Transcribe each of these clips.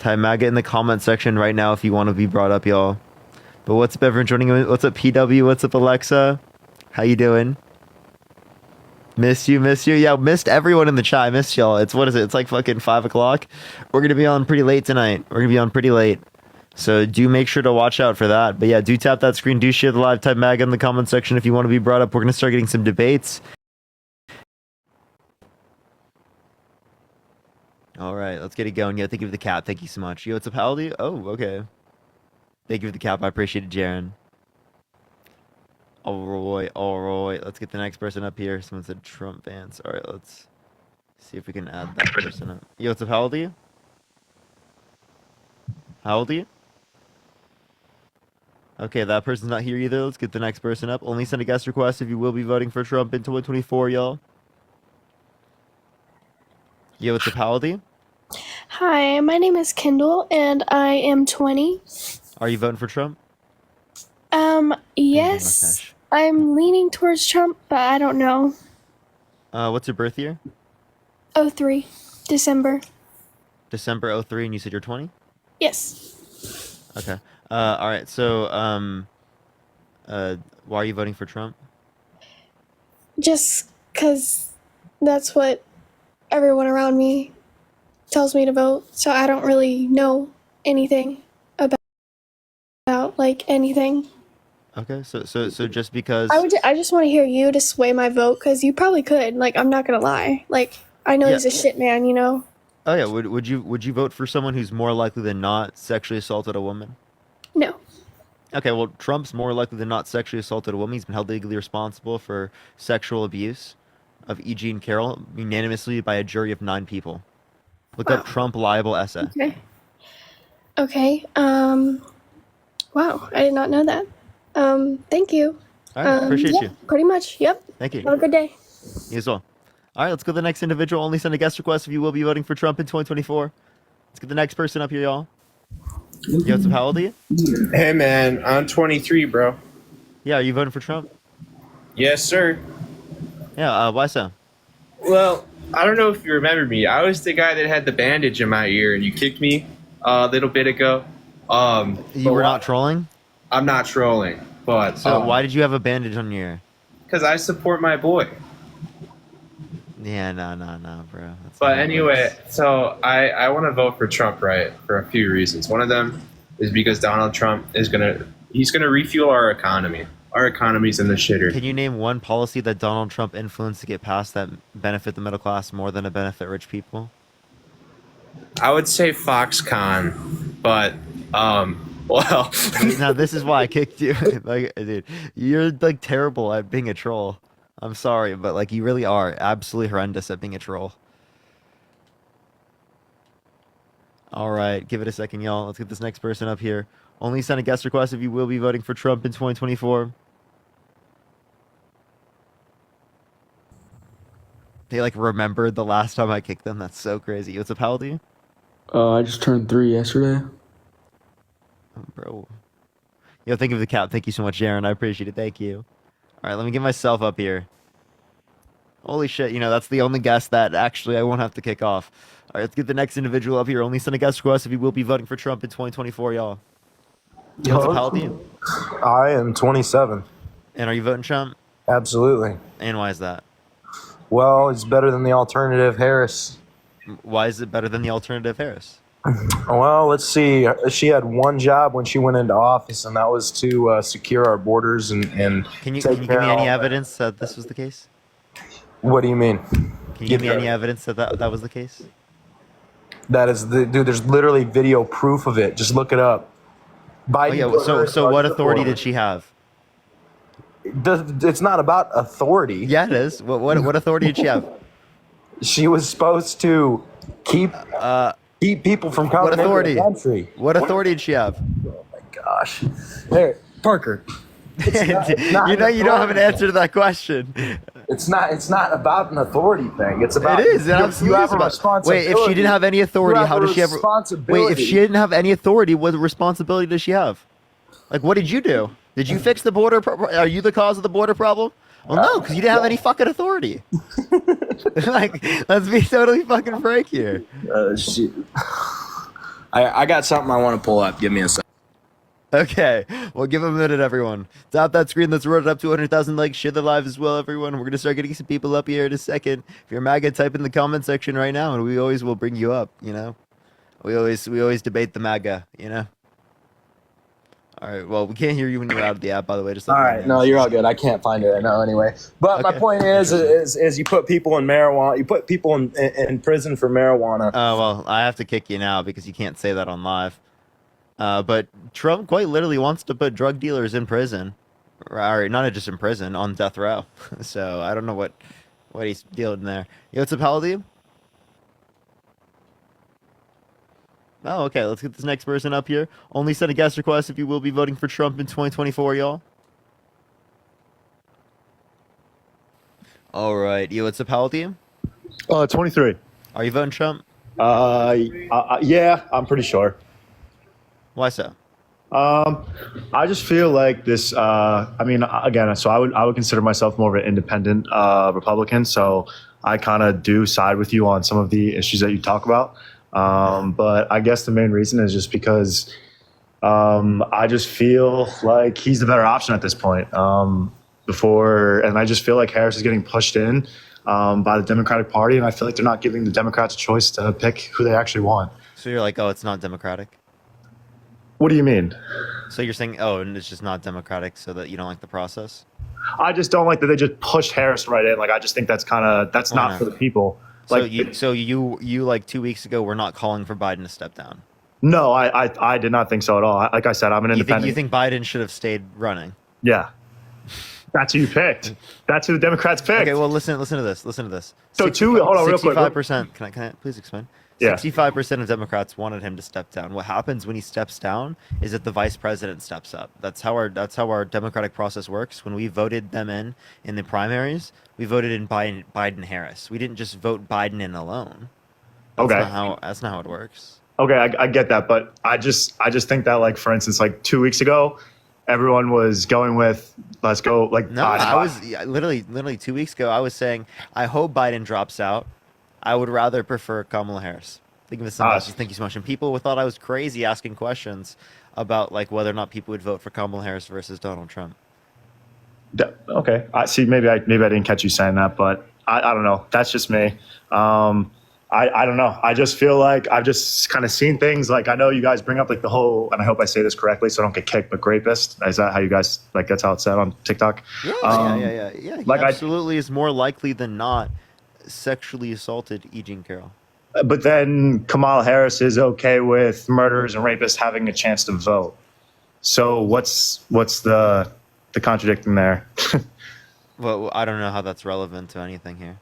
Type MAGA in the comment section right now if you want to be brought up, y'all. But what's up, everyone joining in? What's up, PW? What's up, Alexa? How you doing? Missed you, missed you. Yeah, missed everyone in the chat. I missed y'all. What is it? It's like fucking 5 o'clock. We're going to be on pretty late tonight. We're going to be on pretty late. So do make sure to watch out for that. But yeah, do tap that screen. Do share the live. Type MAGA in the comment section if you want to be brought up. We're going to start getting some debates. All right, let's get it going. Yeah, thank you for the cap. Thank you so much. Yo, it's a Paldi? Oh, okay. Thank you for the cap. I appreciate it, Jaren. All right. Let's get the next person up here. Someone said Trump fans. All right, let's see if we can add that person up. Yo, what's up? How old are you? How old are you? Okay, that person's not here either. Let's get the next person up. Only send a guest request if you will be voting for Trump in 2024, y'all. Yo, what's up? How old are you? Hi, my name is Kendall, and I am 20. Are you voting for Trump? Yes. I'm leaning towards Trump, but I don't know. What's your birth year? 03, December. December 03, and you said you're 20? Yes. Okay. All right. So, why are you voting for Trump? Just because that's what everyone around me tells me to vote, so I don't really know anything about like anything. Okay. So just because I just want to hear you to sway my vote, because you probably could. Like, I'm not gonna lie. Like, I know he's a shit man, you know. Oh yeah. Would you vote for someone who's more likely than not sexually assaulted a woman? No. Okay. Well, Trump's more likely than not sexually assaulted a woman. He's been held legally responsible for sexual abuse of E.G. and Carroll unanimously by a jury of 9 people. Look up Trump liable essay. Okay. Wow, I did not know that. Thank you. All right, appreciate you. Pretty much, yep. Thank you. Have a good day. You as well. All right, let's go to the next individual. Only send a guest request if you will be voting for Trump in 2024. Let's get the next person up here, y'all. Yo, so how old are you? Hey, man, I'm 23, bro. Yeah, are you voting for Trump? Yes, sir. Yeah, why so? Well, I don't know if you remember me. I was the guy that had the bandage in my ear, and you kicked me a little bit ago. You were not trolling? I'm not trolling, but... So why did you have a bandage on your ear? Because I support my boy. Yeah, no, bro. But anyway, so I want to vote for Trump, right, for a few reasons. One of them is because Donald Trump is he's gonna refuel our economy. Our economy's in the shitter. Can you name one policy that Donald Trump influenced to get passed that benefit the middle class more than to benefit rich people? I would say Foxconn, but well. Now this is why I kicked you. Like, dude, you're like terrible at being a troll. I'm sorry, but like you really are absolutely horrendous at being a troll. All right, give it a second, y'all. Let's get this next person up here. Only send a guest request if you will be voting for Trump in 2024. They like remembered the last time I kicked them. That's so crazy. What's up, how old are you? I just turned 3 yesterday. Oh, bro. Yo, thank you for the cap. Thank you so much, Jaren. I appreciate it. Thank you. All right, let me get myself up here. Holy shit, you know, that's the only guest that actually I won't have to kick off. All right, let's get the next individual up here. Only send a guest request if you will be voting for Trump in 2024, y'all. Yo, what's up, how old are you? I am 27. And are you voting Trump? Absolutely. And why is that? Well, it's better than the alternative Harris. Why is it better than the alternative Harris? Well, let's see. She had one job when she went into office, and that was to secure our borders and Can you give me any evidence that this was the case? What do you mean? Can you give me any evidence that that was the case? That is dude. There's literally video proof of it. Just look it up. Biden. Oh, yeah. So what authority did she have? It's not about authority. Yeah, it is. What authority did she have? She was supposed to keep people from coming into the country. What authority did she have? Oh my gosh. There, Parker. You know you don't have an answer to that question. It's not about an authority thing. It's about it is. You have a responsibility. Wait, if she didn't have any authority, how does she have? Wait, if she didn't have any authority, what responsibility does she have? Like, what did you do? Did you fix the border? Are you the cause of the border problem? Well, no, because you didn't have any fucking authority. Like, let's be totally fucking frank here. I got something I want to pull up. Give me a second. Okay, well, give a minute, everyone. Tap that screen that's rolled up to 100,000 likes. Share the live as well, everyone. We're gonna start getting some people up here in a second. If you're MAGA, type in the comment section right now, and we always will bring you up. You know, we always debate the MAGA. You know. All right. Well, we can't hear you when you're out of the app, by the way. Just All right, no, you're all good. I can't find it right now anyway. But my Okay. point is you put people in marijuana, you put people in prison for marijuana. Oh well, I have to kick you now because you can't say that on live. But Trump quite literally wants to put drug dealers in prison, or not just in prison, on death row. So I don't know what he's dealing there. Yo, what's up, Paladin? Oh, okay. Let's get this next person up here. Only send a guest request if you will be voting for Trump in 2024, y'all. All right. Yo, what's up, Paladin? 23. Are you voting Trump? Yeah, I'm pretty sure. Why so? I just feel like this. I mean, again, so I would consider myself more of an independent Republican. So I kind of do side with you on some of the issues that you talk about. But I guess the main reason is just because I just feel like he's the better option at this point. And I just feel like Harris is getting pushed in by the Democratic Party, and I feel like they're not giving the Democrats a choice to pick who they actually want. So you're like, oh, it's not democratic? What do you mean? So you're saying, oh, and it's just not democratic, so that you don't like the process? I just don't like that they just pushed Harris right in. Like, I just think that's Why not not? for the people. So Like, you like 2 weeks ago were not calling for Biden to step down. no, I did not think so at all. Like I said, I'm an independent. You think Biden should have stayed running? Yeah. That's who you picked. That's who the Democrats picked. Okay, well listen to this. Listen to this. So hold on real quick. 65%. Can I please explain? Yeah. 65% of Democrats wanted him to step down. What happens when he steps down is that the vice president steps up. That's how our democratic process works. When we voted them in the primaries, we voted in Biden Harris. We didn't just vote Biden in alone. That's Okay. That's not how it works. Okay, I get that, but I just think that, like, for instance, like 2 weeks ago, everyone was going with let's go like No, literally 2 weeks ago. I was saying I hope Biden drops out. I would rather prefer Kamala Harris. Think of this thank you so much. And people thought I was crazy asking questions about like whether or not people would vote for Kamala Harris versus Donald Trump. Okay. I see. Maybe I didn't catch you saying that, but I don't know. That's just me. I don't know. I just feel like I've just kind of seen things. Like, I know you guys bring up like the whole, and I hope I say this correctly so I don't get kicked, but rapist. Is that how you guys, like, that's how it's said on TikTok? Yeah. He like absolutely is more likely than not sexually assaulted E. Jean Carroll. But then Kamala Harris is okay with murderers and rapists having a chance to vote. So what's the contradicting there? Well, I don't know how that's relevant to anything here.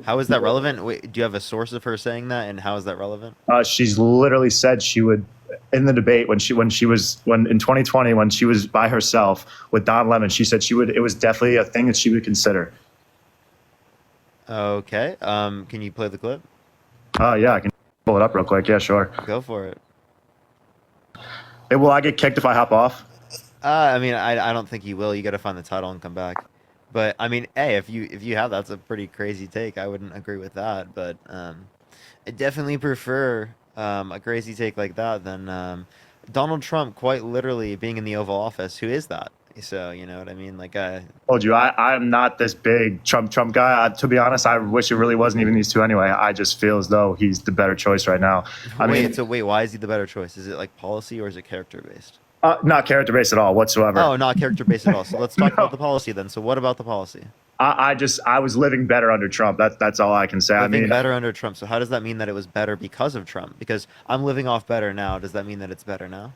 How is that relevant? Wait, do you have a source of her saying that, and how is that relevant? She's literally said she would, in the debate when in 2020 when she was by herself with Don Lemon, she said it was definitely a thing that she would consider. Okay. Can you play the clip? Yeah, I can pull it up real quick. Yeah, sure. Go for it. Hey, will I get kicked if I hop off? I mean, I don't think you will. You got to find the title and come back. But I mean, hey, if you have that's a pretty crazy take. I wouldn't agree with that, but I definitely prefer a crazy take like that than Donald Trump quite literally being in the Oval Office. Who is that? So you know what I mean? Like Told you, I'm not this big Trump guy. To be honest, I wish it really wasn't even these two anyway. I just feel as though he's the better choice right now. Wait, why is he the better choice? Is it like policy or is it character based? Not character based at all whatsoever. Oh, not character based at all. So let's talk about the policy then. So what about the policy? I was living better under Trump. That's all I can say. Living better under Trump. So how does that mean that it was better because of Trump? Because I'm living off better now. Does that mean that it's better now?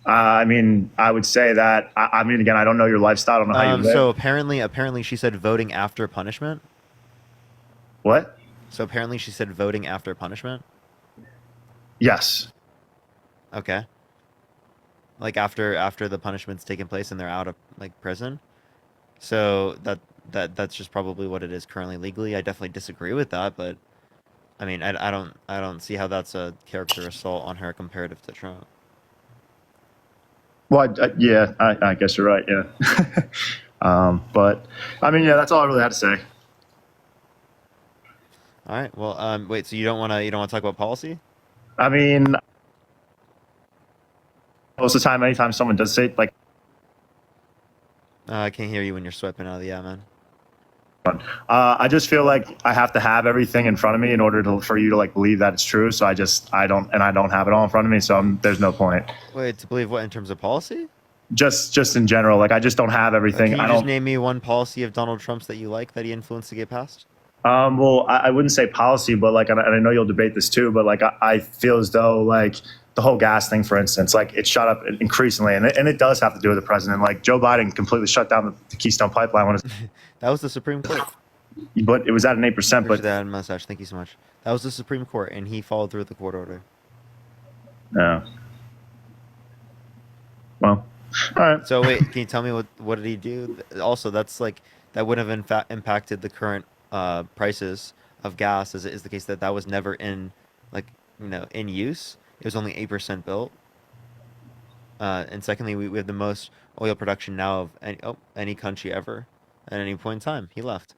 I mean, I would say that. I mean, again, I don't know your lifestyle. I don't know how you live. So apparently, she said voting after punishment. What? So apparently, she said voting after punishment. Yes. Okay. Like after the punishment's taken place and they're out of like prison. So that's just probably what it is currently legally. I definitely disagree with that, but I mean, I don't see how that's a character assault on her comparative to Trump. Well, yeah, I guess you're right. Yeah. But I mean, yeah, that's all I really had to say. All right. Well, wait. So you don't want to talk about policy? I mean, most of the time, anytime someone does say like, I can't hear you when you're swiping out of the app, man. I just feel like I have to have everything in front of me in order for you to like believe that it's true. So I don't have it all in front of me. So there's no point. Wait, to believe what in terms of policy? Just in general, like I just don't have everything. Can you I just don't. name me one policy of Donald Trump's that you like that he influenced to get passed? Well, I wouldn't say policy, but like, and I know you'll debate this too, but like, I feel as though like the whole gas thing, for instance, like it shot up increasingly, and it does have to do with the president. Like Joe Biden completely shut down the Keystone Pipeline when That was the Supreme Court. but it was at an 8%. Appreciate But that mustache. Thank you so much. That was the Supreme Court, and he followed through with the court order. yeah. Well, all right. So wait, can you tell me what did he do? Also, that's like that would have impacted the current prices of gas, as it is the case that was never in like in use. It was only 8% built. And secondly, we have the most oil production now of any country ever at any point in time. He left.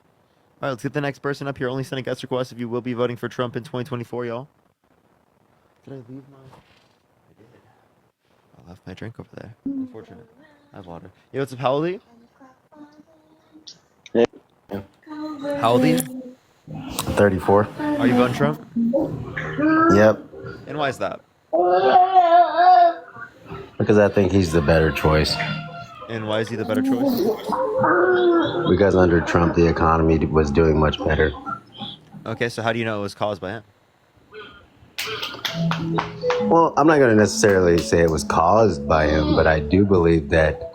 All right, let's get the next person up here. Only send a guest request if you will be voting for Trump in 2024, y'all. Did I leave my? I did. I left my drink over there. Unfortunate. I have water. Yo, what's up? How old are you? How old are you? 34. Are you voting Trump? Yep. And why is that? Because I think he's the better choice. And why is he the better choice? Because under Trump, the economy was doing much better. Okay, so how do you know it was caused by him? Well, I'm not going to necessarily say it was caused by him, but I do believe that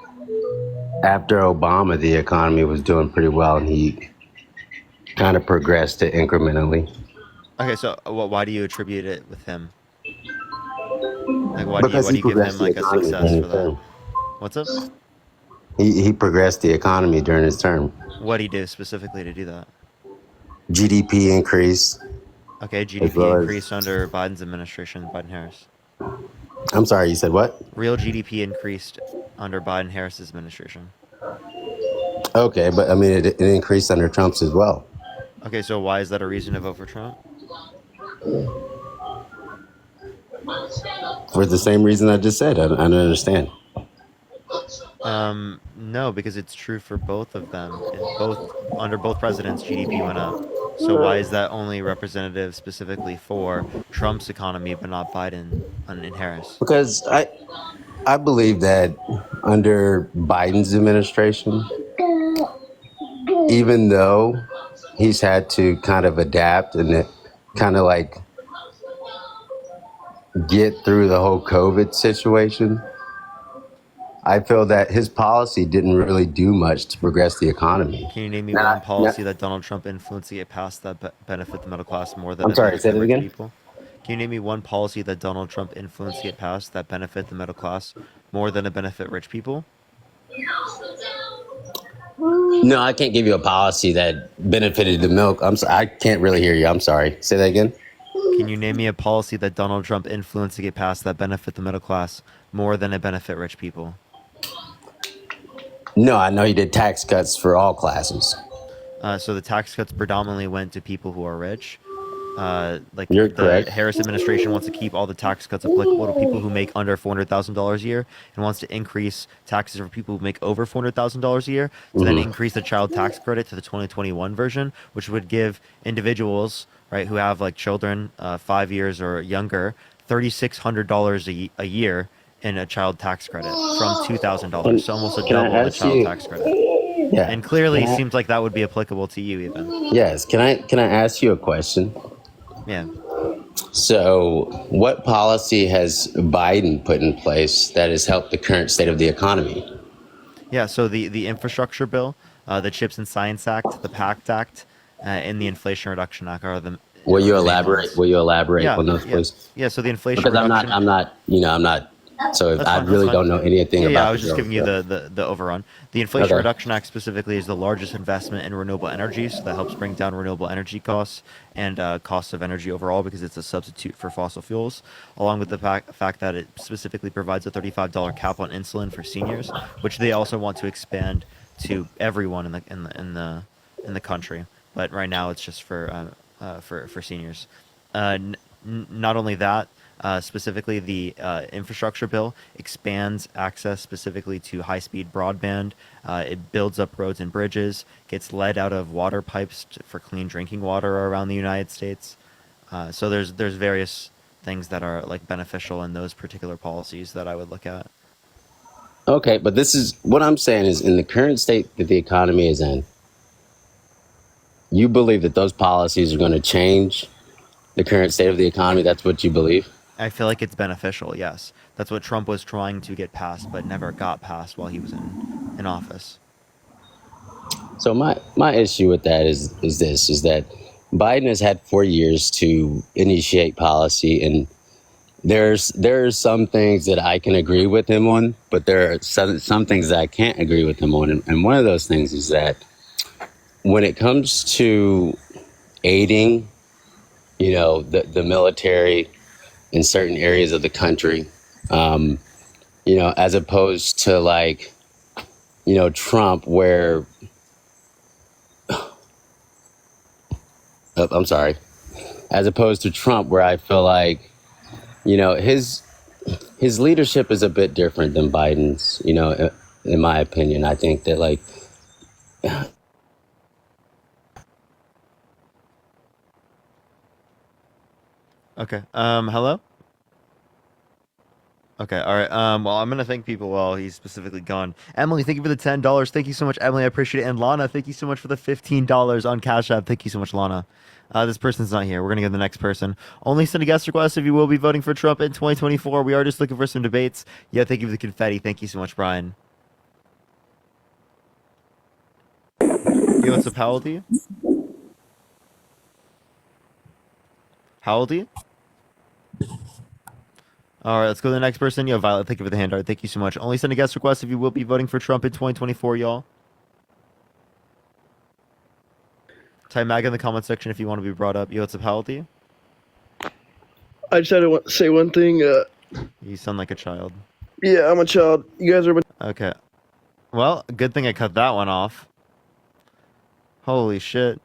after Obama, the economy was doing pretty well, and he kind of progressed it incrementally. Okay, so why do you attribute it with him? Like, why Because do he you give him progressed the like a economy success during for his that? term. What's up? He progressed the economy during his term. What did he do specifically to do that? GDP increased. Okay, As GDP well as- increased under Biden's administration, Biden-Harris. I'm sorry, you said what? Real GDP increased under Biden-Harris's administration. Okay, but I mean, it increased under Trump's as well. Okay, so why is that a reason to vote for Trump? For the same reason I just said. I don't understand. No, because it's true for both of them. Under both presidents, GDP went up. So why is that only representative specifically for Trump's economy, but not Biden and Harris? Because I believe that under Biden's administration, even though he's had to kind of adapt and kind of like get through the whole COVID situation, I feel that his policy didn't really do much to progress the economy. Can you name me one policy that Donald Trump influenced to get passed that benefit the middle class more than I'm sorry, say benefit that rich again? people? Can you name me one policy that Donald Trump influenced to get passed that benefit the middle class more than to benefit rich people? No, I can't give you a policy that benefited the milk. I can't really hear you. I'm sorry. Say that again. Can you name me a policy that Donald Trump influenced to get passed that benefit the middle class more than it benefit rich people? No, I know he did tax cuts for all classes. So the tax cuts predominantly went to people who are rich. Like You're the correct. Harris administration wants to keep all the tax cuts applicable to people who make under $400,000 a year, and wants to increase taxes for people who make over $400,000 a year. To then increase the child tax credit to the 2021 version, which would give individuals, right, who have like children 5 years or younger, $3,600 a year in a child tax credit from $2,000, so almost a Can I double the ask child you- tax credit. Yeah. And clearly, Can I- seems like that would be applicable to you even. Yes. Can I ask you a question? Yeah. So, what policy has Biden put in place that has helped the current state of the economy? Yeah, so the infrastructure bill, the Chips and Science Act, the PACT Act, and the Inflation Reduction Act are the. Will you the main elaborate? ones. Will you elaborate Yeah, on those, yeah, please? yeah. So the Inflation Because Reduction. I'm not. So That's I fine, really that's don't fine. know anything Yeah, about. I was just giving you the overrun. The Inflation Okay. Reduction Act specifically is the largest investment in renewable energy, so that helps bring down renewable energy costs and costs of energy overall because it's a substitute for fossil fuels, along with the fact that it specifically provides a $35 cap on insulin for seniors, which they also want to expand to everyone in the country. But right now it's just for seniors. Not only that, Specifically, the infrastructure bill expands access specifically to high-speed broadband. It builds up roads and bridges, gets lead out of water pipes for clean drinking water around the United States. So there's various things that are like beneficial in those particular policies that I would look at. Okay, but this is what I'm saying is in the current state that the economy is in, you believe that those policies are going to change the current state of the economy. That's what you believe. I feel like it's beneficial. Yes, that's what Trump was trying to get passed, but never got passed while he was in office. So my issue with that is that Biden has had 4 years to initiate policy, and there's some things that I can agree with him on, but there are some things that I can't agree with him on. And one of those things is that when it comes to aiding, the military in certain areas of the country, as opposed to like, Trump, where, I'm sorry, as opposed to Trump, where I feel like, his leadership is a bit different than Biden's, in my opinion. I think that like, Okay. Hello? Okay, all right. Well, I'm gonna thank people while he's specifically gone. Emily, thank you for the $10. Thank you so much, Emily. I appreciate it. And Lana, thank you so much for the $15 on Cash App. Thank you so much, Lana. This person's not here. We're gonna go to the next person. Only send a guest request if you will be voting for Trump in 2024. We are just looking for some debates. Yeah, thank you for the confetti. Thank you so much, Brian. Yo, what's up? How old are you? How old are you? All right, let's go to the next person. Yo, Violet, thank you for the hand art. Thank you so much. Only send a guest request if you will be voting for Trump in 2024, y'all. Type MAG in the comment section if you want to be brought up. Yo, what's up? How old are you? I just had to say one thing. You sound like a child. Yeah, I'm a child. You guys are. Okay. Well, good thing I cut that one off. Holy shit.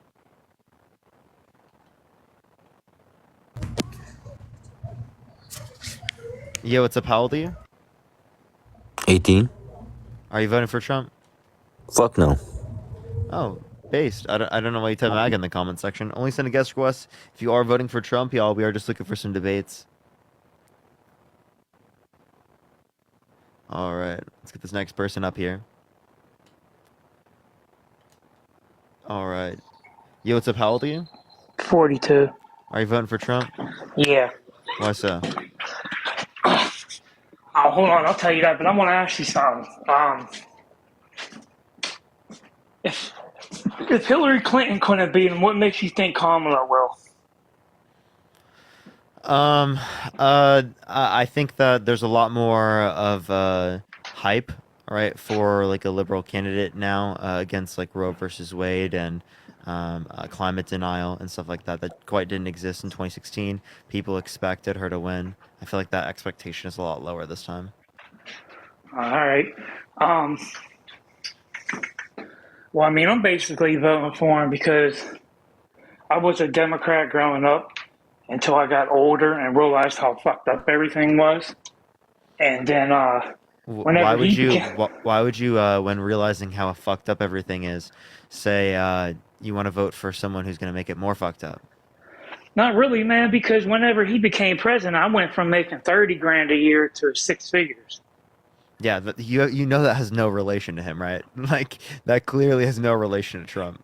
Yo, what's up? How old are you? 18? Are you voting for Trump? Fuck no. Oh, based. I don't know why you type MAG in the comment section. Only send a guest request if you are voting for Trump, y'all. We are just looking for some debates. All right. Let's get this next person up here. All right. Yo, what's up? How old are you? 42. Are you voting for Trump? Yeah. Why so? Oh, hold on. I'll tell you that, but I want to ask you something. If Hillary Clinton couldn't beat him, what makes you think Kamala will? I think that there's a lot more of hype, right, for like a liberal candidate now against like Roe versus Wade and climate denial and stuff like that that quite didn't exist in 2016. People expected her to win. I feel like that expectation is a lot lower this time. All right. Well, I mean, I'm basically voting for him because I was a Democrat growing up until I got older and realized how fucked up everything was. And then Why whenever would he you? became, Why would you, when realizing how fucked up everything is, say you want to vote for someone who's going to make it more fucked up? not really, man, because whenever he became president, I went from making 30 grand a year to six figures. Yeah, you know that has no relation to him, right? Like that clearly has no relation to Trump.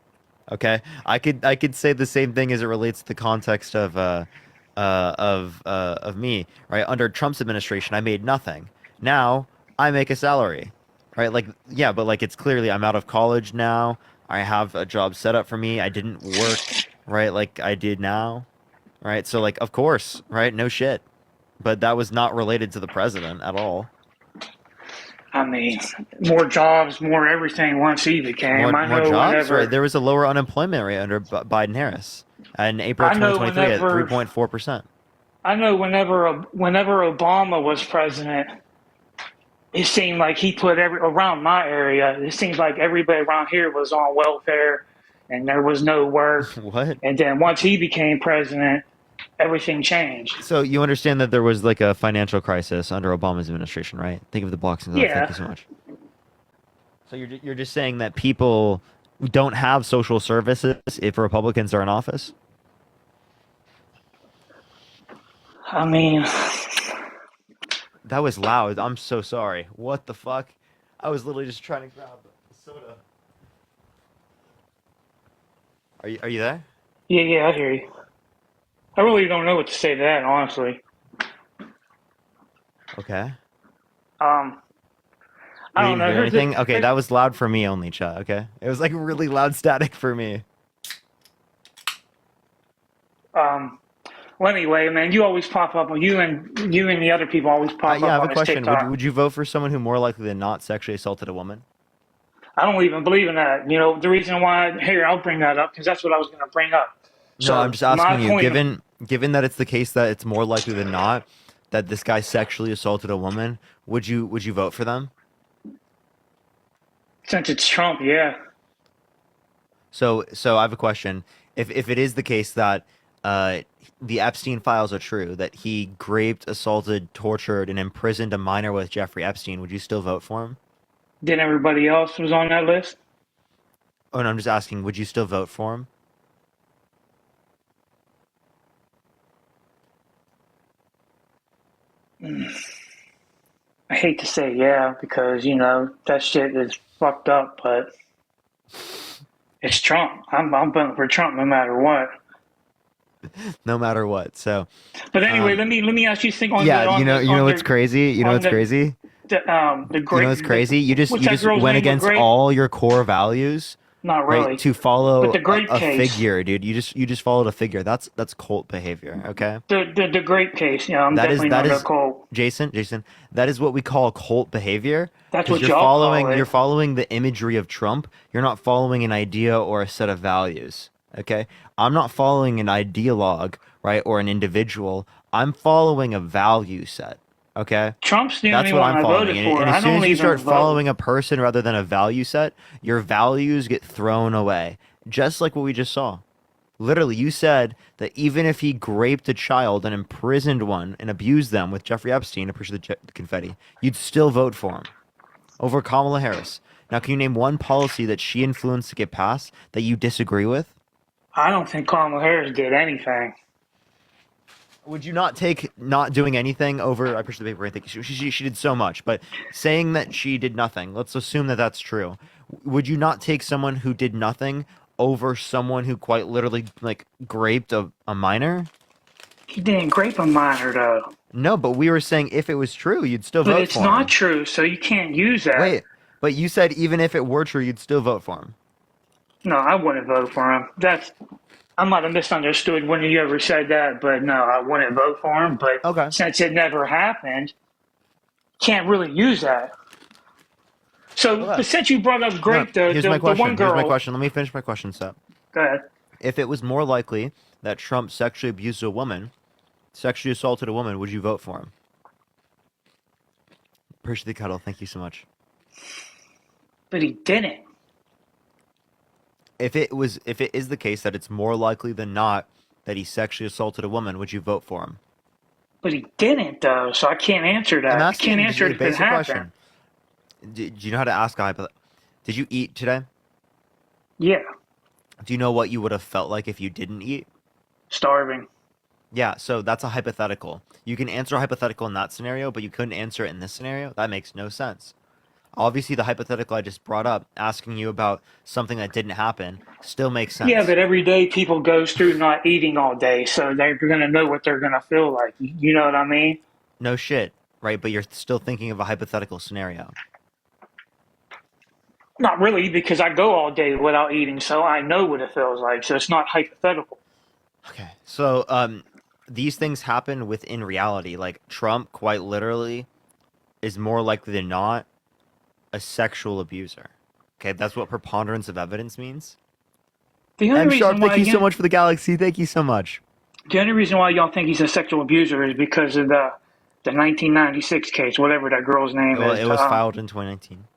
Okay, I could say the same thing as it relates to the context of me, right? Under Trump's administration, I made nothing. Now I make a salary, right? Like yeah, but like it's clearly I'm out of college now. I have a job set up for me. I didn't work, right? Like I did now, right? So like of course, right? No shit. But that was not related to the president at all. I mean, more jobs, more everything once he became. More jobs, right? There was a lower unemployment rate under Biden Harris in April I know 2023 at whenever 3.4%. I know whenever Obama was president, it seemed like he put around my area. It seems like everybody around here was on welfare, and there was no work. What? And then once he became president, everything changed. So you understand that there was like a financial crisis under Obama's administration, right? Think of the boxing glove. Thank Yeah. you so much. So you're just saying that people don't have social services if Republicans are in office? I mean, That was loud. I'm so sorry. What the fuck? I was literally just trying to grab the soda. Are you there? yeah, I hear you. I really don't know what to say to that, honestly. Okay. Um, You I don't didn't know. hear anything? Okay, that was loud for me only, chat. Okay, it was like really loud static for me. um, well, anyway, man, you always pop up. You and the other people always pop Yeah, I up have on a this question. Would TikTok. would you vote for someone who more likely than not sexually assaulted a woman? I don't even believe in that. You know, the reason why, here, I'll bring that up because that's what I was going to bring up. No, I'm So, just my asking you. point, Given that it's the case that it's more likely than not that this guy sexually assaulted a woman, would you vote for them? since it's Trump, yeah. So I have a question. If it is the case that uh, the Epstein files are true, that he raped, assaulted, tortured, and imprisoned a minor with Jeffrey Epstein, would you still vote for him? Then everybody else was on that list. Oh no, I'm just asking. Would you still vote for him? I hate to say yeah because, you know, that shit is fucked up, but it's Trump. I'm voting for Trump no matter what. No matter what. So, But anyway, um, let me ask you something yeah, you know what's crazy. You know on what's crazy. the You know great what's crazy. what's You that just girl's went name? The against great? all your core values, Not right? really. To But follow the great a case, figure, dude. You just followed a figure. That's cult behavior. Okay. the great case. You know, I'm That is definitely that not gonna is call. Jason, that is what we call cult behavior That's because what y'all call you're it. following the imagery of Trump. You're not following an idea or a set of values. Okay? I'm not following an ideologue, right, or an individual. I'm following a value set. Okay? Trump's the That's only what one I'm I following. voted for. And as I soon don't as you even start vote. following a person rather than a value set, your values get thrown away. Just like what we just saw. Literally, you said that even if he raped a child and imprisoned one and abused them with Jeffrey Epstein, appreciate the confetti, you'd still vote for him over Kamala Harris. Now, can you name one policy that she influenced to get passed that you disagree with? I don't think Kamala Harris did anything. Would you not take not doing anything over? I appreciate the paper. I think she did so much, but saying that she did nothing. Let's assume that that's true. Would you not take someone who did nothing over someone who quite literally like raped a minor? He didn't grape a minor though. No, but we were saying if it was true, you'd still But vote it's for not him. true, so you can't use that. Wait, but you said even if it were true, you'd still vote for him. No, I wouldn't vote for him. I might have misunderstood when you ever said that, but no, I wouldn't vote for him. But Okay. since it never happened, can't really use that. So, Okay. but since you brought up No, grape, the here's my the one question. Here's my girl. question. Let me finish my question, Seth. Go ahead. If it was more likely that Trump sexually abused a woman, sexually assaulted a woman, would you vote for him? Appreciate the cuddle. Thank you so much. But he didn't. If it is the case that it's more likely than not that he sexually assaulted a woman, would you vote for him? But he didn't though, so I can't answer that. I'm I asking can't you answer a it if it basic happened. question. Do you know how to ask a hypothetical? Did you eat today? Yeah, Do you know what you would have felt like if you didn't eat? starving. Yeah, so that's a hypothetical. You can answer a hypothetical in that scenario, but you couldn't answer it in this scenario. That makes no sense. Obviously, the hypothetical I just brought up, asking you about something that didn't happen, still makes sense. Yeah, but every day people goes through not eating all day, so they're gonna know what they're gonna feel like. You know what I mean? No shit, right? But you're still thinking of a hypothetical scenario. Not really, because I go all day without eating, so I know what it feels like. So it's not hypothetical. Okay. So, these things happen within reality. Like Trump, quite literally, is more likely than not a sexual abuser. Okay, that's what preponderance of evidence means. The only M reason Sharp, why thank you so much for the galaxy. Thank you so much. the only reason why y'all think he's a sexual abuser is because of the 1996 case, whatever that girl's name Well, is. it was filed in 2019.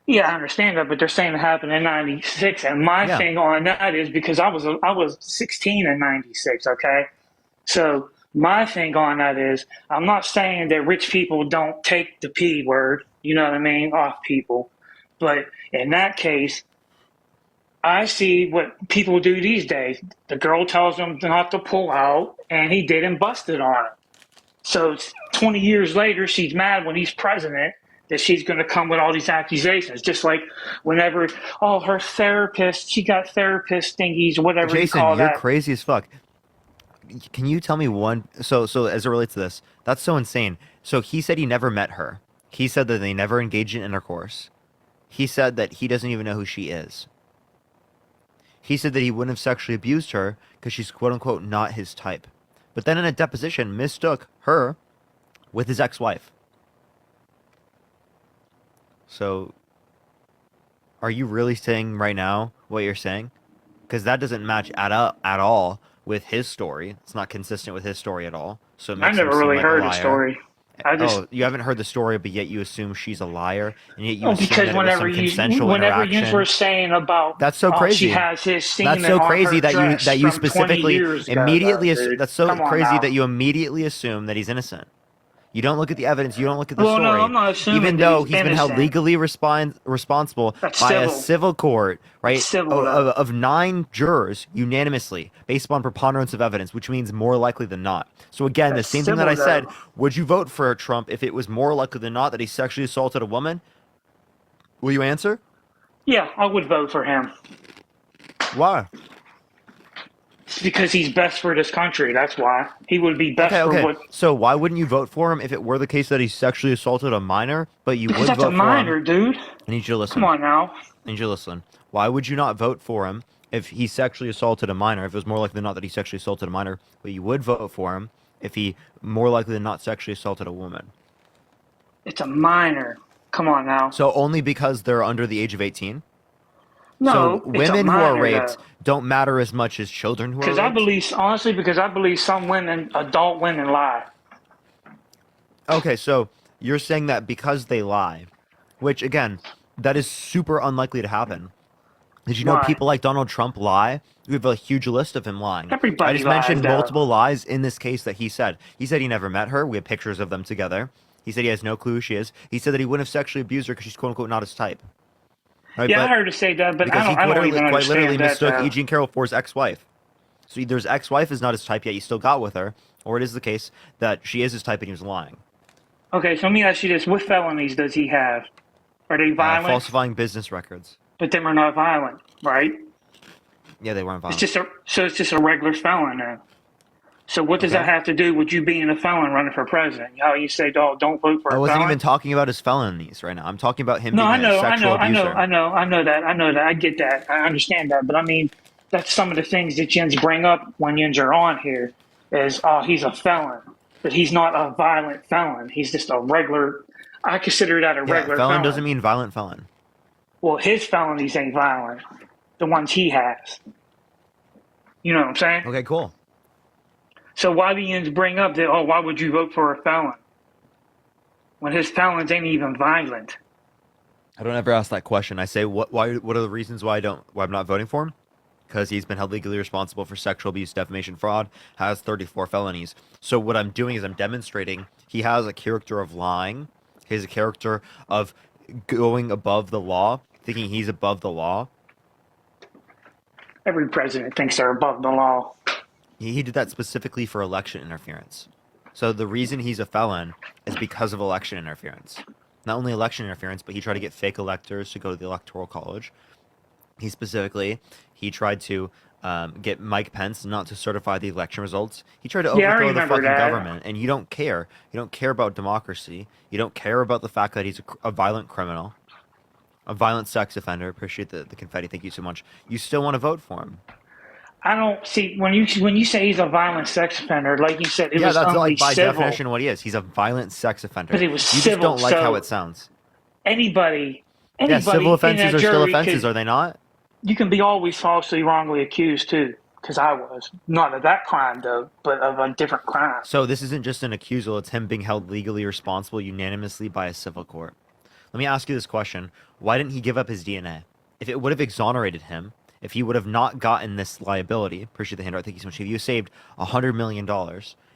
Yeah, I understand that, but they're saying it happened in '96, and my Yeah. thing on that is because I was 16 in '96. Okay, So my thing on that is, I'm not saying that rich people don't take the P word, you know what I mean, off people. But in that case, I see what people do these days. The girl tells him not to pull out, and he did and busted on it. So 20 years later, she's mad when he's president that she's going to come with all these accusations. Just like whenever, oh, her therapist, she got therapist thingies, whatever you Jason, call you're that. crazy as fuck. Can you tell me one? So as it relates to this, that's so insane. So he said he never met her. He said that they never engaged in intercourse. He said that he doesn't even know who she is. He said that he wouldn't have sexually abused her because she's quote unquote not his type. But then in a deposition, mistook her with his ex-wife. So, are you really saying right now what you're saying? Because that doesn't match at all with his story. It's not consistent with his story at all. So it I makes him never seem really like a heard the liar. story. I just, Oh, you haven't heard the story, but yet you assume she's a liar, and yet you oh, assume because that it was some consensual whenever you interaction. were saying about, That's so oh, she crazy. has his semen That's so on crazy her that dress you from 20 specifically years ago, immediately though, dude. that's so Come on crazy now. that you immediately assume that he's innocent. You don't look at the evidence. You don't look at the Well, story. no, I'm not assuming Even that though he's he's been held innocent. legally responsible That's by a civil. civil court, right? That's civil, though. Of 9 jurors unanimously, based upon preponderance of evidence, which means more likely than not. So again, That's the same thing that I civil, said. though. Would you vote for Trump if it was more likely than not that he sexually assaulted a woman? Will you answer? Yeah, I would vote for him. Why? Because he's best for this country. That's why. He would be best for Okay. what. So why wouldn't you vote for him if it were the case that he sexually assaulted a minor, but you Because would that's a vote for him? minor, dude. I need you to listen. Come on now. I need you to listen. Why would you not vote for him if he sexually assaulted a minor? If it was more likely than not that he sexually assaulted a minor, but you would vote for him if he more likely than not sexually assaulted a woman. It's a minor. Come on now. So only because they're under the age of 18? No, So it's a women who are minor, raped though. don't matter as much as children who are Because I raped? believe, honestly, because I believe some women, adult women, lie. Okay, so you're saying that because they lie, which again, that is super unlikely to happen. Did you know Why? people like Donald Trump lie? We have a huge list of him lying. Everybody I just lies, mentioned though. multiple lies in this case that he said. He said he never met her. We have pictures of them together. He said he has no clue who she is. He said that he wouldn't have sexually abused her because she's quote unquote not his type. Right, Yeah, I but heard her say that, but because he I don't even quite literally understand that, mistook though. E. Jean Carroll for his ex-wife. So either his ex-wife is not his type yet, he still got with her, or it is the case that she is his type and he was lying. Okay, so let me ask you this. What felonies does he have? Are they violent? Falsifying business records. But them are not violent, right? Yeah, they weren't violent. It's just a regular felon then. So what does that have to do with you being a felon running for president? How you say, "Oh, don't vote for I a wasn't felon"? even talking about his felonies right now. I'm talking about him No, I being a know, sexual abuser. I know that. I get that. I understand that. But I mean, that's some of the things that yins bring up when yins are on here is, oh, he's a felon. But he's not a violent felon. He's just a regular, I consider that a regular felon felon. doesn't mean violent felon. Well, his felonies ain't violent. The ones he has. You know what I'm saying? Okay, cool. So why do yins bring up that, oh, why would you vote for a felon? When his felons ain't even violent. I don't ever ask that question. I say, what are the reasons why I'm not voting for him? Because he's been held legally responsible for sexual abuse, defamation, fraud, has 34 felonies. So what I'm doing is I'm demonstrating he has a character of lying. He has a character of going above the law, thinking he's above the law. Every president thinks they're above the law. He did that specifically for election interference. So the reason he's a felon is because of election interference. Not only election interference, but he tried to get fake electors to go to the electoral college. He tried to get Mike Pence not to certify the election results. He tried to overthrow the fucking government, and you don't care. You don't care about democracy. You don't care about the fact that he's a violent criminal, a violent sex offender. Appreciate the confetti. Thank you so much. You still want to vote for him. I don't see when you say he's a violent sex offender, like you said, it was that's only like by civil. definition what he is. He's a violent sex offender. But it was you civil, just don't like so how it sounds. Anybody Civil offenses in that are still jury offenses, are they not? You can be always falsely, wrongly accused too, because I was not of that crime though, but of a different crime. So this isn't just an accusal; it's him being held legally responsible unanimously by a civil court. Let me ask you this question: why didn't he give up his DNA? If it would have exonerated him, if he would have not gotten this liability, appreciate the handout, thank you so much. If you saved $100 million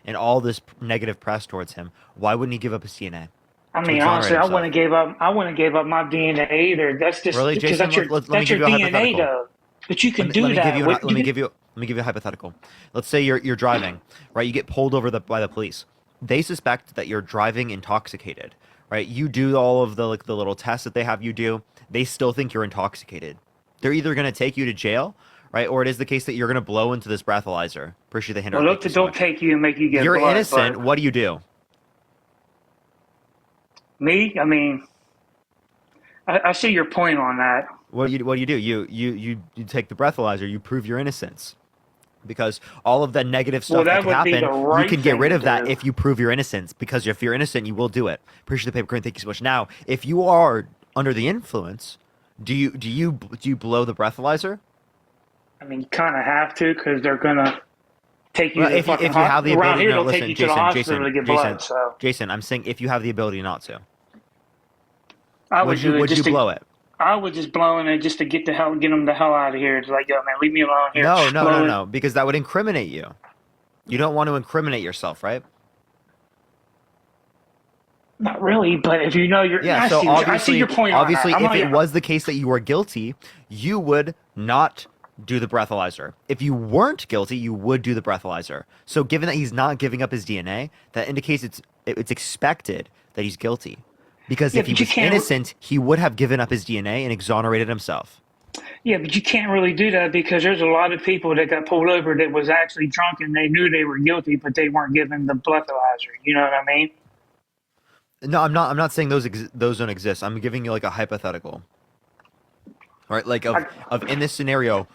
and all this negative press towards him, why wouldn't he give up his DNA I to mean, exonerate honestly, I himself? wouldn't give up. I wouldn't give up my DNA either. That's just Really, because Jason? Let me that's give your you a DNA, hypothetical. though. But you can Let do me give that. you With, let you me can, give you let me give you a hypothetical. Let's say you're driving, right? You get pulled over by the police. They suspect that you're driving intoxicated, right? You do all of the the little tests that they have you do. They still think you're intoxicated. They're either going to take you to jail, right? Or it is the case that you're going to blow into this breathalyzer. Appreciate the well, handout. Thank look, you so don't much. take you and make you get You're blood. innocent. But What do you do? me, I mean, I see your point on that. What do you do? You take the breathalyzer. You prove your innocence. Because all of the negative Well, stuff that that could would be the happen, you right can get thing rid to of that do. if you prove your innocence. Because if you're innocent, you will do it. Appreciate the paper crane. Thank you so much. Now, if you are under the influence, do you blow the breathalyzer? I mean, you kind of have to because they're gonna take you Well, to the fucking if you have the hospital. Around ability, here, no, they'll take listen, you to the hospital to get blood. So Jason, I'm saying if you have the ability not to, I would do it would you just to. blow it? I would just blow in it just to get them the hell out of here. It's like, yo, man, leave me alone here. No, no, no, Blow it. no, because that would incriminate you. You don't want to incriminate yourself, right? Not really, but if you know you're, Yeah, I so see, I see your point on that. obviously, I'm if not, it was the case that you were guilty, you would not do the breathalyzer. If you weren't guilty, you would do the breathalyzer. So, given that he's not giving up his DNA, that indicates it's expected that he's guilty. Because yeah, if he but you was can't. innocent, he would have given up his DNA and exonerated himself. Yeah, but you can't really do that because there's a lot of people that got pulled over that was actually drunk and they knew they were guilty, but they weren't given the breathalyzer. You know what I mean? No, I'm not. I'm not saying those don't exist. I'm giving you like a hypothetical. Right, like I, of in this scenario,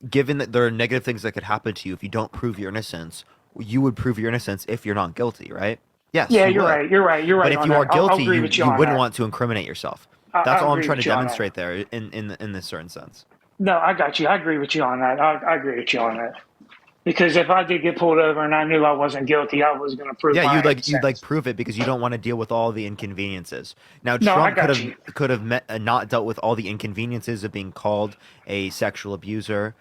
given that there are negative things that could happen to you if you don't prove your innocence, you would prove your innocence if you're not guilty, right? Yes, yeah, you you're would. right. You're right. You're But right if on you are that. I'll guilty, agree with you you on wouldn't that. want to incriminate yourself. That's I all I'm agree trying to with you on that. demonstrate there in this certain sense. No, I got you. I agree with you on that. I agree with you on that. Because if I did get pulled over and I knew I wasn't guilty, I was going to prove Yeah, my you'd like innocence. prove it because you don't want to deal with all the inconveniences. Now, No, I Trump got you. could have not dealt with all the inconveniences of being called a sexual abuser,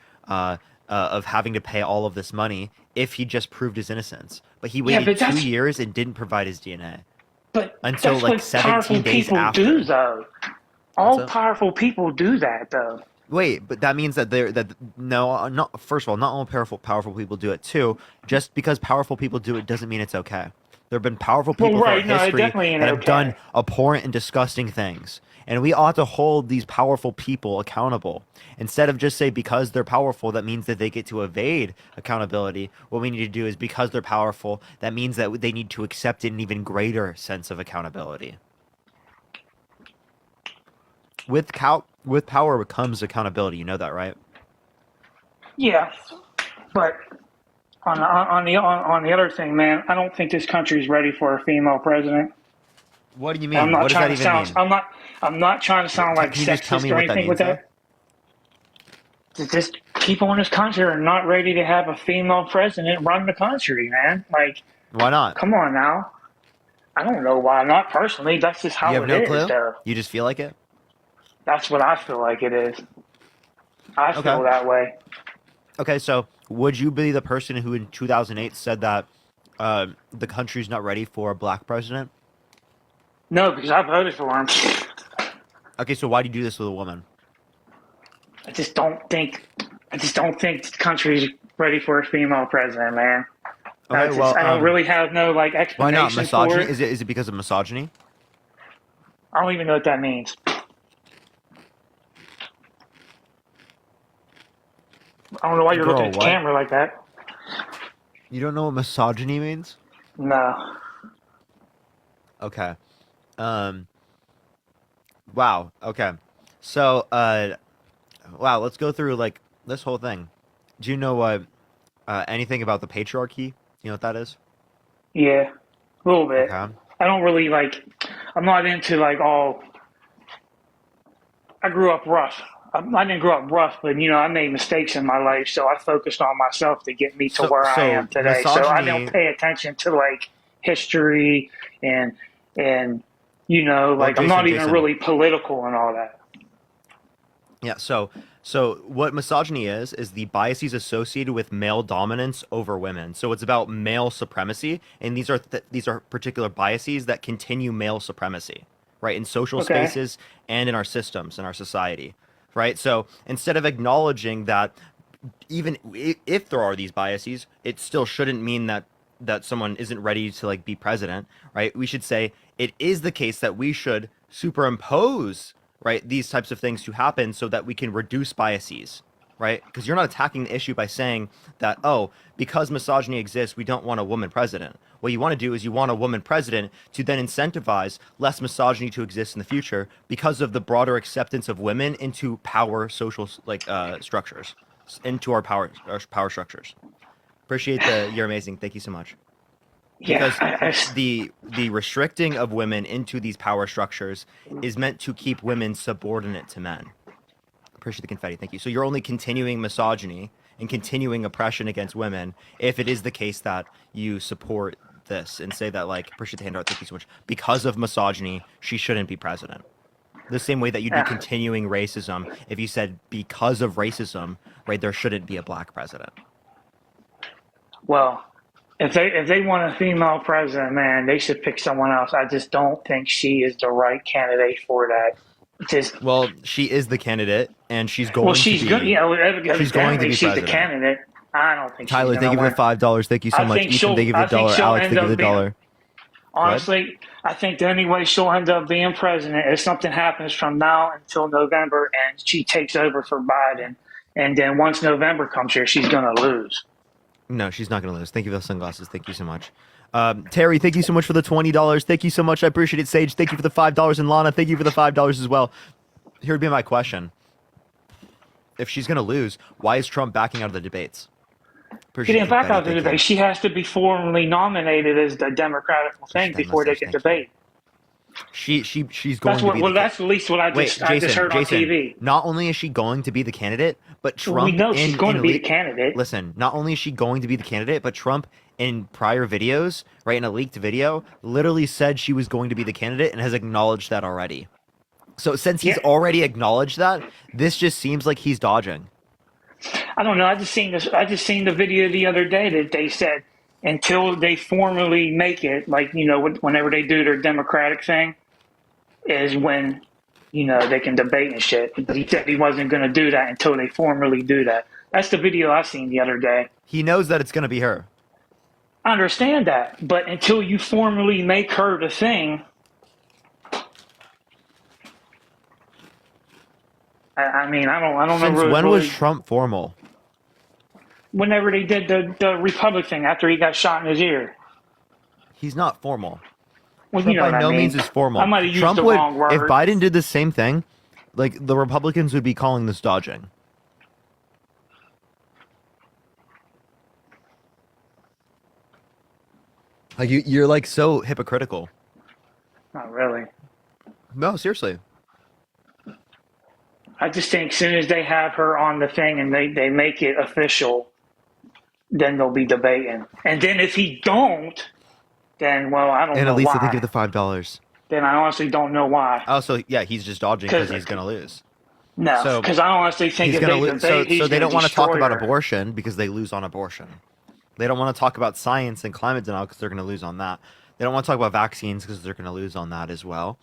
of having to pay all of this money if he just proved his innocence. But he Yeah, waited 2 years and didn't provide his DNA but until that's like what powerful 17 days people do, after. though. What's All up? powerful people do that, though. Wait, but that means that no, not first of all, not all powerful people do it too. Just because powerful people do it doesn't mean it's okay. There have been powerful Well, people throughout right? No, it history definitely ain't that have done okay. abhorrent and disgusting things, and we ought to hold these powerful people accountable instead of just say because they're powerful that means that they get to evade accountability. What we need to do is because they're powerful that means that they need to accept an even greater sense of accountability. With power comes accountability. You know that, right? Yeah, but on the other thing, man, I don't think this country's ready for a female president. What do you And I'm mean? not What does trying that to even sound. mean? I'm not trying to sound like Can you just tell sexist me or what that anything with means, though? that. Just people in this country are not ready to have a female president run the country, man. Like, Why not? come on now. I don't know why not personally. That's just You how have it no is, clue? though. You just feel like it? That's what I feel like it is. I Okay. feel that way. Okay, so would you be the person who in 2008 said that the country's not ready for a black president? No, because I voted for him. Okay, so why do you do this with a woman? I just don't think. I just don't think the country's ready for a female president, man. Okay, well, I don't really have no like why not? explanation for Misogyny? it. Is it because of misogyny? I don't even know what that means. I don't know why you're looking Girl, at the what? camera like that. You don't know what misogyny means? No. Okay. Um. Wow. Okay. So, wow. Let's go through like this whole thing. Do you know anything about the patriarchy? You know what that is? Yeah. A little bit. Okay. I don't really like. I'm not into like all. I grew up rough. I didn't grow up rough, but I made mistakes in my life, so I focused on myself to get me to where I So am today. So I don't misogyny. pay attention to like history and Well, like I'm not even Jason. really political and all that. Yeah. So So what misogyny is the biases associated with male dominance over women. So it's about male supremacy, and these are particular biases that continue male supremacy, right, in social Okay. spaces and in our systems in our society, right? So instead of acknowledging that even if there are these biases, it still shouldn't mean that someone isn't ready to like be president, right? We should say it is the case that we should superimpose, right, these types of things to happen so that we can reduce biases, right? Because you're not attacking the issue by saying that, oh, because misogyny exists, we don't want a woman president. What you want to do is you want a woman president to then incentivize less misogyny to exist in the future because of the broader acceptance of women into power social structures, into our power structures. Appreciate the you're amazing. Thank you so much. Yeah. Because the restricting of women into these power structures is meant to keep women subordinate to men. Appreciate the confetti. Thank you. So you're only continuing misogyny and continuing oppression against women if it is the case that you support this and say that, like, appreciate the handout. Thank you so much. Because of misogyny, she shouldn't be president. The same way that you'd be Yeah. continuing racism if you said because of racism, right, there shouldn't be a black president. Well, if they want a female president, man, they should pick someone else. I just don't think she is the right candidate for that. Just Well, she is the candidate, and she's well, going to she's good. be. You know, She's going to evidently be she's the president. candidate. I don't think she's Tyler, going thank to you for win. the $5. Thank you so I much. think Ethan, thank you for the I think dollar. she'll Alex, end thank you for up the being. dollar. Go ahead. Honestly, I think the only way she'll end up being president is something happens from now until November, and she takes over for Biden. And then once November comes here, she's going to lose. No, she's not going to lose. Thank you for the sunglasses. Thank you so much. Terry, thank you so much for the $20. Thank you so much. I appreciate it. Sage, thank you for the $5. And Lana, thank you for the $5 as well. Here would be my question. If she's going to lose, why is Trump backing out of the debates? Appreciate Getting the back confetti. out the Thank debate, you. she has to be formally nominated as the Democratic Appreciate thing that before they mustache. can Thank you. debate. She's going That's to what. be Well, the that's at least what I Wait, just heard on Jason. TV. Not only is she going to be the candidate, but We Trump know she's going to be the le- candidate. listen. Not only is she going to be the candidate, but Trump in prior videos, right, in a leaked video, literally said she was going to be the candidate and has acknowledged that already. So since he's Yeah, already acknowledged that, this just seems like he's dodging. I don't know. I just seen this. I just seen the video the other day that they said until they formally make it, like whenever they do their Democratic thing, is when they can debate and shit. But he said he wasn't going to do that until they formally do that. That's the video I seen the other day. He knows that it's going to be her. I understand that, but until you formally make her the thing, I mean, I don't know. Since when was Trump formal? Whenever they did the Republic thing after he got shot in his ear. He's not formal. Well, Trump you know by what no I mean. means is formal. I might have used Trump the would, wrong word. if Biden did the same thing, like the Republicans would be calling this dodging. Like you're like so hypocritical. Not really. No, seriously. I just think as soon as they have her on the thing and they make it official, then they'll be debating. And then if he don't, then well, I don't And know Elisa, why. thank you for the $5. Then I honestly don't know why. Also, yeah, he's just dodging because he's gonna lose. No, So because I honestly think he's if gonna they lose. debate, he's So they gonna don't want to talk destroy about her. abortion because they lose on abortion. They don't want to talk about science and climate denial because they're going to lose on that. They don't want to talk about vaccines because they're going to lose on that as well.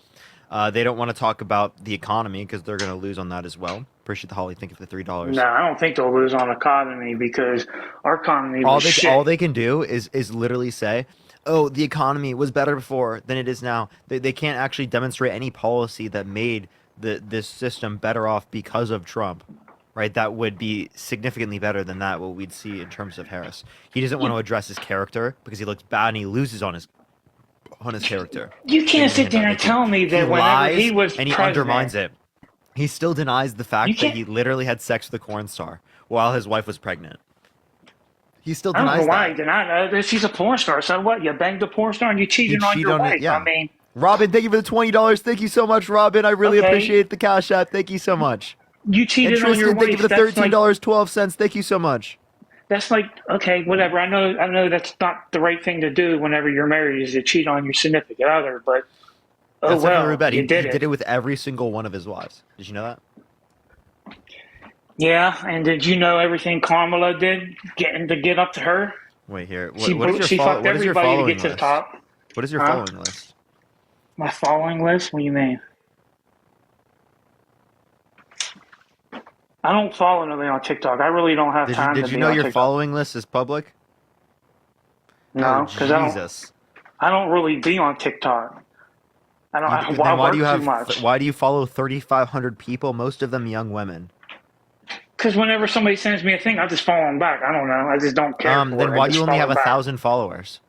They don't want to talk about the economy because they're going to lose on that as well. Appreciate the Holly. Thank you for the $3. No, I don't think they'll lose on economy because our economy was shit. All they can do is literally say, "Oh, the economy was better before than it is now." They can't actually demonstrate any policy that made this system better off because of Trump. Right, that would be significantly better than that what we'd see in terms of Harris. He doesn't want to address his character because he looks bad and he loses on his character. You can't sit there and tell me that He whenever lies he was and he president, undermines it. He still denies the You fact that can't- he literally had sex with a porn star while his wife was pregnant. He still I don't denies know why that. he denied that. She's a porn star. So what? You banged a porn star and you cheated on cheated your on it, wife. yeah. I mean, Robin, thank you for the $20. Thank you so much, Robin. I really Okay. appreciate the cash app. Thank you so much. you And cheated on your Tristan, thank you wife. for the That's like, $13.12. Thank you so much. that's like okay, whatever. I know that's not the right thing to do whenever you're married is to cheat on your significant other. But oh That's like well, Rubet. you He did did it. it with every single one of his wives. Did you know that? Yeah, and did you know everything Carmela did getting to get up to her? Wait here. She What is your she fucked what is your everybody to get following to the list? top. What is your Huh? following list? My following list? What do you mean? I don't follow nobody on TikTok. I really don't have time to Did you be know on your TikTok. following list is public? Oh No, because Jesus. I don't really be on TikTok. I Then why do you work too have much. why do you follow 3,500 people, most of them young women? Because whenever somebody sends me a thing, I just follow them back. I don't know. I just don't care for Then it. I why do just you only follow have them back. 1,000 followers?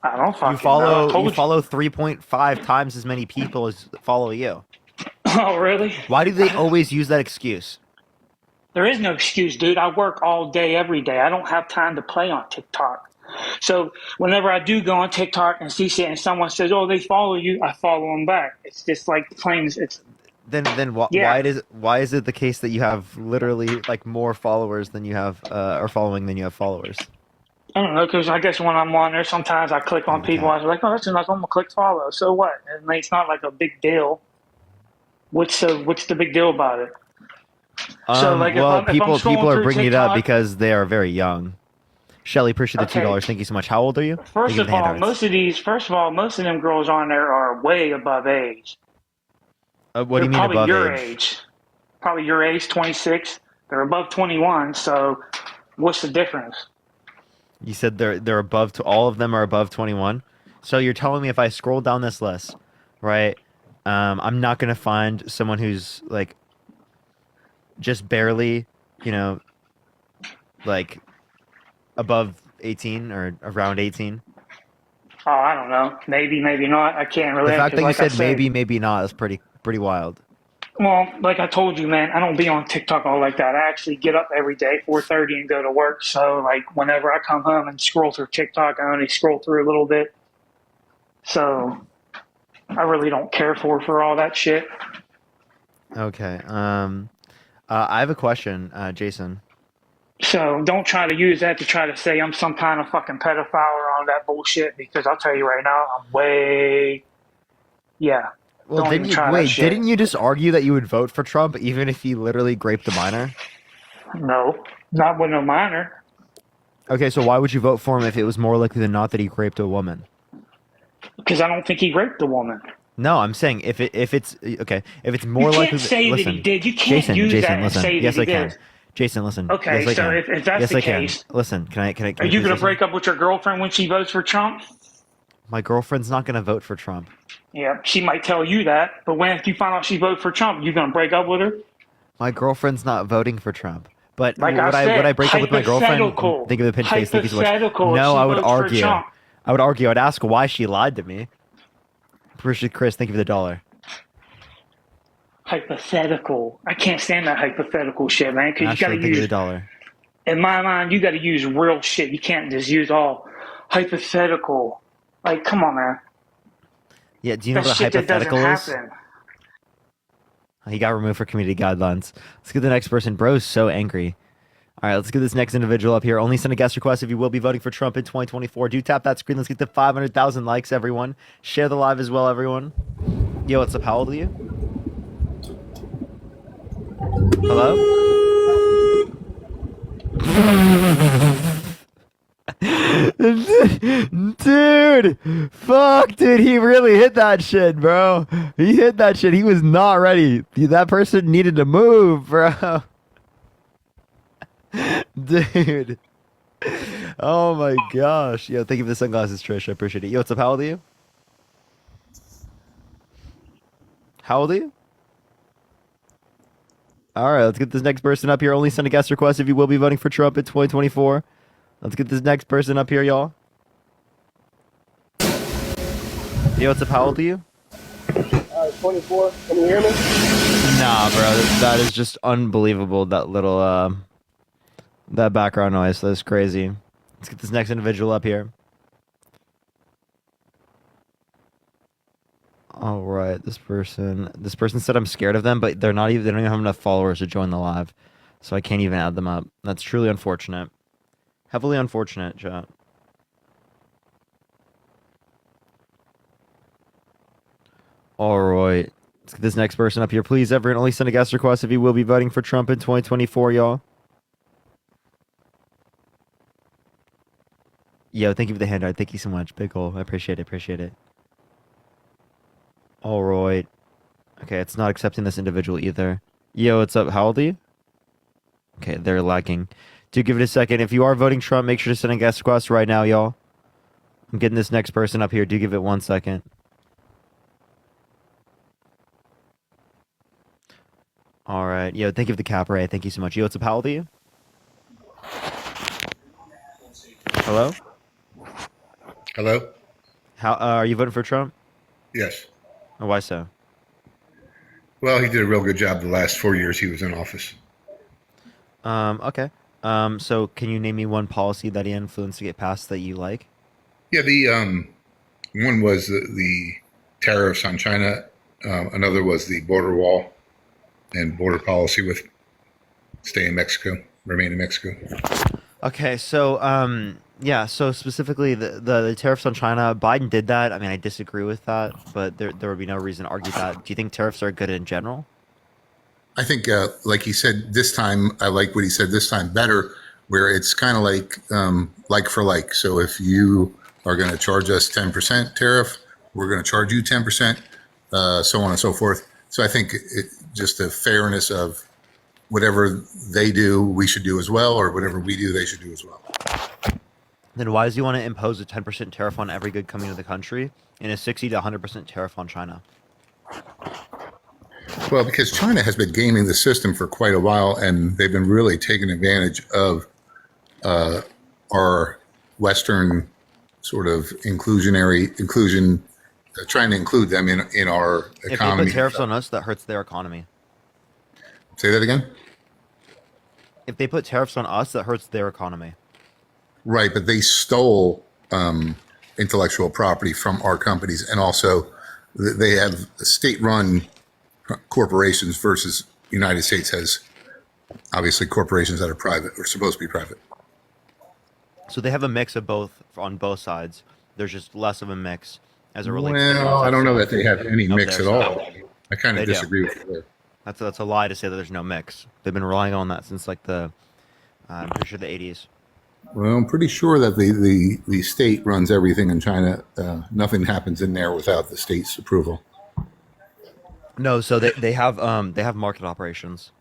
I don't You fucking know. I follow told you. 3.5 times as many people as follow you. Oh, really? Why do they always use that excuse? There is no excuse, dude. I work all day, every day. I don't have time to play on TikTok. So whenever I do go on TikTok and see shit and someone says, "Oh, they follow you," I follow them back. It's just like plain. It's Then yeah. why is it the case that you have literally like more followers than you have or following than you have followers? I don't know, because I guess when I'm on there, sometimes I click on people. I was like, "Oh, that's enough. I'm gonna click follow." So what? And it's not like a big deal. What's the big deal about it? So like if Well, I'm people scrolling are through bringing it up TikTok, because they are very young. Shelly, appreciate the okay. $2. Thank you so much. How old are you? Thank First you for of the all, hand hearts. most of them girls on there are way above age. What do They're you mean probably above your age? age. Probably your age, 26. They're above 21. So what's the difference? You said they're above to all of them are above 21. So you're telling me if I scroll down this list, right? I'm not gonna find someone who's like just barely, you know, like above 18 or around 18. Oh, I don't know. Maybe, maybe not. I can't The relate fact because, that you like I said said, maybe, maybe not is pretty wild. well, like I told you, man, I don't be on TikTok all like that. I actually get up every day, 4:30, and go to work. So, like, whenever I come home and scroll through TikTok, I only scroll through a little bit. So, I really don't care for all that shit. Okay. I have a question, Jason. So, don't try to use that to try to say I'm some kind of fucking pedophile or all that bullshit because I'll tell you right now, I'm way, yeah. Well, Don't didn't even you try that wait? shit. Didn't you just argue that you would vote for Trump even if he literally raped a minor? No, not with no minor. Okay, so why would you vote for him if it was more likely than not that he raped a woman? Because I don't think he raped the woman. No, I'm saying if it's okay, if it's You more likely can't that, say that he listen, did. You can't use that Jason, and listen. say that Yes, he I can. did. Jason, listen. Okay, Yes, I so can. if that's Yes, the I can. case, Listen, can are I you please going to listen? break up with your girlfriend when she votes for Trump? My girlfriend's not gonna vote for Trump. Yeah, she might tell you that, but when you find out she voted for Trump, you going to break up with her? My girlfriend's not voting for Trump. But Like I would I said, break up with my girlfriend? hypothetical. Think of the pinch face. Thank you so much. Hypothetical if No, she I would votes for argue. Trump. I'd ask why she lied to me. Appreciate Chris. Thank you for the $1. Hypothetical. I can't stand that hypothetical shit, man, because you got to Ashley, thank you for use, the $1. in my mind, you got to use real shit. You can't just use all hypothetical. Like, come on, man. Yeah, do you know That's what a shit that doesn't hypothetical is? happen. He got removed for community guidelines. Let's get the next person. Bro's so angry. All right, let's get this next individual up here. Only send a guest request if you will be voting for Trump in 2024. Do tap that screen. Let's get to 500,000 likes, everyone. Share the live as well, everyone. Yo, what's up? How old are you? Hello? Dude, fuck, dude, he really hit that shit, bro. He hit that shit. He was not ready. That person needed to move, bro. Dude. Oh my gosh. Yo, thank you for the sunglasses, Trish. I appreciate it. Yo, what's up? How old are you? How old are you? All right, let's get this next person up here. Only send a guest request if you will be voting for Trump in 2024. Let's get this next person up here, y'all. Yo, what's up? How old are you? 24. Can you hear me? Nah, bro. That is just unbelievable. That little, that background noise. That's crazy. Let's get this next individual up here. All right, this person said I'm scared of them, but they don't even have enough followers to join the live, so I can't even add them up. That's truly unfortunate. Heavily unfortunate, chat. All right, Let's get this next person up here. Please, everyone, only send a guest request if you will be voting for Trump in 2024, y'all. Yo, thank you for the handout. Thank you so much. Big ol'. I appreciate it. Appreciate it. All right. Okay, it's not accepting this individual either. Yo, what's up? How old are you? Okay, they're lagging. Do give it a second. If you are voting Trump, make sure to send a guest request right now, y'all. I'm getting this next person up here. Do give it 1 second. All right. Yo, thank you for the cap, Ray. Thank you so much. Yo, what's up? How old are you? Hello? Hello? How are you voting for Trump? Yes. Or why so? Well, he did a real good job the last 4 years he was in office. Okay. So can you name me one policy that he influenced to get passed that you like? Yeah, the one was the tariffs on China. Another was the border wall and border policy with stay in Mexico, remain in Mexico. Okay, so yeah, so specifically the tariffs on China, Biden did that. I mean, I disagree with that, but there would be no reason to argue that. Do you think tariffs are good in general? I think, like he said this time, I like what he said this time better, where it's kind of like for like. So if you are going to charge us 10% tariff, we're going to charge you 10%, so on and so forth. So I think just the fairness of whatever they do, we should do as well, or whatever we do, they should do as well. Then why does he want to impose a 10% tariff on every good coming to the country and a 60 to 100% tariff on China? Well, because China has been gaming the system for quite a while, and they've been really taking advantage of our Western sort of inclusion, trying to include them in our economy. If they put tariffs on us, that hurts their economy. Say that again? If they put tariffs on us, that hurts their economy. Right, but they stole intellectual property from our companies, and also they have state-run corporations versus United States has obviously corporations that are private or supposed to be private. So they have a mix of both on both sides. There's just less of a mix as it relates. Well, I don't know that they have any mix at all. I kind of disagree with you there. That's a lie to say that there's no mix. They've been relying on that since like I'm pretty sure the 80s. Well, I'm pretty sure that the state runs everything in China. Nothing happens in there without the state's approval. No, so they have market operations,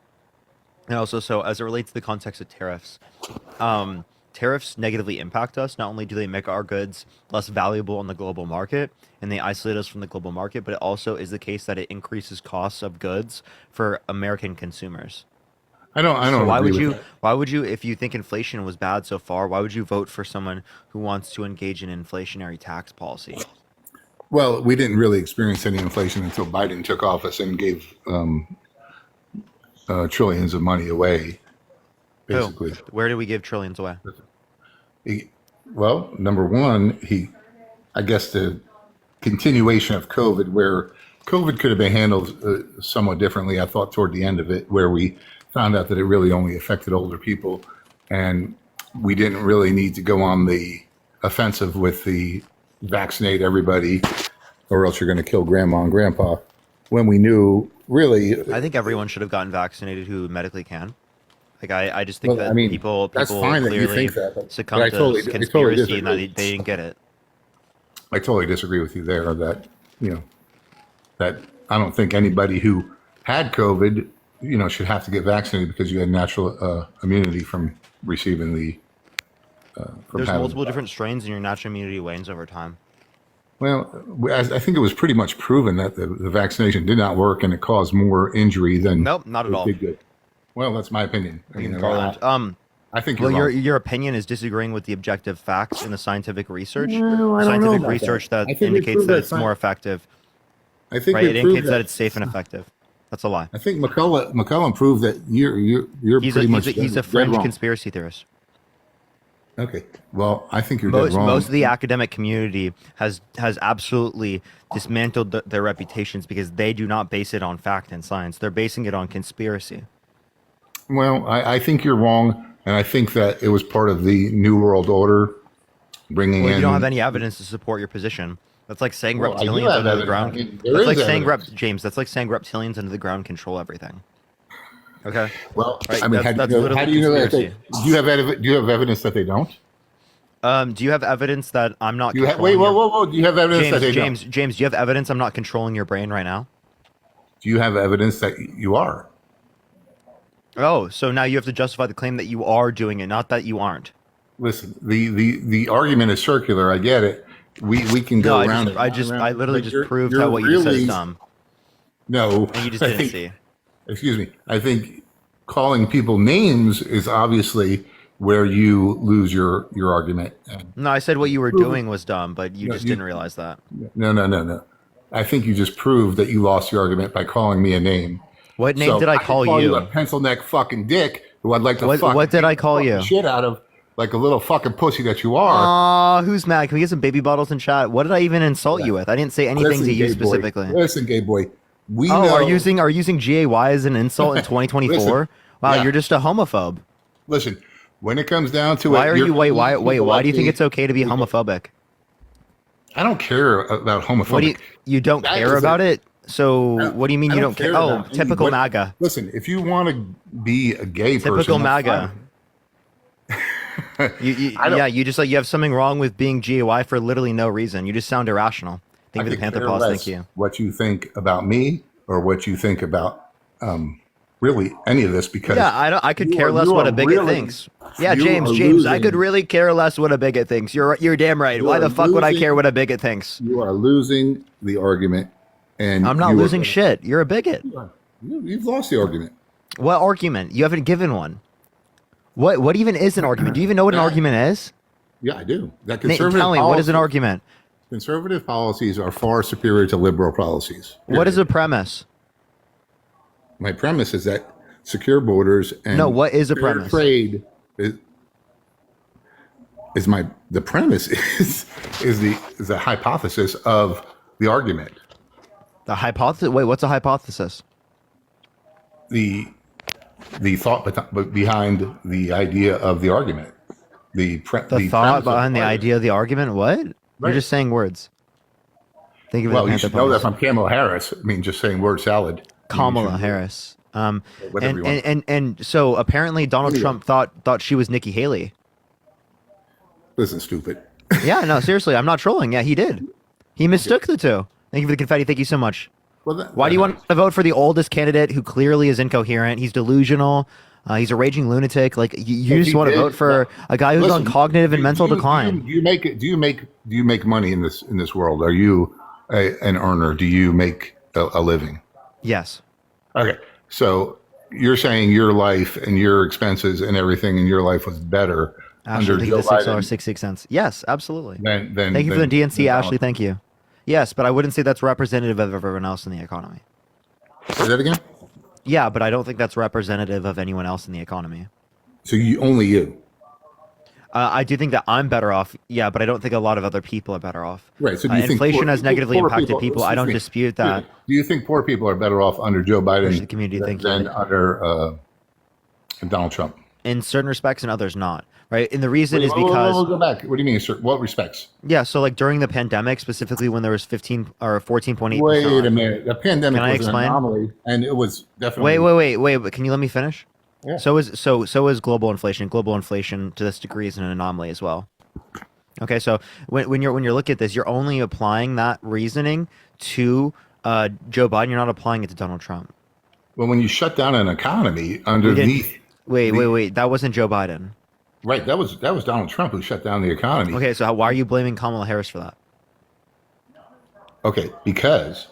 and also so as it relates to the context of tariffs, tariffs negatively impact us. Not only do they make our goods less valuable on the global market and they isolate us from the global market, but it also is the case that it increases costs of goods for American consumers. I don't. So why agree would with you? that. Why would you, if you think inflation was bad so far, why would you vote for someone who wants to engage in inflationary tax policy? Well, we didn't really experience any inflation until Biden took office and gave trillions of money away. Basically, Where do we give trillions away? Well, number one, I guess the continuation of COVID, where COVID could have been handled somewhat differently. I thought toward the end of it, where we found out that it really only affected older people, and we didn't really need to go on the offensive with the vaccinate everybody, or else you're going to kill grandma and grandpa. When we knew, really, I think everyone should have gotten vaccinated who medically can. Like I just think Well, that I mean, people that's fine that you clearly think that, but succumb I to totally conspiracy and that disagree. they didn't get it. I totally disagree with you there. That that I don't think anybody who had COVID, should have to get vaccinated because you had natural immunity from receiving the. There's multiple different strains, and your natural immunity wanes over time. Well, I think it was pretty much proven that the vaccination did not work, and it caused more injury than Nope, not at it all. did good. Well, that's my opinion. Garland. I think you're wrong. your opinion is disagreeing with the objective facts in the scientific research. No, I don't know Scientific about research that. that I think we indicates proved that that it's more effective. I think Right? we It proved indicates that that. it's safe and effective. That's a lie. I think McCullough proved that you're He's pretty much a dead fringe wrong. conspiracy theorist. Okay. Well, I think you're dead wrong. Most of the academic community has absolutely dismantled their reputations because they do not base it on fact and science. They're basing it on conspiracy. Well, I think you're wrong, and I think that it was part of the New World Order bringing Well, in. you don't have any evidence to support your position. That's like saying Well, I do reptilians have under the evidence. ground. I mean, there That's is like saying evidence. James. That's like saying reptilians under the ground control everything. Okay. Well, Right. I mean, That's how literally do you know that? conspiracy. Do you have evidence that they don't? Do you have evidence that I'm not Do you controlling wait, your... whoa! Do you have evidence that they don't? James, do you have evidence I'm not controlling your brain right now? Do you have evidence that you are? Oh, so now you have to justify the claim that you are doing it, not that you aren't. Listen, the argument is circular. I get it. We can go around it. I literally But just you're- proved you're how what you just said is really- dumb. No, And you just I didn't think- see. Excuse me. I think calling people names is obviously where you lose your argument. No, I said what you were doing was dumb, but you No, just you- didn't realize that. No. I think you just proved that you lost your argument by calling me a name. What name did I call could you? A pencil neck fucking dick who I'd like to What did I call you? shit out of like a little fucking pussy that you are. Aw, who's mad? Can we get some baby bottles in chat? What did I even insult you with? I didn't say anything Listen, to you gay boy. specifically. Listen, gay boy. We Oh, know. are using GAY as an insult in 2024? Listen, Wow, yeah. you're just a homophobe. Listen, when it comes down to Why it, are you're you wait? Why calling people Why like do you think me- it's okay to be homophobic? I don't care about homophobic. What do you don't That care is about it? So what do you mean I you don't care? Oh, about typical any- MAGA. Listen, if you want to be a gay person, Typical that's MAGA. fine. You just like you have something wrong with being GAY for literally no reason. You just sound irrational. Thank you for the Panther care Paws. less Thank you. what you think about me or what you think about really any of this because Yeah, I could you care are- less you what are a bigot really- thinks. Yeah, you James, are I could losing- really care less what a bigot thinks. You're damn right. You Why are the fuck would I losing- care what a bigot thinks? you are losing the argument, and I'm not you are- losing shit. You're a bigot. You've lost the argument. What argument? You haven't given one. What even is an argument? Do you even know what an argument is? Yeah, I do. That Nate, tell me, what is an argument? Conservative policies are far superior to liberal policies. What is a premise? My premise is that secure borders and No, what is a fair premise? trade is the premise is the hypothesis of the argument. The hypothesis. Wait, what's a hypothesis? The thought behind the idea of the argument. The The thought premise of behind the argument. idea of the argument. What? You're Right. just saying words. Thank you for Well, the you Panther should know that Paws. from Kamala Harris. I mean, just saying word salad. Kamala Harris. Whatever you want. And so apparently Donald Anyway. Trump thought she was Nikki Haley. Listen, stupid. Yeah, no, seriously, I'm not trolling. Yeah, he did. He mistook the two. Thank you for the confetti. Thank you so much. Well, Why do you want to vote for the oldest candidate who clearly is incoherent? He's delusional. He's a raging lunatic. Like you If just he want to did- vote for a guy who's Listen, on cognitive and do mental you- decline. Do you make money in this world? Are you an earner? Do you make a living? Yes. Okay, so you're saying your life and your expenses and everything in your life was better Ashley, under thank you Joe for the Biden $6.66. Yes, absolutely. than Thank you for the than DNC, Donald Ashley. Thank you. Yes, but I wouldn't say that's representative of everyone else in the economy. Trump. Say that again. Yeah, but I don't think that's representative of anyone else in the economy. So only you. I do think that I'm better off. Yeah, but I don't think a lot of other people are better off. Right. So do you think inflation poor- has negatively poor impacted people. I excuse don't me, dispute that. Do you think poor people are better off under Joe Biden The community, thank than you. under Donald Trump? In certain respects and others not. Right. And the reason Wait, is whoa, whoa, because whoa, go back. What do you mean? Sir? What respects? yeah. So like during the pandemic, specifically when there was 15 or 14.8%. Wait a minute. The pandemic Can I was explain? an anomaly, and it was definitely. Wait. But can you let me finish? Yeah. So is global inflation. Global inflation to this degree is an anomaly as well. Okay, so when you're looking at this, you're only applying that reasoning to Joe Biden. You're not applying it to Donald Trump. Well, when you shut down an economy underneath. Wait. That wasn't Joe Biden. Right. That was Donald Trump who shut down the economy. Okay, so why are you blaming Kamala Harris for that? Okay, because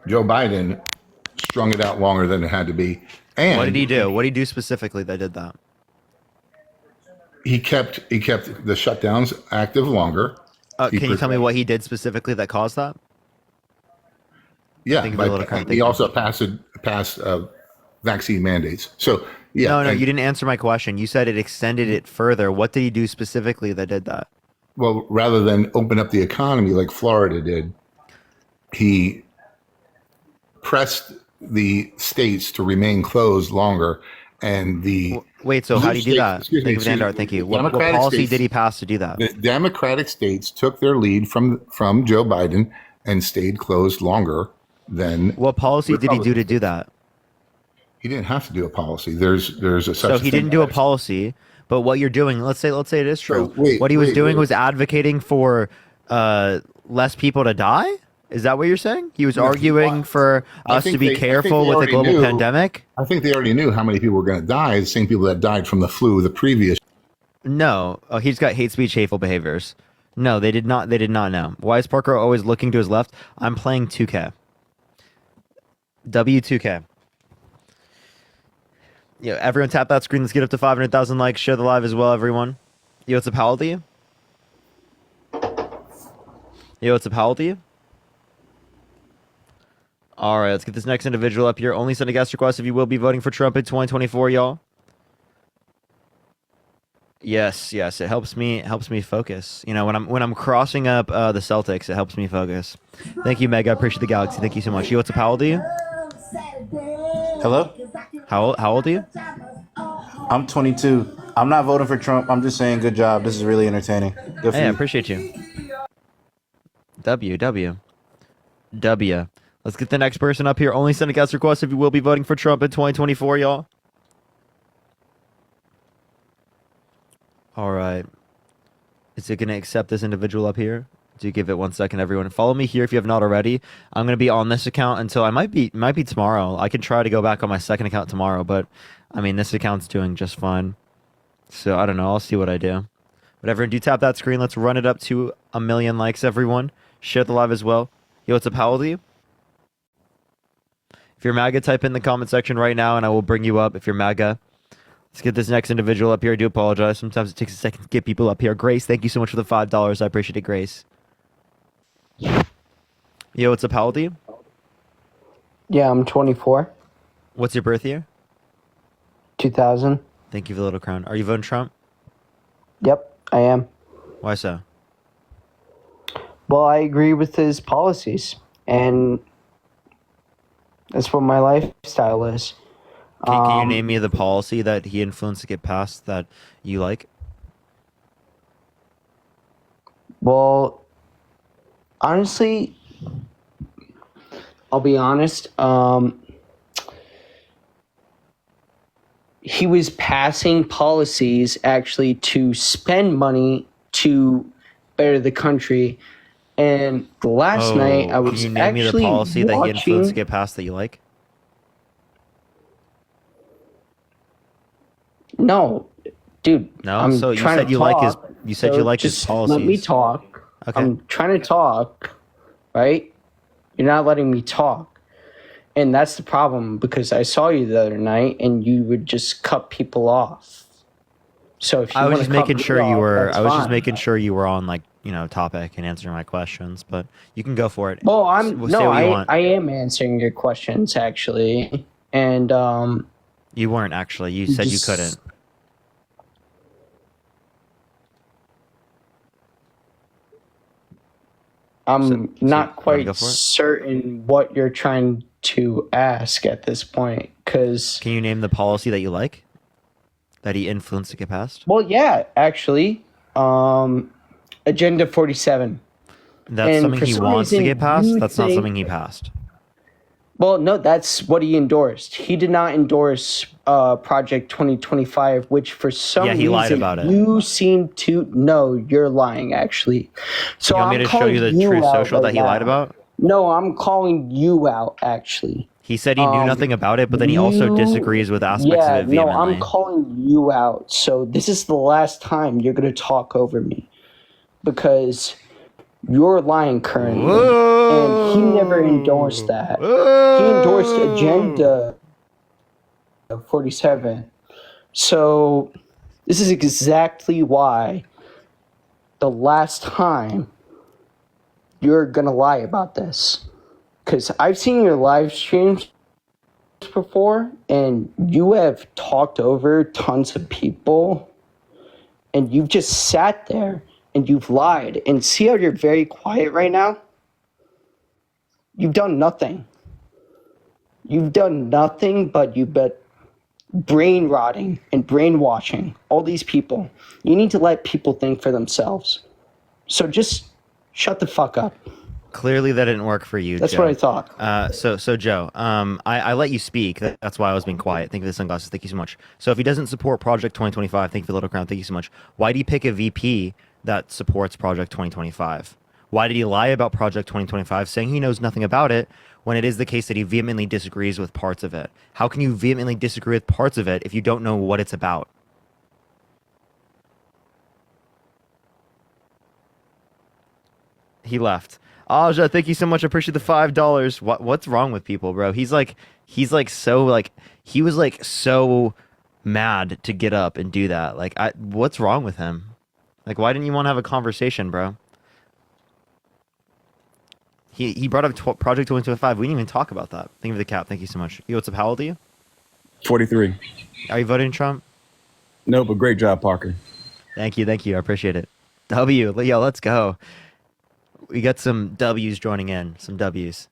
Joe Biden strung it out longer than it had to be. And What did he do? What did he do specifically that did that? he kept the shutdowns active longer. He Can you tell me what he did specifically that caused that? Yeah, Think of a little but card, he thank also passed vaccine mandates. So yeah, No, and- you didn't answer my question. You said it extended it further. What did he do specifically that did that? Well, rather than open up the economy like Florida did, he pressed the states to remain closed longer, and the Wait, so how do you do that? Excuse me, Thank you for the handout. Thank you. What Democratic policy states- did he pass to do that? The Democratic states took their lead from Joe Biden and stayed closed longer than. What policy did he do to do that? He didn't have to do a policy. There's a such. So a he thing didn't do a as- policy, but what you're doing, let's say it is true. wait, what he was wait, doing wait. was advocating for less people to die? Is that what you're saying? He was arguing for I us to think be they- I think careful they with the already global knew- pandemic? I think they already knew how many people were going to die. The same people that died from the flu the previous. No. Oh, he's got hate speech, hateful behaviors. No, they did not. They did not know. Why is Parker always looking to his left? I'm playing 2K. W2K. Yo, everyone tap that screen. Let's get up to 500,000 likes. Share the live as well, everyone. Yo, what's up? How old are you? Yo, what's up? How old are you? All right, let's get this next individual up here. Only send a guest request if you will be voting for Trump in 2024, y'all. Yes, it helps me focus. You know, when I'm crossing up the Celtics, it helps me focus. Thank you, Meg. I appreciate the galaxy. Thank you so much. Yo, what's up? How old are you? Hello? How old are you? I'm 22. I'm not voting for Trump. I'm just saying good job. This is really entertaining. Good for Hey, I you. appreciate you. W. Let's get the next person up here. Only send a guest request if you will be voting for Trump in 2024, y'all. All right. Is it going to accept this individual up here? Do give it 1 second, everyone. Follow me here if you have not already. I'm going to be on this account until I might be tomorrow. I can try to go back on my second account tomorrow, but I mean, this account's doing just fine. So I don't know. I'll see what I do. But everyone, do tap that screen. Let's run it up to 1 million likes, everyone. Share the live as well. Yo, what's up? How old are you? If you're MAGA, type in the comment section right now, and I will bring you up if you're MAGA. Let's get this next individual up here. I do apologize. Sometimes it takes a second to get people up here. Grace, thank you so much for the $5. I appreciate it, Grace. Yo, what's up? How old are you? Yeah, I'm 24. What's your birth year? 2000. Thank you for the little crown. Are you voting Trump? Yep, I am. Why so? Well, I agree with his policies, and that's what my lifestyle is. Can you name me the policy that he influenced to get passed that you like? Well, honestly, I'll be honest. He was passing policies actually to spend money to better the country. And last night I was can you name me the actually policy that he influenced to watching. get passed that you like? No, dude. No? I'm So you trying said to you like his- talk, you said so you like his just Let me policies. talk. Okay. I'm trying to talk, right? You're not letting me talk. And that's the problem, because I saw you the other night and you would just cut people off. So if you I was wanna just cut making me sure you off, were. that's I was just fine. making sure you were on topic and answering my questions. But you can go for it. Well, Say what you want. I am answering your questions actually, and You weren't actually. You said you just- couldn't. I'm not go quite for it? certain what you're trying to ask at this point, because Can you name the policy that you like? That he influenced to get passed? well, yeah, actually, Agenda 47. That's And something for he some wants to reason, get passed? you That's not think- something he passed. Well, no, that's what he endorsed. He did not endorse Project 2025, which for some Yeah, he reason lied about it. you seem to know. You're lying, actually. So You want me I'm to show calling you the you Truth out Social that right he lied now. about? No, I'm calling you out, actually. He said he knew nothing about it, but then he also You- disagrees with aspects Yeah, of it no, vehemently. I'm calling you out. So this is the last time you're going to talk over me, because you're lying currently. And he never endorsed that. He endorsed Agenda 47. So this is exactly why the last time you're going to lie about this. Because I've seen your live streams before, and you have talked over tons of people, and you've just sat there and you've lied. And see how you're very quiet right now? You've done nothing. You've done nothing, but brain rotting and brainwashing all these people. You need to let people think for themselves. So just shut the fuck up. Clearly, that didn't work for you. That's Joe. what I thought. So Joe, I let you speak. That's why I was being quiet. Thank you for the sunglasses. Thank you so much. So if he doesn't support Project 2025, thank you for the little crown. Thank you so much. Why do you pick a VP that supports Project 2025? Why did he lie about Project 2025, saying he knows nothing about it, when it is the case that he vehemently disagrees with parts of it? How can you vehemently disagree with parts of it if you don't know what it's about? He left. Aja, thank you so much. I appreciate the $5. What's wrong with people, bro? He was like so mad to get up and do that. Like, what's wrong with him? Like, why didn't you want to have a conversation, bro? He brought up Project 2025. We didn't even talk about that. Thank you for the cap. Thank you so much. Yo, what's up? How old are you? 43. Are you voting Trump? No, but great job, Parker. Thank you. I appreciate it. W. Yo, let's go. We got some W's joining in. Some W's.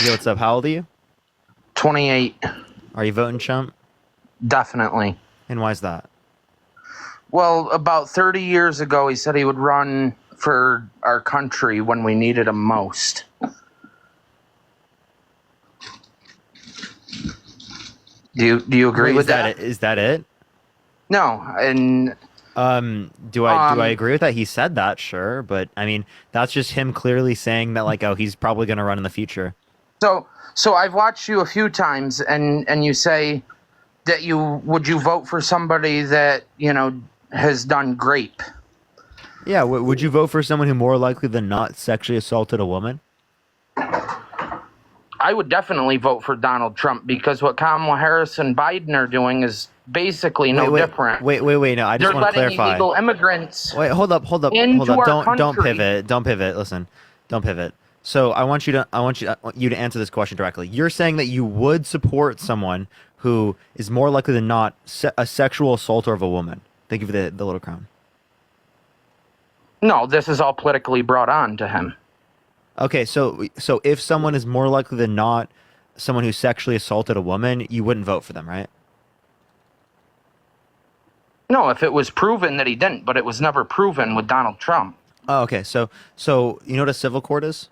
Yo, what's up? How old are you? 28. Are you voting Trump? Definitely. And why is that? Well, about 30 years ago, he said he would run for our country when we needed him most. Do you agree with that? Is that it? No, and do I agree with that? He said that, sure, but I mean that's just him clearly saying that, like, oh, he's probably going to run in the future. So I've watched you a few times, and you say that would you vote for somebody that has done grape? Yeah, would you vote for someone who more likely than not sexually assaulted a woman? I would definitely vote for Donald Trump, because what Kamala Harris and Biden are doing is basically no different. Wait. No, I just want to clarify. They're letting illegal immigrants. Wait, hold up. Don't pivot. Listen, don't pivot. So I want you to answer this question directly. You're saying that you would support someone who is more likely than not a sexual assaulter of a woman. Thank you for the little crown. No, this is all politically brought on to him. Okay, so if someone is more likely than not someone who sexually assaulted a woman, you wouldn't vote for them, right? No, if it was proven that he didn't, but it was never proven with Donald Trump. Oh, okay. So you know what a civil court is?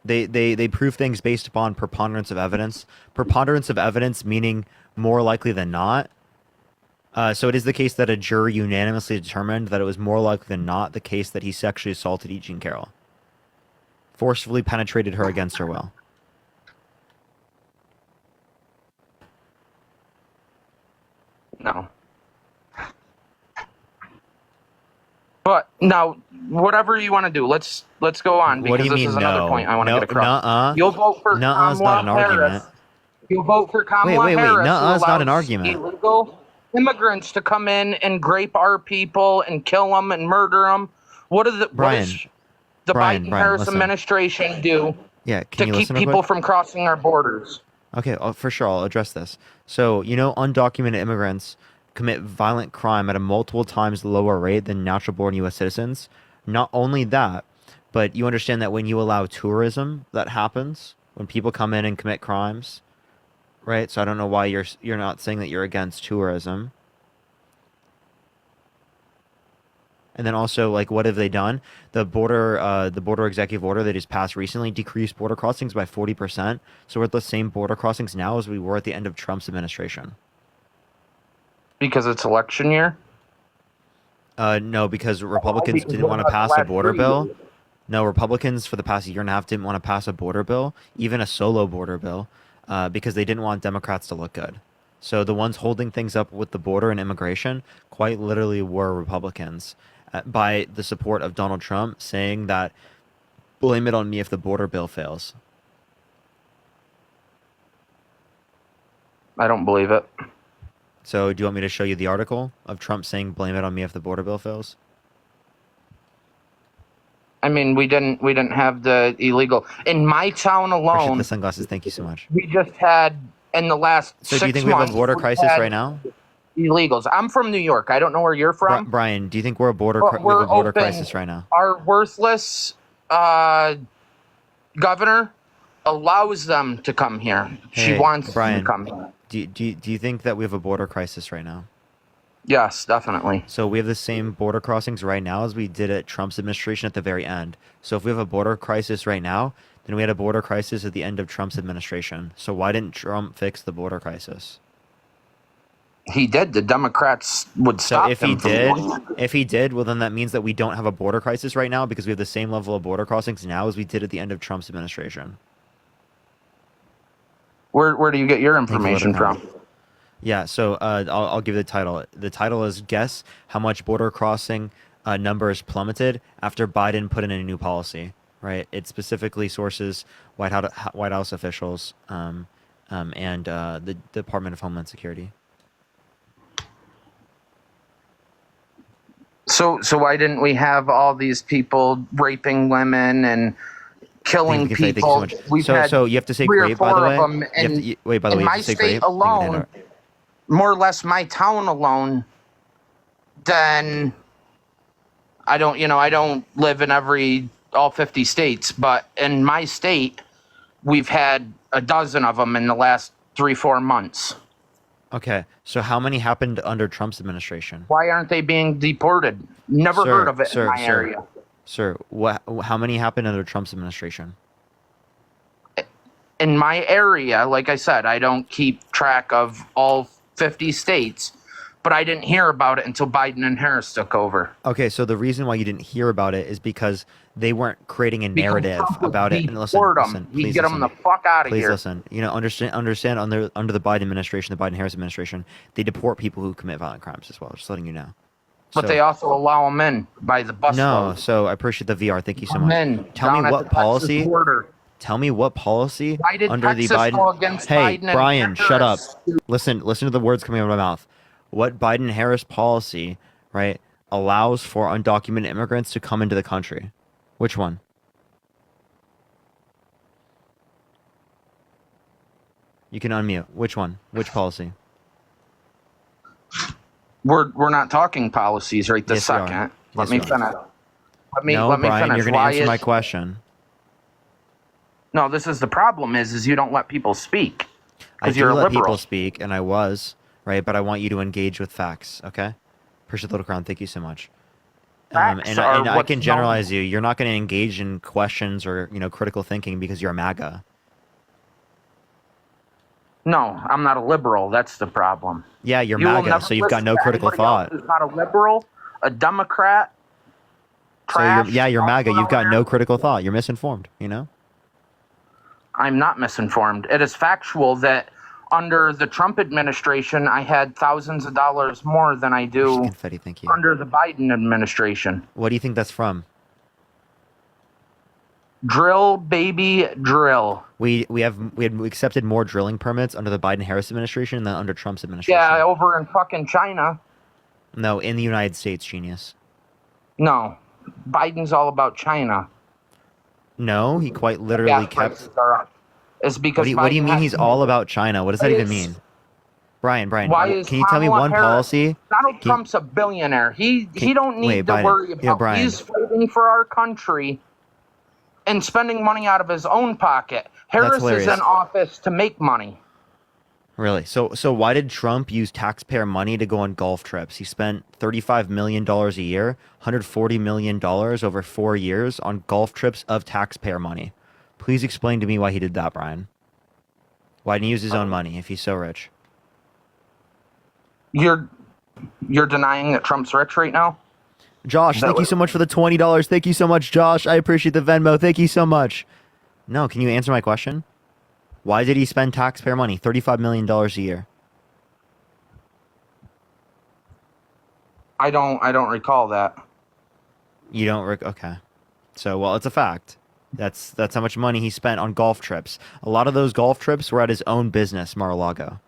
They prove things based upon preponderance of evidence. Preponderance of evidence meaning more likely than not. So it is the case that a jury unanimously determined that it was more likely than not the case that he sexually assaulted E. Jean Carroll. Forcefully penetrated her against her will. No. But now, whatever you want to do, let's go on, because this is another point I want to get across. You'll vote for Kamala Harris. You'll vote for Kamala Harris. Wait. Nuh-uh's not an argument. Illegal immigrants to come in and grape our people and kill them and murder them. What does the Biden-Harris administration do to keep people from crossing our borders? Okay, for sure, I'll address this. So, undocumented immigrants commit violent crime at a multiple times lower rate than natural-born U.S. citizens. Not only that, but you understand that when you allow tourism, that happens when people come in and commit crimes, right? So I don't know why you're not saying that you're against tourism. And then also, like, what have they done? The border executive order that is passed recently decreased border crossings by 40%. So we're at the same border crossings now as we were at the end of Trump's administration. Because it's election year? No, because Republicans didn't want to pass a border bill. No, Republicans for the past year and a half didn't want to pass a border bill, even a solo border bill, because they didn't want Democrats to look good. So the ones holding things up with the border and immigration quite literally were Republicans, by the support of Donald Trump saying that blame it on me if the border bill fails. I don't believe it. So do you want me to show you the article of Trump saying blame it on me if the border bill fails? I mean, we didn't have the illegal in my town alone. Appreciate the sunglasses. Thank you so much. We just had in the last 6 months. So do you think we have a border crisis right now? Illegals. I'm from New York. I don't know where you're from. Brian, do you think we're a border crisis right now? Our worthless governor allows them to come here. She Hey, wants them Brian, to come here. do you think that we have a border crisis right now? Yes, definitely. So we have the same border crossings right now as we did at Trump's administration at the very end. So if we have a border crisis right now, then we had a border crisis at the end of Trump's administration. So why didn't Trump fix the border crisis? He did. The Democrats would stop So him from doing it. if he did, well then that means that we don't have a border crisis right now because we have the same level of border crossings now as we did at the end of Trump's administration. Where do you get your information from? Yeah, so I'll give the title. The title is Guess How Much Border Crossing Numbers Plummeted After Biden Put in a New Policy, right? It specifically sources White House officials and the Department of Homeland Security. So why didn't we have all these people raping women and killing people? We've had so you have to say 3 or grape, by 4 the way. of them, and Wait, by the way, in you my have to say state grape. alone, more or less my town alone, then I don't live in all 50 states, but in my state, we've had a dozen of them in the last 3-4 months. Okay, so how many happened under Trump's administration? Why aren't they being deported? Never heard of it in my area. Sir, how many happened under Trump's administration? In my area, like I said, I don't keep track of all 50 states, but I didn't hear about it until Biden and Harris took over. Okay, so the reason why you didn't hear about it is because they weren't creating a narrative about it. And listen, please get them the fuck out of please here. Listen. Understand under the Biden administration, the Biden-Harris administration, they deport people who commit violent crimes as well. Just letting you know. But they also allow them in by the busload. No, so I appreciate the VR. Thank you so much. Men Tell me down at what the policy. Texas border. Tell me what policy Why did under Texas the Biden. go against Hey, Biden and Brian, shut up. Harris? Listen to the words coming out of my mouth. What Biden-Harris policy, right, allows for undocumented immigrants to come into the country? Which one? You can unmute. Which one? Which policy? We're not talking policies right this Yes, we are. second. Yes, Let me we are. finish. No, let me Brian, finish. you're going to answer my question. No, this is the problem is you don't let people speak. I Because do you're a let liberal. people speak, and I was, right? But I want you to engage with facts, okay? Appreciate the little crown. Thank you so much. Facts And are I what's can known. generalize you. You're not going to engage in questions or, critical thinking because you're a MAGA. No, I'm not a liberal. That's the problem. Yeah, you're You will MAGA, never so you've got listen no to critical anybody else thought. who's not a liberal, a Democrat. So you're MAGA. You've got no critical thought. You're misinformed, I'm not misinformed. It is factual that under the Trump administration, I had thousands of dollars more than I do Confetti, thank you. under the Biden administration. What do you think that's from? Drill, baby, drill. We accepted more drilling permits under the Biden-Harris administration than under Trump's administration. Yeah, over in fucking China. No, in the United States, genius. No, Biden's all about China. No, he quite literally Gas kept. prices are up. It's because What do you Biden mean has he's to all make- about China? What does that Why even is- mean? Brian, Why is can you tell me Kamala one Harris- policy? Donald Trump's a billionaire. He don't need wait, to Biden. worry Yeah, about. Brian. He's fighting for our country and spending money out of his own pocket. Harris is hilarious. in office to make money. Really? So why did Trump use taxpayer money to go on golf trips? He spent $35 million a year, $140 million over 4 years on golf trips of taxpayer money. Please explain to me why he did that, Brian. Why didn't he use his own money if he's so rich? You're denying that Trump's rich right now? Josh, thank you so much for the $20. Thank you so much, Josh. I appreciate the Venmo. Thank you so much. No, can you answer my question? Why did he spend taxpayer money, $35 million a year? I don't recall that. You don't okay. So, well, it's a fact. That's how much money he spent on golf trips. A lot of those golf trips were at his own business, Mar-a-Lago.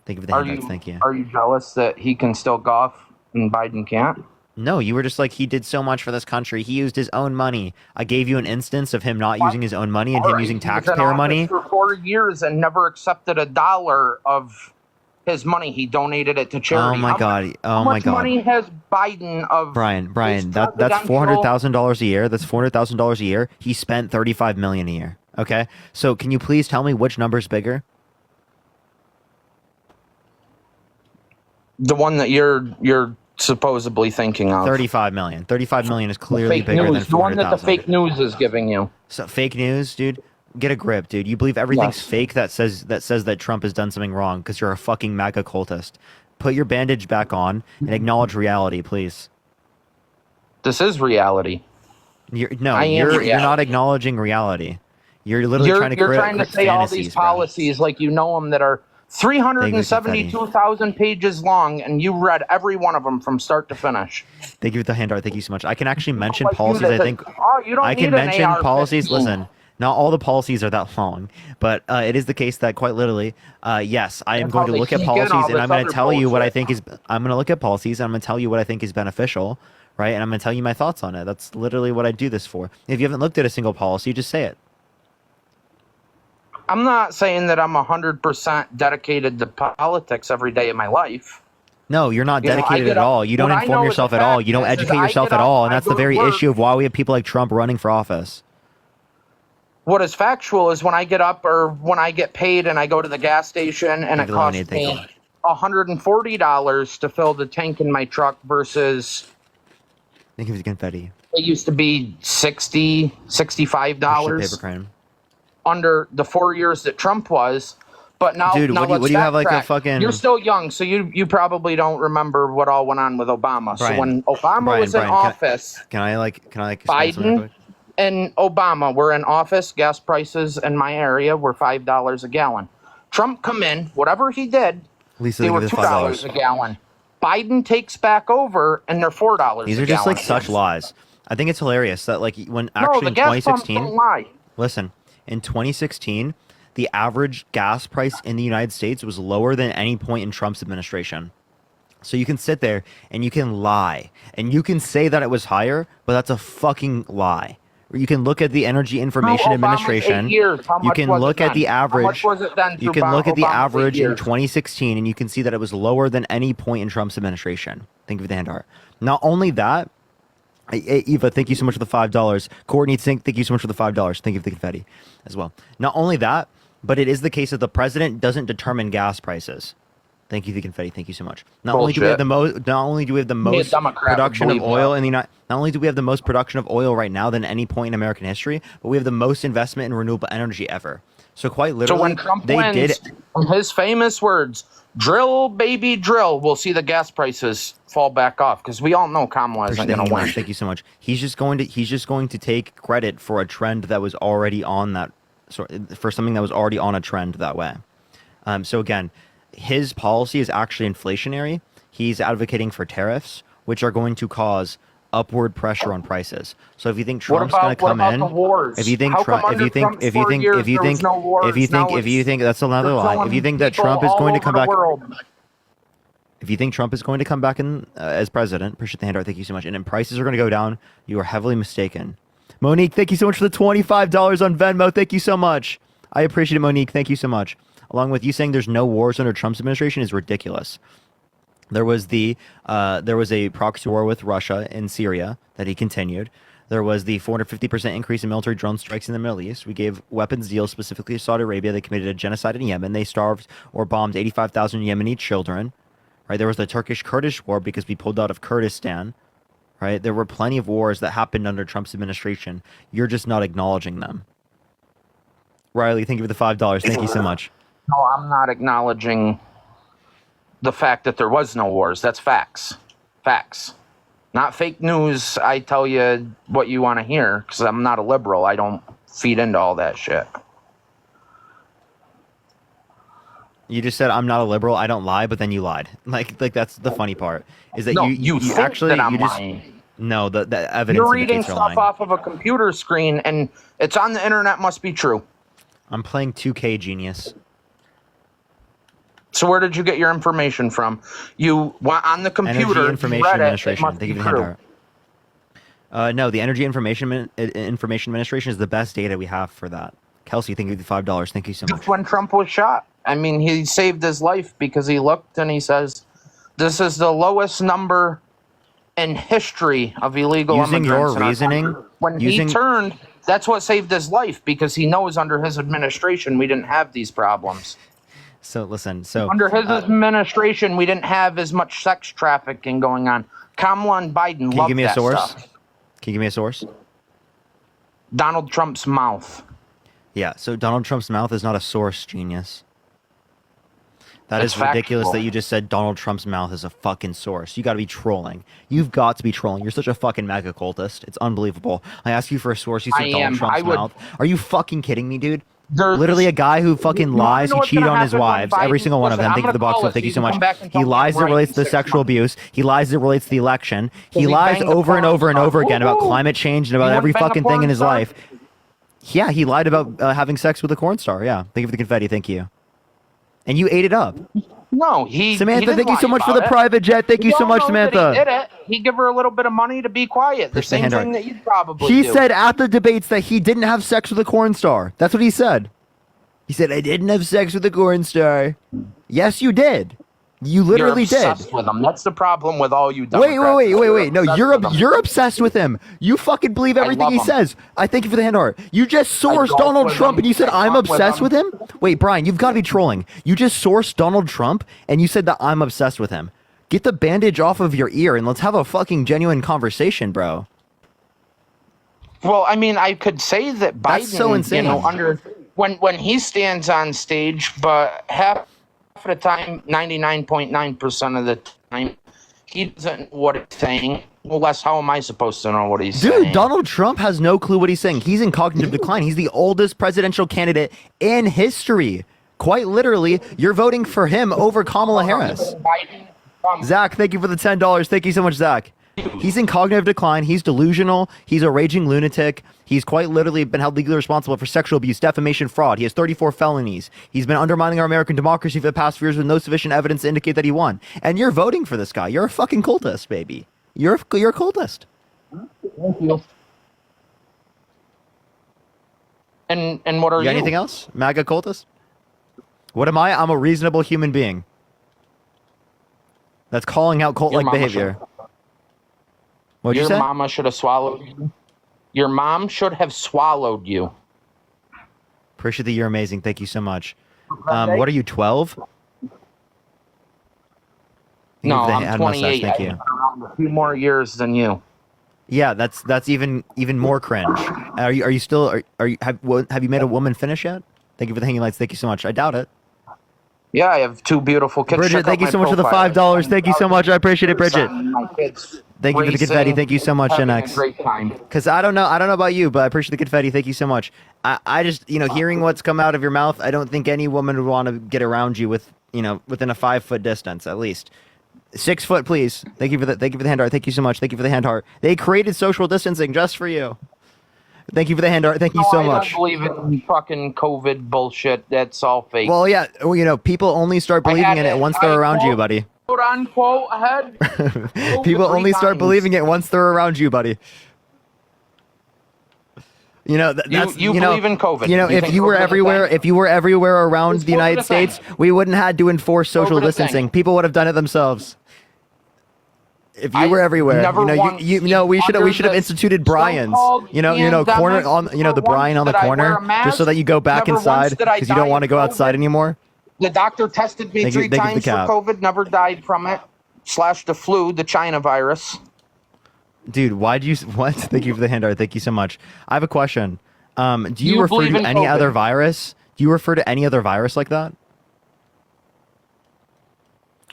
Thank you for the handouts. Thank you. Are you jealous that he can still golf and Biden can't? No, you were just like, he did so much for this country. He used his own money. I gave you an instance of him not using his own money and him using taxpayer money. For 4 years and never accepted a dollar of his money. He donated it to charity. Oh my god. How Oh my much god. money has Biden of Brian, his that's presidential- $400,000 a year. That's $400,000 a year. He spent $35 million a year. Okay, so can you please tell me which number's bigger? The one that you're supposedly thinking of. 35 million. 35 million is clearly Fake bigger news. than The one that the 400,000. fake news is giving you. So fake news, dude. Get a grip, dude. You believe everything's Yes. fake that says that Trump has done something wrong because you're a fucking MAGA cultist. Put your bandage back on and acknowledge reality, please. This is reality. You're reality. not acknowledging reality. You're literally You're trying to trying to say all these fantasies, bro. policies like you know them that are 372,000 pages long, and you read every one of them from start to finish. Thank you for the handout. Thank you so much. I can actually mention Like you policies. that I said, think "Oh, you don't I can need an mention AR-15." policies. Listen, not all the policies are that long, but it is the case that quite literally, yes, I am That's going how to they look at sneak in all policies and this I'm going to other tell you what I bullshit. think is. I'm going to look at policies and I'm going to tell you what I think is beneficial, right? And I'm going to tell you my thoughts on it. That's literally what I do this for. If you haven't looked at a single policy, just say it. I'm not saying that I'm 100% dedicated to politics every day of my life. No, you're not You know, I dedicated get at up- all. You don't what I inform know is yourself the at all. fact You don't is educate I yourself get at up, all, and I that's go the to very work. issue of why we have people like Trump running for office. What is factual is when I get up or when I get paid and I go to the gas station and it costs me $140 to fill the tank in my truck versus Thank you for the confetti. it used to be $60, $65 Paper crane. under the 4 years that Trump was. But now, Dude, now what do you- let's have, like, a backtrack. fucking- You're still young, so you probably don't remember what all went on with Obama. Brian, so when Obama was in office, Can I explain something real Biden quick? and Obama were in office. Gas prices in my area were $5 a gallon. Trump come in, whatever he did, Lisa, they give were me the $2 $5. a gallon. Biden takes back over, and they're $4 These a are just gallon. like such lies. I think it's hilarious that like when No, actually the in gas pumps 2016, don't lie. listen, in 2016, the average gas price in the United States was lower than any point in Trump's administration. So you can sit there and you can lie and you can say that it was higher, but that's a fucking lie. You can look at the Energy Information Obama's Administration. 8 years. How You much can was look it at the then? How average. much was it then You through can look at the Obama's 8 average in years? 2016, and you can see that it was lower than any point in Trump's administration. Think of the hand art. Not only that, Eva, thank you so much for the $5. Courtney, thank you so much for the $5. Thank you for the confetti as well. Not only that, but it is the case that the president doesn't determine gas prices. Thank you, the confetti. Thank you so much. Not only do we have the most, not only do we have the Me, a most Democrat, production of believe oil that. in the United, not only do we have the most production of oil right now than any point in American history, but we have the most investment in renewable energy ever. So quite literally, So when Trump they wins, did. in his famous words, "Drill, baby, drill," we'll see the gas prices fall back off because we all know Kamala isn't Appreciate going to the win. handout. Thank you so much. He's just going to take credit for a trend that was already on that, for something that was already on a trend that way. So again, his policy is actually inflationary. He's advocating for tariffs, which are going to cause upward pressure on prices. So if you think Trump's going to come in, the wars? if you think How come Trump, if you under think, Trump's if you 4 think, years if you there was think, no wars? if you think, Now if you think that's another they're lie. If killing you think that people Trump is all going to over come the back, world. if you think Trump is going to come back in as president, appreciate the handout. Thank you so much. And then prices are going to go down. You are heavily mistaken. Monique, thank you so much for the $25 on Venmo. Thank you so much. I appreciate it, Monique. Thank you so much. Along with you saying there's no wars under Trump's administration is ridiculous. There was a proxy war with Russia in Syria that he continued. There was the 450% increase in military drone strikes in the Middle East. We gave weapons deals specifically to Saudi Arabia. They committed a genocide in Yemen. They starved or bombed 85,000 Yemeni children. Right? There was the Turkish-Kurdish war because we pulled out of Kurdistan. Right? There were plenty of wars that happened under Trump's administration. You're just not acknowledging them. Riley, thank you for the $5. Thank you so much. No, I'm not acknowledging the fact that there was no wars. That's facts. Facts. Not fake news. I tell you what you want to hear because I'm not a liberal. I don't feed into all that shit. You just said I'm not a liberal. I don't lie, but then you lied. Like that's the funny part is that No, you think actually that I'm you just lying. no the evidence You're reading indicates you're stuff lying. off of a computer screen and it's on the internet. Must be true. I'm playing 2K Genius. So where did you get your information from? You went on the computer. Energy you Information read it, it Administration. must Thank you be for the true. handout. No, the Energy Information Administration is the best data we have for that. Kelsey, thank you for the $5. Thank you so much. Just when Trump was shot I mean, he saved his life because he looked and he says, "This is the lowest number in history of illegal Using your immigrants in our reasoning, country." When he turned, that's what saved his life because he knows under his administration we didn't have these problems. So listen, so Under his administration, we didn't have as much sex trafficking going on. Kamala and Biden can you loved give me a that source? stuff. Can you give me a source? Donald Trump's mouth. Yeah, so Donald Trump's mouth is not a source, genius. That It's is ridiculous factual. that you just said Donald Trump's mouth is a fucking source. You got to be trolling. You've got to be trolling. You're such a fucking mega cultist. It's unbelievable. I asked you for a source. You said I Donald am. Trump's I would- mouth. Are you fucking kidding me, dude? There's- Literally a guy who fucking You wanna lies. know He what's cheated gonna on his happen when wives. Every Biden- single one of them. Listen, Thank you I'm for the gonna box. call Thank you us. so You can much. come back and He tell me lies I'm that right relates in to 6 sexual months. abuse. He lies that relates to the election. He Did he lies bang the over and porn over and star? over again about Woo-hoo! climate change and about You every wanna bang a fucking thing porn in his star? life. Yeah, he lied about having sex with a corn star. Yeah, thank you for the confetti. Thank you. And you ate it up. No, he Samantha, didn't thank you so lie much for about the it. private jet. Thank you We so all much, know that Samantha. He did it. He gave her a little bit of money to be quiet. The Push the same hand thing art. that you probably He do. said at the debates that he didn't have sex with a corn star. That's what he said. He said, I didn't have sex with a corn star. Yes, you did. You literally you're did. obsessed with him. That's the problem with all you Wait. Democrats. No, You're you're obsessed with him. you're obsessed with him. You fucking believe everything love he him. says. I thank you for the hand art. You just sourced golf Donald with Trump him. and you said I I'm hunt with obsessed him. with him. Wait, Brian, you've got to be trolling. You just sourced Donald Trump and you said that I'm obsessed with him. Get the bandage off of your ear and let's have a fucking genuine conversation, bro. Well, I mean, I could say that Biden, That's so insane. you know, under when he stands on stage, but half the time, 99.9% of the time, he doesn't know what he's saying. Well, Les, how am I supposed to know what he's saying? Dude, Donald Trump has no clue what he's saying. He's in cognitive decline. He's the oldest presidential candidate in history. Quite literally, you're voting for him over Kamala Harris. Zach, thank you for the $10. Thank you so much, Zach. He's in cognitive decline. He's delusional. He's a raging lunatic. He's quite literally been held legally responsible for sexual abuse, defamation, fraud. He has 34 felonies. He's been undermining our American democracy for the past few years with no sufficient evidence to indicate that he won. And you're voting for this guy. You're a fucking cultist, baby. You're a cultist. Thank you. And what are You got anything else? MAGA cultist? What am I? I'm a reasonable human being. That's calling out cult-like Your mama behavior. What'd you Your say? mama should have swallowed you. Your mom should have swallowed you. Appreciate that you're amazing. Thank you so much. What are you, 12? No, I'm 28. Thank I've you. been around a few more years than you. Yeah, that's even more cringe. Are you still have you made a woman finish yet? Thank you for the hanging lights. Thank you so much. I doubt it. Yeah, I have 2 beautiful kids. Bridget, Check thank out you so my much for the profile. $5. Thank you so much. I appreciate it, Bridget. My kids Thank you for the confetti. racing, Thank you so much, having NX. a great time. Because I don't know about you, but I appreciate the confetti. Thank you so much. I just, hearing what's come out of your mouth, I don't think any woman would want to get around you with, within a 5-foot distance at least. 6 foot, please. Thank you for the hand art. Thank you so much. Thank you for the hand heart. They created social distancing just for you. Thank you for the hand art. Thank you so much. I don't believe in fucking COVID bullshit. That's all fake. Well, yeah, people only start believing in it once they're around you, buddy. Quote unquote ahead. People only start believing it once they're around you, buddy. That's you believe in COVID. If you were everywhere around the United States, we wouldn't have to enforce social distancing. People would have done it themselves. If you were everywhere, we should have instituted Bryans. Corner on, the Bryan on the corner, just so that you go back inside because you don't want to go outside anymore. The doctor tested me 3 times for COVID, never died from it. / the flu, the China virus. Dude, what? Thank you for the hand art. Thank you so much. I have a question. Do you refer believe to in any COVID? other virus? Do you refer to any other virus like that?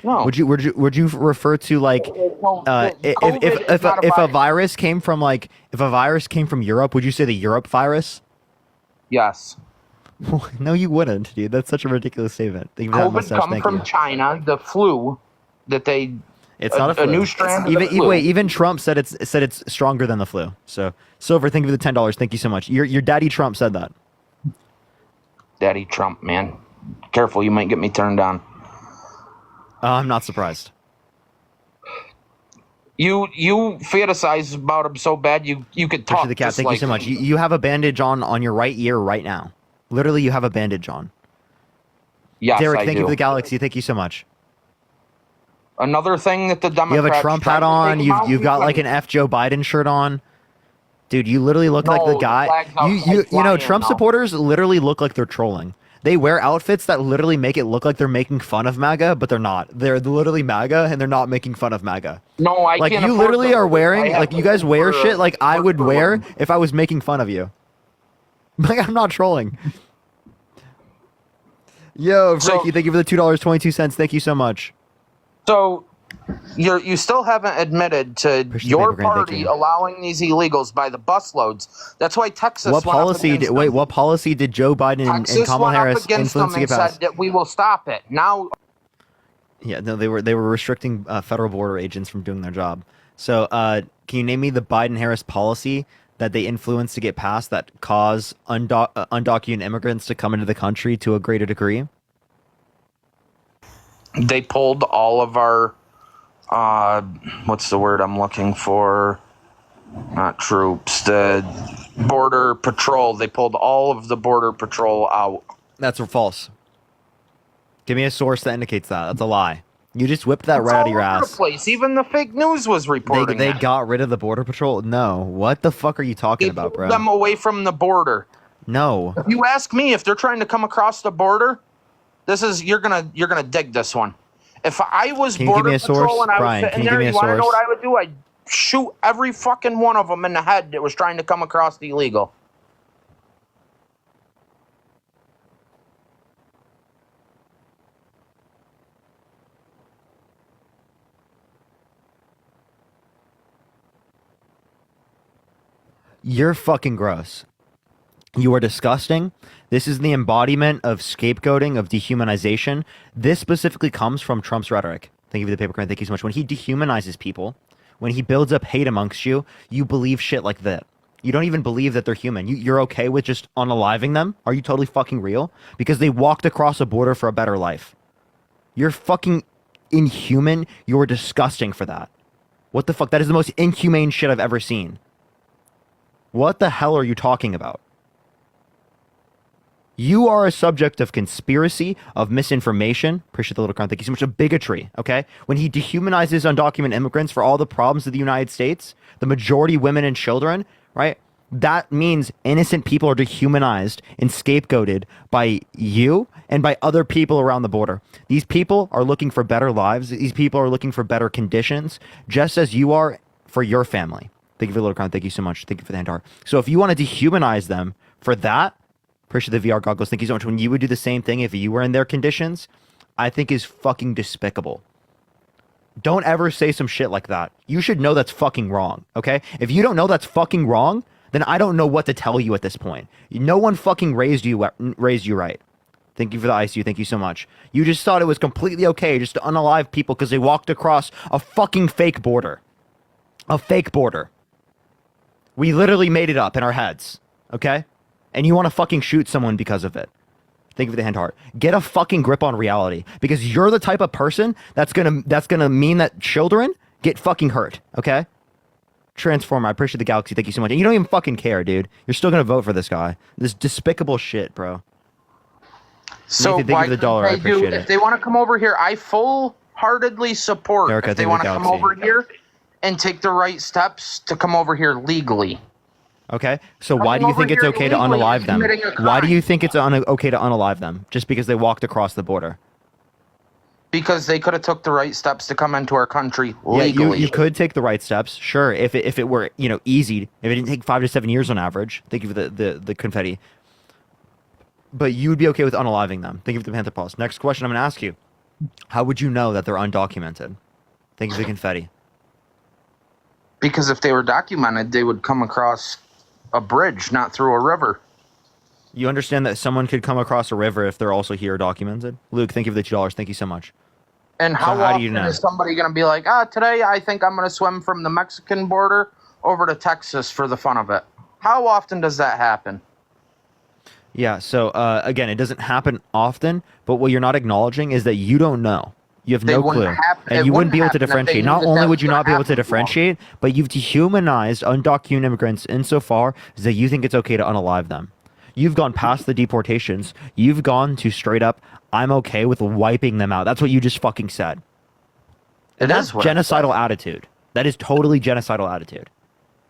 No. Would you refer to like if a virus came from Europe, would you say the Europe virus? Yes. No, you wouldn't, dude. That's such a ridiculous statement. Thank you for that COVID mustache. come Thank from you. China. The flu that they. It's not a flu. new strand. of the flu. Even Trump said it's stronger than the flu. So Silver, thank you for the $10. Thank you so much. Your daddy Trump said that. Daddy Trump, man, careful, you might get me turned on. I'm not surprised. You fantasize about him so bad you could talk. Touch the cat. just Thank you so much. You have a bandage on your right ear right now. Literally, you have a bandage on. Yes, Derek, I thank do. you for the galaxy. Thank you so much. Another thing that the You Democrats have a Trump tried hat to on. take him out, You've we got like an couldn't. F Joe Biden shirt on. Dude, you literally look like the No, the guy. flag's You outside you you know flying, Trump though. supporters literally look like they're trolling. They wear outfits that literally make it look like they're making fun of MAGA, but they're not. They're literally MAGA and they're not making fun of MAGA. No, I Like can't you afford literally those. are I wearing have like to you guys pay wear for, shit like I would for wear living. if I was making fun of you. Like I'm not trolling. Yo, Frankie, thank you for the $2.22. Thank you so much. So you still haven't admitted to Appreciate the your paper, Grant, thank party you. allowing these illegals by the busloads. That's why Texas What went up policy against did them. wait? What policy did Joe Biden and Texas Kamala went up Harris against them influence to and get passed? said that we will stop it. Now, Yeah, no, they were restricting federal border agents from doing their job. So, can you name me the Biden-Harris policy that they influenced to get passed that cause undocumented immigrants to come into the country to a greater degree? they pulled all of our what's the word I'm looking for? Not troops, the border patrol. They pulled all of the border patrol out. That's false. Give me a source that indicates that. That's a lie. You just whipped that It's right out all of your over the ass. place. Even the fake news was reporting They it. got rid of the border patrol? No. What the fuck are you talking They about, pulled bro? them away from the border. No. If you ask me, if they're trying to come across the border, you're gonna dig this one. If I was Can you give border me a patrol source? and I was Brian, can sitting you give there, me a you want to know source? what I would do? I'd shoot every fucking one of them in the head that was trying to come across the illegal. You're fucking gross. You are disgusting. This is the embodiment of scapegoating, of dehumanization. This specifically comes from Trump's rhetoric. Thank you for the paper, Grant. Thank you so much. When he dehumanizes people, when he builds up hate amongst you, you believe shit like that. You don't even believe that they're human. You're okay with just unaliving them? Are you totally fucking real? Because they walked across a border for a better life. You're fucking inhuman. You're disgusting for that. What the fuck? That is the most inhumane shit I've ever seen. What the hell are you talking about? You are a subject of conspiracy, of misinformation. Appreciate the little crown. Thank you so much. Of bigotry, okay? When he dehumanizes undocumented immigrants for all the problems of the United States, the majority women and children, right? That means innocent people are dehumanized and scapegoated by you and by other people around the border. These people are looking for better lives. These people are looking for better conditions, just as you are for your family. Thank you for the little crown. Thank you so much. Thank you for the hand heart. So if you want to dehumanize them for that, appreciate the VR goggles. Thank you so much. When you would do the same thing if you were in their conditions, I think is fucking despicable. Don't ever say some shit like that. You should know that's fucking wrong, okay? If you don't know that's fucking wrong, then I don't know what to tell you at this point. No one fucking raised you right. Thank you for the ICU. Thank you so much. You just thought it was completely okay just to unalive people because they walked across a fucking fake border. A fake border. We literally made it up in our heads, okay? And you want to fucking shoot someone because of it. Thank you for the hand heart. Get a fucking grip on reality, because you're the type of person that's gonna mean that children get fucking hurt, okay? Transformer, I appreciate the galaxy. Thank you so much. And you don't even fucking care, dude. You're still gonna vote for this guy. This despicable shit, bro. So Nathan, thank you for the dollar. I appreciate if it. they want to come over here, I full-heartedly support Erica, if they thank you want for to the come galaxy. over here and take the right steps to come over here legally. Okay, so why do you think it's okay to unalive them? Why do you think it's okay to unalive them? Just because they walked across the border? Because they could have took the right steps to come into our country Yeah, legally. you could take the right steps, sure. If it were easy, if it didn't take 5 to 7 years on average. Thank you for the confetti. But you would be okay with unaliving them. Thank you for the Panther Pulse. Next question I'm going to ask you: how would you know that they're undocumented? Thank you for the confetti. Because if they were documented, they would come across a bridge, not through a river. You understand that someone could come across a river if they're also here documented? Luke, thank you for the $2. Thank you so much. And how do you often know? is somebody going to be like, today I think I'm going to swim from the Mexican border over to Texas for the fun of it? How often does that happen? Yeah, so again, it doesn't happen often, but what you're not acknowledging is that you don't know. You have no clue. And you wouldn't be able to differentiate. Not only would you not be able to differentiate, but you've dehumanized undocumented immigrants insofar as that you think it's okay to unalive them. You've gone past the deportations. You've gone to straight up, I'm okay with wiping them out. That's what you just fucking said. And that's genocidal attitude. That is totally genocidal attitude.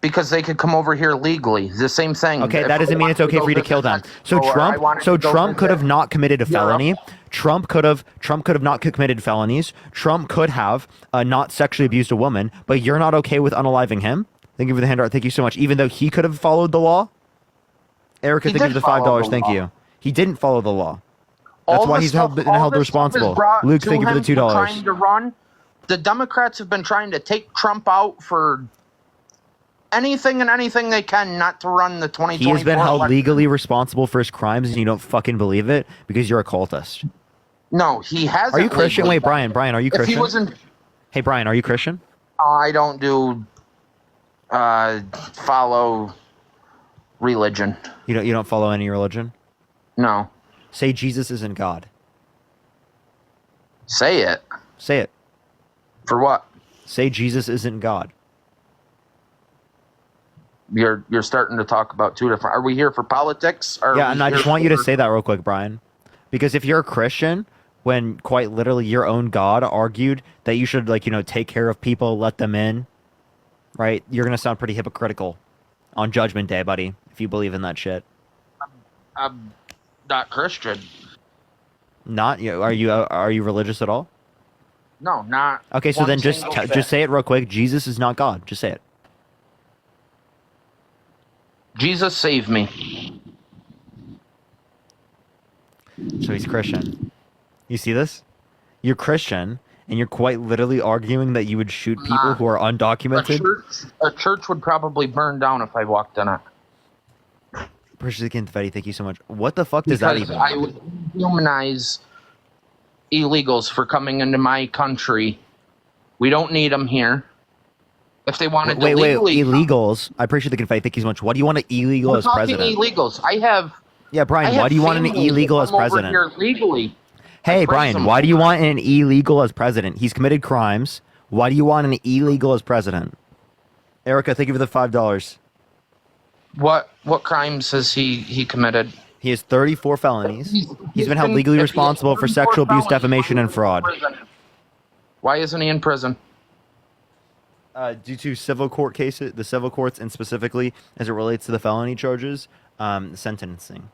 Because they could come over here legally. The same thing. Okay, that doesn't mean it's okay for you to kill them. So Trump could have not committed a felony. Trump could have not committed felonies. Trump could have not sexually abused a woman, but you're not okay with unaliving him? Thank you for the hand art. Thank you so much. Even though he could have followed the law? Erica, thank you for the $5. Thank you. He didn't follow the law. That's why he's held responsible. Luke, thank you for the $2. Trying to run. The Democrats have been trying to take Trump out for anything and anything they can not to run the 2024 He has been held election. legally responsible for his crimes, and you don't fucking believe it because you're a cultist. No, he hasn't. Are you Christian? legally. Wait, Brian, are you Christian? If he wasn't, Hey, Brian, are you Christian? I don't do follow religion. You don't follow any religion? No. Say Jesus isn't God. Say it. Say it. For what? Say Jesus isn't God. You're starting to talk about two different. Are we here for politics? Yeah, and I just want you to say that real quick, Brian. Because if you're a Christian, when quite literally your own God argued that you should, take care of people, let them in, right? You're going to sound pretty hypocritical on Judgment Day, buddy, if you believe in that shit. I'm not Christian. Not? Are you religious at all? No, not. Okay, so then just say it real quick. Jesus is not God. Just say it. Jesus save me. So he's Christian. You see this? You're Christian, and you're quite literally arguing that you would shoot people who are undocumented. A church would probably burn down if I walked in it. Precious Confetti, thank you so much. What the fuck does that even mean? I would humanize illegals for coming into my country. We don't need them here. If they wanted to legally... illegals. I appreciate the confetti. Thank you so much. Why do you want an illegal as president? Illegals. I have... Yeah, Brian, why do you want an illegal as president? Here legally. Hey, Brian, why do you want an illegal as president? He's committed crimes. Why do you want an illegal as president? Erica, thank you for the $5. What crimes has he committed? He has 34 felonies. He's been held legally responsible for sexual abuse, defamation, and fraud. Why isn't he in prison? Due to civil court cases, the civil courts, and specifically as it relates to the felony charges, sentencing.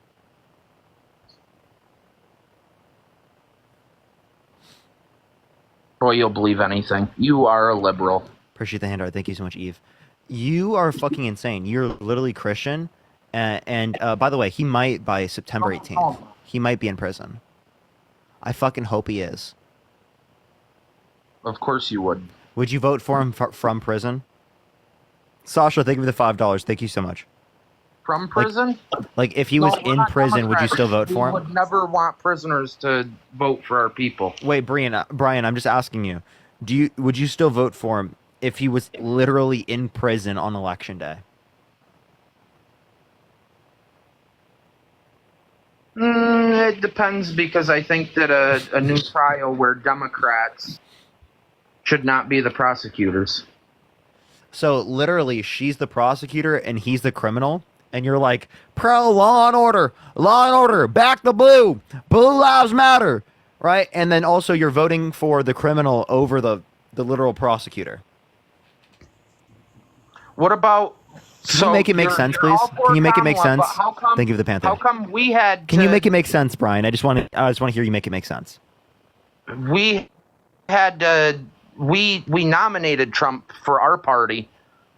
Boy, you'll believe anything. You are a liberal. Appreciate the handout. Thank you so much, Eve. You are fucking insane. You're literally Christian. And by the way, he might, by September 18th, he might be in prison. I fucking hope he is. Of course you would. Would you vote for him from prison? Sasha, thank you for the $5. Thank you so much. From prison? Like if he was in prison, would you still vote for him? We would never want prisoners to vote for our people. Wait, Brian, I'm just asking you. Would you still vote for him if he was literally in prison on election day? It depends, because I think that a new trial where Democrats should not be the prosecutors. So literally, she's the prosecutor and he's the criminal, and you're like, pro law and order, back the blue lives matter, right? And then also you're voting for the criminal over the literal prosecutor. What about? Can you make it make sense, please? Can you make it make sense? Thank you for the Panther. How come we had? Can you make it make sense, Brian? I just want to hear you make it make sense. We had we nominated Trump for our party.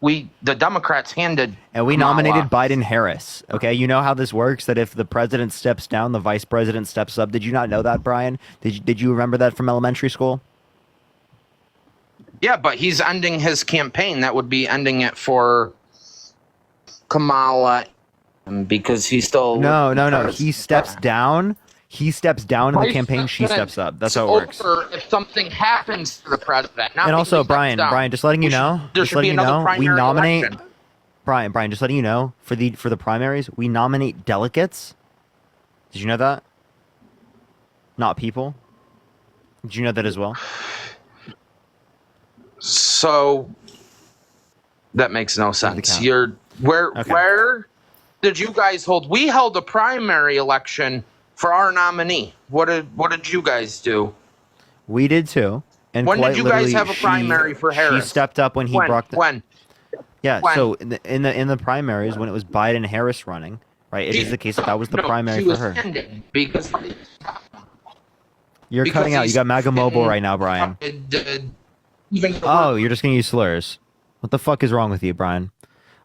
The Democrats handed. And we nominated Biden-Harris. Okay, you know how this works. That if the president steps down, the vice president steps up. Did you not know that, Brian? Did you remember that from elementary school? Yeah, but he's ending his campaign. That would be ending it for Kamala, because he's still... No. He steps down. He steps down in the campaign. She steps up. That's how it works. If something happens to the president. And also, Brian, just letting you know, we nominate... Brian, just letting you know, for the primaries, we nominate delegates. Did you know that? Not people. Did you know that as well? So that makes no sense. Where did you guys hold? We held a primary election for our nominee. What did you guys do? We did too. And When quite did you guys literally, have a primary for Harris? She stepped up when he brought the. When? Yeah. When? So in the primaries when it was Biden Harris running, right? It is the case that was the primary she for was her. ending because You're cutting out. You got MAGA mobile right now, Brian. Oh, you're just gonna use slurs. What the fuck is wrong with you, Brian?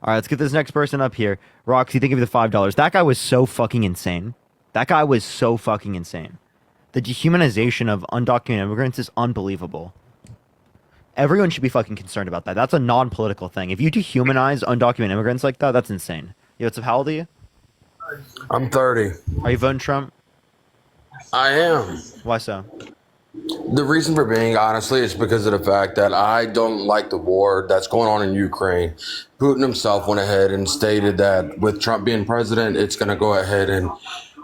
All right, let's get this next person up here. Roxy, think of the $5. That guy was so fucking insane. That guy was so fucking insane. The dehumanization of undocumented immigrants is unbelievable. Everyone should be fucking concerned about that. That's a non-political thing. If you dehumanize undocumented immigrants like that, that's insane. Yo, what's up? How old are you? I'm 30. Are you voting Trump? I am. Why so? The reason for being, honestly, is because of the fact that I don't like the war that's going on in Ukraine. Putin himself went ahead and stated that with Trump being president, it's going to go ahead and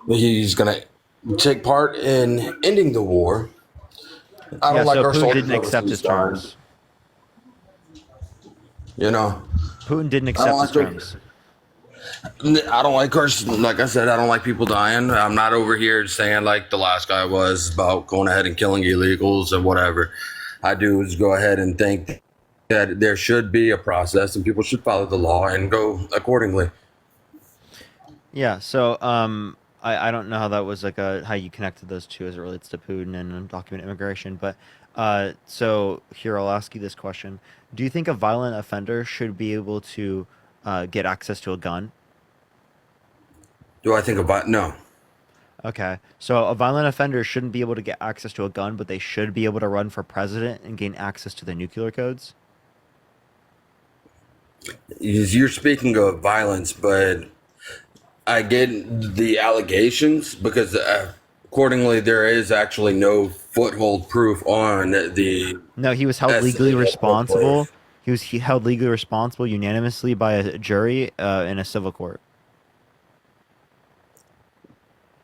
he's going to take part in ending the war. I don't like so our Putin soldiers didn't accept his overseas terms. You know? Putin didn't accept his terms. I don't like like I said, I don't like people dying. I'm not over here saying like the last guy was about going ahead and killing illegals and whatever. I do is go ahead and think that there should be a process and people should follow the law and go accordingly. Yeah, so I don't know how that was like how you connected those two as it relates to Putin and undocumented immigration, but so here I'll ask you this question: do you think a violent offender should be able to get access to a gun? Do I think about no? Okay, so a violent offender shouldn't be able to get access to a gun, but they should be able to run for president and gain access to the nuclear codes. You're speaking of violence, but I get the allegations because accordingly there is actually no foothold proof on the. No, he was held legally responsible. He held legally responsible unanimously by a jury in a civil court.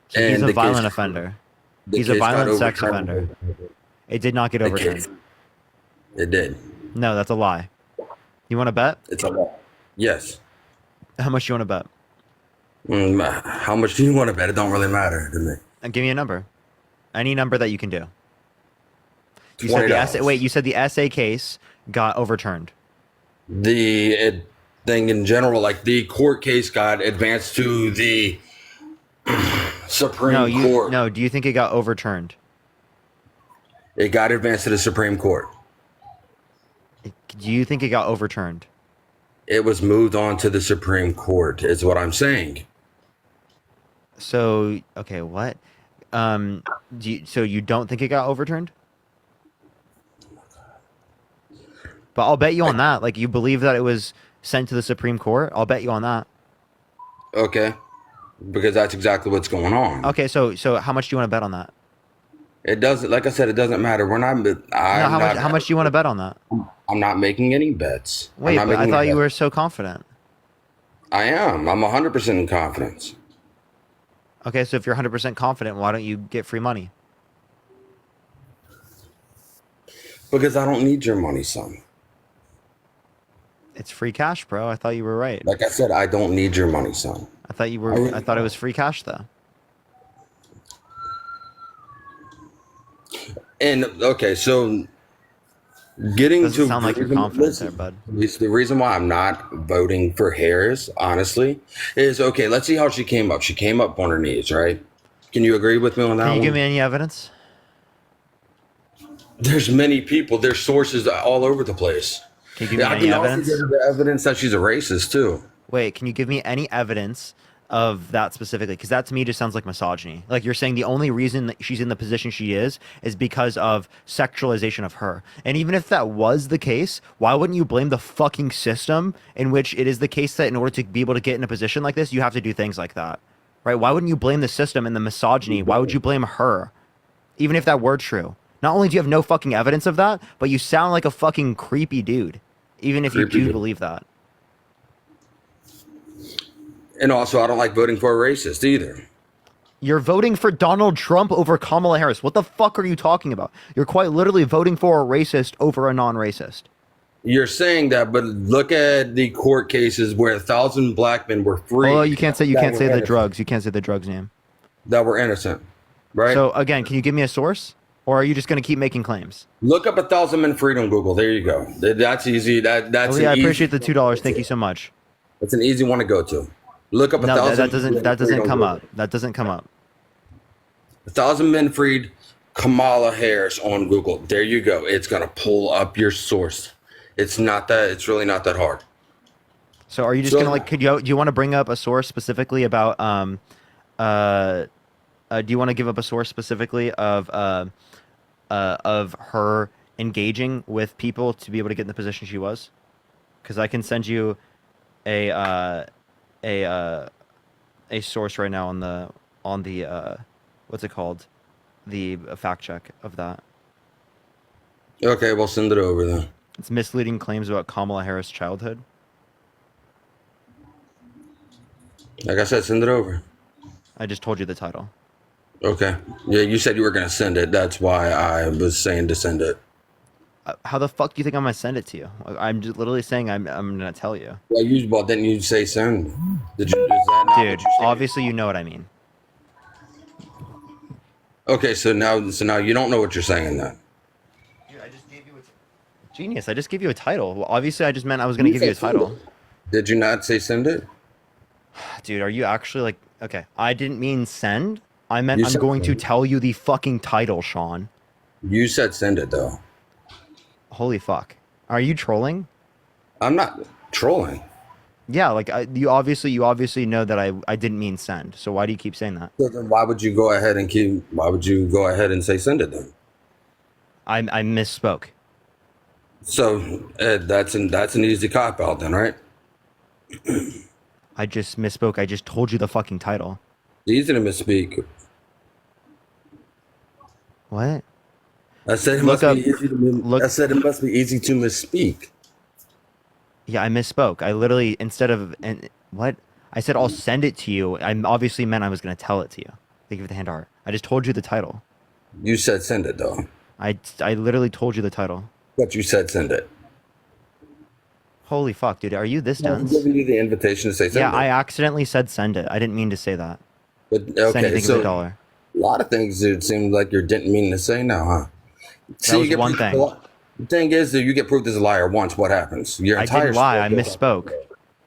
So he's a violent offender. He's a violent sex offender. It did not get overturned. It did. No, that's a lie. You want to bet? It's a lie. Yes. How much do you want to bet? How much do you want to bet? It don't really matter to me. Give me a number. Any number that you can do. You $20. said the essay. Wait, you said the essay case got overturned. The thing in general, like the court case, got advanced to the Supreme Court. No, do you think it got overturned? It got advanced to the Supreme Court. Do you think it got overturned? It was moved on to the Supreme Court, is what I'm saying. So, okay, what? So you don't think it got overturned? But I'll bet you on that. Like, you believe that it was sent to the Supreme Court? I'll bet you on that. Okay. Because that's exactly what's going on. Okay, so how much do you want to bet on that? It doesn't, like I said, it doesn't matter. We're not. How much do you want to bet on that? I'm not making any bets. Wait, but I thought you were so confident. I am. I'm 100% in confidence. Okay, so if you're 100% confident, why don't you get free money? Because I don't need your money, son. It's free cash, bro. I thought you were right. Like I said, I don't need your money, son. I thought you were. I thought it was free cash, though. And okay, so getting Doesn't to sound like you're confident there, bud. The reason why I'm not voting for Harris, honestly, is okay. Let's see how she came up. She came up on her knees, right? Can you agree with me on that? Can you one? give me any evidence? There's many people. There's sources all over the place. Can you give me I any can also evidence? give her the evidence that she's a racist too. Wait, can you give me any evidence of that specifically? Because that to me just sounds like misogyny. Like you're saying the only reason that she's in the position she is because of sexualization of her. And even if that was the case, why wouldn't you blame the fucking system in which it is the case that in order to be able to get in a position like this, you have to do things like that? Right? Why wouldn't you blame the system and the misogyny? Why would you blame her? Even if that were true. Not only do you have no fucking evidence of that, but you sound like a fucking creepy dude. Even if you do believe that. And also, I don't like voting for a racist either. You're voting for Donald Trump over Kamala Harris. What the fuck are you talking about? You're quite literally voting for a racist over a non-racist. You're saying that, but look at the court cases where 1,000 black men were free. Oh, you can't say the drugs. You can't say the drugs name. That were innocent, right? So again, can you give me a source, or are you just going to keep making claims? Look up 1,000 men freed on Google. There you go. That's easy. That's I appreciate the $2. Thank you so much. That's an easy one to go to. Look up 1,000. That doesn't come up. That doesn't come up. 1,000 men freed Kamala Harris on Google. There you go. It's gonna pull up your source. It's really not that hard. So are you just gonna do you want to bring up a source specifically about do you want to give up a source specifically of her engaging with people to be able to get in the position she was? Because I can send you a source right now on the what's it called? The fact check of that. Okay, well, send it over then. It's misleading claims about Kamala Harris' childhood. Like I said, send it over. I just told you the title. Okay. Yeah, you said you were going to send it. That's why I was saying to send it. How the fuck do you think I'm going to send it to you? I'm just literally saying I'm going to tell you. Well, didn't you say send? Is that not Dude, obviously you know what I mean. Okay, so now you don't know what you're saying then. Dude, I just gave you a genius. I just gave you a title. Well, obviously I just meant I was going to give you a title. Did you not say send it? Dude, are you actually like... Okay, I didn't mean send. I meant I'm going to tell you the fucking title, Sean. You said send it, though. Holy fuck. Are you trolling? I'm not trolling. Yeah, like you obviously know that I didn't mean send. So why do you keep saying that? So then why would you go ahead and say send it then? I misspoke. So that's an easy cop out then, right? I just misspoke. I just told you the fucking title. It's easy to misspeak. What? I said it must be easy to misspeak. Yeah, I misspoke. I literally, instead of, what? I said I'll send it to you. I obviously meant I was going to tell it to you. Thank you for the hand art. I just told you the title. You said send it, though. I literally told you the title. But you said send it. Holy fuck, dude. Are you this dense? I'm giving you the invitation to say send it. Yeah, I accidentally said send it. I didn't mean to say that. But, okay, send it, think of $1. A lot of things it seems like you didn't mean to say now, huh? That was one thing. The thing is that you get proved as a liar once, what happens? I didn't lie. I misspoke.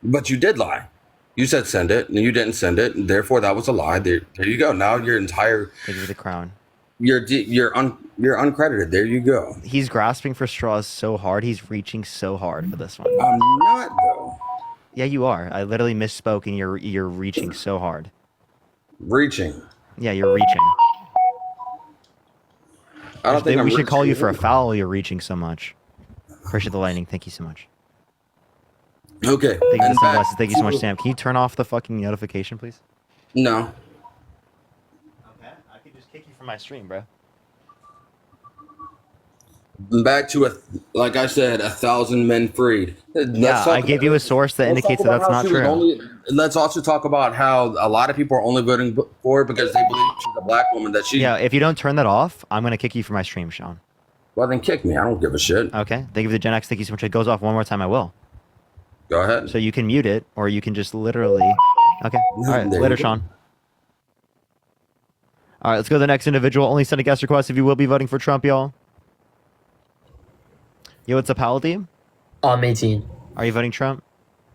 But you did lie. You said send it, and you didn't send it, and therefore that was a lie. There you go. Now your entire... Give you the crown. You're uncredited. There you go. He's grasping for straws so hard. He's reaching so hard for this one. I'm not, though. Yeah, you are. I literally misspoke, and you're reaching so hard. Reaching? Yeah, you're reaching. I don't think we should call you for a foul. You're reaching so much. Appreciate the lightning. Thank you so much. Okay. Thank you so much, Sam. Can you turn off the fucking notification, please? No. Okay, I can just kick you from my stream, bro. Back to like I said, 1,000 men freed. I gave you a source that indicates that that's not true. Let's also talk about how a lot of people are only voting for her because they believe she's a black woman. Yeah, if you don't turn that off, I'm gonna kick you from my stream, Sean. Well, then kick me. I don't give a shit. Okay. Thank you for the Gen X. Thank you so much. It goes off one more time. I will. Go ahead. So you can mute it, or you can just literally. Okay. All right. Later, Sean. All right. Let's go to the next individual. Only send a guest request if you will be voting for Trump, y'all. Yo, what's up, Paladin? I'm 18. Are you voting Trump?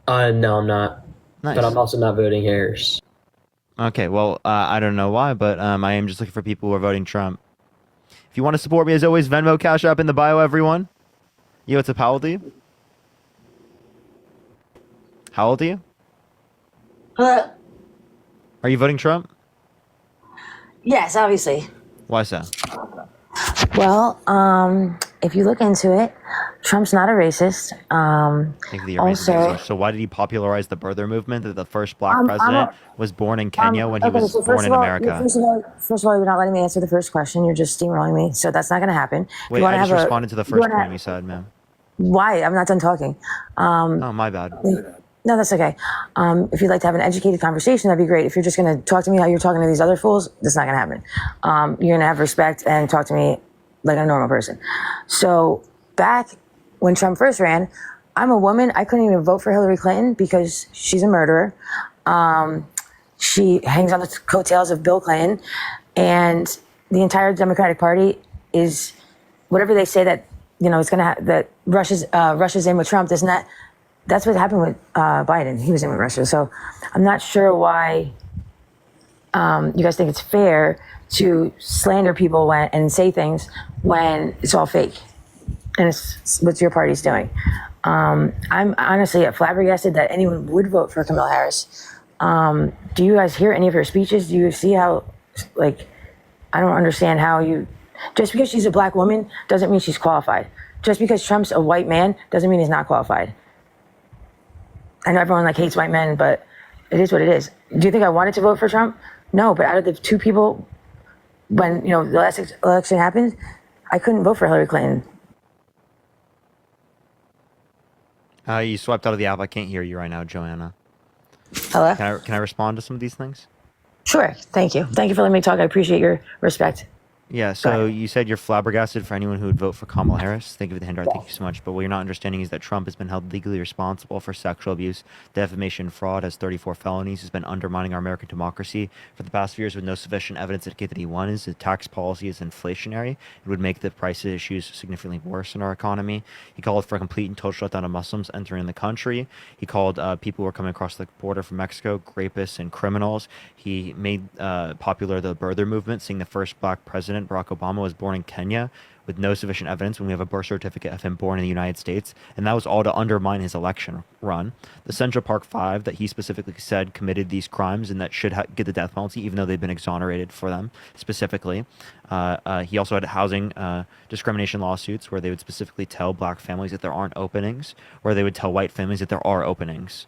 No, I'm not. Nice. But I'm also not voting Harris. Okay, well, I don't know why, but I am just looking for people who are voting Trump. If you want to support me, as always, Venmo, Cash App in the bio, everyone. Yo, what's up, how old are you? How old are you? Are you voting Trump? Yes, obviously. Why so? Well, if you look into it, Trump's not a racist. Thank you, also, so why did he popularize the birther movement that the first black president was born in Kenya when he was born in America? First of all, you're not letting me answer the first question. You're just steamrolling me. So that's not going to happen. Wait, I just responded to the first point you said, ma'am. Why? I'm not done talking. Oh, my bad. No, that's okay. If you'd like to have an educated conversation, that'd be great. If you're just going to talk to me how you're talking to these other fools, that's not going to happen. You're going to have respect and talk to me like a normal person. So back when Trump first ran. I'm a woman. I couldn't even vote for Hillary Clinton because she's a murderer. She hangs on the coattails of Bill Clinton, and the entire Democratic Party is whatever they say that it's going to that Russia's in with Trump. Isn't that? That's what happened with Biden. He was in with Russia. So I'm not sure why you guys think it's fair to slander people and say things when it's all fake and it's what your party's doing. I'm honestly flabbergasted that anyone would vote for Kamala Harris. Do you guys hear any of her speeches? Do you see how, I don't understand how just because she's a black woman doesn't mean she's qualified. Just because Trump's a white man doesn't mean he's not qualified. I know everyone hates white men, but it is what it is. Do you think I wanted to vote for Trump? No, but out of the two people, when the last election happened, I couldn't vote for Hillary Clinton. You swiped out of the app. I can't hear you right now, Joanna. Hello? Can I respond to some of these things? Sure. Thank you. Thank you for letting me talk. I appreciate your respect. Yeah, so you said you're flabbergasted for anyone who would vote for Kamala Harris. Thank you for the handout. Thank you so much. But what you're not understanding is that Trump has been held legally responsible for sexual abuse, defamation, fraud, has 34 felonies, has been undermining our American democracy for the past few years with no sufficient evidence to indicate that he won. His tax policy is inflationary. It would make the price issues significantly worse in our economy. He called for a complete and total shutdown of Muslims entering the country. He called people who are coming across the border from Mexico rapists and criminals. He made popular the birther movement, seeing the first black president, Barack Obama, was born in Kenya with no sufficient evidence when we have a birth certificate of him born in the United States. And that was all to undermine his election run. The Central Park Five that he specifically said committed these crimes and that should get the death penalty, even though they've been exonerated for them specifically. He also had housing discrimination lawsuits where they would specifically tell black families that there aren't openings, or they would tell white families that there are openings.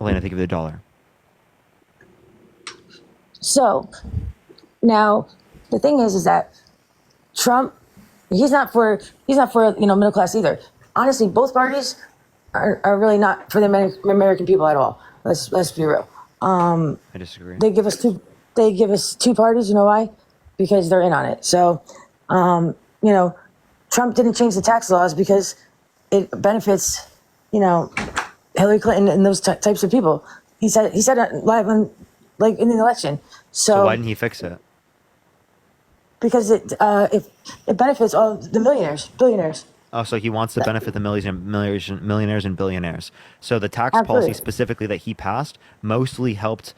Elena, think of the dollar. So now the thing is that Trump, he's not for middle class either. Honestly, both parties are really not for the American people at all. Let's be real. I disagree. They give us two parties. You know why? Because they're in on it. So Trump didn't change the tax laws because it benefits Hillary Clinton and those types of people. He said it live on in the election. So why didn't he fix it? Because it benefits all the billionaires. Oh, so he wants to benefit the millionaires and billionaires. So the tax Absolutely. policy specifically that he passed mostly helped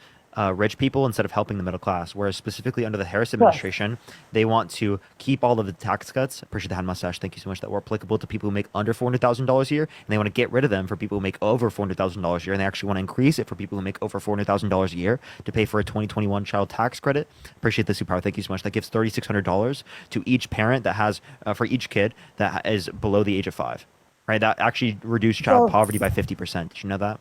rich people instead of helping the middle class. Whereas specifically under the Harris administration, they want to keep all of the tax cuts. Appreciate the hand mustache. Thank you so much. That were applicable to people who make under $400,000 a year, and they want to get rid of them for people who make over $400,000 a year, and they actually want to increase it for people who make over $400,000 a year to pay for a 2021 child tax credit. Appreciate the superpower. Thank you so much. That gives $3,600 to each parent that has for each kid that is below the age of 5. Right? That actually reduced child poverty by 50%. Did you know that?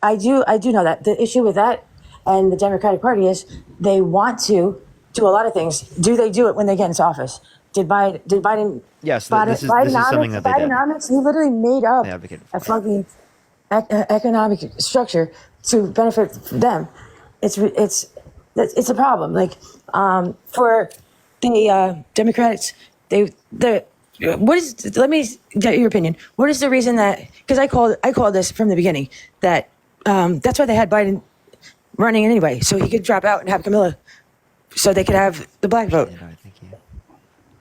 I do know that. The issue with that and the Democratic Party is they want to do a lot of things. Do they do it when they get into office? Did Biden? Yes, this is something that they did. Bidenomics, he literally made up a fucking economic structure to benefit them. It's a problem. For the Democrats, let me get your opinion. What is the reason that? Because I called this from the beginning that that's why they had Biden running anyway, so he could drop out and have Camilla, so they could have the black vote.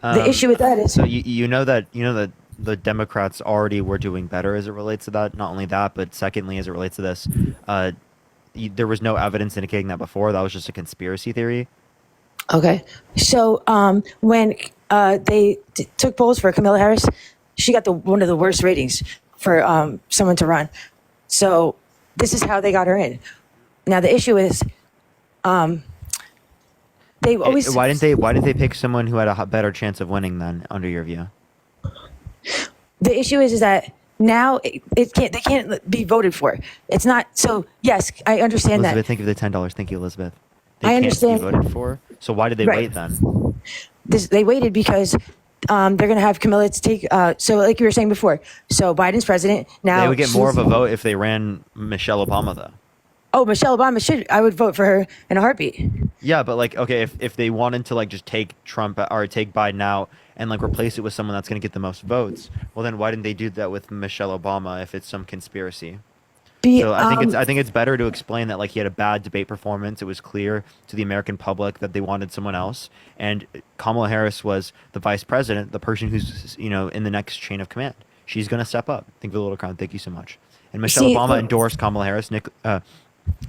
The issue with that is so you know that the Democrats already were doing better as it relates to that. Not only that, but secondly, as it relates to this, there was no evidence indicating that before. That was just a conspiracy theory. Okay, so when they took polls for Kamala Harris, she got one of the worst ratings for someone to run. So this is how they got her in. Now the issue is, they always. Why didn't they pick someone who had a better chance of winning then, under your view? The issue is that now they can't be voted for. It's not so. Yes, I understand Elizabeth, that. thank you for the $10. Thank you, Elizabeth. I understand. Can't be voted for. So why did they wait then? They waited because they're going to have Camilla to take. So like you were saying before, so Biden's president now. They would get more of a vote if they ran Michelle Obama though. Oh, Michelle Obama I would vote for her in a heartbeat. Yeah, but okay, if they wanted to just take Trump or take Biden out and like replace it with someone that's going to get the most votes. Well, then why didn't they do that with Michelle Obama if it's some conspiracy? So I think it's better to explain that like he had a bad debate performance. It was clear to the American public that they wanted someone else, and Kamala Harris was the vice president, the person who's in the next chain of command. She's going to step up. Think of the little crown. Thank you so much. And Michelle Obama endorsed Kamala Harris. I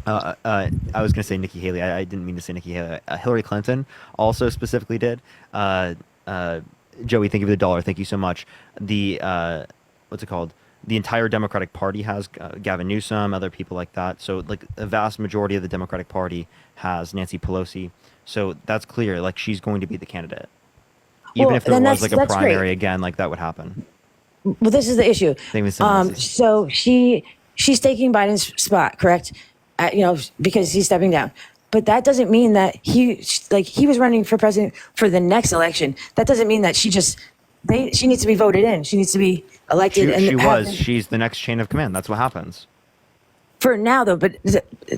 was going to say Nikki Haley. I didn't mean to say Nikki Haley. Hillary Clinton also specifically did. Joey, thank you for the $1. Thank you so much. The what's it called? The entire Democratic Party has Gavin Newsom, other people like that. So like a vast majority of the Democratic Party has Nancy Pelosi. So that's clear. Like she's going to be the candidate. Even if there was like a primary again, like that would happen. Well, this is the issue. So she's taking Biden's spot, correct? Because he's stepping down. But that doesn't mean that he was running for president for the next election. That doesn't mean that she needs to be voted in. She needs to be elected. She's the next chain of command. That's what happens. For now, though, but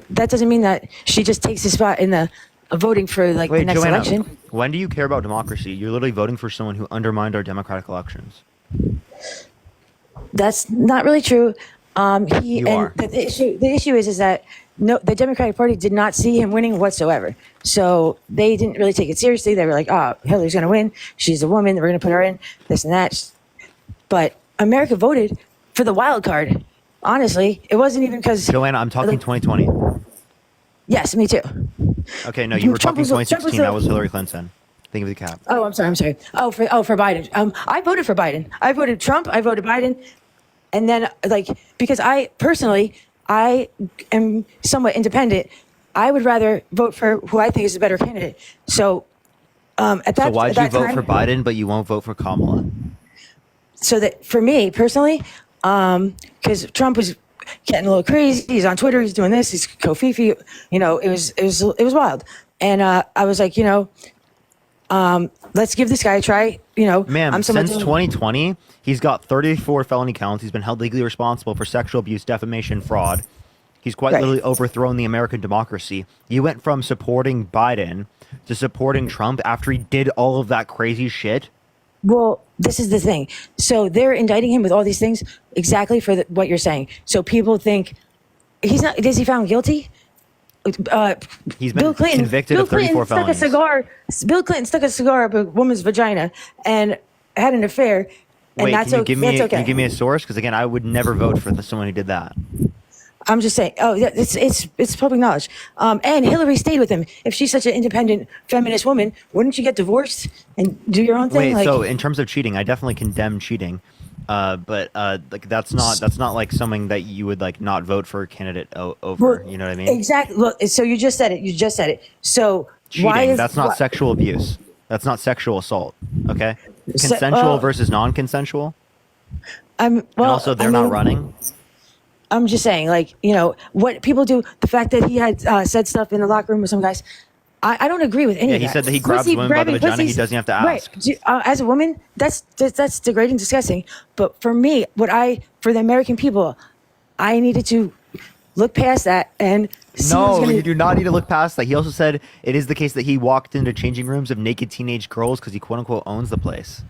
that doesn't mean that she just takes his spot in the voting for the next election. When do you care about democracy? You're literally voting for someone who undermined our democratic elections. That's not really true. The issue is that the Democratic Party did not see him winning whatsoever. So they didn't really take it seriously. They were like, "Oh, Hillary's going to win. She's a woman. We're going to put her in. This and that." But America voted for the wild card. Honestly, it wasn't even because. Joanna, I'm talking 2020. Yes, me too. Okay, no, you were talking 2016. That was Hillary Clinton. Think of the cap. Oh, I'm sorry. Oh, for Biden. I voted for Biden. I voted Trump. I voted Biden. And then, because I am somewhat independent, I would rather vote for who I think is a better candidate. So, So why'd you vote for Biden, but you won't vote for Kamala? So that for me personally, because Trump was getting a little crazy. He's on Twitter. He's doing this. He's Kofifi. It was wild. And I was like, let's give this guy a try. Ma'am, since 2020, he's got 34 felony counts. He's been held legally responsible for sexual abuse, defamation, fraud. He's quite literally overthrown the American democracy. You went from supporting Biden to supporting Trump after he did all of that crazy shit. Well, this is the thing. So they're indicting him with all these things exactly for what you're saying. So people think he's not. Is he found guilty? He's been convicted of 34 felonies. Bill Clinton stuck a cigar up a woman's vagina and had an affair. And Wait, that's can you okay. Can you give me a source? Because again, I would never vote for someone who did that. I'm just saying. Oh, yeah, it's public knowledge. And Hillary stayed with him. If she's such an independent feminist woman, wouldn't you get divorced and do your own thing? Wait, so in terms of cheating, I definitely condemn cheating. But that's not like something that you would like not vote for a candidate over. You know what I mean? Exactly. Well, so you just said it. So cheating. That's not sexual abuse. That's not sexual assault. Okay. Consensual versus non-consensual. And also, they're not running. I'm just saying, what people do. The fact that he had said stuff in the locker room with some guys. I don't agree with any of that. He said that he grabs women by the vagina. He doesn't have to ask. Right. As a woman, that's degrading, disgusting. But for me, for the American people, I needed to look past that and see you do not need to look past that. He also said it is the case that he walked into changing rooms of naked teenage girls because he quote unquote owns the place.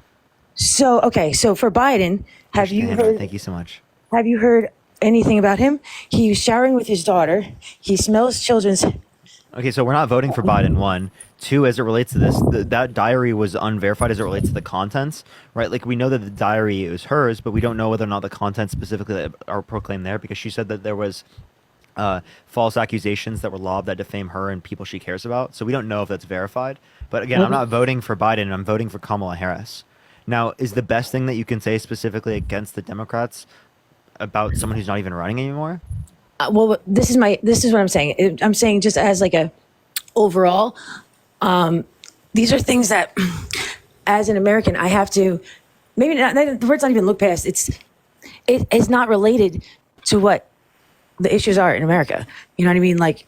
So for Biden, have you heard? Thank you so much. Have you heard anything about him? He's showering with his daughter. He smells children's. Okay, so we're not voting for Biden, one. Two, as it relates to this, that diary was unverified as it relates to the contents, right? Like, we know that the diary is hers, but we don't know whether or not the contents specifically that are proclaimed there, because she said that there was false accusations that were lobbed that defame her and people she cares about. So we don't know if that's verified. But again, I'm not voting for Biden. I'm voting for Kamala Harris. Now, is the best thing that you can say specifically against the Democrats about someone who's not even running anymore? Well, this is what I'm saying. I'm saying just as like a overall, these are things that as an American, I have to, maybe not, the word's not even look past. It is not related to what the issues are in America. You know what I mean? Like,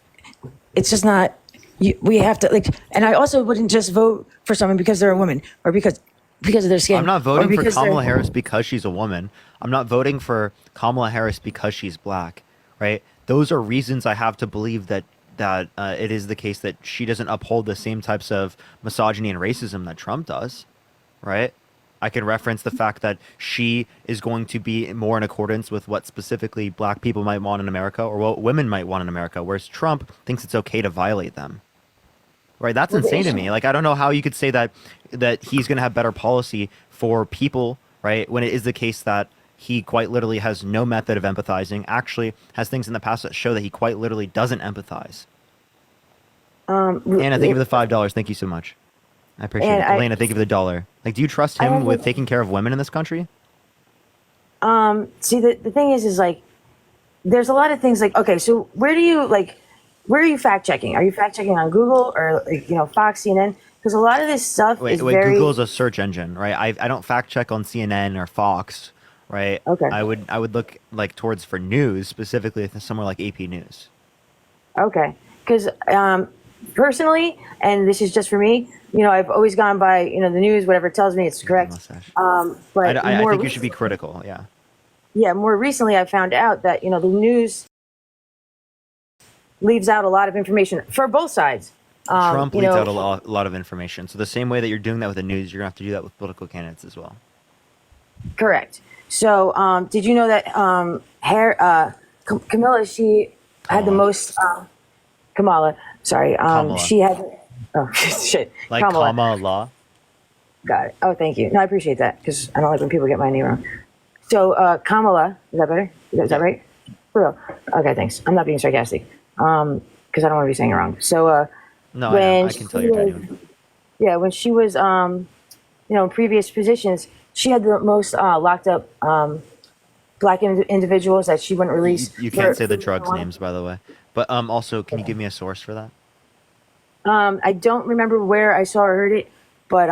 it's just not, we have to and I also wouldn't just vote for someone because they're a woman or because of their skin. I'm not voting for Kamala Harris because she's a woman. I'm not voting for Kamala Harris because she's black. Right? Those are reasons I have to believe that it is the case that she doesn't uphold the same types of misogyny and racism that Trump does. Right? I can reference the fact that she is going to be more in accordance with what specifically black people might want in America or what women might want in America, whereas Trump thinks it's okay to violate them. Right? That's Well, the insane to issue- me. Like, I don't know how you could say that he's going to have better policy for people, right? When it is the case that he quite literally has no method of empathizing, actually has things in the past that show that he quite literally doesn't empathize. Anna, thank you for the $5. Thank you so much. I appreciate And it. Elena, thank you for the $1. Like, do you trust I him have with a- taking care of women in this country? See, the thing is like, there's a lot of things like, okay, so where are you fact checking? Are you fact checking on Google or, like, Fox, CNN? Because a lot of this stuff Wait, is very. Google's a search engine, right? I don't fact check on CNN or Fox, right? Okay. I would look like towards for news, specifically somewhere like AP News. Okay, because personally, and this is just for me, I've always gone by, the news, whatever it tells me, it's correct. But I more think you should be critical. Yeah. yeah, more recently, I found out that the news leaves out a lot of information for both sides. Trump leaves out a lot of information. So the same way that you're doing that with the news, you're gonna have to do that with political candidates as well. Correct. So, did you know that Camilla, she had the most Kamala. Sorry, Kamala. she had. Oh shit! Like Kamala. Got it. Oh, thank you. No, I appreciate that because I don't like when people get my name wrong. So, Kamala, is that better? Is that right? For real? Okay, thanks. I'm not being sarcastic because I don't want to be saying it wrong. So, No, when I can tell you're genuine. yeah, when she was, in previous positions, she had the most locked up black individuals that she wouldn't release. You can't say the drugs names, by the way. But also, can you give me a source for that? I don't remember where I saw or heard it, but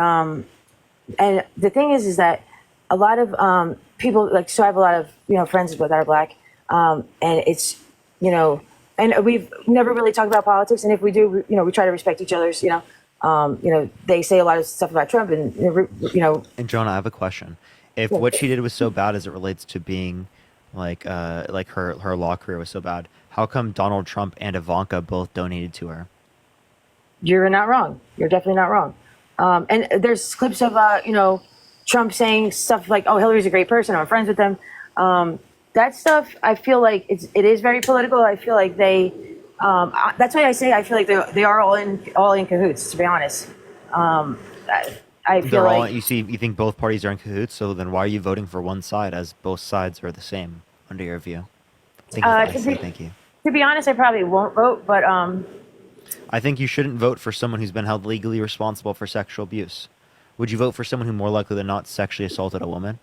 and the thing is that a lot of people so I have a lot of friends that are black, and it's and we've never really talked about politics, and if we do, we try to respect each other's. They say a lot of stuff about Trump, and And Jonah, I have a question. If what she did was so bad as it relates to being like her law career was so bad, how come Donald Trump and Ivanka both donated to her? You're not wrong. You're definitely not wrong. And there's clips of Trump saying stuff like, "Oh, Hillary's a great person. I'm friends with them." That stuff, I feel like it is very political. I feel like they. That's why I say I feel like they are all in cahoots. To be honest, I feel They're all. like You think both parties are in cahoots? So then why are you voting for one side as both sides are the same under your view? Thank you. To be honest, I probably won't vote, but I think you shouldn't vote for someone who's been held legally responsible for sexual abuse. Would you vote for someone who more likely than not sexually assaulted a woman?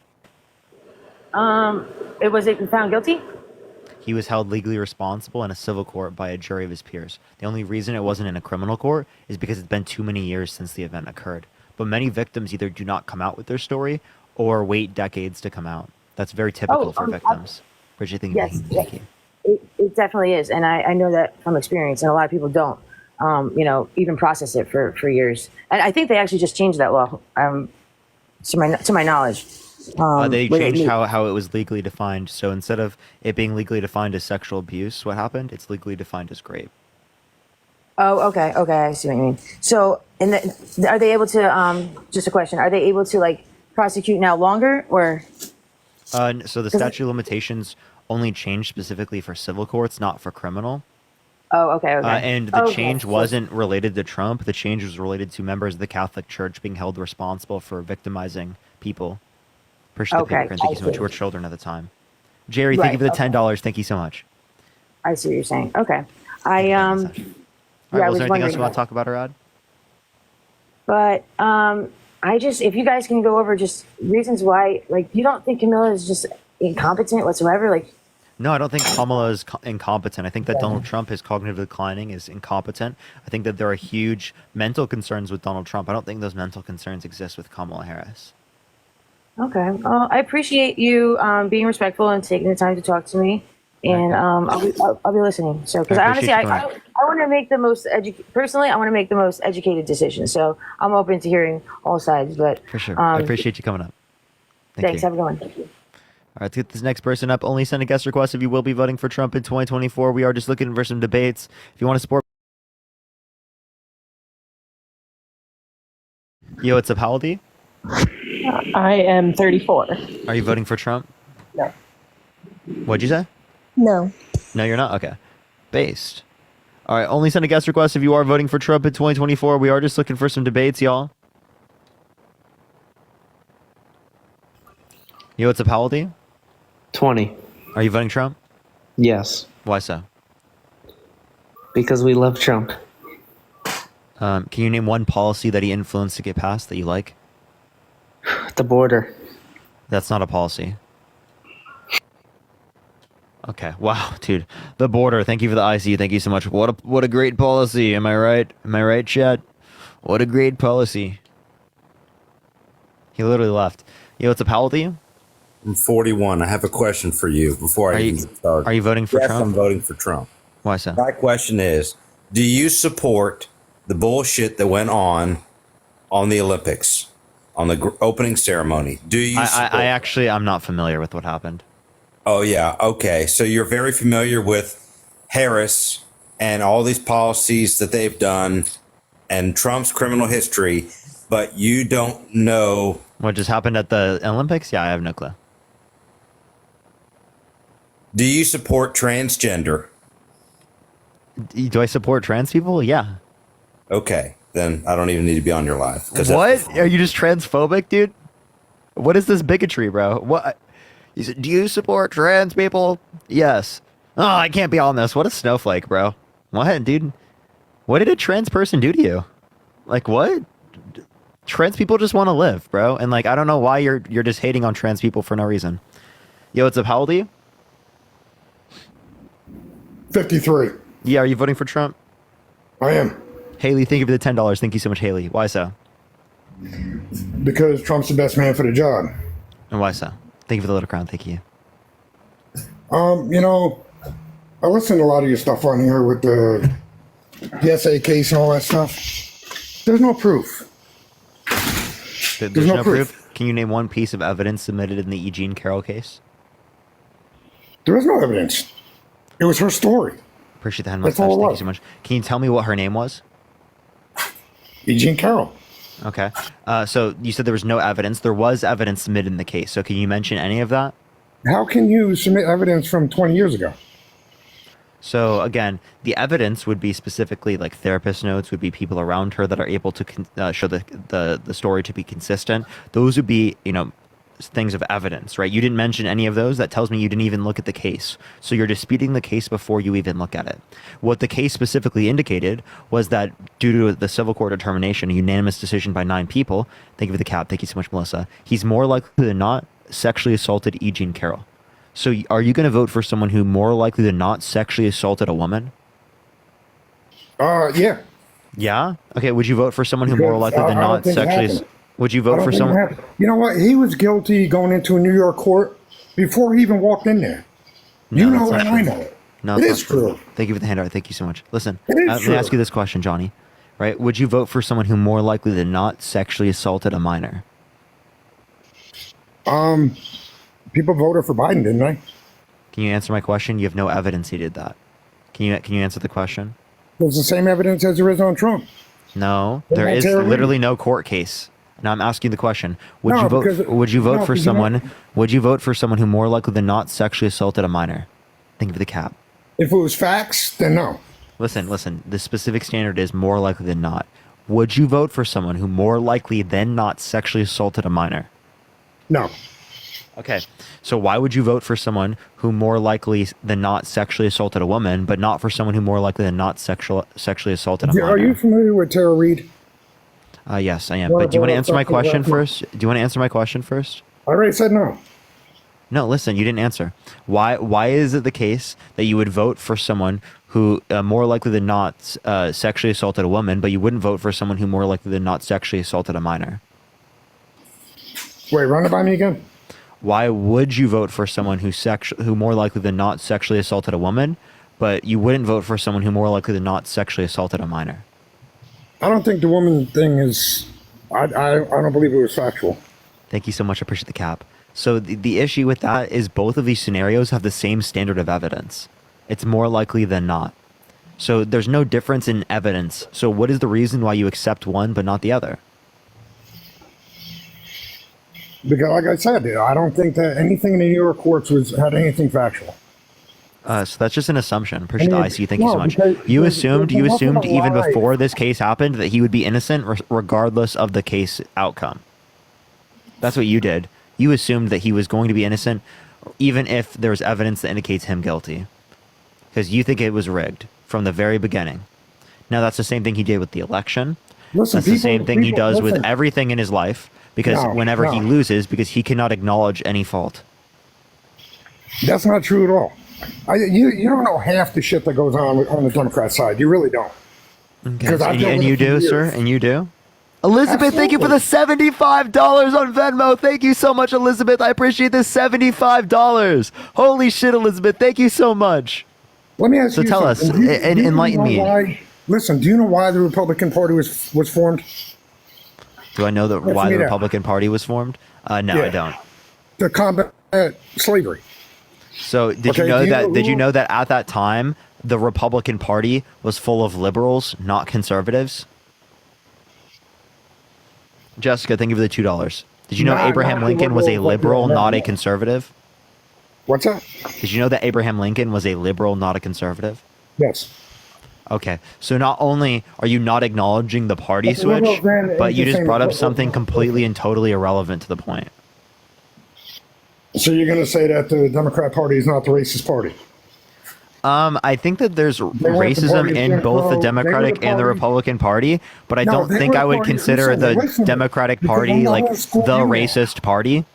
was it found guilty? He was held legally responsible in a civil court by a jury of his peers. The only reason it wasn't in a criminal court is because it's been too many years since the event occurred. But many victims either do not come out with their story or wait decades to come out. That's very typical for victims. Bridget, Yes, thank you. it definitely is, and I know that from experience, and a lot of people don't, even process it for years. And I think they actually just changed that law, to my knowledge. They changed how it was legally defined. So instead of it being legally defined as sexual abuse, what happened? It's legally defined as rape. Oh, okay, I see what you mean. So, are they able to? Just a question: are they able to prosecute now longer, or? So the statute of limitations only changed specifically for civil courts, not for criminal. Oh, okay. And the change wasn't related to Trump. The change was related to members of the Catholic Church being held responsible for victimizing people. Appreciate the paper, and thank you so much. We were children at the time. Jerry, thank you for the $10. Thank you so much. I see what you're saying. Okay. All right, was there anything else you want to talk about, Arad? But if you guys can go over just reasons why, you don't think Camilla is just incompetent whatsoever, No, I don't think Kamala is incompetent. I think that Donald Trump is cognitive declining, is incompetent. I think that there are huge mental concerns with Donald Trump. I don't think those mental concerns exist with Kamala Harris. Okay. Well, I appreciate you being respectful and taking the time to talk to me, and I'll be listening. So, because honestly, I want to make the most personally, I want to make the most educated decision. So, I'm open to hearing all sides. But for sure, I appreciate you coming up. Thanks. Have a good one. All right, to get this next person up, only send a guest request if you will be voting for Trump in 2024. We are just looking for some debates. If you want to support. Yo, what's up, Howdy? I am 34. Are you voting for Trump? No. What'd you say? No. No, you're not? Okay. Based. All right, only send a guest request if you are voting for Trump in 2024. We are just looking for some debates, y'all. Yo, what's up? How old are you? 20. Are you voting Trump? Yes. Why so? Because we love Trump. Can you name one policy that he influenced to get passed that you like? The border. That's not a policy. Okay. Wow, dude. The border. Thank you for the IC. Thank you so much. What a great policy. Am I right? Am I right, chat? What a great policy. He literally left. Yo, what's up? How old are you? I'm 41. I have a question for you before I even start. Are you voting for Yes, Trump? I'm voting for Trump. Why so? My question is, do you support the bullshit that went on the Olympics, on the opening ceremony? Do you I'm not familiar with what happened. Oh, yeah. Okay. So you're very familiar with Harris and all these policies that they've done and Trump's criminal history, but you don't know what just happened at the Olympics? Yeah, I have no clue. Do you support transgender? Do I support trans people? Yeah. Okay. Then I don't even need to be on your live. What? Are you just transphobic, dude? What is this bigotry, bro? What? You said, do you support trans people? Yes. Oh, I can't be on this. What a snowflake, bro. What, dude? What did a trans person do to you? Like, what? Trans people just want to live, bro. And like, I don't know why you're just hating on trans people for no reason. Yo, what's up? How old are you? 53. Yeah, are you voting for Trump? I am. Haley, thank you for the $10. Thank you so much, Haley. Why so? Because Trump's the best man for the job. And why so? Thank you for the little crown. Thank you. You know, I listen to a lot of your stuff on here with the SA case and all that stuff. There's no proof. There's no proof? Can you name one piece of evidence submitted in the E. Jean Carroll case? There is no evidence. It was her story. Appreciate the hand That's mustache. all it Thank you was. so much. Can you tell me what her name was? E. Jean Carroll. Okay. So you said there was no evidence. There was evidence submitted in the case. So can you mention any of that? How can you submit evidence from 20 years ago? So again, the evidence would be specifically like therapist notes, would be people around her that are able to show the story to be consistent. Those would be, things of evidence, right? You didn't mention any of those. That tells me you didn't even look at the case. So you're disputing the case before you even look at it. What the case specifically indicated was that due to the civil court determination, a unanimous decision by 9 people, thank you for the cap, thank you so much, Melissa, he's more likely than not sexually assaulted E. Jean Carroll. So are you going to vote for someone who more likely than not sexually assaulted a woman? Yeah. Yeah? Okay, would you vote for someone who more likely than not sexually... Would you vote for someone... You know what? He was guilty going into a New York court before he even walked in there. No, you that's know not and true. I know it. No, It it's is not true. true. Thank you for the handout. Thank you so much. Listen, It is let me true. ask you this question, Johnny. Right? Would you vote for someone who more likely than not sexually assaulted a minor? People voted for Biden, didn't they? Can you answer my question? You have no evidence he did that. Can you answer the question? There's the same evidence as there is on Trump. No, What there about is Tara Reade? literally no court case. Now I'm asking the question: Would No, you vote? because- Would you vote no, for because you know- someone? Would you vote for someone who more likely than not sexually assaulted a minor? Thank you for the cap. If it was facts, then no. Listen. The specific standard is more likely than not. Would you vote for someone who more likely than not sexually assaulted a minor? No. Okay. So why would you vote for someone who more likely than not sexually assaulted a woman, but not for someone who more likely than not sexually assaulted a minor? Are you familiar with Tara Reade? Yes, I am. Wanna But do you want to vote answer my something question about- first? Do you want to answer my question first? I already said no. No, listen, you didn't answer. Why is it the case that you would vote for someone who more likely than not sexually assaulted a woman, but you wouldn't vote for someone who more likely than not sexually assaulted a minor? Wait, run it by me again. Why would you vote for someone who more likely than not sexually assaulted a woman, but you wouldn't vote for someone who more likely than not sexually assaulted a minor? I don't think the woman thing is. I don't believe it was factual. Thank you so much. I appreciate the cap. So the issue with that is both of these scenarios have the same standard of evidence. It's more likely than not. So there's no difference in evidence. So what is the reason why you accept one but not the other? Because, like I said, I don't think that anything in the New York courts had anything factual. So that's just an assumption. Appreciate the IC. Thank you no, so much. because You there's assumed nothing to even lie. before this case happened that he would be innocent regardless of the case outcome. That's what you did. You assumed that he was going to be innocent even if there was evidence that indicates him guilty. Because you think it was rigged from the very beginning. Now that's the same thing he did with the election. Listen, That's the same thing he does with listen. everything in his life. Because whenever he loses, because he cannot acknowledge any fault. That's not true at all. You don't know half the shit that goes on the Democrat side. You really don't. Okay. I've And, dealt and with you it for do, years. sir? And you do? Elizabeth, thank you for the $75 on Venmo. Thank you so much, Elizabeth. I appreciate this $75. Holy shit, Elizabeth. Thank you so much. Let me ask So you tell something. us, Do you enlighten know me. why- listen, do you know why the Republican Party was formed? Do I know that Answer why me the that. Republican Party was formed? No, Yeah. I don't. To combat slavery. So did Okay, you know do you that? know Did you who- know that at that time the Republican Party was full of liberals, not conservatives? Jessica, thank you for the $2. Did you know Not Abraham the Lincoln was a liberals, but liberal, yeah, not a no. conservative? What's that? Did you know that Abraham Lincoln was a liberal, not a conservative? Yes. Okay, so not only are you not acknowledging the party But the switch, liberals then but you ain't the just same brought up as- something completely and totally irrelevant to the point. So you're going to say that the Democrat Party is not the racist party? I think that there's were the racism party of in Jim both Crow. the They were Democratic the and the party- Republican Party, but I No, don't they think were I the would party- consider listen, the listen to me, Democratic because Party I'm the like old school the you are. racist party.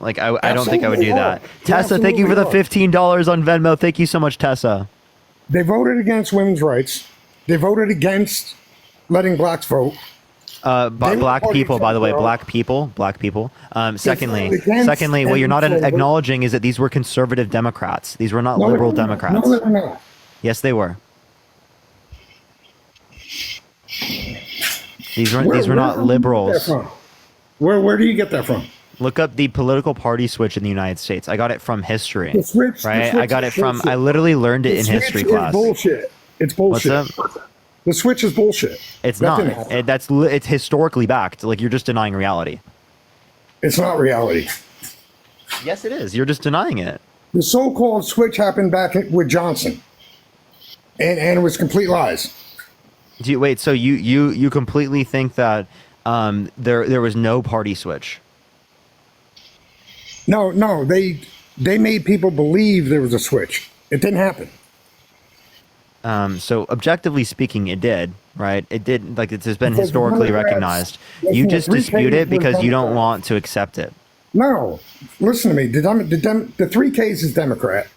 Like I don't think I would do Absolutely that. are. They Tessa, thank you for the absolutely are. $15 on Venmo. Thank you so much, Tessa. They voted against women's rights. They voted against letting blacks vote. Black party people, of by the way, Jim Crow. black people. Secondly, against what you're not slavery. acknowledging is that these were conservative Democrats. These were not No, liberal they're not. Democrats. No, they're not. Yes, they were. These were Where not do you get that liberals. from? Where do you get that from? Look up the political party switch in the United States. I got it from history. The switch, the right? switch I got it is from. bullshit. I literally learned it The in switch history is class. bullshit. It's bullshit. What's up? The switch is bullshit. It's That not. didn't happen. It's historically backed. Like you're just denying reality. It's not reality. Yes, it is. You're just denying it. The so-called switch happened back with Johnson, and it was complete lies. Wait. So you completely think that there was no party switch? No, they made people believe there was a switch. It didn't happen. So objectively speaking, it did, right? It did. Like it's been Because historically Democrats- recognized. listen, You the just three dispute cases it because were you don't Democrats. want to accept it. No, listen to me. The three cases Democrat.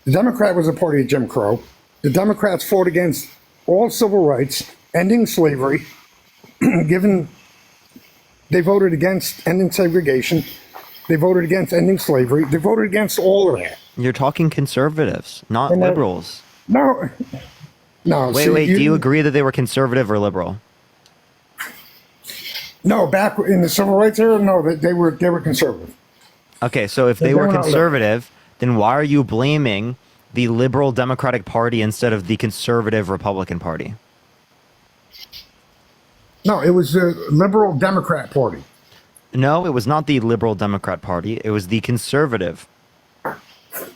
The Democrat was a party of Jim Crow. The Democrats fought against all civil rights, ending slavery, they voted against ending segregation. They voted against ending slavery. They voted against all of that. You're talking conservatives, not And that- liberals. No. Wait. see, Do you agree that they were conservative or liberal? No, back in the civil rights era, no, they were conservative. Okay, so if they They were were not conservative, then why are you blaming the liberal Democratic Party instead of the conservative Republican Party? No, it was the liberal Democrat Party. No, it was not the liberal Democrat Party. It was the conservative.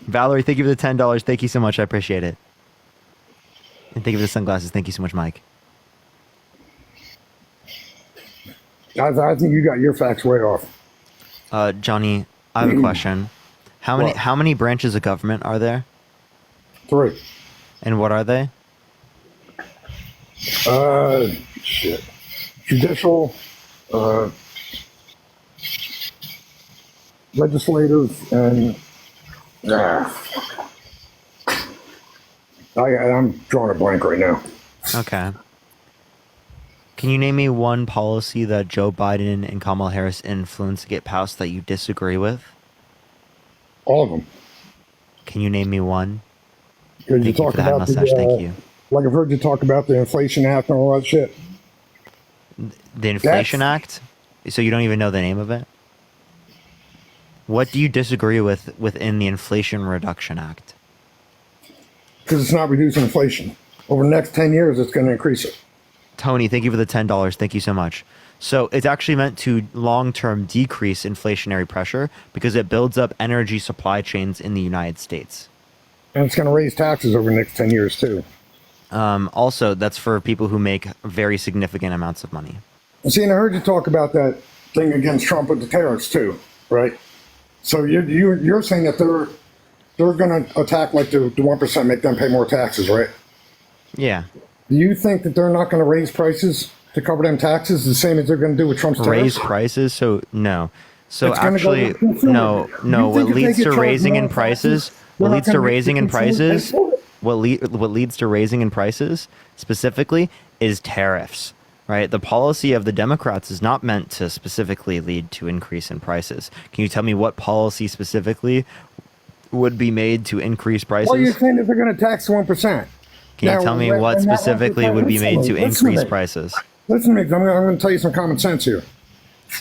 Valerie, thank you for the $10. Thank you so much. I appreciate it. And thank you for the sunglasses. Thank you so much, Mike. I think you got your facts way off. Johnny, I have a question. How many branches of government are there? 3. And what are they? Shit. Judicial, legislative, and I'm drawing a blank right now. Okay. Can you name me one policy that Joe Biden and Kamala Harris influenced to get passed that you disagree with? All of them. Can you name me one? Because you Thank you talk for the head about mustache. Thank you. like I've heard you talk about the Inflation Act and all that shit. The Inflation Act? So you don't even know the name of it? What do you disagree with within the Inflation Reduction Act? Because it's not reducing inflation. Over the next 10 years, it's going to increase it. Tony, thank you for the $10. Thank you so much. So it's actually meant to long-term decrease inflationary pressure because it builds up energy supply chains in the United States. And it's going to raise taxes over the next 10 years, too. Also, that's for people who make very significant amounts of money. See, and I heard you talk about that thing against Trump with the tariffs, too, right? So you're saying that they're going to attack like the 1%, make them pay more taxes, right? Yeah. Do you think that they're not going to raise prices to cover them taxes the same as they're going to do with Trump's tariffs? Raise prices? So no. So It's gonna go actually, to the consumer. no. You What think if they leads get to charged raising more in prices? taxes, What they're leads not to gonna make raising the in consumer prices? pay for it? What leads to raising in prices specifically is tariffs, right? The policy of the Democrats is not meant to specifically lead to increase in prices. Can you tell me what policy specifically would be made to increase prices? Well, you're saying that they're going to tax 1%. Can you tell me what specifically would be made to increase me. prices? Listen to me, I'm going to tell you some common sense here.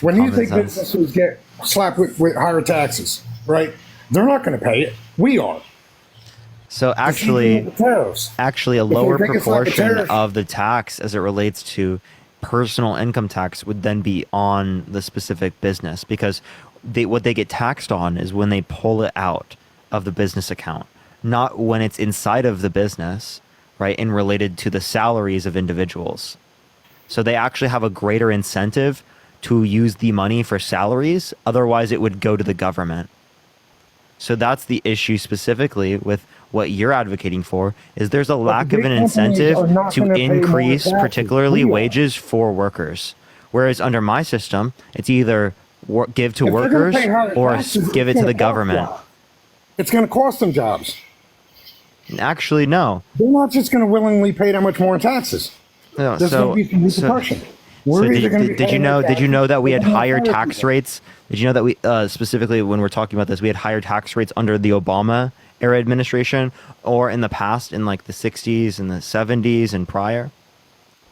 When you Common think sense. businesses get slapped with higher taxes, right? They're not going to pay it. We are. So The same thing with the tariffs. actually a If they lower think it's like a proportion tariff- of the tax as it relates to personal income tax would then be on the specific business because what they get taxed on is when they pull it out of the business account, not when it's inside of the business, right, and related to the salaries of individuals. So they actually have a greater incentive to use the money for salaries, otherwise it would go to the government. So that's the issue specifically with what you're advocating for, is there's a lack of an big companies incentive are not to gonna pay more increase taxes. particularly We are. wages for workers. Whereas under my system, it's either give to If they're gonna workers pay higher or taxes, give it's it to the gonna cost government. jobs. It's going to cost them jobs. Actually, no. They're not just going to willingly pay that much more in taxes. No, There's so, going to be some so, repercussion. so We're either gonna be did you paying know their did you know that we had taxes, or higher they're gonna fire tax people. rates? Did you know that we specifically when we're talking about this, we had higher tax rates under the Obama era administration or in the past in like the 60s and the 70s and prior?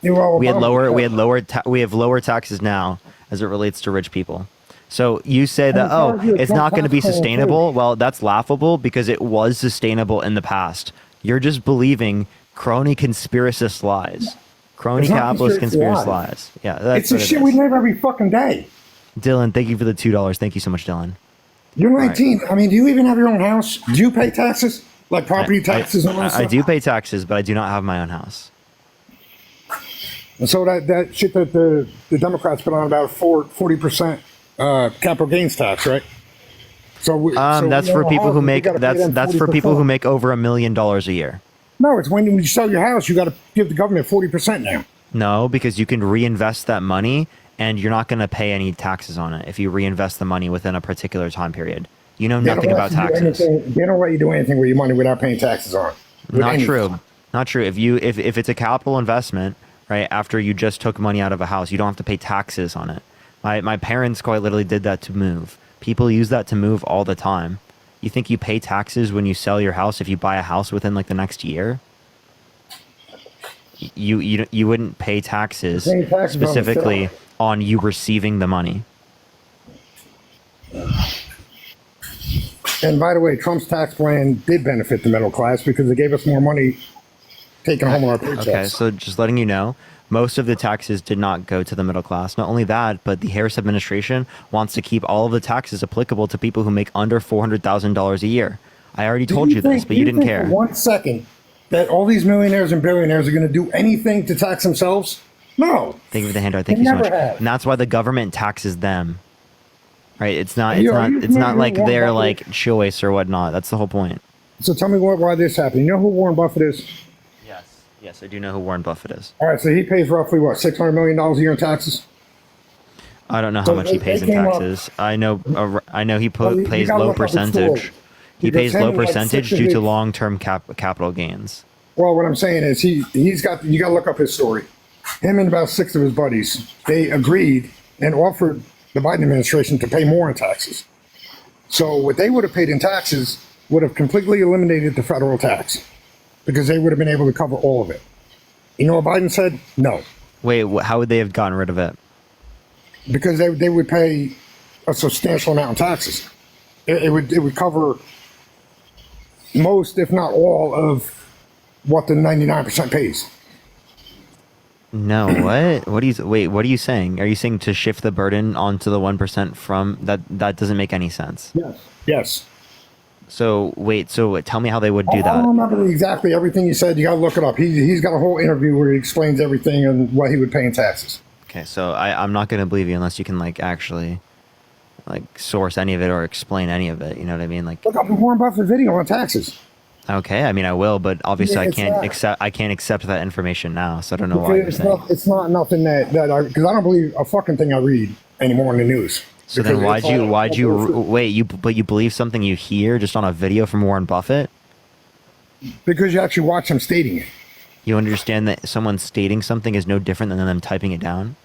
Yeah, well, We Obama- have lower taxes now as it relates to rich people. So you say that, as far as your it's not going to be tax plan, sustainable. Well, that's laughable because it was sustainable in the past. You're just believing crony conspiracist lies. Crony It's not capitalist conspiracy conspiracy lies. Yeah, that's It's the what it shit is. we live every fucking day. Dylan, thank you for the $2. Thank you so much, Dylan. You're right. 19. I mean, do you even have your own house? Do you pay taxes? Like property taxes and all that I stuff? do pay taxes, but I do not have my own house. And so that shit that the Democrats put on about 40% capital gains tax, right? So That's for people who make that's for people who make over $1 million a year. No, it's when you sell your house, you got to give the government 40% now. No, because you can reinvest that money and you're not going to pay any taxes on it if you reinvest the money within a particular time period. You know nothing about taxes. They don't let you do anything with your money without paying taxes on it. With Not anything. true. Not true. If it's a capital investment, right, after you just took money out of a house, you don't have to pay taxes on it. My parents quite literally did that to move. People use that to move all the time. You think you pay taxes when you sell your house if you buy a house within like the next year? You wouldn't pay taxes You're paying taxes on the specifically sale. on you receiving the money. And by the way, Trump's tax plan did benefit the middle class because it gave us more money taken home on our paychecks. Okay, so just letting you know, most of the taxes did not go to the middle class. Not only that, but the Harris administration wants to keep all of the taxes applicable to people who make under $400,000 a year. I already told you this, but you didn't care. For 1 second that all these millionaires and billionaires are going to do anything to tax themselves? No. Thank you for the handout. Thank They you so never much. have. And that's why the government taxes them. Right? It's not. Are you It's not familiar like with Warren their Buffett? like choice or whatnot. That's the whole point. So tell me why this happened. You know who Warren Buffett is? Yes, I do know who Warren Buffett is. All right, so he pays roughly what, $600 million a year in taxes? I don't know how So much he they pays in came up- taxes. I know he Well, you pays gotta low look up his percentage. story. He Because pays him low and, like, percentage six due of to his- long-term capital gains. Well, what I'm saying is he's got, you got to look up his story. Him and about 6 of his buddies, they agreed and offered the Biden administration to pay more in taxes. So what they would have paid in taxes would have completely eliminated the federal tax because they would have been able to cover all of it. You know what Biden said? No. Wait, how would they have gotten rid of it? Because they would pay a substantial amount in taxes. It would cover most, if not all, of what the 99% pays. No, what? What are you saying? Are you saying to shift the burden onto the 1% from that? That doesn't make any sense. Yes. Yes. So tell me how they would do I that. don't remember exactly everything you said. You got to look it up. He's got a whole interview where he explains everything and what he would pay in taxes. Okay, so I'm not going to believe you unless you can like actually like source any of it or explain any of it. You know what I mean? Like, Look up the Warren Buffett video on taxes. okay, I mean I will, but obviously Yeah, I can't accept that information now. So I don't know why you're saying. It's not nothing that because I don't believe a fucking thing I read anymore in the news. So then Because why'd you wait? You believe something you hear just on a video from Warren Buffett? Because you actually watch them stating it. You understand that someone stating something is no different than them typing it down?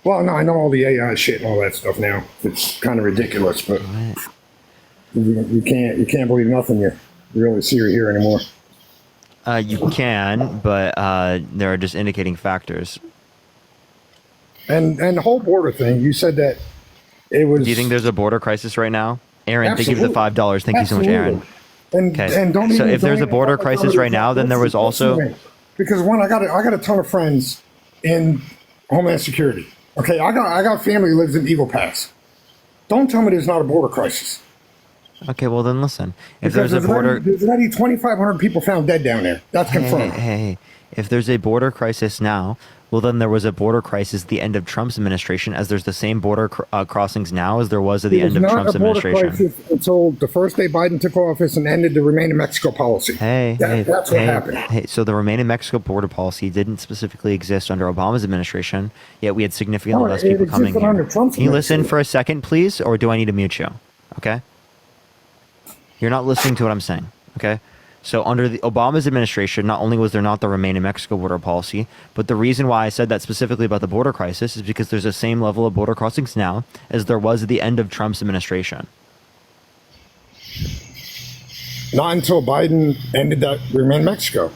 Well, no, I know all the AI shit and all that stuff now. It's kind of ridiculous, but you can't believe nothing you really see or hear anymore. You can, but there are just indicating factors. And the whole border thing, you said that it was. Do you think there's a border crisis right now? Aaron, thank you for the $5. Thank you so much, Aaron. And don't So even, if there's a don't border even- crisis right now, then there was also. Because one, I got a ton of friends in Homeland Security. Okay, I got family who lives in Eagle Pass. Don't tell me there's not a border crisis. Okay, well then listen. If Because there's a border, there's already 2,500 people found dead down there. That's confirmed. hey, if there's a border crisis now, well then there was a border crisis at the end of Trump's administration, as there's the same border crossings now as there was at the end of Trump's administration. Crisis until the first day Biden took office and ended the Remain in Mexico policy. That's what happened. Hey, so the Remain in Mexico border policy didn't specifically exist under Obama's administration, yet we had significantly less people coming here. Can you listen for a second, please, or do I need to mute you? Okay? You're not listening to what I'm saying, okay? So under the Obama's administration, not only was there not the Remain in Mexico border policy, but the reason why I said that specifically about the border crisis is because there's the same level of border crossings now as there was at the end of Trump's administration. Not until Biden ended that Remain in Mexico.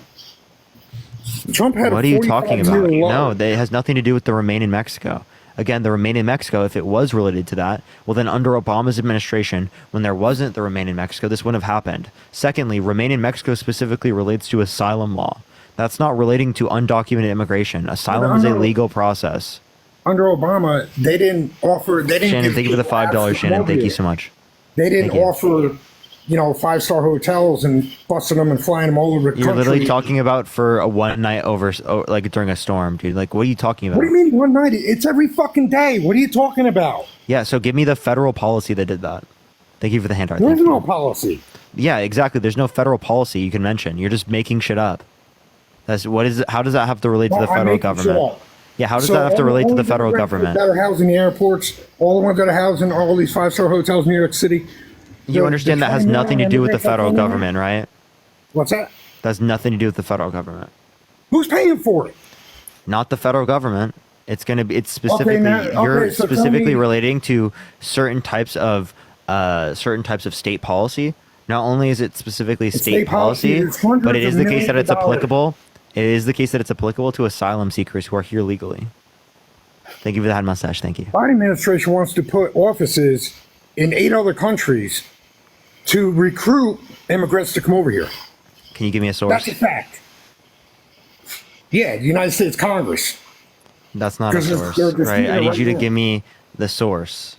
Trump had. What are you talking about? No, that has nothing to do with the Remain in Mexico. Again, the Remain in Mexico, if it was related to that, well then under Obama's administration, when there wasn't the Remain in Mexico, this wouldn't have happened. Secondly, Remain in Mexico specifically relates to asylum law. That's not relating to undocumented immigration. Asylum is a legal process. Under Obama, they didn't offer. Shannon, thank you for the $5, Shannon. Thank you so much. They didn't offer, 5-star hotels and busting them and flying them all over the country. You're literally talking about for a one night like during a storm, dude. Like, what are you talking about? What do you mean one night? It's every fucking day. What are you talking about? Yeah, so give me the federal policy that did that. Thank you for the handout. There's no policy. Yeah, exactly. There's no federal policy you can mention. You're just making shit up. How does that have to relate to the federal government? Yeah, how does that have to relate to the federal government? That are housing the airports, all the ones that are housing all these 5-star hotels in New York City. You understand that has nothing to do with the federal government, right? What's that? That has nothing to do with the federal government. Who's paying for it? Not the federal government. It's specifically you're so specifically relating to certain types of state policy. Not only is it specifically state policy, but it is the case that it's applicable. It is the case that it's applicable to asylum seekers who are here legally. Thank you for the head mustache. Thank you. Biden administration wants to put offices in 8 other countries to recruit immigrants to come over here. Can you give me a source? That's a fact. Yeah, the United States Congress. That's not a source, right? I need you to give me the source.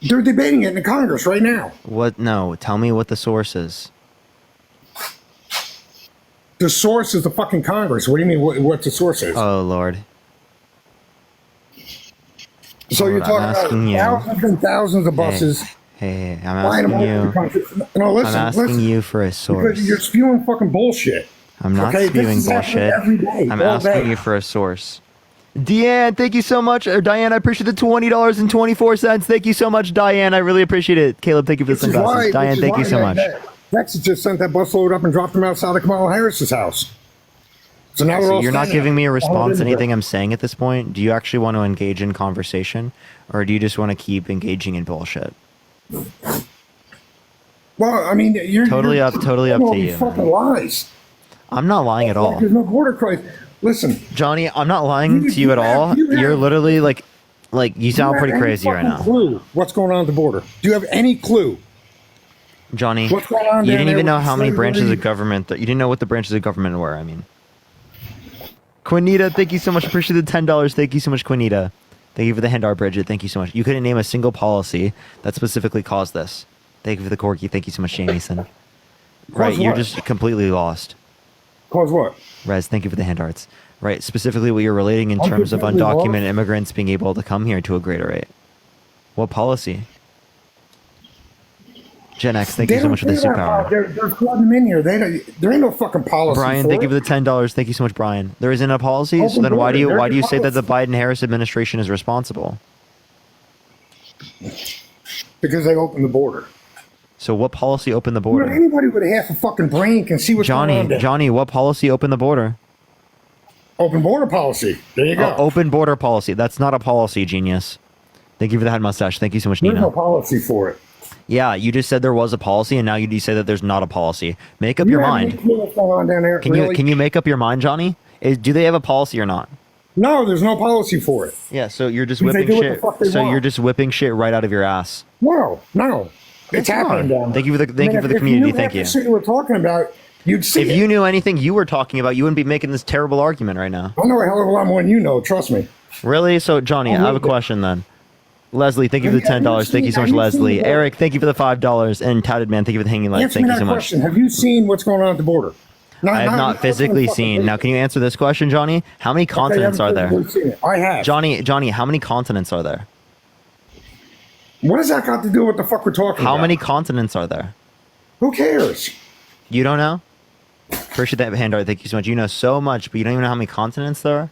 They're debating it in the Congress right now. What? No, tell me what the source is. The source is the fucking Congress. What do you mean? What the source is? Oh Lord. So you're talking about thousands and thousands of buses. Hey, I'm asking you. No, listen, I'm asking you for a source. Because you're spewing fucking bullshit. I'm not spewing bullshit. I'm asking you for a source. Deanne, thank you so much. Or Diane, I appreciate the $20.24. Thank you so much, Diane. I really appreciate it. Caleb, thank you for the sunglasses. Diane, thank you so much. Texas just sent that busload up and dropped them outside of Kamala Harris's house. So now So you're not giving me a response to anything I'm saying at this point. Do you actually want to engage in conversation, or do you just want to keep engaging in bullshit? Well, I mean, you're totally up to you. Fucking lies. I'm not lying at all. There's no border crisis. Listen, Johnny, I'm not lying to you at all. You're literally like you sound pretty crazy right now. Clue what's going on at the border? Do you have any clue? Johnny, What's going on you down didn't there even with know the how many branches slavery? of government that you didn't know what the branches of government were. I mean, Quinita, thank you so much. Appreciate the $10. Thank you so much, Quinita. Thank you for the Hendar, Bridget. Thank you so much. You couldn't name a single policy that specifically caused this. Thank you for the Corky. Thank you so much, Jamieson. Right, you're what? just completely lost. Cause what? Rez, thank you for the Handarts. Right, specifically what you're relating in I'm terms of completely lost. undocumented immigrants being able to come here to a greater rate. What policy? Gen X, thank you so much for the superpower. They're flooding them in here. There ain't no fucking policy. Brian, for thank you it. for the $10. Thank you so much, Brian. There isn't a policy, so Open then why do border. you There's say that the policy. Biden-Harris administration is responsible? Because they opened the border. So what policy opened the You know, border? anybody with a half a fucking brain can see what's going on there. Johnny, what policy opened the border? Open border policy. There you go. Open border policy. That's not a policy, genius. Thank you for the head mustache. Thank you so much, There's Nina. no policy for it. Yeah, you just said there was a policy, and now you say that there's not a policy. Make up You your have any mind. clue what's going on down there? Really? Can you make up your mind, Johnny? Do they have a policy or not? No, there's no policy for it. Yeah, so you're just Because they whipping do what the shit. fuck they So want. you're just whipping shit right out of your ass. No. It's happening down there. Thank you for the I mean, community. If you knew Thank half you. the shit you were talking about, you'd see If it. you knew anything you were talking about, you wouldn't be making this terrible argument right now. I know a hell of a lot more than you know. Trust me. Really? So, Johnny, I have a question then. Leslie, thank you for the $10. Thank you so much, Have you Leslie. seen- Eric, thank you for the $5. And Touted Man, thank you for the hanging light. Answer Thank me you that so much. question. Have you seen what's going on at the border? I have not physically seen. Now, can you answer this question, Johnny? How many continents are there? I have. Johnny, how many continents are there? What does that got to do with the fuck we're talking about? How many continents are there? Who cares? You don't know? Appreciate that, Handart. Thank you so much. You know so much, but you don't even know how many continents there are?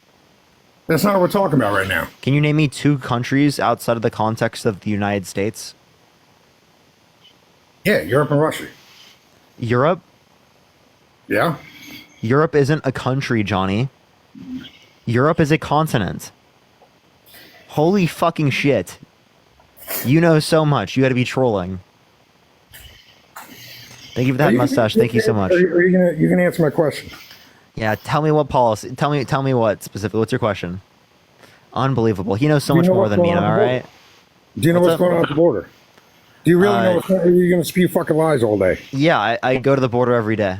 That's not what we're talking about right now. Can you name me 2 countries outside of the context of the United States? Yeah, Europe and Russia. Europe? Yeah. Europe isn't a country, Johnny. Europe is a continent. Holy fucking shit. You know so much. You gotta be trolling. Thank you for that mustache. Thank you so much. Are you gonna answer my question? Yeah, tell me what policy. Tell me what specifically. What's your question? Unbelievable. He knows so much more than me. Am I right? Do you know what's going on at the border? Do you really know what's going on? Or are you going to spew fucking lies all day? Yeah, I go to the border every day.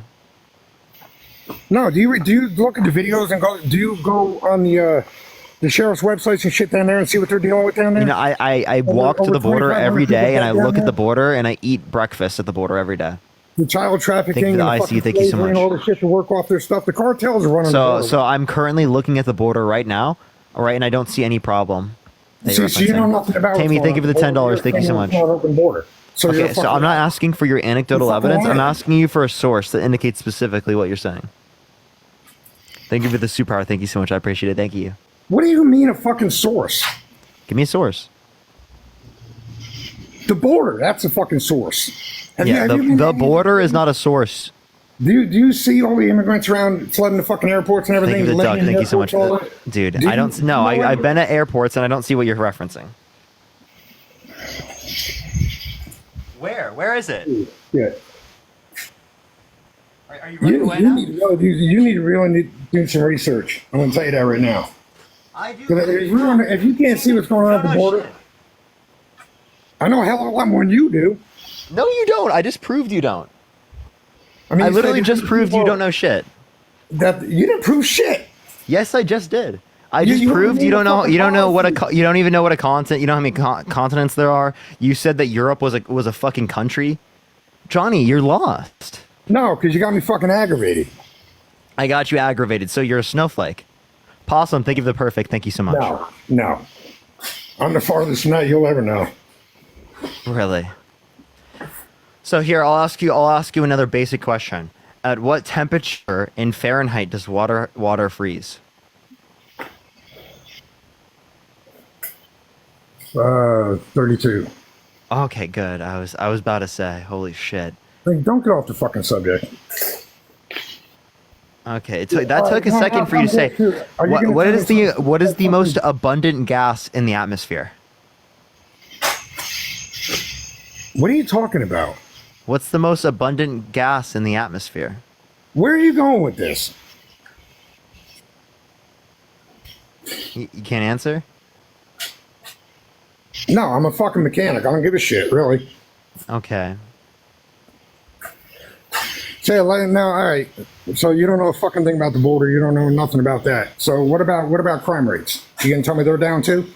No, do you look at the videos and go? Do you go on the sheriff's websites and shit down there and see what they're dealing with down there? You know, I walk to the border 2,500 every day, and I people look down at the there? border, and I eat breakfast at the border every day. The child trafficking Thank you and for the the IC. fucking Thank you so slavery and much. all the shit to work off their stuff. The cartels are running the border. So I'm currently looking at the border right now, all right, and I don't see any problem. that you're So you know referencing. nothing about Tammy, what's thank you for the going on. $10. Thank you so much. It's not open border. So you're Okay, so fucking- I'm not asking for your anecdotal You're fucking evidence. I'm lying. asking you for a source that indicates specifically what you're saying. Thank you for the superpower. Thank you so much. I appreciate it. Thank you. What do you mean a fucking source? Give me a source. The border, that's a fucking source. Have Yeah, you been the border is not a source. Do you see all the immigrants around flooding the fucking airports and everything? Thank you for the duck. living in Thank you so much. airports, all that? Dude, Do I you don't know. know I've been at airports and I don't see what you're referencing. Where? Where is it? Yeah. Are you running away you now? need to go. You need to really do some research. I'm going to tell you that right now. I do. If you can't see what's going on at the border, I know a hell of a lot more than you do. No, you don't. I just proved you don't. I mean, I you literally said just if proved you people- don't know shit. That you didn't prove shit. Yes, I just did. I You- just you proved don't you don't even know. fucking You don't know what policy. you don't even know what a continent. You know how many continents there are. You said that Europe was a fucking country. Johnny, you're lost. No, because you got me fucking aggravated. I got you aggravated. So you're a snowflake. Possum, thank you for the perfect. Thank you so much. No. I'm the farthest from that you'll ever know. Really. So here, I'll ask you another basic question. At what temperature in Fahrenheit does water freeze? 32. Okay, good. I was about to say, holy shit. Like, don't get off the fucking subject. Okay, that took a second for you to say. What is the most abundant gas in the atmosphere? What are you talking about? What's the most abundant gas in the atmosphere? Where are you going with this? You can't answer? No, I'm a fucking mechanic. I don't give a shit, really. Okay. Say, now, all right. So you don't know a fucking thing about the border. You don't know nothing about that. So what about crime rates? You gonna tell me they're down too?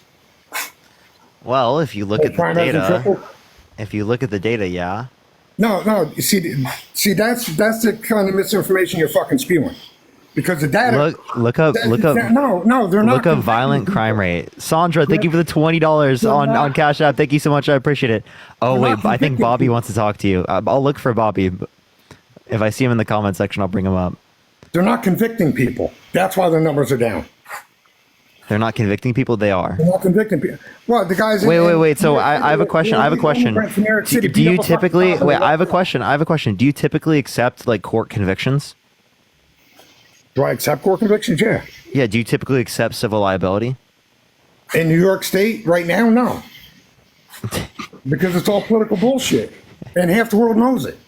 Well, if you look at the crime hasn't data, tripled? yeah. No. See, that's the kind of misinformation you're fucking spewing. Because the data. Look up. No, they're not. Look up violent crime rate. Sandra, thank you for the $20 on Cash App. Thank you so much. I appreciate it. Oh They're wait, not I think convicting Bobby people. wants to talk to you. I'll look for Bobby. If I see him in the comment section, I'll bring him up. They're not convicting people. That's why the numbers are down. They're not convicting people. They are. They're not convicting people. Well, the guys. Wait. So I have a question. I have a question. Do you typically? Wait, I have a question. Do you typically accept like court convictions? Do I accept court convictions? Yeah. Yeah. Do you typically accept civil liability? In New York State right now, no. Because it's all political bullshit. And half the world knows it.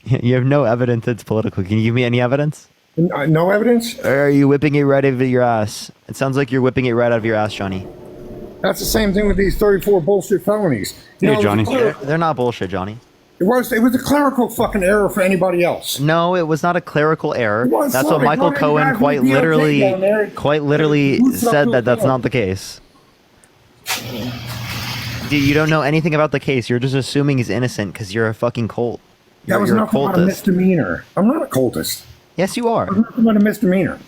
You have no evidence it's political. Can you give me any evidence? No evidence? Or are you whipping it right out of your ass? It sounds like you're whipping it right out of your ass, Johnny. That's the same thing with these 34 bullshit felonies. Johnny. They're not bullshit, Johnny. It was a clerical fucking error for anybody else. No, it was not a clerical error. was, That's sorry, what Michael not Cohen every quite guy from the DOJ down there. literally said that that's not the case. Dude, you don't know anything about the case. You're just assuming he's innocent because you're a fucking cult. That was you're nothing but a misdemeanor. I'm not a cultist. Yes, you are. It was nothing but a misdemeanor.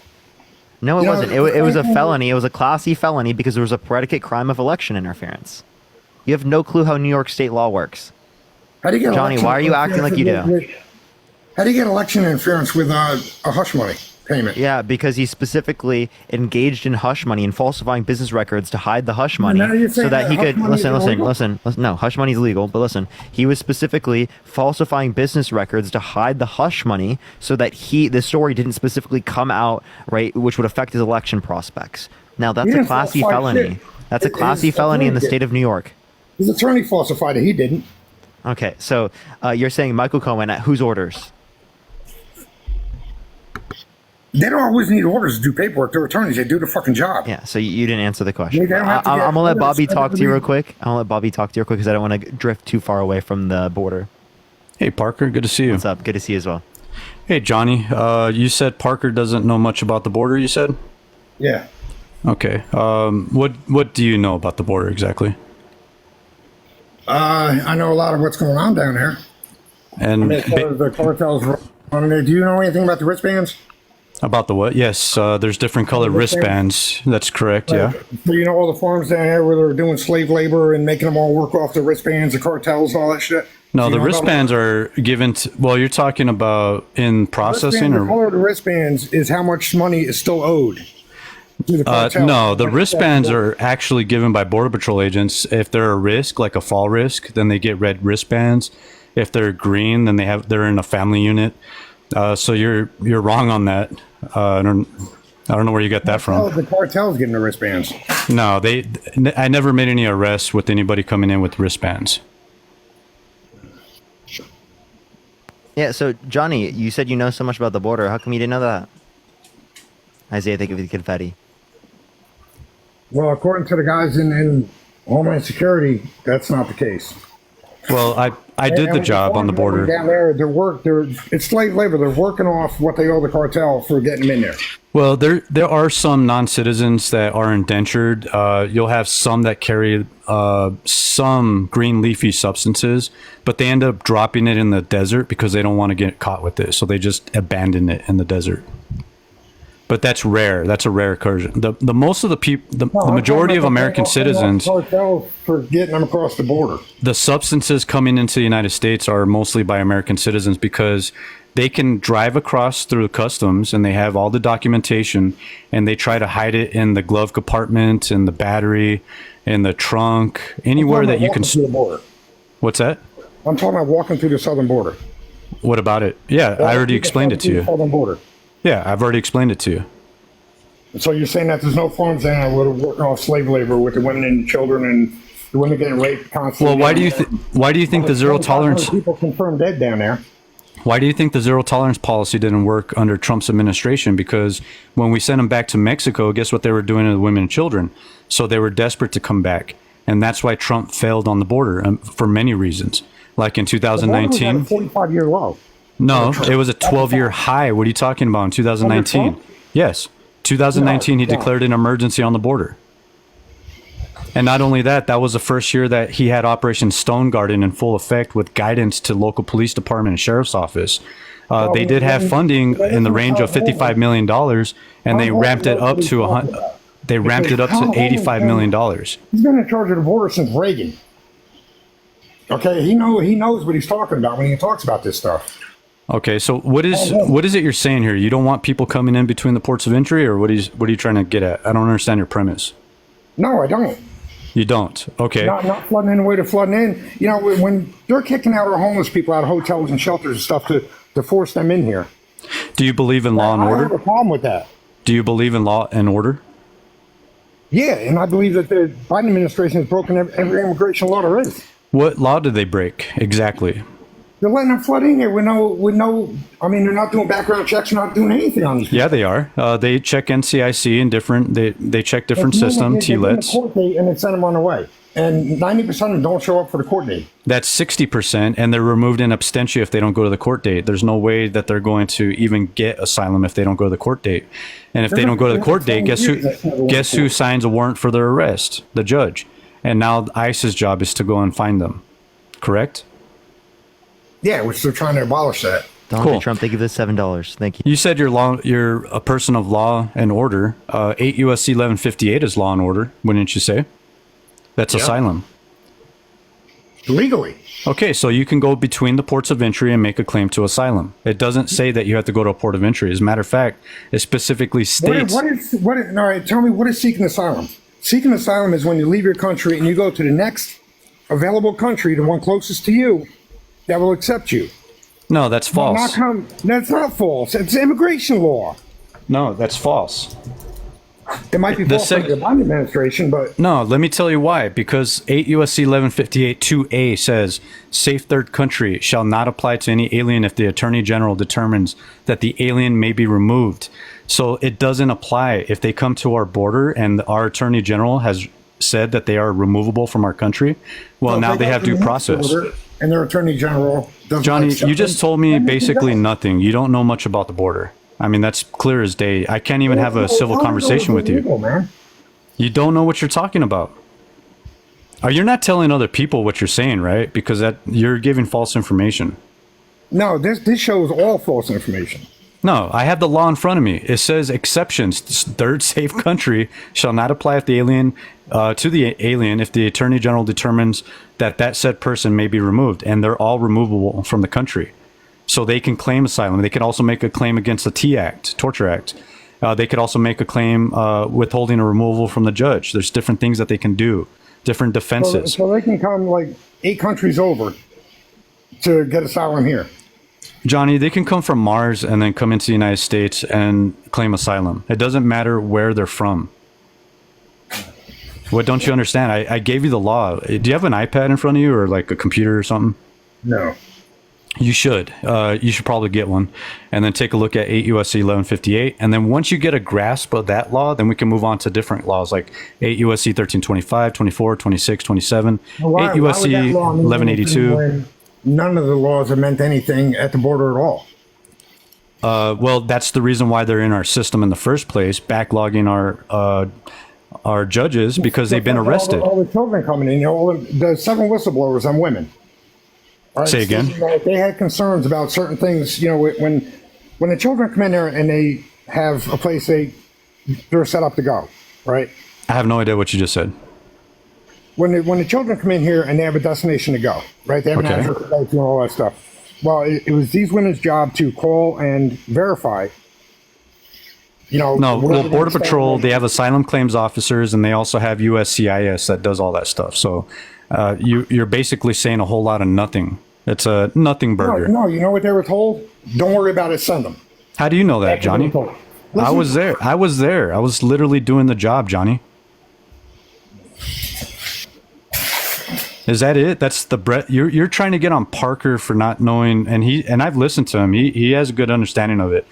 No, it wasn't. It was a felony. It was a Class C felony because there was a predicate crime of election interference. You have no clue how New York state law works. How do you get Johnny, election why are you acting like you do? How do you get election interference with a hush money payment? Yeah, because he specifically engaged in hush money and falsifying business records to hide the hush money now you're so saying that he that could hush money is listen. No, hush money is legal, but listen, he was specifically falsifying business records to hide the hush money so that the story didn't specifically come out, right, which would affect his election prospects. Now that's a Class C felony. That's a Class C felony in the state of New York. His attorney falsified it. He didn't. Okay, so you're saying Michael Cohen at whose orders? They don't always need orders to do paperwork. They're attorneys. They do the fucking job. Yeah, so you didn't answer the question. They don't have to I'm get going to let orders. Bobby talk to you real quick. Because I don't want to drift too far away from the border. Hey, Parker. Good to see you. What's up? Good to see you as well. Hey, Johnny. You said Parker doesn't know much about the border, you said? Yeah. Okay. What do you know about the border exactly? I know a lot of what's going on down there. And as far as the cartels running there, do you know anything about the wristbands? about the what? Yes, there's different colored wristbands. That's correct, yeah. So you know all the farms down there where they're doing slave labor and making them all work off the wristbands, the cartels, and all that shit? No, Do the you know about wristbands are given to, well, you're talking about in processing the or? color of the wristbands is how much money is still owed. To the cartel. No, the wristbands are actually given by Border Patrol agents. If they're a risk, like a fall risk, then they get red wristbands. If they're green, then they're in a family unit. So you're wrong on that. I don't know where you got that from. The cartel's getting the wristbands. No, I never made any arrests with anybody coming in with wristbands. Yeah, so Johnny, you said you know so much about the border. How come you didn't know that? Isaiah, think of the confetti. Well, according to the guys in Homeland Security, that's not the case. Well, I did the job on the border. Down there, it's slave labor. They're working off what they owe the cartel for getting them in there. Well, there are some non-citizens that are indentured. You'll have some that carry some green leafy substances, but they end up dropping it in the desert because they don't want to get caught with it. So they just abandon it in the desert. But that's rare. That's a rare occurrence. The most of the people, the majority of American citizens, Cartel for getting them across the border. the substances coming into the United States are mostly by American citizens because they can drive across through customs and they have all the documentation and they try to hide it in the glove compartment, in the battery, in the trunk, anywhere that you can. Through the border. What's that? I'm talking about walking through the southern border. What about it? Yeah, I already explained it to you. Southern border. Yeah, I've already explained it to you. So you're saying that there's no farms down there where they're working off slave labor with the women and children and the women getting raped constantly? Well, why do you think the zero tolerance? People confirmed dead down there. Why do you think the zero tolerance policy didn't work under Trump's administration? Because when we sent them back to Mexico, guess what they were doing to the women and children? So they were desperate to come back. And that's why Trump failed on the border for many reasons. Like in 2019. 45-year low. No, it was a 12-year high. What are you talking about in 2019? Yes. 2019, he declared an emergency on the border. And not only that, that was the first year that he had Operation Stone Garden in full effect with guidance to local police department and sheriff's office. They did have funding in the range of $55 million, and they ramped it up to $85 million. He's been in charge of the border since Reagan. Okay, he knows what he's talking about when he talks about this stuff. Okay, so what is it you're saying here? You don't want people coming in between the ports of entry, or what are you trying to get at? I don't understand your premise. No, I don't. You don't? Okay. Not flooding in the way to flooding in. You know, when they're kicking out our homeless people out of hotels and shelters and stuff to force them in here. Do you believe in law and I order? have a problem with that. Do you believe in law and order? Yeah, and I believe that the Biden administration has broken every immigration law there is. What law did they break exactly? They're letting them flood in here with no. I mean, they're not doing background checks, they're not doing anything on these people. Yeah, they are. They check NCIC and different. They check different systems. TLETs. Court date and they send them on their way. And 90% of them don't show up for the court date. That's 60%, and they're removed in absentia if they don't go to the court date. There's no way that they're going to even get asylum if they don't go to the court date. And if they don't go to the court date, guess who signs a warrant for their arrest? The judge. And now ICE's job is to go and find them. Correct? Yeah, which they're trying to abolish that. Donald J. Trump, thank you for the $7. Thank you. You said you're a person of law and order. 8 U.S.C. 1158 is law and order, wouldn't you say? That's asylum. Legally. Okay, so you can go between the ports of entry and make a claim to asylum. It doesn't say that you have to go to a port of entry. As a matter of fact, it specifically states... All right, tell me, what is seeking asylum? Seeking asylum is when you leave your country and you go to the next available country, the one closest to you, that will accept you. No, that's false. That's not false. It's immigration law. No, that's false. It might be false under the Biden administration, but... No, let me tell you why. Because 8 U.S.C. 1158 2A says, safe third country shall not apply to any alien if the Attorney General determines that the alien may be removed. So it doesn't apply if they come to our border and our Attorney General has said that they are removable from our country. Well, now they have due process. And their Attorney General doesn't... Johnny, you just told me basically nothing. You don't know much about the border. I mean, that's clear as day. I can't even have a civil conversation with you. You don't know what you're talking about. You're not telling other people what you're saying, right? Because you're giving false information. No, this shows all false information. No, I have the law in front of me. It says exceptions. Third safe country shall not apply if the alien to the alien if the Attorney General determines that said person may be removed, and they're all removable from the country. So they can claim asylum. They can also make a claim against the T Act, Torture Act. They could also make a claim withholding a removal from the judge. There's different things that they can do, different defenses. So they can come like 8 countries over to get asylum here. Johnny, they can come from Mars and then come into the United States and claim asylum. It doesn't matter where they're from. What don't you understand? I gave you the law. Do you have an iPad in front of you or like a computer or something? No. You should. You should probably get one and then take a look at 8 U.S.C. 1158. And then once you get a grasp of that law, then we can move on to different laws like 8 U.S.C. 1325, 24, 26, 27, 8 U.S.C. 1182. None of the laws have meant anything at the border at all. Well, that's the reason why they're in our system in the first place, backlogging our judges because they've been arrested. All the children coming in, the 7 whistleblowers on women. Right? Say again? They had concerns about certain things. When the children come in there and they have a place they're set up to go, right? I have no idea what you just said. When the children come in here and they have a destination to go, right? They have an address to go to and all that stuff. Well, it was these women's job to call and verify. No, well, Border Patrol, they have asylum claims officers, and they also have USCIS that does all that stuff. So you're basically saying a whole lot of nothing. It's a nothing burger. No, you know what they were told? Don't worry about it, send them. How do you know that, Johnny? I was there. I was literally doing the job, Johnny. Is that it? That's the breadth. You're trying to get on Parker for not knowing, and I've listened to him. He has a good understanding of it.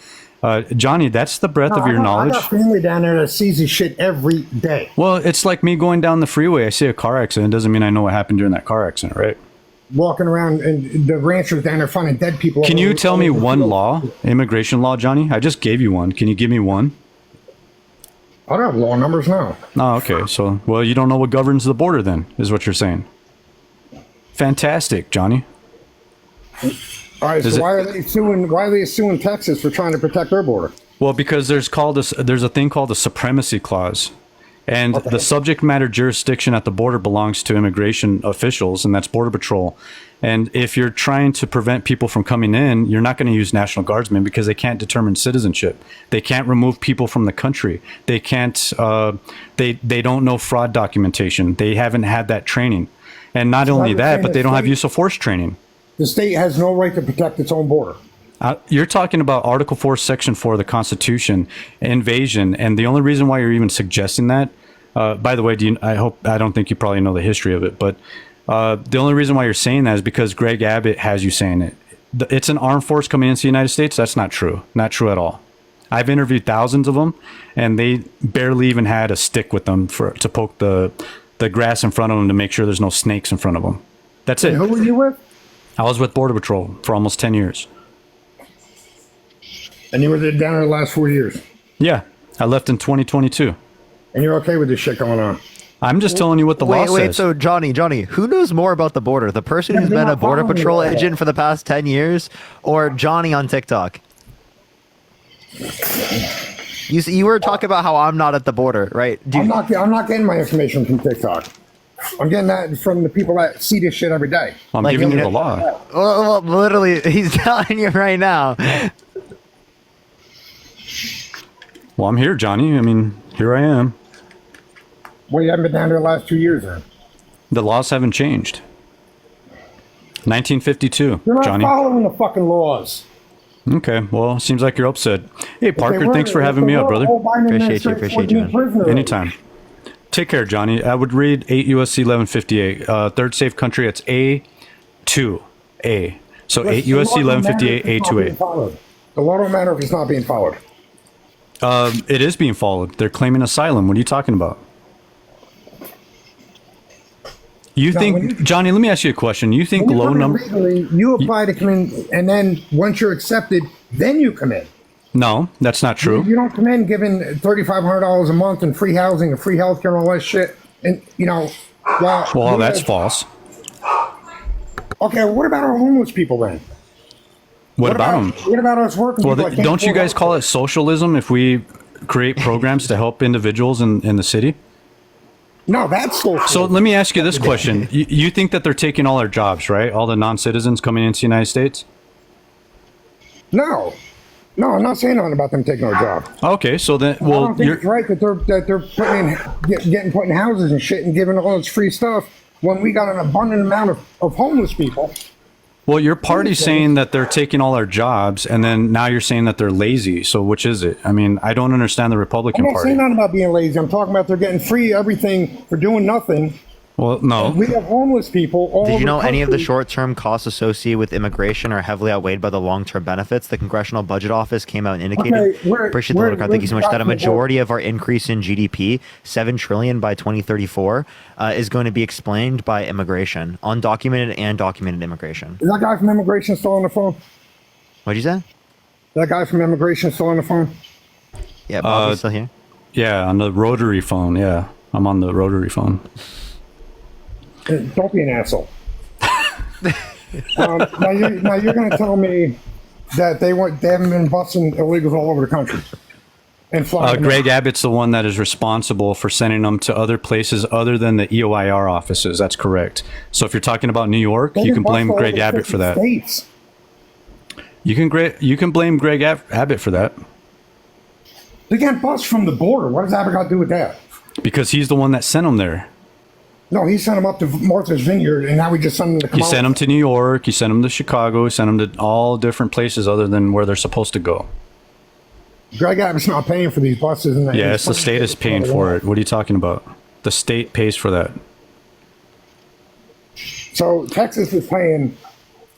Johnny, that's the breadth of your knowledge. I got family down there that sees this shit every day. Well, it's like me going down the freeway. I see a car accident. It doesn't mean I know what happened during that car accident, right? walking around and the ranchers down there finding dead people. Can you all tell over me the one field. law, immigration law, Johnny? I just gave you one. Can you give me one? I don't have law numbers now. Oh, okay. So, well, you don't know what governs the border then, is what you're saying. Fantastic, Johnny. All right, Is so it- why are they suing Texas for trying to protect their border? Well, because there's a thing called the supremacy clause. And the subject matter jurisdiction at the border belongs to immigration officials, and that's Border Patrol. And if you're trying to prevent people from coming in, you're not going to use National Guardsmen because they can't determine citizenship. They can't remove people from the country. They can't. They don't know fraud documentation. They haven't had that training. And not only that, but they don't have use of force training. The state has no right to protect its own border. You're talking about Article 4, Section 4 of the Constitution, invasion, and the only reason why you're even suggesting that, by the way, I don't think you probably know the history of it, but the only reason why you're saying that is because Greg Abbott has you saying it. It's an armed force coming into the United States. That's not true. Not true at all. I've interviewed thousands of them, and they barely even had a stick with them to poke the grass in front of them to make sure there's no snakes in front of them. That's it. And who were you with? I was with Border Patrol for almost 10 years. And you were there down there the last 4 years. Yeah, I left in 2022. And you're okay with this shit going on? I'm just telling you what the law says. Wait, so Johnny, who knows more about the border? The person who's been a Border Patrol agent for the past 10 years or Johnny on TikTok? You were talking about how I'm not at the border, right? I'm not getting my information from TikTok. I'm getting that from the people that see this shit every day. I'm giving you the law. Well, literally, he's telling you right now. Well, I'm here, Johnny. I mean, here I am. Well, you haven't been down there the last 2 years then. The laws haven't changed. 1952, You're not Johnny. following the fucking laws. Okay, well, seems like you're upset. Hey, Parker, were, thanks for if having they me up, were, brother. the whole Biden administration would be in prison already. Anytime. Take care, Johnny. I would read 8 U.S.C. 1158. Third safe country, it's A2A. So 8 U.S.C. 1158, A2A. The law don't matter if it's not being followed. It is being followed. They're claiming asylum. What are you talking about? You think, Johnny, let me ask you a question. You think low number... You apply to come in, and then once you're accepted, then you come in. No, that's not true. You don't come in giving $3,500 a month and free housing and free healthcare and all that shit. And, you know... Well, that's false. Okay, what about our homeless people then? What about them? What about us working Well, people that can't don't you afford guys call it socialism if we create programs to help individuals in the city? No, that's socialism. So let me ask you this question. You think that they're taking all our jobs, right? All the non-citizens coming into the United States? No. No, I'm not saying nothing about them taking our job. Okay, so then, I well, don't think it's right that they're getting put in houses and shit and giving all this free stuff when we got an abundant amount of homeless people. well, your party's saying that they're taking all our jobs, and then now you're saying that they're lazy. So which is it? I mean, I don't understand the Republican I'm not Party. saying nothing about being lazy. I'm talking about they're getting free everything for doing nothing. Well, no. We have homeless people all Did over you know the any of the country. short-term costs associated with immigration are heavily outweighed by the long-term benefits? The Congressional Budget Office came out and indicated, appreciate the little thank you so much, that a majority of our increase in GDP, $7 trillion by 2034, is going to be explained by immigration, undocumented and documented immigration. Is that guy from immigration still on the phone? What'd you say? That guy from immigration still on the phone? Yeah, Bobby's still here. Yeah, on the rotary phone. Yeah, I'm on the rotary phone. Don't be an asshole. Now you're going to tell me that they haven't been busting illegals all over the country and flying. them Greg in. Abbott's the one that is responsible for sending them to other places other than the EOIR offices. That's correct. So if you're talking about New York, They've you been can blame busted all Greg over Abbott for 50 that. States. You can blame Greg Abbott for that They got bust from the border. What does Abbott got to do with that? because he's the one that sent them there. No, he sent them up to Martha's Vineyard, and now we just sent them to come He out. sent them to New York. He sent them to Chicago. He sent them to all different places other than where they're supposed to go. Greg Abbott's not paying for these buses. And Yeah, it's the state is paying for it. What are you talking about? The state pays for that. So Texas is paying.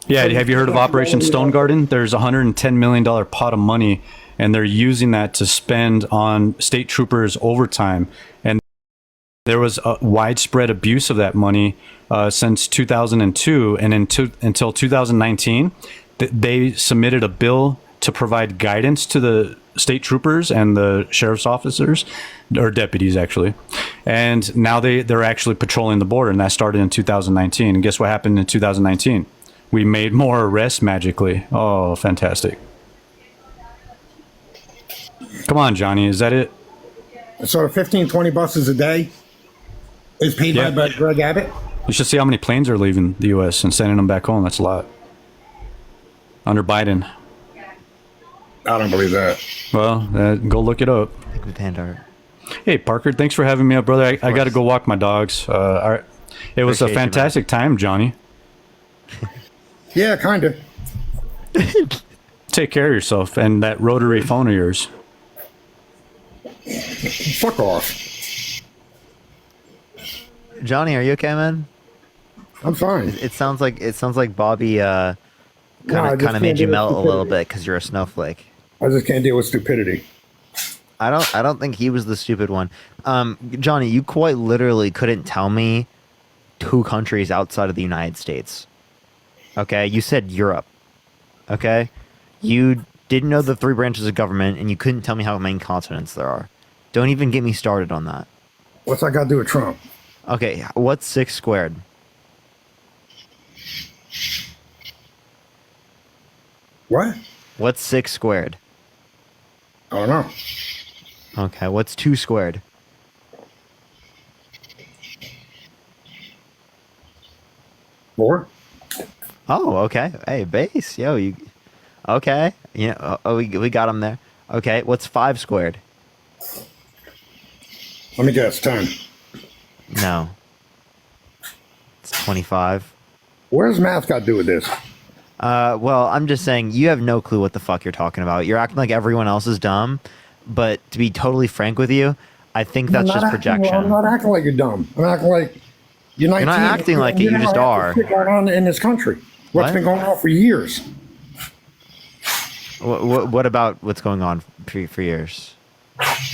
Yeah, have you heard of Operation Stone Garden? There's a $110 million pot of money, and they're using that to spend on state troopers overtime. And There was a widespread abuse of that money since 2002, and until 2019, they submitted a bill to provide guidance to the state troopers and the sheriff's officers, or deputies actually. And now they're actually patrolling the border, and that started in 2019. And guess what happened in 2019? We made more arrests magically. Oh, fantastic. Come on, Johnny, is that it? So 15, 20 buses a day is paid by Greg Abbott? You should see how many planes are leaving the U.S. and sending them back home. That's a lot. Under Biden. I don't believe that. Well, go look it up. With hand art. Hey, Parker, thanks for having me up, brother. I got to go walk my dogs. It was a fantastic time, Johnny. Yeah, kind of. Take care of yourself and that rotary phone of yours. Fuck off. Johnny, are you okay, man? I'm fine. It sounds like Bobby kind of made you melt a little bit because you're a snowflake. I just can't deal with stupidity. I don't think he was the stupid one. Johnny, you quite literally couldn't tell me 2 countries outside of the United States. Okay, you said Europe. Okay, you didn't know the 3 branches of government, and you couldn't tell me how many continents there are. Don't even get me started on that. What's that got to do with Trump? Okay, what's 6 squared? What? What's 6 squared? I don't know. Okay, what's 2 squared? Four. Oh, okay. Hey, base. Yo, you. Okay. Yeah. Oh, we got him there. Okay. What's 5 squared? Let me guess. 10. No. It's 25. Where's math got to do with this? Well, I'm just saying you have no clue what the fuck you're talking about. You're acting like everyone else is dumb, but to be totally frank with you, I think that's just projection. I'm not acting like you're dumb. I'm acting like you're 19. You're not acting like it. You just are. What's going on in this country? What's been going on for years? What about what's going on for years?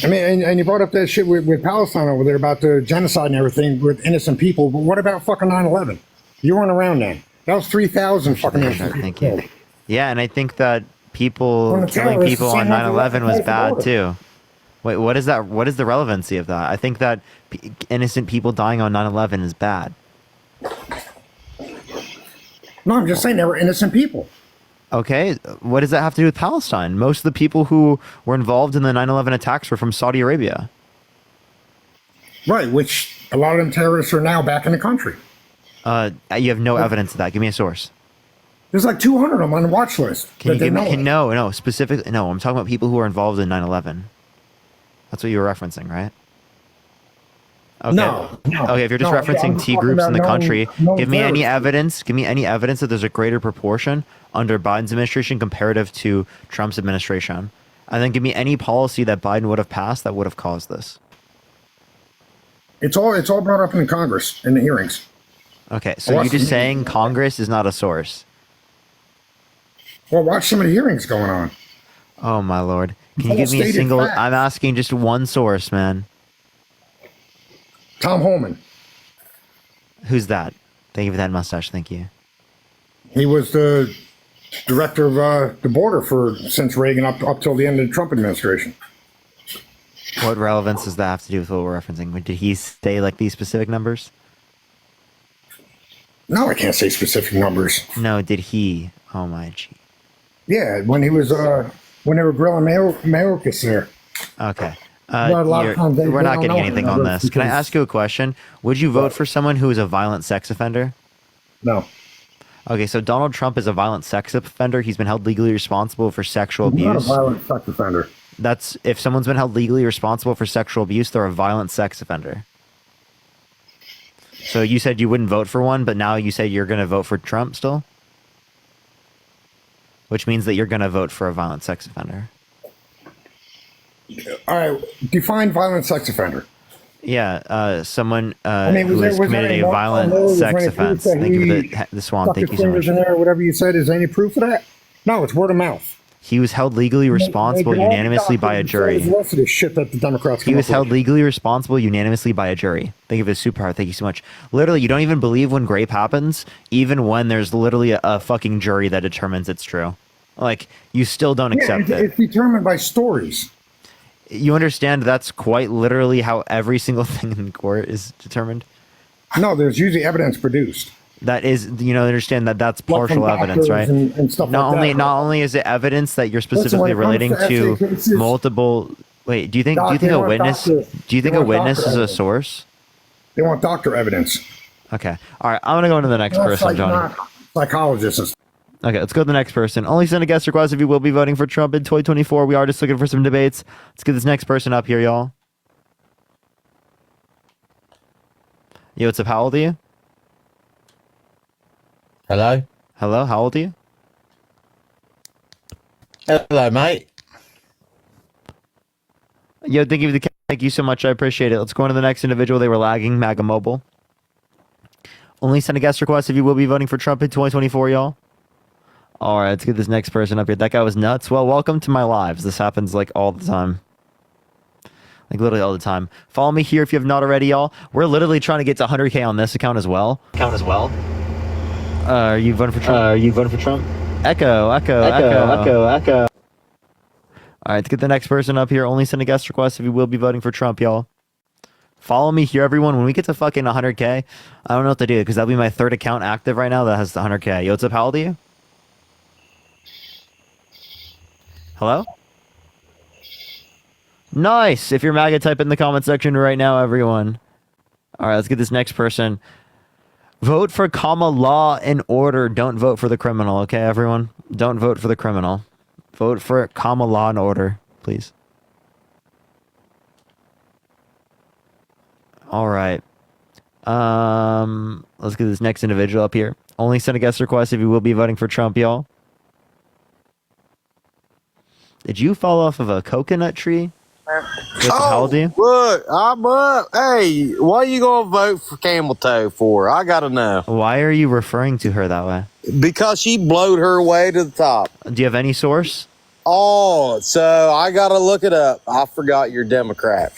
I mean, and you brought up that shit with Palestine over there about the genocide and everything with innocent people. But what about fucking 9/11? You weren't around then. That was 3,000 fucking innocent people. Thank you. Yeah, and I think that killing people on 9/11 was bad too. Wait, what is that? What is the relevancy of that? I think that innocent people dying on 9/11 is bad. No, I'm just saying they were innocent people. Okay, what does that have to do with Palestine? Most of the people who were involved in the 9/11 attacks were from Saudi Arabia. Right, which a lot of them terrorists are now back in the country. You have no evidence of that. Give me a source. There's like 200 of them on the watch list. Can you give me? No, specifically. No, I'm talking about people who are involved in 9/11. That's what you were referencing, right? Okay. No. Okay, if you're just referencing T groups in the country, give me any evidence. Give me any evidence that there's a greater proportion under Biden's administration comparative to Trump's administration, and then give me any policy that Biden would have passed that would have caused this. It's all brought up in Congress in the hearings. Okay, so you're just saying Congress is not a source. Well, watch some of the hearings going on. Oh my lord! Can you give me a single? I'm asking just one source, man. Tom Homan. Who's that? Thank you for that mustache. Thank you. He was the director of the border since Reagan up till the end of the Trump administration. What relevance does that have to do with what we're referencing? Did he say like these specific numbers? No, I can't say specific numbers. No, did he? Oh my gee. Yeah, when he was when they were grilling Mayorkas there. Okay. We're not getting anything on this. Can I ask you a question? Would you vote for someone who is a violent sex offender? No. Okay, so Donald Trump is a violent sex offender. He's been held legally responsible for sexual abuse. Not a violent sex offender. That's if someone's been held legally responsible for sexual abuse, they're a violent sex offender. So you said you wouldn't vote for one, but now you say you're going to vote for Trump still? Which means that you're going to vote for a violent sex offender. All right, define violent sex offender. Yeah, someone who has committed a violent sex offense. Thank you for the Swan. Thank you so much. In there or whatever you said. Is there any proof of that? No, it's word of mouth. He was held legally responsible They can all be unanimously by a doctors and say jury. the rest of this shit that the Democrats He come was up held with. legally responsible unanimously by a jury. Think of it as superpower. Thank you so much. Literally, you don't even believe when grape happens, even when there's literally a fucking jury that determines it's true. Like, you still don't accept it. It's determined by stories. You understand that's quite literally how every single thing in court is determined? No, there's usually evidence produced. That is, understand that that's Like from partial evidence, right? doctors and stuff not like only that. not only is it evidence that you're Listen, specifically when it relating comes to to essay cases, multiple. Wait, do you think they a want witness? doctor- Do you think they a want witness doctor is a evidence. source? They want doctor evidence. Okay, all right. I'm gonna go into the next Not person, Johnny. not psychologists. Okay, let's go to the next person. Only send a guest request if you will be voting for Trump in 2024. We are just looking for some debates. Let's get this next person up here, y'all. Yo, what's up? How old are you? Hello? Hello, how old are you? Hello, mate. Yo, thank you so much. I appreciate it. Let's go on to the next individual. They were lagging. MAGA Mobile. Only send a guest request if you will be voting for Trump in 2024, y'all. All right, let's get this next person up here. That guy was nuts. Well, welcome to my lives. This happens like all the time. Like literally all the time. Follow me here if you have not already, y'all. We're literally trying to get to 100K on this account as well. Are you voting for Trump? Echo. All right, to get the next person up here, only send a guest request if you will be voting for Trump, y'all. Follow me here, everyone. When we get to fucking 100K, I don't know what to do because that'll be my third account active right now that has 100K. Yo, what's up? How old are you? Hello? Nice. If you're MAGA, type in the comment section right now, everyone. All right, let's get this next person. Vote for law and order. Don't vote for the criminal, okay, everyone? Don't vote for the criminal. Vote for law and order, please. All right. Let's get this next individual up here. Only send a guest request if you will be voting for Trump, y'all. Did you fall off of a coconut tree? How old are you? Look, I'm up. Hey, what are you gonna vote for Camel Toe for? I gotta know. Why are you referring to her that way? Because she blowed her way to the top. Do you have any source? Oh, so I gotta look it up. I forgot you're Democrat.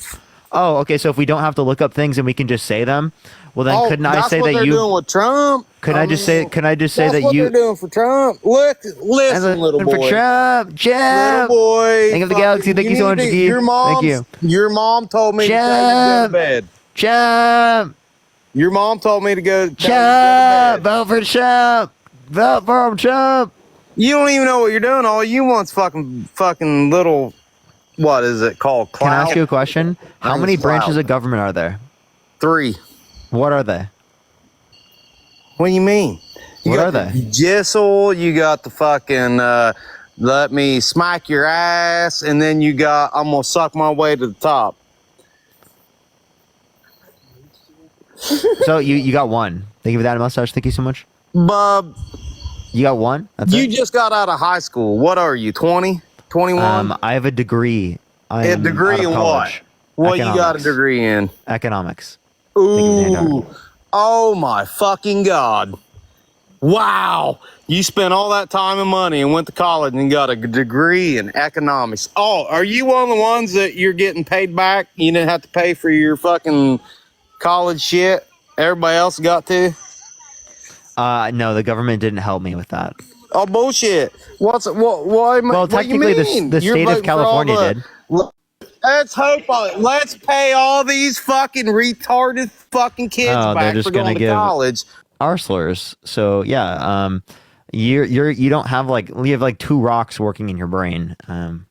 Oh, okay. So if we don't have to look up things and we can just say them, well then couldn't I say that they're you? doing with Trump. Can I just say that That's you? what they're doing for Trump. Listen, little boy. For Trump, Little boy. Thank you for the galaxy. Thank you so much, Gee. Thank you. Your mom told me to tell you to go to bed. Trump. Your mom told me to go. Trump. Vote for Trump. Vote for Trump. You don't even know what you're doing. All you want's fucking little. What is it called? Clout? Can I ask you a question? How many branches of government are there? 3. What are they? What do you mean? What are they? Jissel, you got the fucking let me smack your ass, and then you got I'm gonna suck my way to the top. So you got one. Thank you for that mustache. Thank you so much. Bub, you got one? That's you it? just got out of high school. What are you, 20? 21? I have a degree. A degree in what? What you got a degree in? Economics. Ooh. Oh my fucking God. Wow. You spent all that time and money and went to college and got a degree in economics. Oh, are you one of the ones that you're getting paid back? You didn't have to pay for your fucking college shit? Everybody else got to? No, the government didn't help me with that. Oh, bullshit. Well, technically, the state of California did. Let's hope on it. Let's pay all these fucking retarded fucking kids back for going to college. Arslers. So yeah, you don't have you have 2 rocks working in your brain. You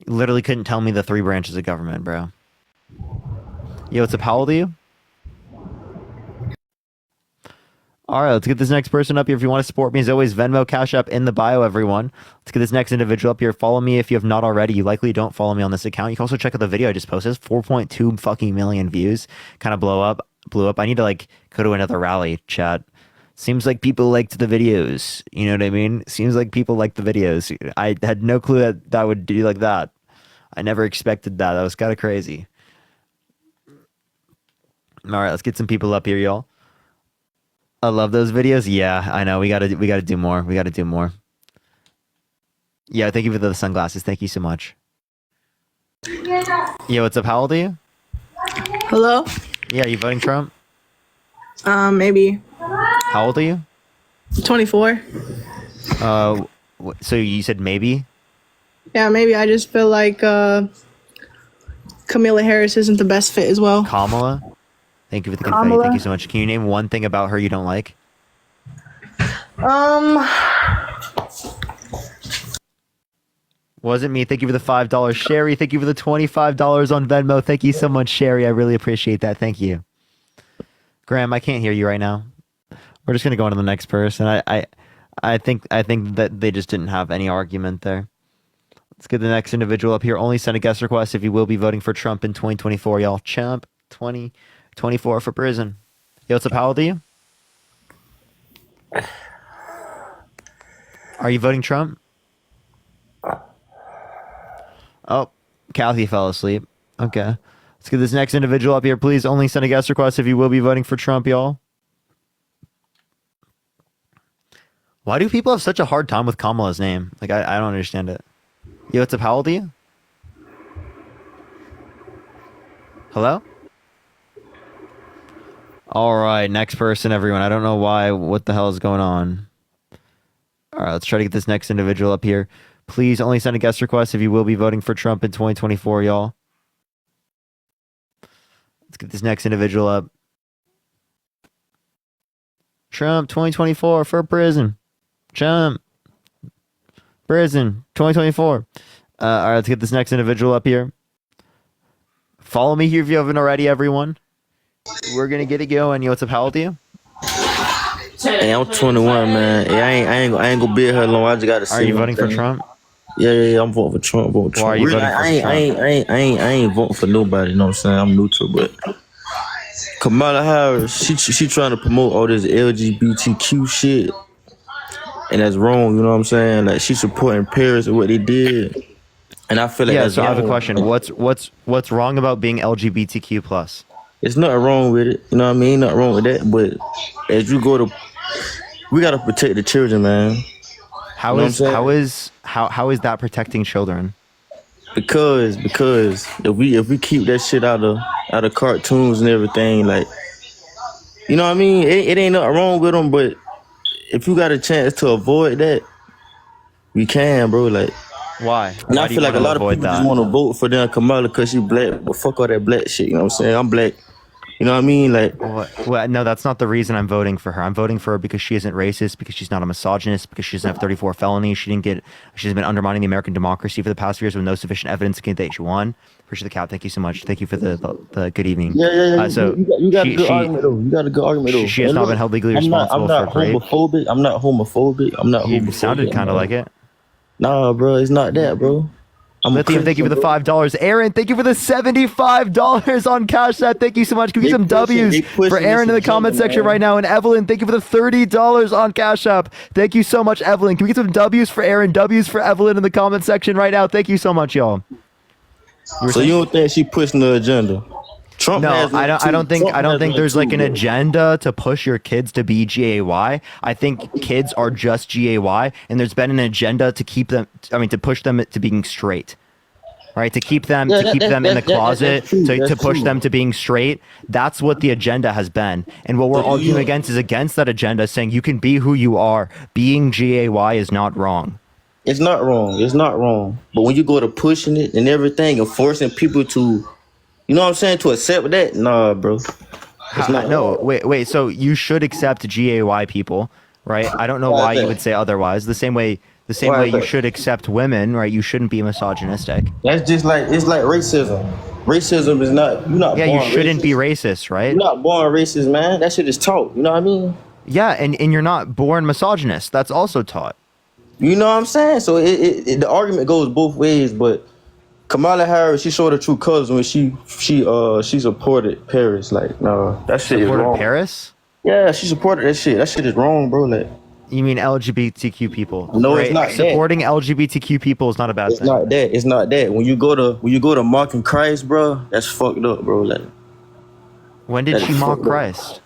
literally couldn't tell me the 3 branches of government, bro. Yo, what's up? How old are you? All right, let's get this next person up here. If you want to support me, as always, Venmo, Cash App in the bio, everyone. Let's get this next individual up here. Follow me if you have not already. You likely don't follow me on this account. You can also check out the video I just posted. 4.2 fucking million views. Kind of blew up. I need to go to another rally, chat. Seems like people liked the videos. You know what I mean? Seems like people liked the videos. I had no clue that would do like that. I never expected that. That was kind of crazy. All right, let's get some people up here, y'all. I love those videos. Yeah, I know. We gotta do more. Yeah, thank you for the sunglasses. Thank you so much. Yo, what's up? How old are you? Hello? Yeah, are you voting Trump? Maybe. How old are you? 24. So you said maybe? Yeah, maybe. I just feel like Kamala Harris isn't the best fit as well. Kamala? Thank you for the confetti. Kamala? Thank you so much. Can you name one thing about her you don't like? Wasn't me. Thank you for the $5. Sherry, thank you for the $25 on Venmo. Thank you so much, Sherry. I really appreciate that. Thank you. Graham, I can't hear you right now. We're just gonna go on to the next person. I think that they just didn't have any argument there. Let's get the next individual up here. Only send a guest request if you will be voting for Trump in 2024, y'all. Trump 2024 for prison. Yo, what's up? How old are you? Are you voting Trump? Oh, Kathy fell asleep. Okay. Let's get this next individual up here. Please only send a guest request if you will be voting for Trump, y'all. Why do people have such a hard time with Kamala's name? Like, I don't understand it. Yo, what's up? How old are you? Hello? All right, next person, everyone. I don't know what the hell is going on. All right, let's try to get this next individual up here. Please only send a guest request if you will be voting for Trump in 2024, y'all. Let's get this next individual up. Trump 2024 for prison. Trump. Prison 2024. All right, let's get this next individual up here. Follow me here if you haven't already, everyone. We're going to get it going. Yo, what's up? How old are you? Hey, I'm 21, man. Hey, I ain't gonna be here long. I just gotta see. Are you voting for Trump? Yeah. I'm voting for Trump. Why are you voting for Trump? I ain't voting for nobody. You know what I'm saying? I'm neutral, but Kamala Harris, she trying to promote all this LGBTQ shit, and that's wrong. You know what I'm saying? Like she's supporting Paris and what they did, and I feel like that's so I have a wrong. question. What's wrong about being LGBTQ plus? It's nothing wrong with it. You know what I mean? Nothing wrong with that. But as you go to, we gotta protect the children, man. How is that protecting children? Because if we keep that shit out of cartoons and everything, like, you know what I mean? It ain't nothing wrong with them, but if you got a chance to avoid that, we can, bro. Like, why? And I feel like a lot of people just want to vote for them Kamala because she black, but fuck all that black shit. You know what I'm saying? I'm black. You know what I mean? Like, well, no, that's not the reason I'm voting for her. I'm voting for her because she isn't racist, because she's not a misogynist, because she doesn't have 34 felonies. She's been undermining the American democracy for the past few years with no sufficient evidence to indicate she won. Appreciate the cap. Thank you so much. Thank you for the good evening. Yeah. You got a good argument though. You got a good argument though. She has not been held legally responsible for rape. I'm not homophobic. You sounded kind of like it. Nah, bro, it's not that, bro. Lithium, thank you for the $5. Aaron, thank you for the $75 on Cash App. Thank you so much. Can we get some W's for Aaron in the comment section right now? And Evelyn, thank you for the $30 on Cash App. Thank you so much, Evelyn. Can we get some W's for Aaron, W's for Evelyn in the comment section right now? Thank you so much, y'all. So you don't think she pushing the agenda? Trump I don't think there's like an agenda to push your kids to be GAY. I think kids are just GAY, and there's been an agenda to to push them to being straight. Right? To keep them in the closet, to push them to being straight. That's what the agenda has been. And what we're arguing against is against that agenda, saying you can be who you are. Being GAY is not wrong. It's not wrong. But when you go to pushing it and everything and forcing people to, you know what I'm saying, to accept that, nah, bro. It's not. No, wait. So you should accept GAY people, right? I don't know why you would say otherwise. The same way you should accept women, right? You shouldn't be misogynistic. That's just like, it's like racism. Racism is not, you're not born you shouldn't racist. be racist, right? You're not born racist, man. That shit is taught. You know what I mean? Yeah, and you're not born misogynist. That's also taught. You know what I'm saying? So the argument goes both ways, but Kamala Harris, she showed her true colors when she supported Paris. Like, no, that shit is wrong. Supported Paris? Yeah, she supported that shit. That shit is wrong, bro. Like, you mean LGBTQ people? No, right? It's not supporting that. LGBTQ people is not a bad thing. It's not that. When you go to mocking Christ, bro, that's fucked up, bro. Like, when did she mock Christ?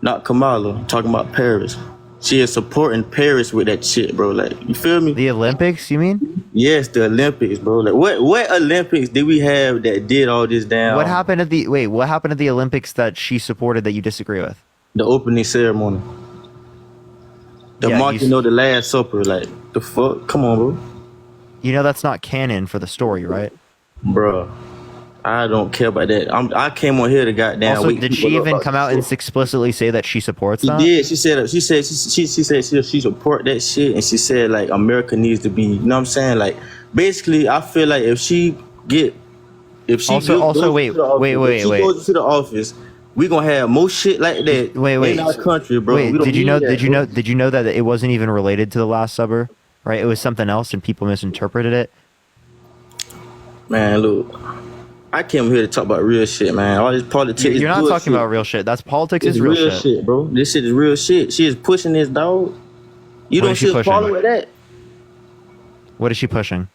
Not Kamala. I'm talking about Paris. She is supporting Paris with that shit, bro. Like, you feel me? The Olympics, you mean? Yes, the Olympics, bro. Like, what Olympics did we have that did all this down? What happened at the Olympics that she supported that you disagree with? The opening ceremony. The marking of the Last Supper. Like, the fuck? Come on, bro. You know that's not canon for the story, right? Bro, I don't care about that. I came on here to goddamn. Also, did she even come out and explicitly say that she supports that? She did. She said she support that shit, and she said like America needs to be. You know what I'm saying? Like, basically, I feel like if she wait goes to the office, we gonna have more shit like that in our country, bro. Wait, did you know that it wasn't even related to the Last Supper? Right, it was something else, and people misinterpreted it. Man, look, I came here to talk about real shit, man. All this politics. You're not talking about real shit. That's politics. Is real shit, bro. This shit is real shit. She is pushing this dog. You don't see a problem with that. What is she pushing?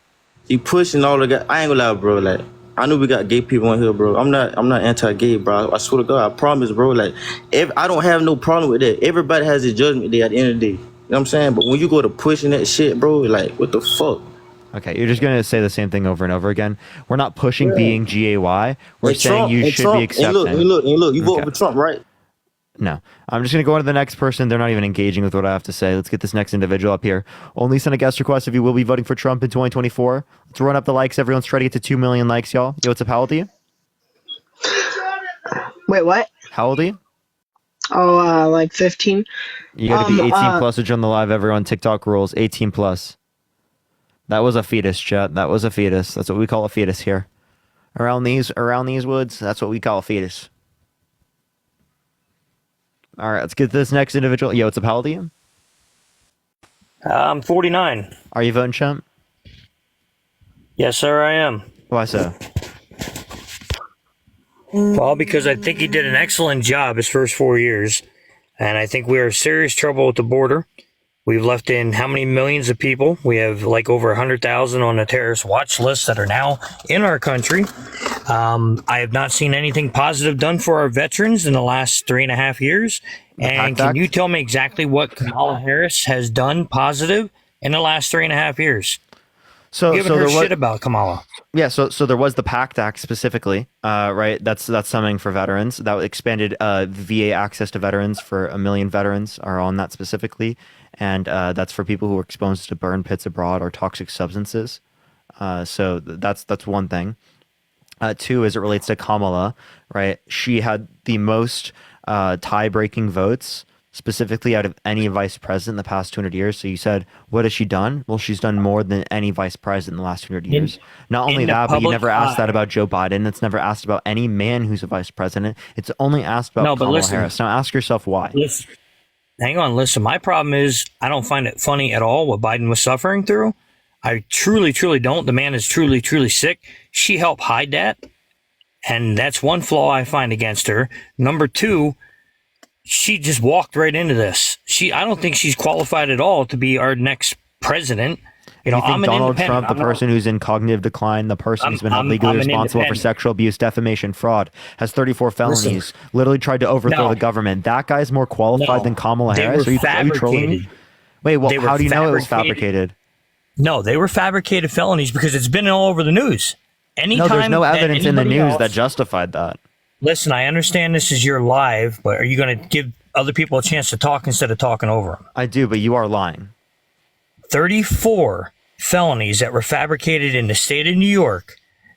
She pushing all the guys. I ain't gonna lie, bro. Like, I know we got gay people on here, bro. I'm not anti-gay, bro. I swear to God, I promise, bro. Like, I don't have no problem with that. Everybody has a judgment day at the end of the day. You know what I'm saying? But when you go to pushing that shit, bro, like, what the fuck? Okay, you're just going to say the same thing over and over again. We're not pushing being GAY. We're saying you should be accepting. And look, you vote for Trump, right? No. I'm just going to go on to the next person. They're not even engaging with what I have to say. Let's get this next individual up here. Only send a guest request if you will be voting for Trump in 2024. Let's run up the likes. Everyone's trying to get to 2 million likes, y'all. Yo, what's up? How old are you? Wait, what? How old are you? Oh, like 15. You got to be 18 plus to join the live, everyone. TikTok rules, 18 plus. That was a fetus, chat. That was a fetus. That's what we call a fetus here. Around these woods, that's what we call a fetus. All right, let's get this next individual. Yo, what's up? How old are you? I'm 49. Are you voting, champ? Yes, sir, I am. Why so? Well, because I think he did an excellent job his first 4 years, and I think we are in serious trouble with the border. We've left in how many millions of people? We have like over 100,000 on a terrorist watch list that are now in our country. I have not seen anything positive done for our veterans in the last 3.5 years. And can you tell me exactly what Kamala Harris has done positive in the last 3.5 years? So you haven't heard shit about Kamala. Yeah, so there was the PACT Act specifically, right? That's something for veterans that expanded VA access to veterans for 1 million veterans are on that specifically, and that's for people who were exposed to burn pits abroad or toxic substances. So that's one thing. Two, as it relates to Kamala, right? She had the most tie-breaking votes specifically out of any vice president in the past 200 years. So you said, what has she done? Well, she's done more than any vice president in the last 200 years. Not only that, but you never asked that about Joe Biden. It's never asked about any man who's a vice president. It's only asked about Kamala Harris. Now ask yourself why. Hang on, listen. My problem is I don't find it funny at all what Biden was suffering through. I truly, truly don't. The man is truly, truly sick. She helped hide that. And that's one flaw I find against her. Number two, she just walked right into this. I don't think she's qualified at all to be our next president. You know, you think I'm an Donald independent. Trump, the person who's in cognitive decline, the person who's been held legally responsible for sexual abuse, defamation, fraud, has 34 felonies, literally tried to overthrow the government. That guy's more qualified than Kamala Harris? Are you trolling me? Wait, well, how do you know it was fabricated? No, they were fabricated felonies because it's been all over the news. No, there's no evidence in the news that justified that. Listen, I understand this is your live, but are you going to give other people a chance to talk instead of talking over them? I do, but you are lying. 34 felonies that were fabricated in the state of New York.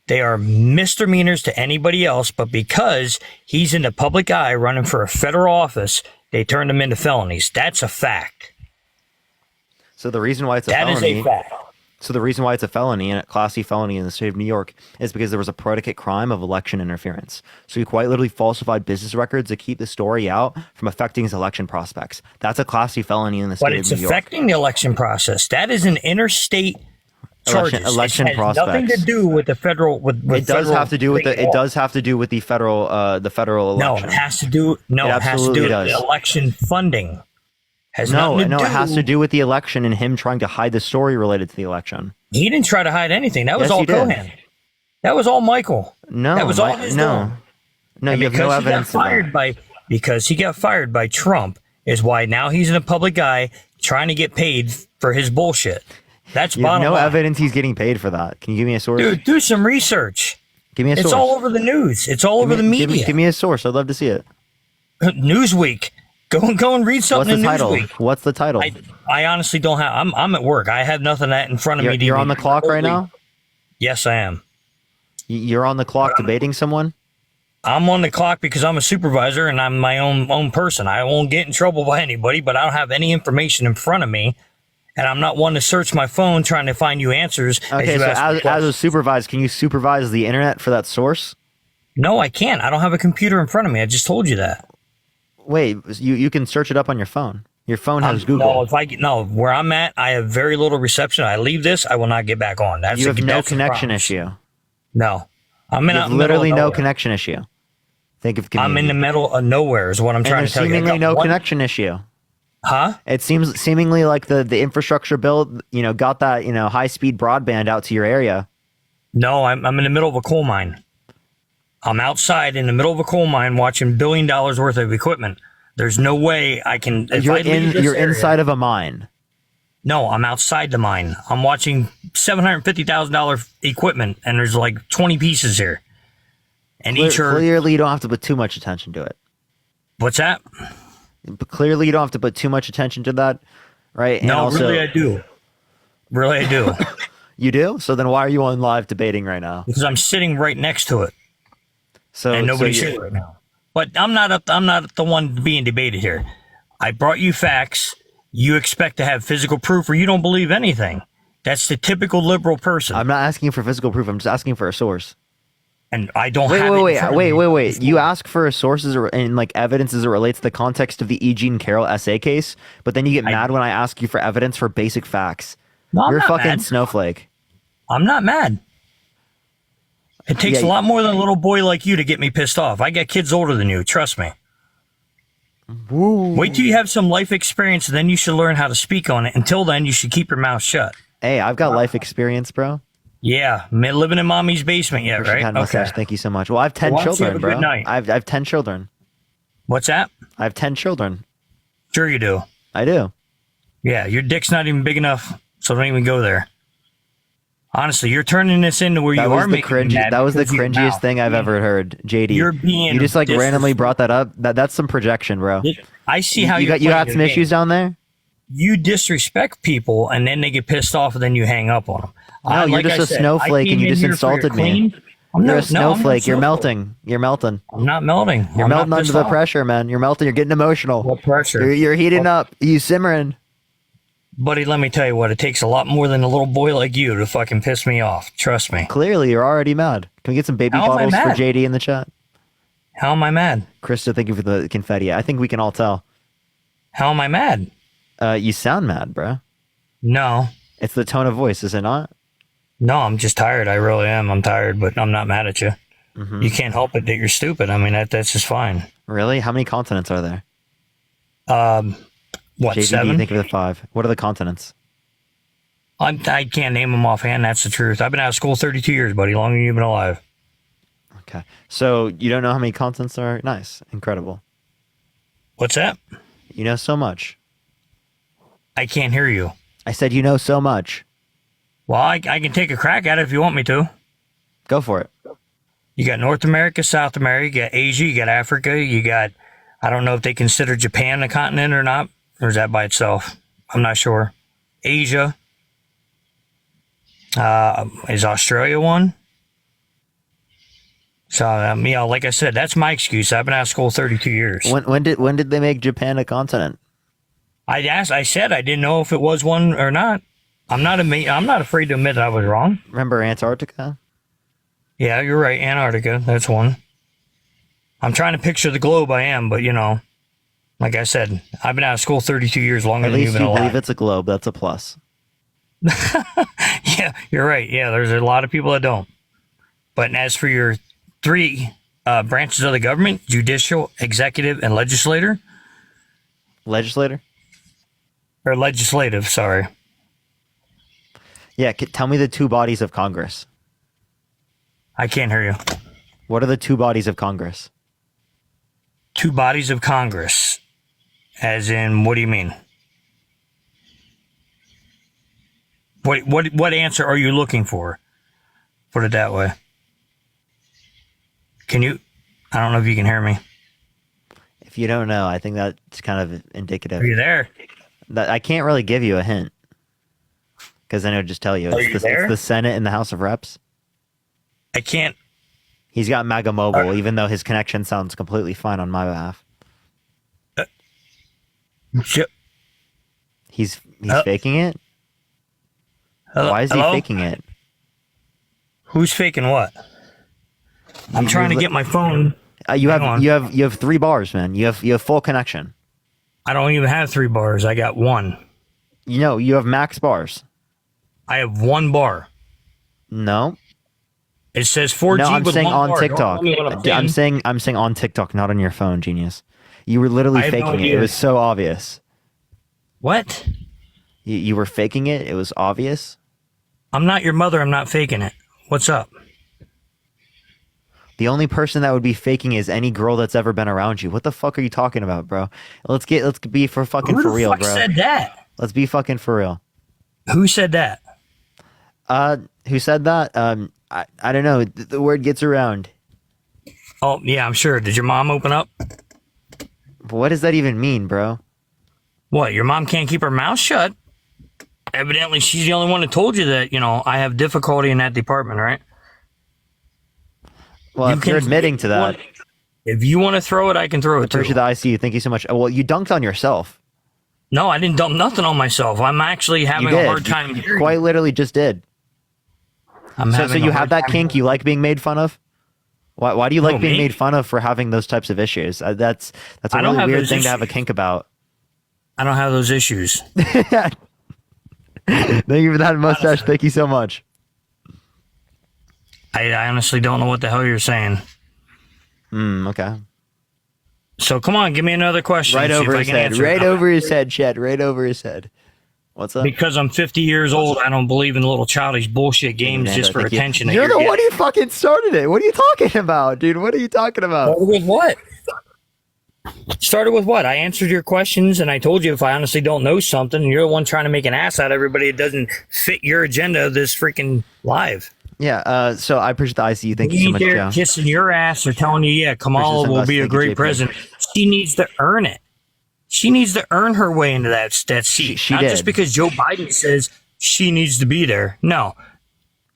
They are misdemeanors to anybody else, but because he's in the public eye running for a federal office, they turned him into felonies. That's a fact. So the reason why it's a felony... That is a fact. So the reason why it's a felony, and a classy felony in the state of New York, is because there was a predicate crime of election interference. So he quite literally falsified business records to keep the story out from affecting his election prospects. That's a classy felony in the state of New York. But it's affecting the election process. That is an interstate charges. Election it has prospects. Nothing to do with the federal. It does have to do with the. It does have to do with the federal election. No, it has to do. No, it has to do with the election funding. It has to do with the election and him trying to hide the story related to the election. He didn't try to hide anything. That was all Cohen. That was all Michael. No, that was all his doing. No, you have no evidence of that. Because he got fired by Trump, is why now he's in a public eye trying to get paid for his bullshit. That's You have bottom no line. evidence he's getting paid for that. Can you give me a source? Dude, do some research. Give me a source. It's all over the news. It's all over the media. Give me a source. I'd love to see it. Newsweek. Go and read something in title? Newsweek. What's the title? I honestly don't have. I'm at work. I have nothing that in front of me. You're on the clock right now? Yes, I am. You're on the clock debating someone? I'm on the clock because I'm a supervisor and I'm my own person. I won't get in trouble by anybody, but I don't have any information in front of me, and I'm not one to search my phone trying to find you answers. Okay, so as a supervisor, can you supervise the internet for that source? No, I can't. I don't have a computer in front of me. I just told you that. Wait, you can search it up on your phone. Your phone has Google. Where I'm at, I have very little reception. I leave this, I will not get back on. You have no connection issue. No, I'm in You have a literally middle no of nowhere. connection issue. Think of I'm in the middle of nowhere is what I'm trying to tell you. Seemingly no connection issue. Huh? It seems seemingly like the infrastructure bill, got that, high speed broadband out to your area. No, I'm in the middle of a coal mine. I'm outside in the middle of a coal mine watching $1 billion worth of equipment. There's no way I can. You're inside of a mine. No, I'm outside the mine. I'm watching $750,000 equipment, and there's like 20 pieces here. And each are clearly you don't have to put too much attention to it. What's that? But clearly you don't have to put too much attention to that, right? No, really I do. Really I do. You do? So then why are you on live debating right now? Because I'm sitting right next to it. And nobody's here right now. But I'm not the one being debated here. I brought you facts. You expect to have physical proof, or you don't believe anything. That's the typical liberal person. I'm not asking for physical proof. I'm just asking for a source. And I don't have it in front of me. Wait. You ask for a sources and like evidence as it relates to the context of the E. Jean Carroll essay case, but then you get mad when I ask you for evidence for basic facts. No, I'm You're a not fucking mad. snowflake. I'm not mad. It takes a lot more than a little boy like you to get me pissed off. I got kids older than you. Trust me. Woo. Wait till you have some life experience, and then you should learn how to speak on it. Until then, you should keep your mouth shut. Hey, I've got life experience, bro. Yeah, living in mommy's basement yet, right? Okay. Message. Thank you so much. Well, I have 10 Well, children, have a bro. good night. I have 10 children. What's that? I have 10 children. Sure you do. I do. Yeah, your dick's not even big enough, so don't even go there. Honestly, you're turning this into where you are making me mad. That was the because of your cringiest mouth. thing I've ever heard, JD. You're being You just like randomly disrespectful. brought that up. That's some projection, bro. I see how you got playing some the issues game. down there. You disrespect people, and then they get pissed off, and then you hang up on them. No, you're just a snowflake, and you just insulted me. You're a snowflake. You're melting. You're melting. I'm not melting. You're I'm melting not under pissed the off. pressure, man. You're melting. You're getting emotional. What pressure? You're heating up. You simmering. Buddy, let me tell you what, it takes a lot more than a little boy like you to fucking piss me off. Trust me. Clearly, you're already mad. Can we get some baby How am I bottles for mad? JD in the chat? How am I mad? Krista, thank you for the confetti. I think we can all tell. How am I mad? You sound mad, bro. No. It's the tone of voice, is it not? No, I'm just tired. I really am. I'm tired, but I'm not mad at you. Mm-hmm. You can't help it that you're stupid. I mean, that's just fine. Really? How many continents are there? What, JD, 7? think of the 5. What are the continents? I can't name them offhand. That's the truth. I've been out of school 32 years, buddy. Longer than you've been alive. Okay. So you don't know how many continents are? Nice. Incredible. What's that? You know so much. I can't hear you. I said you know so much. Well, I can take a crack at it if you want me to. Go for it. You got North America, South America, you got Asia, you got Africa, you got, I don't know if they consider Japan a continent or not, or is that by itself? I'm not sure. Asia. Is Australia one? So, like I said, that's my excuse. I've been out of school 32 years. When did they make Japan a continent? I said I didn't know if it was one or not. I'm not afraid to admit that I was wrong. Remember Antarctica? Yeah, you're right. Antarctica, that's one. I'm trying to picture the globe. I am, but like I said, I've been out of school 32 years longer At than you've least been you alive. believe it's a globe. That's a plus. Yeah, you're right. Yeah, there's a lot of people that don't. But as for your 3 branches of the government, judicial, executive, and legislative, sorry. Yeah, tell me the 2 bodies of Congress. I can't hear you. What are the 2 bodies of Congress? 2 bodies of Congress. As in, what do you mean? What answer are you looking for? Put it that way. Can you? I don't know if you can hear me. If you don't know, I think that's kind of indicative. Are you there? That I can't really give you a hint because then it would just tell you. It's the Senate and the House of Reps. I can't. He's got MAGA Mobile, even though his connection sounds completely fine on my behalf. He's faking it. Why is he faking it? Who's faking what? I'm trying to get my phone. You have 3 bars, man. You have full connection. I don't even have 3 bars. I got 1. You have max bars. I have 1 bar. No. It says 4G. No, I'm with saying 1 on bar. TikTok. I'm saying on TikTok, not on your phone, genius. You were literally faking it. It was so obvious. What? You were faking it. It was obvious. I'm not your mother. I'm not faking it. What's up? The only person that would be faking is any girl that's ever been around you. What the fuck are you talking about, bro? Let's be for real, bro. Who the fuck said that? Let's be fucking for real. Who said that? Who said that? I don't know. The word gets around. Oh, yeah, I'm sure. Did your mom open up? What does that even mean, bro? What? Your mom can't keep her mouth shut? Evidently, she's the only one that told you that, I have difficulty in that department, right? Well, if you're admitting to that. If you want to throw it, I can throw it too. Appreciate the ICU. Thank you so much. Well, you dunked on yourself. No, I didn't dump nothing on myself. I'm actually having a hard time hearing. Quite literally just did. So you have that kink? You like being made fun of? Why do you like being made fun of for having those types of issues? That's a really weird thing to have a kink about. I don't have those issues. Thank you for that mustache. Thank you so much. I honestly don't know what the hell you're saying. Okay. So come on, give me another question. Right over his head. Right over his head, Chet. Right over his head. What's up? Because I'm 50 years old, I don't believe in little childish bullshit games just for attention. You're the one who fucking started it. What are you talking about, dude? What are you talking about? Started with what? Started with what? I answered your questions, and I told you if I honestly don't know something, and you're the one trying to make an ass out of everybody, it doesn't fit your agenda of this freaking live. Yeah, so I appreciate the ICU. Thank you so much, Joe. Kissing your ass or telling you, yeah, Kamala will be a great president. She needs to earn it. She needs to earn her way into that seat. She Not did. just because Joe Biden says she needs to be there. No.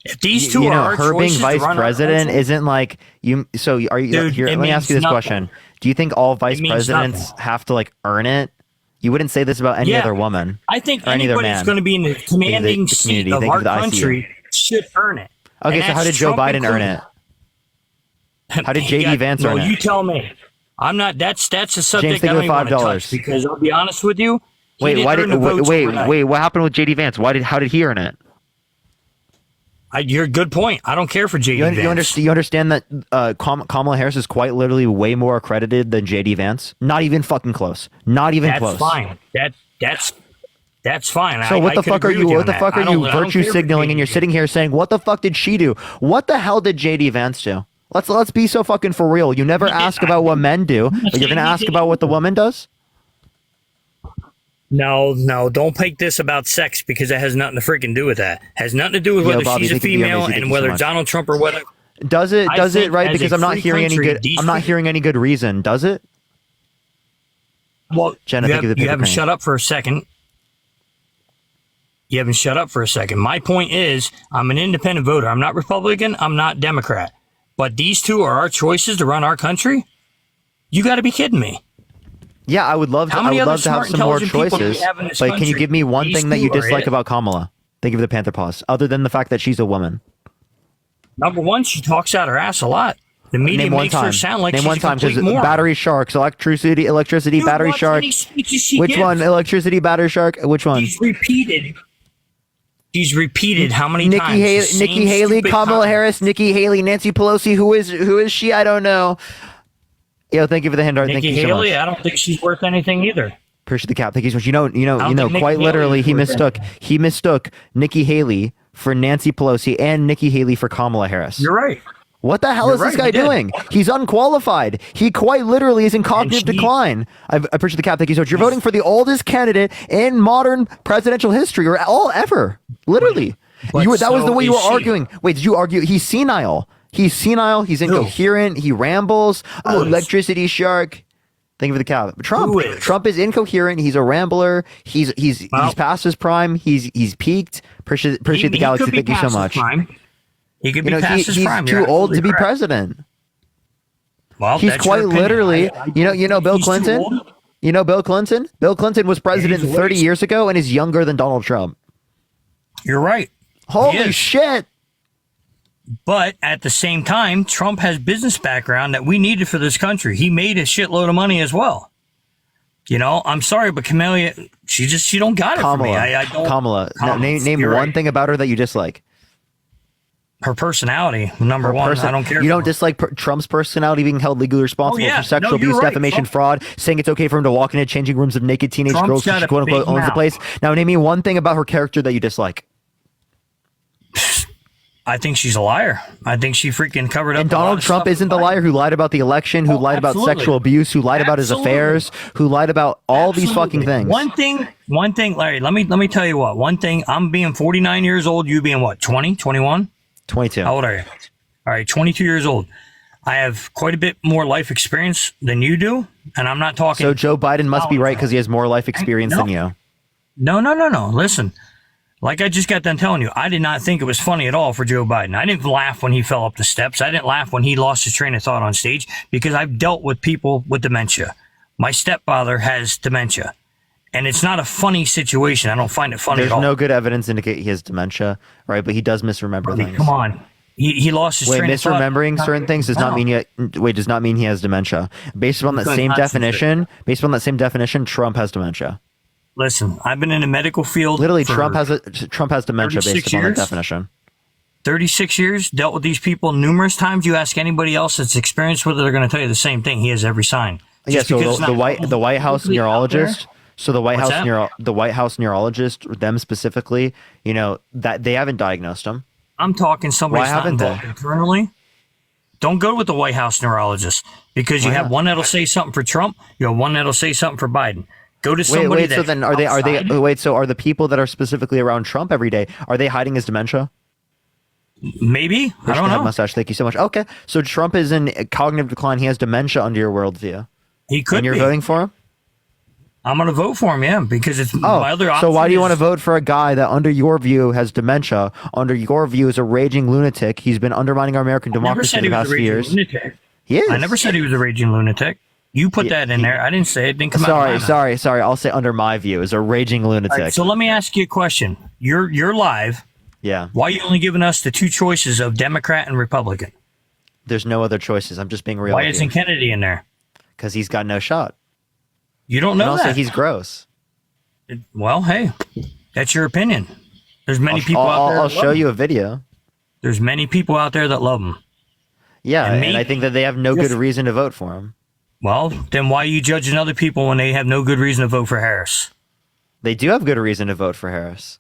If these two are our her being choices vice to run our president country, isn't like you. So are you Dude, here? it Let me ask you means this nothing. question: do you think all vice means presidents nothing. have to earn it? You wouldn't say this about any Yeah. other woman. I think or any other anybody that's man. going to be in the commanding the seat community. of Thank you our for the ICU. country should earn it. Okay, And so how that's did Joe Trump Biden earn included. it? How did JD Vance earn Well, it? you tell me. I'm not. That's a subject thank I you don't for even want to $5. touch because I'll be honest with you. he Wait, didn't why earn did the votes overnight. wait? What happened with JD Vance? How did he earn it? You're a good point. I don't care for JD Vance. You understand that Kamala Harris is quite literally way more accredited than JD Vance? Not even fucking close. Not even close. That's fine. That's fine. So what the fuck are you? What the fuck are you I don't virtue care for signaling? And JD you're sitting here saying, "What the fuck did she do? What the hell did JD Vance do?" Let's be so fucking for real. You never ask about what men do, but you're gonna ask about what the woman does. No, don't make this about sex because it has nothing to freaking do with that. It has nothing to do with Yo, whether Bobby, she's a thank you for the female amazing. Thank and you so whether much. Donald Trump or whether. Does it I think right? as Because a I'm not free hearing any country, good. these I'm not free- hearing any good reason. Does it? Well, Jenna, you, thank you for the you paper haven't crane. shut up for a second. You haven't shut up for a second. My point is, I'm an independent voter. I'm not Republican. I'm not Democrat. But these two are our choices to run our country? You got to be kidding me. Yeah, I would love to. How I many would other love to have smart, some more intelligent people do we choices. have in this But can you country? give me one These thing that two you are dislike it. about Kamala? Thank you for the Panther Paws. Other than the fact that she's a woman. Number one, she talks out her ass a lot. The media Name one makes time. her sound like Name she's one a time complete because moron. battery sharks, electricity, Dude, battery watch shark. any speeches she Which gives. one? Electricity, battery shark. Which one? She's repeated how many Nikki times? the same Nikki Haley, stupid Kamala comment. Harris, Nikki Haley, Nancy Pelosi. Who is she? I don't know. Yo, thank you for the hand art. Thank Nikki you so Haley, much. I don't think she's worth anything either. Appreciate the cap. Thank you so much. You know. don't think Nikki Quite Haley literally, is he worth mistook. He mistook Nikki Haley for Nancy Pelosi and Nikki Haley for Kamala Harris. You're right. What the hell You're is this right, guy he did. doing? He's unqualified. He quite literally is in cognitive decline. I appreciate the cap. Thank you so much. You're voting for the oldest candidate in modern presidential history, or all ever. Literally. But That was the so way you were is she. arguing. Wait, did you argue? He's senile. He's senile. He's incoherent. He rambles. Electricity shark. Thank you for the cap. Trump is incoherent. He's a rambler. He's past his prime. He's peaked. Appreciate the galaxy. Thank you so much. He could be past his prime. He's You're too old to absolutely be correct. president. Well, He's that's quite your opinion. literally. You know Bill He's too Clinton. old. You know Bill Clinton. Bill Clinton was president he's 30 late. years ago and is younger than Donald Trump. You're right. Holy shit! But at the same time, Trump has business background that we needed for this country. He made a shitload of money as well. You know, I'm sorry, but Camellia, she don't got it for me. I don't. Kamala. Now, name You're one right. thing about her that you dislike. Her personality, number one. I don't care. You don't dislike Trump's personality being held legally responsible yeah. for sexual No, you're abuse, right. defamation, Trump- fraud, saying it's okay for him to walk into changing rooms of naked teenage Trump's girls because got she a quote unquote big owns the mouth. place. Now name me one thing about her character that you dislike. I think she's a liar. I think she freaking covered up. And a lot Donald of Trump stuff isn't the liar who lied about the election, who lied about absolutely. sexual abuse, who lied about his affairs, who lied about all these fucking things. One thing, Larry, let me tell you what. One thing, I'm being 49 years old, you being what, 20, 21? 22. How old are you? All right, 22 years old. I have quite a bit more life experience than you do, and I'm not talking. So Joe Biden must be right because he has more life experience than you. No. Listen, like I just got done telling you, I did not think it was funny at all for Joe Biden. I didn't laugh when he fell up the steps. I didn't laugh when he lost his train of thought on stage because I've dealt with people with dementia. My stepfather has dementia, and it's not a funny situation. I don't find it funny There's at all. no good evidence to indicate he has dementia, right? But he does misremember things. Come on. He lost his train of thought. Misremembering certain things does not mean he has dementia. Based upon that Because same that's definition, Trump has dementia. Listen, I've been in the medical field. Literally, for Trump has dementia 36 based upon that years. definition. 36 years, dealt with these people numerous times. You ask anybody else that's experienced with it, they're going to tell you the same thing. He has every sign. Yeah, Just so because it's the not White House publicly out neurologist. there. So the White What's House that? the White House neurologist, them specifically, you know, that they haven't diagnosed him. I'm talking somebody Why that's not haven't they? involved internally. Don't go with the White House neurologist because you Why have not? one that'll say something for Trump. You have one that'll say something for Biden. Go to somebody Wait. So that's then, are they? outside. Wait. So are the people that are specifically around Trump every day? Are they hiding his dementia? Maybe. I don't Have know. mustache. Thank you so much. Okay, so Trump is in cognitive decline. He has dementia under your worldview. He could And you're be. voting for him? I'm going to vote for him, yeah, because it's my other option. So why do you is- want to vote for a guy that, under your view, has dementia? Under your view, is a raging lunatic. He's been undermining our American I never democracy said for he the was past a few raging years. lunatic. He is. I never said he was a raging lunatic. You put that in there. I didn't say it. Didn't come out of my mouth. Sorry. I'll say under my view is a raging lunatic. All right, so let me ask you a question. You're live. Yeah. Why are you only giving us the two choices of Democrat and Republican? There's no other choices. I'm just being real. Why isn't Kennedy in there? Because he's got no shot. You don't know and also, that. he's gross. Well, hey, that's your opinion. There's many people out there. I'll that show love you him. a video. There's many people out there that love him. Yeah, And and me- I think that they have no good reason to vote for him. Well, then why are you judging other people when they have no good reason to vote for Harris? They do have good reason to vote for Harris.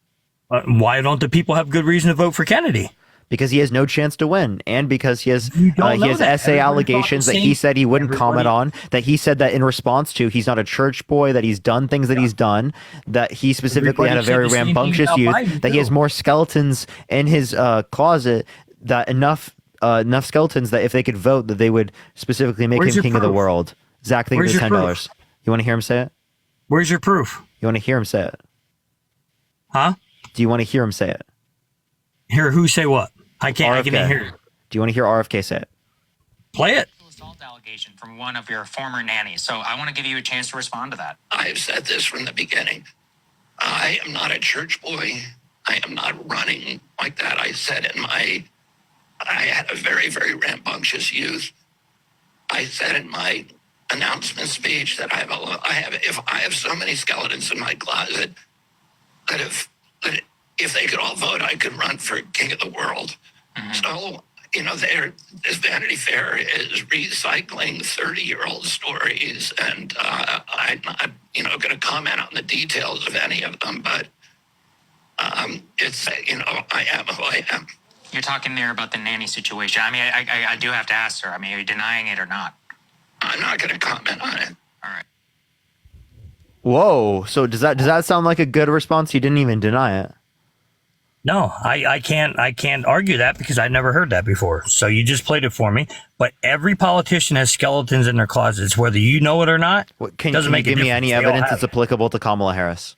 Why don't the people have good reason to vote for Kennedy? Because he has no chance to win, and because he has don't know that. essay Everybody allegations thought that the he same- said he wouldn't comment everybody- on. That he said that in response to, he's not a church boy. That he's done things that he's done. That he specifically had a Everybody said very the same thing rambunctious about youth. Biden, That he has too. more skeletons in his closet. That enough skeletons that if they could vote, that they would specifically make Where's him your king of the proof? world. Zach, thank you Where's for your $10. You want to hear him say it? Where's your proof? You want to hear him say it? Huh? Do you want to hear him say it? Hear who say what? I can't RFK. hear you. Do you want to hear RFK say it? Play it. Assault allegation from one of your former nannies. So I want to give you a chance to respond to that. I've said this from the beginning. I am not a church boy. I am not running like that. I had a very, very rambunctious youth. I said in my announcement speech that I have so many skeletons in my closet that if they could all vote, I could run for king of the world. So, this Vanity Fair is recycling 30-year-old stories, and I'm not, going to comment on the details of any of them, but I am who I am. You're talking there about the nanny situation. I mean, I do have to ask, sir. I mean, are you denying it or not? I'm not going to comment on it. All right. Whoa. So does that sound like a good response? You didn't even deny it. No, I can't argue that because I've never heard that before. So you just played it for me. But every politician has skeletons in their closets, whether you know it or not. Can doesn't you make a give me difference. any They all evidence have that's it. applicable to Kamala Harris?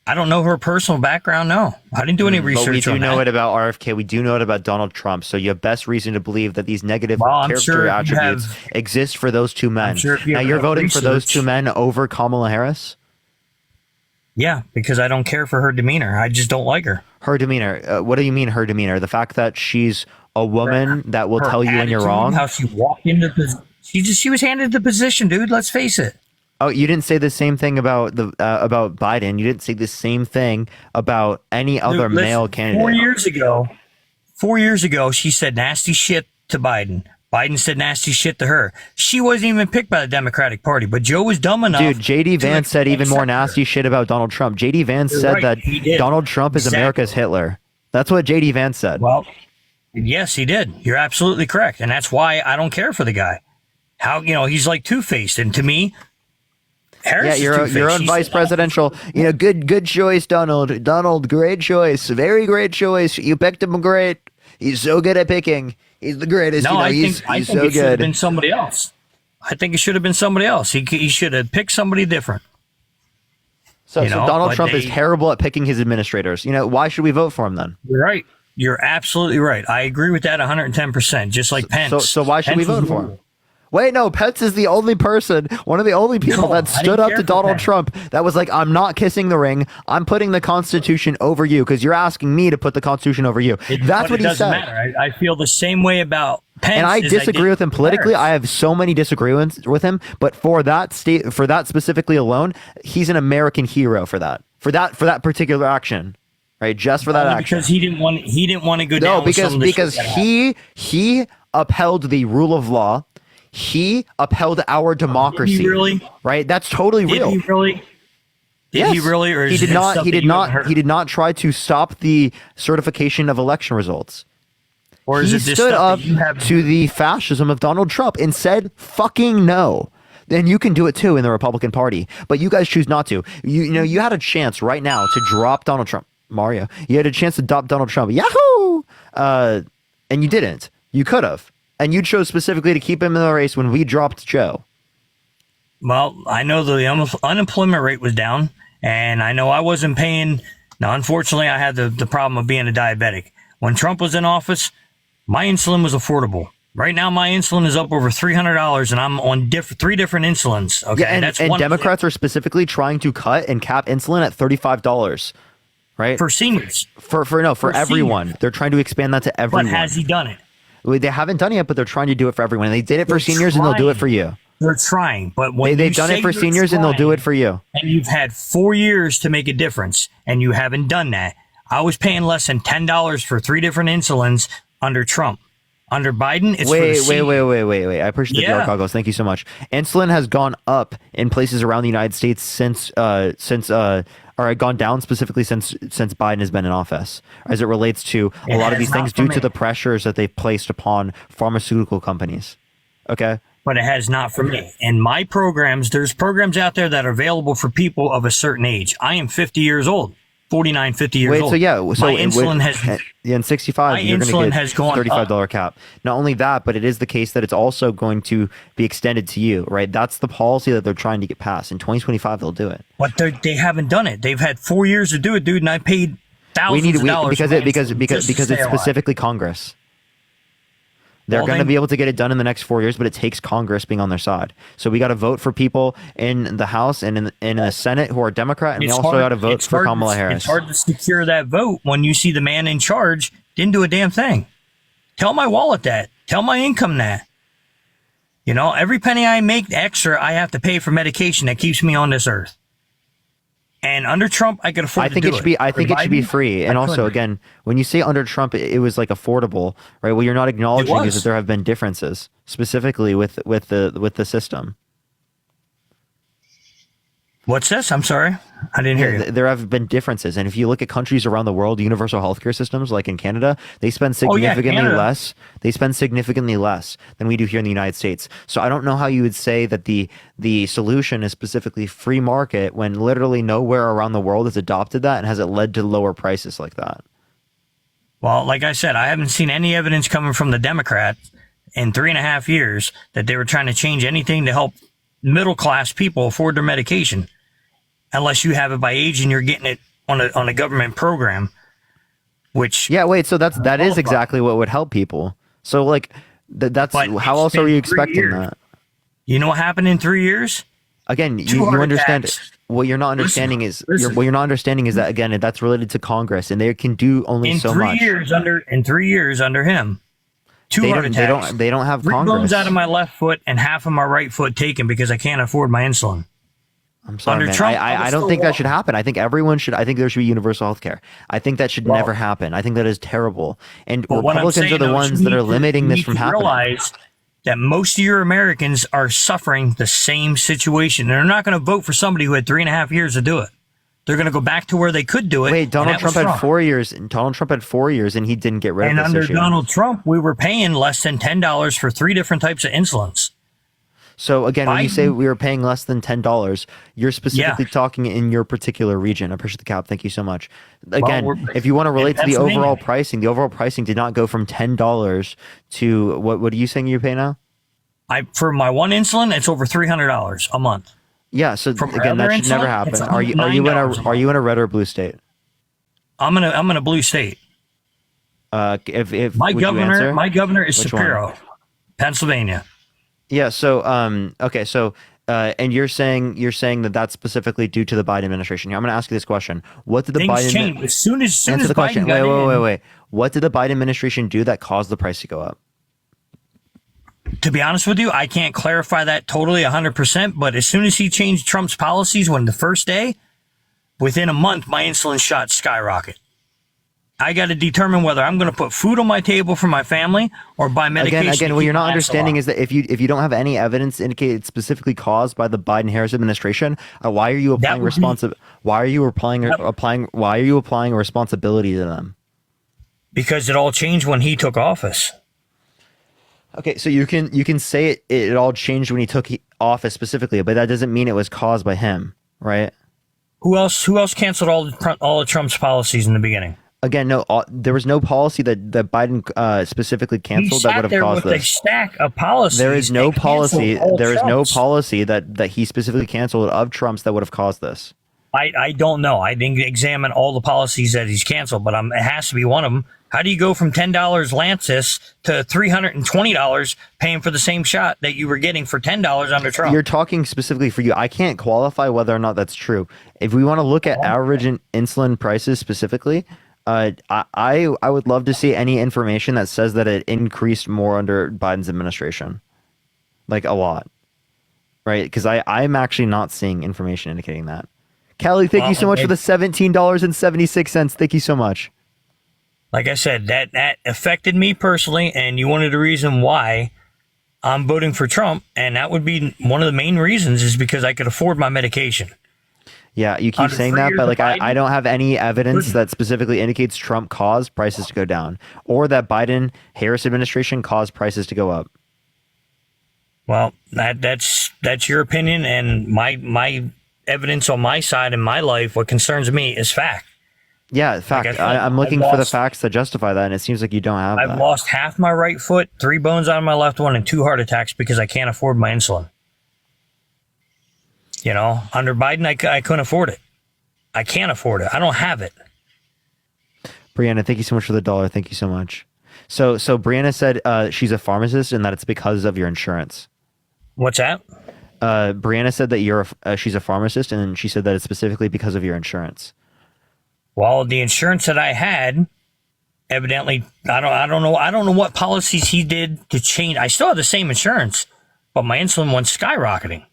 I don't know her personal background. No, I didn't do any research But we do on know that. it about RFK. We do know it about Donald Trump. So you have best reason to believe that these negative Well, I'm character sure if you attributes exist for those two men. sure if you Now have you're enough voting for those research- two men over Kamala Harris? Yeah, because I don't care for her demeanor. I just don't like her. Her demeanor. What do you mean her demeanor? The fact that she's a woman that will Her tell you when you're attitude, wrong? How she walked into the she was handed the position, dude. Let's face it. Oh, you didn't say the same thing about about Biden. You didn't say the same thing about any other Dude, listen, male candidate. 4 years ago, she said nasty shit to Biden. Biden said nasty shit to her. She wasn't even picked by the Democratic Party, but Joe was dumb enough. Dude, JD Vance said even more nasty shit about Donald Trump. JD Vance You're said right, that he did. Donald Trump is Exactly. America's Hitler. That's what JD Vance said. Well, yes, he did. You're absolutely correct, and that's why I don't care for the guy. How he's like two-faced, and to me, Harris is your two-faced. own She's vice presidential. Good choice, Donald. Donald, great choice. Very great choice. You picked him great. He's so good at picking. He's the greatest. No, I he's think so it should have good. been somebody else. I think it should have been somebody else. He should have picked somebody different. So Donald but Trump is terrible at picking his administrators. Why should we vote for him then? You're right. You're absolutely right. I agree with that 110%. Just like Pence. So why should we Pence vote was for horrible. him? Wait, no, Pence is the only person, one of the only people No, that I stood didn't up care to for Donald Pence. Trump that was like, I'm not kissing the ring. I'm putting the Constitution over you because you're asking me to put the Constitution over you. That's But what it he doesn't said. matter. I feel the same way about Pence. And I as disagree did with him politically. Harris. I have so many disagreements with him, but for that specifically alone, he's an American hero for that particular action, right? Just for that Only action. because he didn't want to go down. No, with some of the because shit that happened. he upheld the rule of law. He upheld our democracy. Did he really? Right? That's totally real. Did he really? Did Yes. he really? Or he is did it not. stuff He that did you not. haven't heard? He did not try to stop the certification of election results. Or is He it this stood stuff up that you have? to the fascism of Donald Trump and said, "Fucking no." Then you can do it too in the Republican Party, but you guys choose not to. You had a chance right now to drop Donald Trump, Mario. You had a chance to drop Donald Trump, Yahoo, and you didn't. You could have, and you chose specifically to keep him in the race when we dropped Joe. Well, I know the unemployment rate was down, and I know I wasn't paying. Now, unfortunately, I had the problem of being a diabetic. When Trump was in office, my insulin was affordable. Right now, my insulin is up over $300, and I'm on three different insulins. Okay, Yeah, and Democrats are specifically trying to cut and cap insulin at $35, right? For seniors. For everyone. seniors. They're trying to expand that to everyone. But has he done it? They haven't done it yet, but they're trying to do it for everyone. They did it for They're seniors, and they'll do it for you. They're trying, but when They've you done say it for you're seniors, and they'll do trying, it for you. and you've had 4 years to make a difference, and you haven't done that. I was paying less than $10 for three different insulins under Trump. Under Biden, it's Wait. I appreciate the Yeah. PR goggles. Thank you so much. Insulin has gone up in places around the United States or gone down specifically since Biden has been in office, as it relates to a It lot of has these not things for due to me. the pressures that they've placed upon pharmaceutical companies. Okay. but it has not for me. In my programs, there's programs out there that are available for people of a certain age. I am 50 years old, 49, 50 years Wait, old. so yeah, so my insulin has in 65, my you're going insulin to get has gone $35 cap. Not only that, but it is the case that it's also going to be extended to you, right? That's the policy that they're trying to get passed. In 2025, they'll do it. But they haven't done it. They've had 4 years to do it, dude, and I paid thousands of dollars because for my it because insulin because just to because stay it's alive. specifically Congress. They're Well, going to then- be able to get it done in the next 4 years, but it takes Congress being on their side. So we got to vote for people in the House and in the Senate who are Democrat, and we also got to vote for Kamala Harris. It's hard to secure that vote when you see the man in charge didn't do a damn thing. Tell my wallet that. Tell my income that. You know, every penny I make extra, I have to pay for medication that keeps me on this earth. And under Trump, I could afford I to think do it should be. I Under think it should be Biden, free. And I also, couldn't. again, when you say under Trump, it was like affordable, right? What you're not acknowledging is was. that there have been differences, specifically with the system. What's this? I'm sorry. I didn't hear you. There have been differences. And if you look at countries around the world, universal healthcare systems, like in Canada, they spend significantly less. They spend significantly less than we do here in the United States. So I don't know how you would say that the solution is specifically free market when literally nowhere around the world has adopted that and has it led to lower prices like that. Well, like I said, I haven't seen any evidence coming from the Democrats in 3.5 years that they were trying to change anything to help middle class people afford their medication. Unless you have it by age and you're getting it on a government program, which so that is exactly what would help people. So like that's how else are you expecting that? You know what happened in 3 years? Again, you understand what you're not understanding what you're not understanding is that again that's related to Congress and they can do only so much. In 3 years under him, heart attacks. They don't have 3 Congress. bones out of my left foot and half of my right foot taken because I can't afford my insulin. I'm sorry, Under man. Trump, I don't think that should happen. I think everyone should. I think there should be universal health care. I think that should never happen. I think that is terrible. And Republicans are the ones that are limiting this from happening. Realize that most of your Americans are suffering the same situation. They're not going to vote for somebody who had 3.5 years to do it. They're going to go back to where they could do it. Wait, Donald Trump had 4 years. Donald Trump had 4 years, and he didn't get rid of this issue. And issue. under Donald Trump, we were paying less than $10 for 3 different types of insulins. So again, when you say we were paying less than $10, you're specifically talking in your particular region. I appreciate the cap. Thank you so much. Again, if you want to relate to the overall pricing did not go from $10 to what are you saying you pay now? For my one insulin, it's over $300 a month. Yeah. So again, that should never happen. Are you in a red or blue state? I'm in a blue state. If my governor is Shapiro, Pennsylvania. Yeah. So, okay. So, and you're saying that that's specifically due to the Biden administration. Here, I'm going to ask you this question: what did the Biden change as soon as the question? Biden Wait. What did the Biden administration do that caused the price to go up? To be honest with you, I can't clarify that totally 100%. But as soon as he changed Trump's policies, the first day, within a month, my insulin shot skyrocket. I got to determine whether I'm going to put food on my table for my family or buy medication. Again, what you're not understanding is that if you don't have any evidence to indicate it's specifically caused by the Biden-Harris administration, why are you applying Why are you applying a responsibility to them? Because it all changed when he took office. Okay, so you can say it all changed when he took office specifically, but that doesn't mean it was caused by him, right? Who else canceled all of Trump's policies in the beginning? Again, no. There was no policy that Biden specifically canceled that would have caused this. He sat there with a stack of policies. There is no policy. There is no policy that he specifically canceled of Trump's that would have caused this. I don't know. I didn't examine all the policies that he's canceled, but it has to be one of them. How do you go from $10 Lantus to $320 paying for the same shot that you were getting for $10 under Trump? You're talking specifically for you. I can't qualify whether or not that's true. If we want to look at average insulin prices specifically, I would love to see any information that says that it increased more under Biden's administration, like a lot, right? Because I'm actually not seeing information indicating that. Kelly, thank you so much for the $17.76. Thank you so much. Like I said, that affected me personally, and you wanted a reason why I'm voting for Trump, and that would be one of the main reasons is because I could afford my medication. Yeah, you keep saying that, but like I don't have any evidence that specifically indicates Trump caused prices to go down or that Biden-Harris administration caused prices to go up. Well, that's your opinion, and my evidence on my side in my life, what concerns me is fact. Yeah, fact. Like I'm looking for the facts to justify that, and it seems like you don't have that. I've lost half my right foot, 3 bones on my left one, and 2 heart attacks because I can't afford my insulin. You know, under Biden, I couldn't afford it. I can't afford it. I don't have it. Brianna, thank you so much for the $1. Thank you so much. So Brianna said she's a pharmacist and that it's because of your insurance. What's that? Brianna said that she's a pharmacist, and she said that it's specifically because of your insurance. Well, the insurance that I had, evidently, I don't know what policies he did to change. I still have the same insurance, but my insulin went skyrocketing.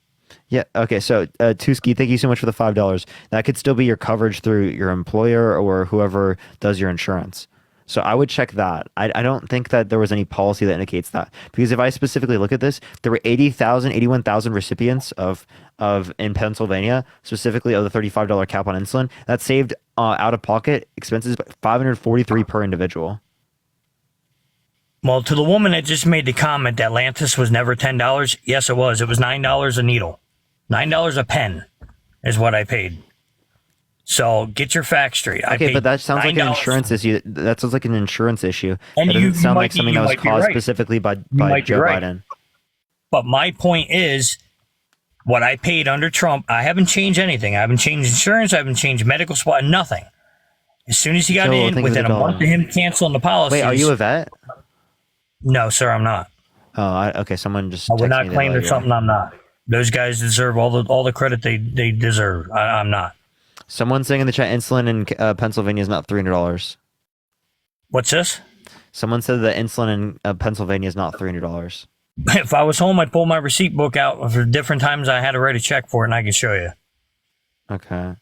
Yeah. Okay. So, Tuski, thank you so much for the $5. That could still be your coverage through your employer or whoever does your insurance. So I would check that. I don't think that there was any policy that indicates that, because if I specifically look at this, there were 81,000 recipients of in Pennsylvania, specifically of the $35 cap on insulin. That saved out of pocket expenses $543 per individual. Well, to the woman that just made the comment that Lantus was never $10, yes, it was. It was $9 a needle. $9 a pen is what I paid. So get your facts straight. Okay, but that sounds like an insurance issue. That sounds like an insurance issue. And That doesn't sound like something that was caused right. specifically by might be Joe right. Biden. But my point is, what I paid under Trump, I haven't changed anything. I haven't changed insurance. I haven't changed medical supply. Nothing. As soon as he got So, in, think of within the a month dollar. of him canceling the policy. Wait, are you a vet? No, sir, I'm not. Oh, okay. Someone just. I would texted not me claim that there's something I'm not. Those guys deserve all the credit they deserve. I'm not. Someone saying in the chat, insulin in Pennsylvania is not $300. What's this? Someone said that insulin in Pennsylvania is not $300. If I was home, I'd pull my receipt book out for different times I had to write a check for it, and I can show you. Okay.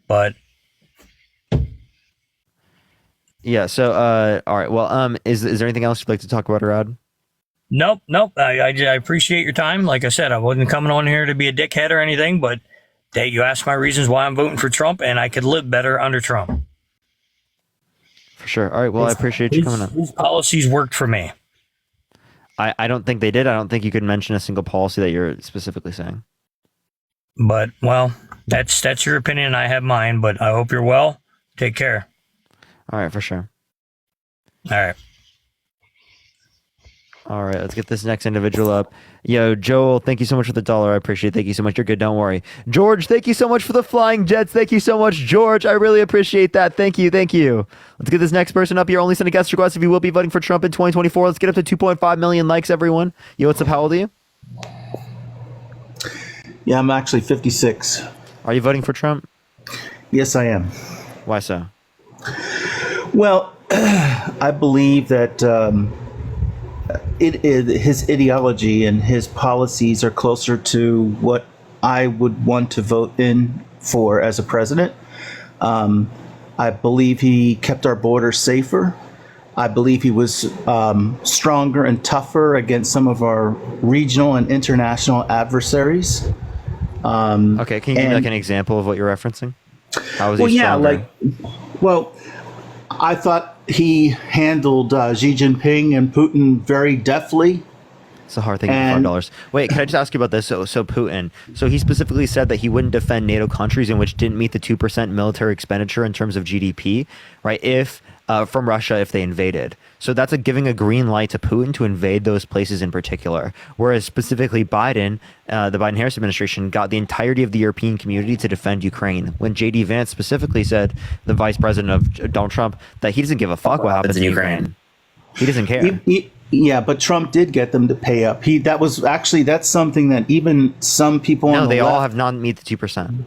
But yeah. So, all right. Well, is there anything else you'd like to talk about, Rod? nope. I appreciate your time. Like I said, I wasn't coming on here to be a dickhead or anything, but you asked my reasons why I'm voting for Trump, and I could live better under Trump. For sure. All right. Well, I appreciate you coming on. His policies worked for me. I don't think they did. I don't think you could mention a single policy that you're specifically saying. But, well, that's your opinion. I have mine, but I hope you're well. Take care. All right, for sure. All right. All right, let's get this next individual up. Yo, Joel, thank you so much for the $1. I appreciate it. Thank you so much. You're good. Don't worry. George, thank you so much for the flying jets. Thank you so much, George. I really appreciate that. Thank you. Thank you. Let's get this next person up here. Only send a guest request if you will be voting for Trump in 2024. Let's get up to 2.5 million likes, everyone. Yo, what's up? How old are you? Yeah, I'm actually 56. Are you voting for Trump? Yes, I am. Why so? Well, I believe that his ideology and his policies are closer to what I would want to vote in for as a president. I believe he kept our border safer. I believe he was stronger and tougher against some of our regional and international adversaries. Okay, can you give me like an example of what you're referencing? How was he stronger? I thought he handled Xi Jinping and Putin very deftly. It's a hard thing for $5. Wait, can I just ask you about this? So Putin, so he specifically said that he wouldn't defend NATO countries in which didn't meet the 2% military expenditure in terms of GDP, right? If from Russia if they invaded. So that's giving a green light to Putin to invade those places in particular. Whereas specifically Biden, the Biden-Harris administration, got the entirety of the European community to defend Ukraine. When J.D. Vance specifically said, the vice president of Donald Trump, that he doesn't give a fuck what happens in Ukraine. He doesn't care. Yeah, but Trump did get them to pay up. That's something that even some people on the they all left, have not meet the 2%.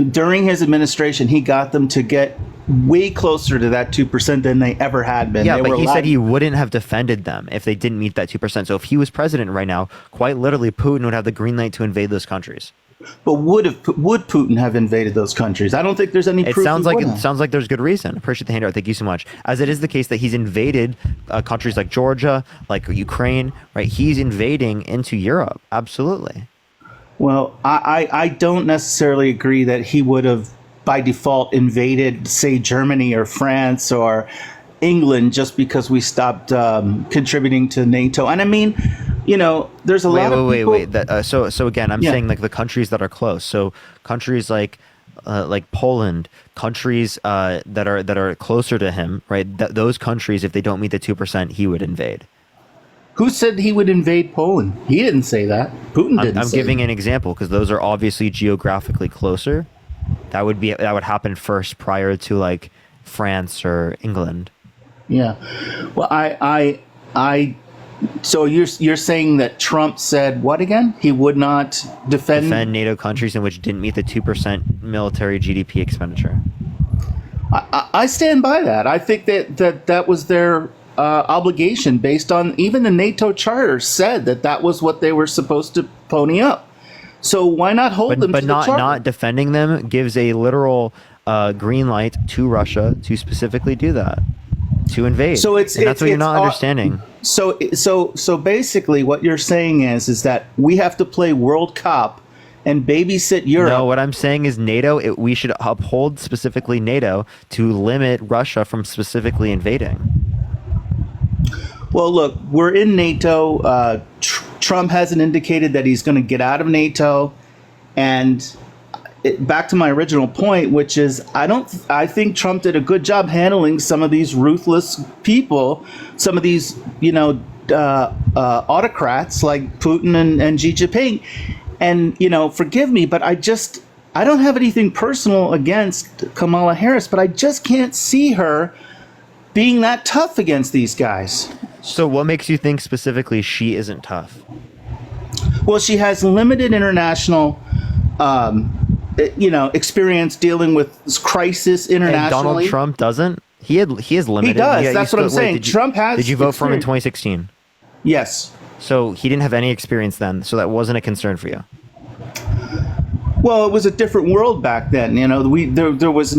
during his administration, he got them to get way closer to that 2% than they ever had been. Yeah, They but were he said allowed- he wouldn't have defended them if they didn't meet that 2%. So if he was president right now, quite literally, Putin would have the green light to invade those countries. But would Putin have invaded those countries? I don't think there's any proof. It sounds like there's good reason. Appreciate the handout. Thank you so much. As it is the case that he's invaded countries like Georgia, like Ukraine, right? He's invading into Europe. Absolutely. Well, I don't necessarily agree that he would have by default invaded, say, Germany or France or England just because we stopped contributing to NATO. And I mean, there's a lot of people. Wait. So again, I'm saying like the countries that are close. So countries like Poland, countries that are closer to him, right? Those countries, if they don't meet the 2%, he would invade. Who said he would invade Poland? He didn't say that. Putin didn't. I'm giving an example because those are obviously geographically closer. That would happen first prior to like France or England. Yeah. Well, so you're saying that Trump said what again? He would not defend NATO countries in which didn't meet the 2% military GDP expenditure. I stand by that. I think that was their obligation based on even the NATO charter said that was what they were supposed to pony up. So why not hold them to the charter? Not defending them gives a literal green light to Russia to specifically do that, to invade. So and that's what you're not understanding. So basically, what you're saying is that we have to play World Cup and babysit Europe. No, what I'm saying is NATO. We should uphold specifically NATO to limit Russia from specifically invading. Well, look, we're in NATO. Trump hasn't indicated that he's going to get out of NATO, and back to my original point, which is I think Trump did a good job handling some of these ruthless people, some of these autocrats like Putin and Xi Jinping. And forgive me, but I don't have anything personal against Kamala Harris, but I just can't see her being that tough against these guys. So what makes you think specifically she isn't tough? Well, she has limited international experience dealing with crisis internationally. And Donald Trump doesn't? He is limited. He does. That's what I'm saying. Trump has. Did you vote for him in 2016? Yes. So he didn't have any experience then, so that wasn't a concern for you. Well, it was a different world back then. There was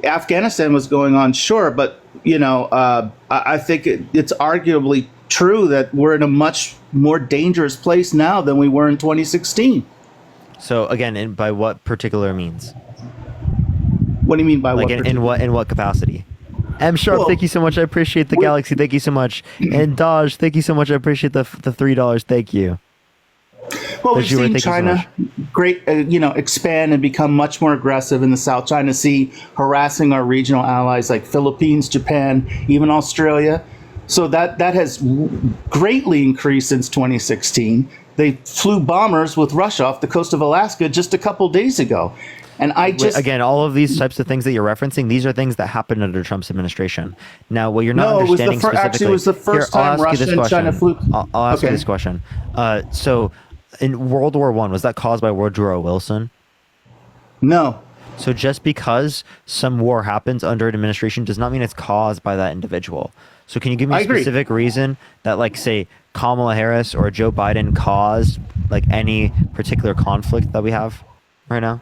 Afghanistan was going on, sure, but I think it's arguably true that we're in a much more dangerous place now than we were in 2016. So again, by what particular means? What do you mean by like what? In what capacity? M Sharp, thank you so much. I appreciate the Galaxy. Thank you so much. And Dodge, thank you so much. I appreciate the $3. Thank you. Well, we've seen China expand and become much more aggressive in the South China Sea, harassing our regional allies like Philippines, Japan, even Australia. So that has greatly increased since 2016. They flew bombers with Russia off the coast of Alaska just a couple days ago. And again, all of these types of things that you're referencing, these are things that happened under Trump's administration. Now, what you're not understanding specifically... Actually, it was the first time Russia and China flew... I'll ask you this question. So, in World War I, was that caused by Woodrow Wilson? No. So just because some war happens under an administration does not mean it's caused by that individual. So can you give me a specific reason that, like, say, Kamala Harris or Joe Biden caused, like, any particular conflict that we have right now?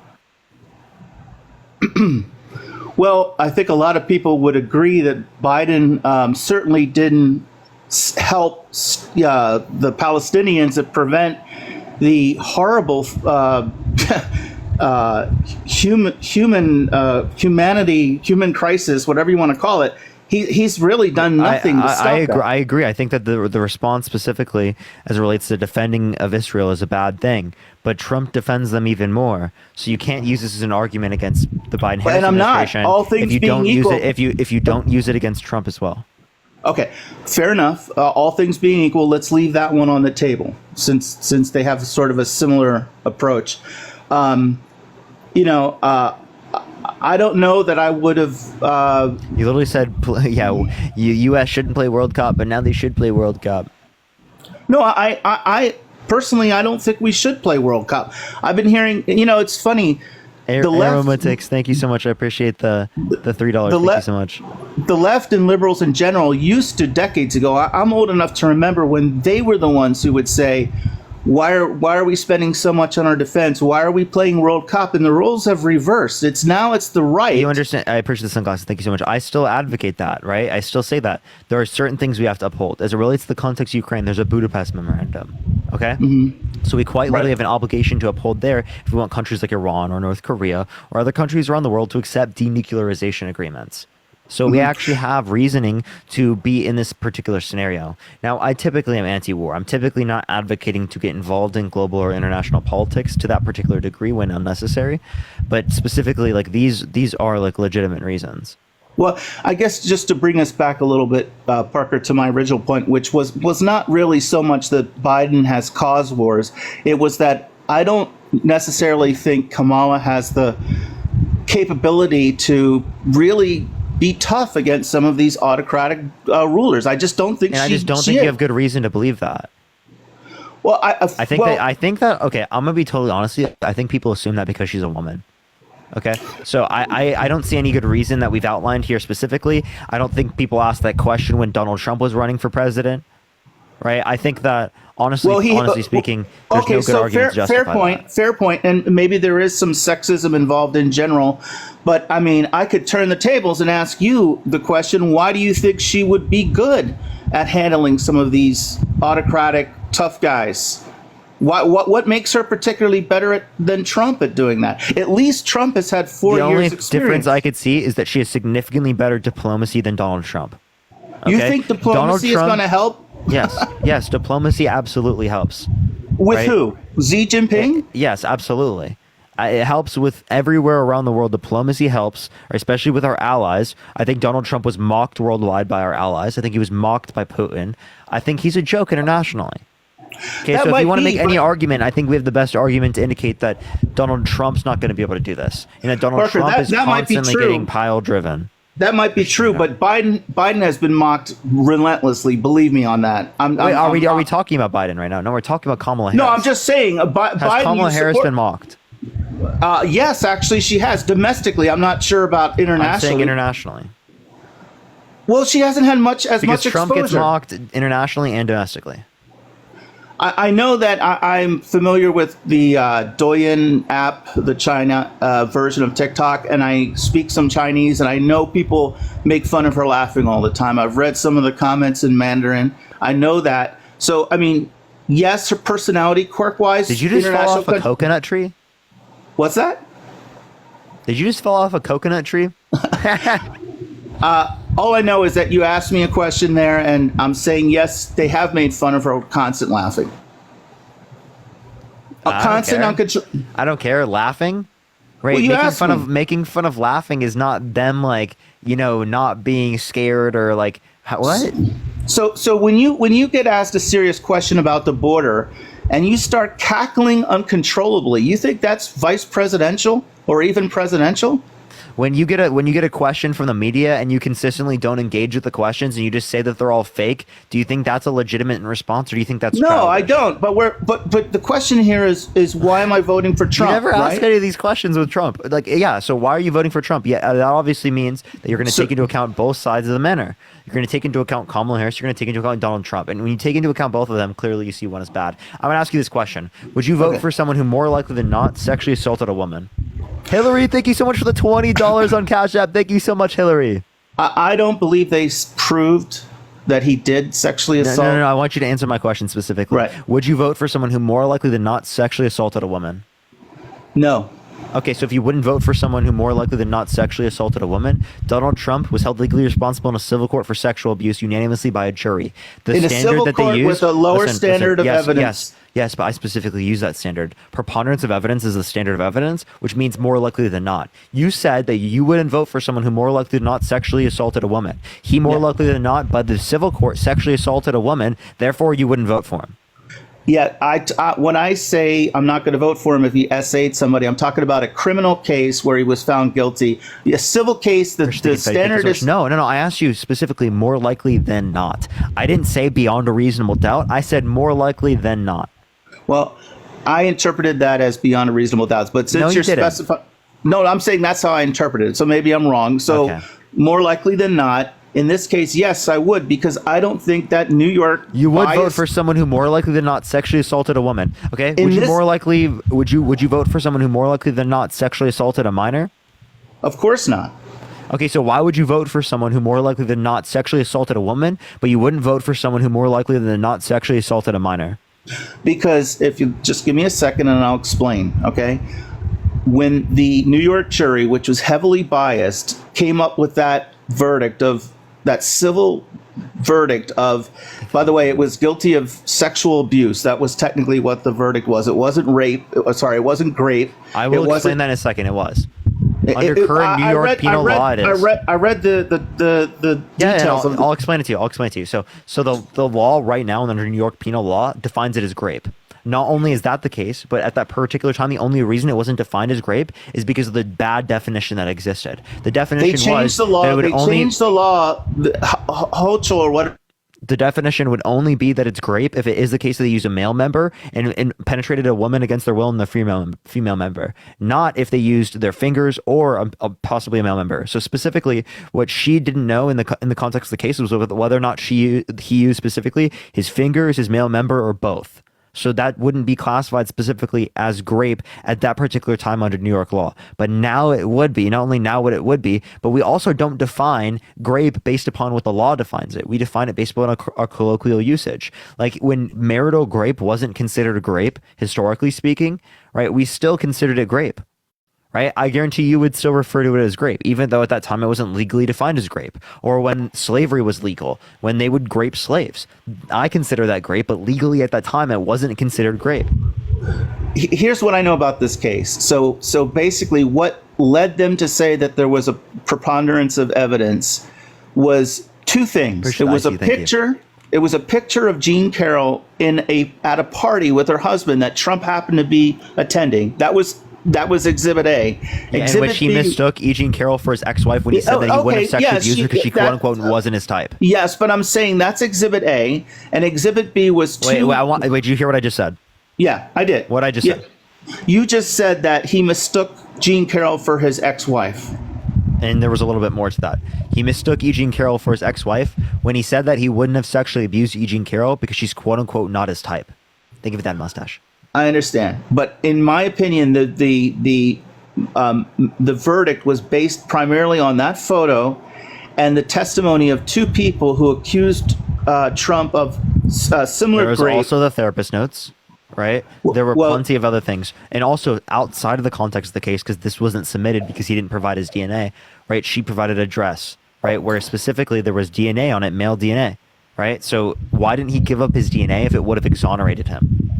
Well, I think a lot of people would agree that Biden certainly didn't help the Palestinians that prevent the horrible human crisis, whatever you want to call it. He's really done nothing to stop that. I agree. I think that the response specifically as it relates to defending of Israel is a bad thing, but Trump defends them even more. So you can't use this as an argument against the Biden-Harris administration. Not. All things if you being don't equal, use it, if you don't use it against Trump as well. Okay, fair enough. All things being equal, let's leave that one on the table since they have sort of a similar approach. I don't know that I would have. You literally said, U.S. shouldn't play World Cup, but now they should play World Cup. No, I personally, I don't think we should play World Cup. I've been hearing, it's funny. Aromatics, thank you so much. I appreciate the $3. Thank you so much. The left and liberals in general used to, decades ago, I'm old enough to remember when they were the ones who would say, why are we spending so much on our defense? Why are we playing World Cup? And the roles have reversed. It's the right. You understand? I appreciate the sunglasses. Thank you so much. I still advocate that, right? I still say that. There are certain things we have to uphold. As it relates to the context of Ukraine, there's a Budapest Memorandum, okay? Mm-hmm. So we quite literally have an obligation to uphold there if we want countries like Iran or North Korea or other countries around the world to accept denuclearization agreements. So we actually have reasoning to be in this particular scenario. Now, I typically am anti-war. I'm typically not advocating to get involved in global or international politics to that particular degree when unnecessary. But specifically, like these are like legitimate reasons. Well, I guess just to bring us back a little bit, Parker, to my original point, which was not really so much that Biden has caused wars. It was that I don't necessarily think Kamala has the capability to really be tough against some of these autocratic rulers. I just don't think. And I just don't think you have good reason to believe that. Well, I think that. Okay, I'm gonna be totally honest with you. I think people assume that because she's a woman. Okay, so I don't see any good reason that we've outlined here specifically. I don't think people asked that question when Donald Trump was running for president. right? I think that honestly speaking, there's no good argument to justify fair point, and maybe there is some sexism involved in general, but I mean, I could turn the tables and ask you the question: why do you think she would be good at handling some of these autocratic, tough guys? What makes her particularly better than Trump at doing that? At least Trump has had 4 years experience. The only difference I could see is that she has significantly better diplomacy than Donald Trump. Okay? You think diplomacy is going to help? Yes, diplomacy absolutely helps. With who? Xi Jinping? Yes, absolutely. It helps with everywhere around the world. Diplomacy helps, especially with our allies. I think Donald Trump was mocked worldwide by our allies. I think he was mocked by Putin. I think he's a joke internationally. Okay, so if you want to make any argument, I think we have the best argument to indicate that Donald Trump's not going to be able to do this. And that Donald Trump is constantly getting pile driven. That might be true, but Biden has been mocked relentlessly. Believe me on that. Are we talking about Biden right now? No, we're talking about Kamala Harris. No, I'm just saying. Biden, has Kamala Harris been mocked? Yes, actually, she has. Domestically, I'm not sure about internationally. I'm saying internationally. Well, she hasn't had much because much Trump exposure. Gets mocked internationally and domestically. I know that I'm familiar with the Douyin app, the China version of TikTok, and I speak some Chinese, and I know people make fun of her laughing all the time. I've read some of the comments in Mandarin. I know that. So, I mean, yes, her personality quirk-wise. Did you just fall off a coconut tree? What's that? Did you just fall off a coconut tree? All I know is that you asked me a question there, and I'm saying yes, they have made fun of her constant laughing. I don't care. Laughing, right? Well, making fun of laughing is not them not being scared or like what. So when you get asked a serious question about the border, and you start cackling uncontrollably, you think that's vice presidential or even presidential? When you get a question from the media and you consistently don't engage with the questions and you just say that they're all fake, do you think that's a legitimate response, or do you think that's no? childish? I don't. But the question here is why am I voting for Trump? You never right? ask any of these questions with Trump. So why are you voting for Trump? Yeah, that obviously means that you're going to take into account both sides of the matter. You're going to take into account Kamala Harris. You're going to take into account Donald Trump. And when you take into account both of them, clearly you see one is bad. I'm going to ask you this question: would you vote for someone who more likely than not sexually assaulted a woman? Hillary, thank you so much for the $20 on Cash App. Thank you so much, Hillary. I don't believe they proved that he did sexually assault. No. I want you to answer my question specifically. Right. Would you vote for someone who more likely than not sexually assaulted a woman? No. Okay, so if you wouldn't vote for someone who more likely than not sexually assaulted a woman, Donald Trump was held legally responsible in a civil court for sexual abuse unanimously by a jury. In a civil court with a lower standard of evidence. Yes, but I specifically use that standard. Preponderance of evidence is the standard of evidence, which means more likely than not. You said that you wouldn't vote for someone who more likely than not sexually assaulted a woman. He more likely than not, by the civil court, sexually assaulted a woman. Therefore, you wouldn't vote for him. Yeah, when I say I'm not going to vote for him if he essayed somebody, I'm talking about a criminal case where he was found guilty. A civil case, the standard is... No. I asked you specifically more likely than not. I didn't say beyond a reasonable doubt. I said more likely than not. Well, I interpreted that as beyond a reasonable doubt. But since you're specifying... No, I'm saying that's how I interpreted it. So maybe I'm wrong. So more likely than not, in this case, yes, I would, because I don't think that New York... You would vote for someone who more likely than not sexually assaulted a woman. Okay? Would you vote for someone who more likely than not sexually assaulted a minor? Of course not. Okay, so why would you vote for someone who more likely than not sexually assaulted a woman, but you wouldn't vote for someone who more likely than not sexually assaulted a minor? Because if you just give me a second and I'll explain, okay? When the New York jury, which was heavily biased, came up with that verdict of that civil verdict of, by the way, it was guilty of sexual abuse. That was technically what the verdict was. It wasn't rape. It wasn't grape. I will explain that in a second. It was. Under current New York penal law, it is. I read the details. I'll explain it to you. So the law right now under New York penal law defines it as grape. Not only is that the case, but at that particular time, the only reason it wasn't defined as grape is because of the bad definition that existed. The definition they changed the law. They changed the law. Hochul or what? the definition would only be that it's grape if it is the case that they used a male member and penetrated a woman against their will in the female member, not if they used their fingers or possibly a male member. So specifically, what she didn't know in the context of the case was whether or not he used specifically his fingers, his male member, or both. So that wouldn't be classified specifically as grape at that particular time under New York law. But now it would be. Not only now would it would be, but we also don't define grape based upon what the law defines it. We define it based upon our colloquial usage. Like when marital grape wasn't considered a grape, historically speaking, right? We still considered it grape. Right? I guarantee you would still refer to it as grape, even though at that time it wasn't legally defined as grape. Or when slavery was legal, when they would grape slaves. I consider that grape, but legally at that time it wasn't considered grape. Here's what I know about this case. So basically what led them to say that there was a preponderance of evidence was two things. It was a picture. It was a picture of Jean Carroll at a party with her husband that Trump happened to be attending. That was Exhibit A. In which he mistook E. Jean Carroll for his ex-wife when he said that he wouldn't have sexually abused her because she quote-unquote wasn't his type. Yes, but I'm saying that's Exhibit A, and Exhibit B was two... Wait, did you hear what I just said? Yeah, I did. What I just said? You just said that he mistook Jean Carroll for his ex-wife. And there was a little bit more to that. He mistook E. Jean Carroll for his ex-wife when he said that he wouldn't have sexually abused E. Jean Carroll because she's quote-unquote not his type. Think of that mustache. I understand, but in my opinion, the verdict was based primarily on that photo and the testimony of two people who accused Trump of similar. There was also the therapist notes, right? There were plenty of other things, and also outside of the context of the case, because this wasn't submitted because he didn't provide his DNA, right? She provided a dress, right, where specifically there was DNA on it, male DNA, right? So why didn't he give up his DNA if it would have exonerated him?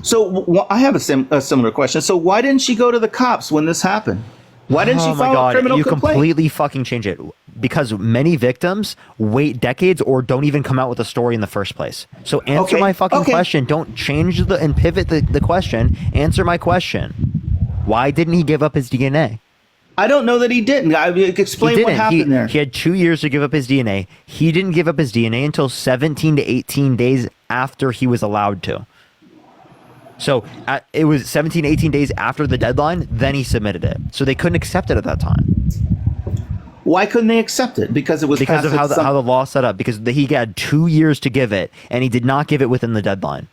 So I have a similar question. So why didn't she go to the cops when this happened? Why didn't she file a criminal complaint? You completely fucking change it. Because many victims wait decades or don't even come out with a story in the first place. So answer my fucking question. Don't change and pivot the question. Answer my question. Why didn't he give up his DNA? I don't know that he didn't. Explain what happened there. He had 2 years to give up his DNA. He didn't give up his DNA until 17 to 18 days after he was allowed to. So it was 17, 18 days after the deadline, then he submitted it. So they couldn't accept it at that time. Why couldn't they accept it? Because it was because of how the law set up. Because he had 2 years to give it, and he did not give it within the deadline.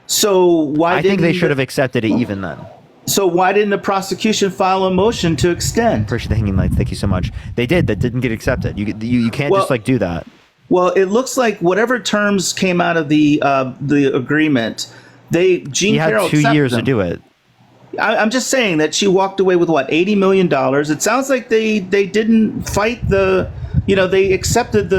So why? I think they should have accepted it even then. So why didn't the prosecution file a motion to extend? Appreciate the hanging lights. Thank you so much. They did. That didn't get accepted. You can't just do that. Well, it looks like whatever terms came out of the agreement. Jean Carroll had 2 years to do it. I'm just saying that she walked away with what, $80 million. It sounds like they didn't fight they accepted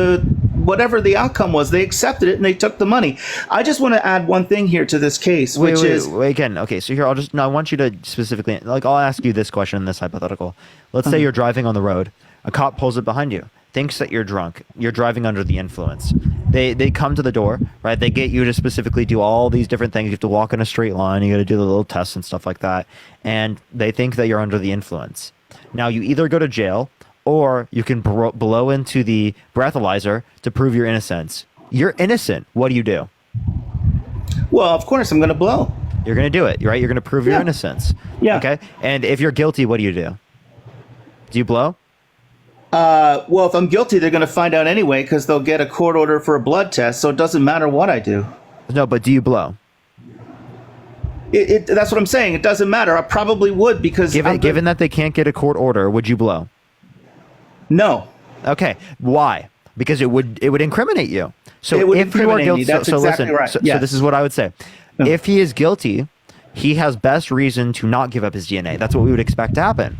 whatever the outcome was. They accepted it and they took the money. I just want to add one thing here to this case, which is again. Okay, so here I want you to specifically I'll ask you this question in this hypothetical. Let's say you're driving on the road. A cop pulls up behind you. Thinks that you're drunk, you're driving under the influence. They come to the door, right? They get you to specifically do all these different things. You have to walk in a straight line. You got to do the little tests and stuff like that. And they think that you're under the influence. Now you either go to jail or you can blow into the breathalyzer to prove your innocence. You're innocent. What do? Well, of course I'm going to blow. You're going to do it, right? You're going to prove your innocence. Yeah. Okay. And if you're guilty, what do? Do you blow? Well, if I'm guilty, they're going to find out anyway because they'll get a court order for a blood test, so it doesn't matter what I do. No, but do you blow? That's what I'm saying. It doesn't matter. I probably would because... Given that they can't get a court order, would you blow? No. Okay. Why? Because it would incriminate you. So it would if you are incriminate guilty, me. That's exactly right. So this is what I would say. No. If he is guilty, he has best reason to not give up his DNA. That's what we would expect to happen.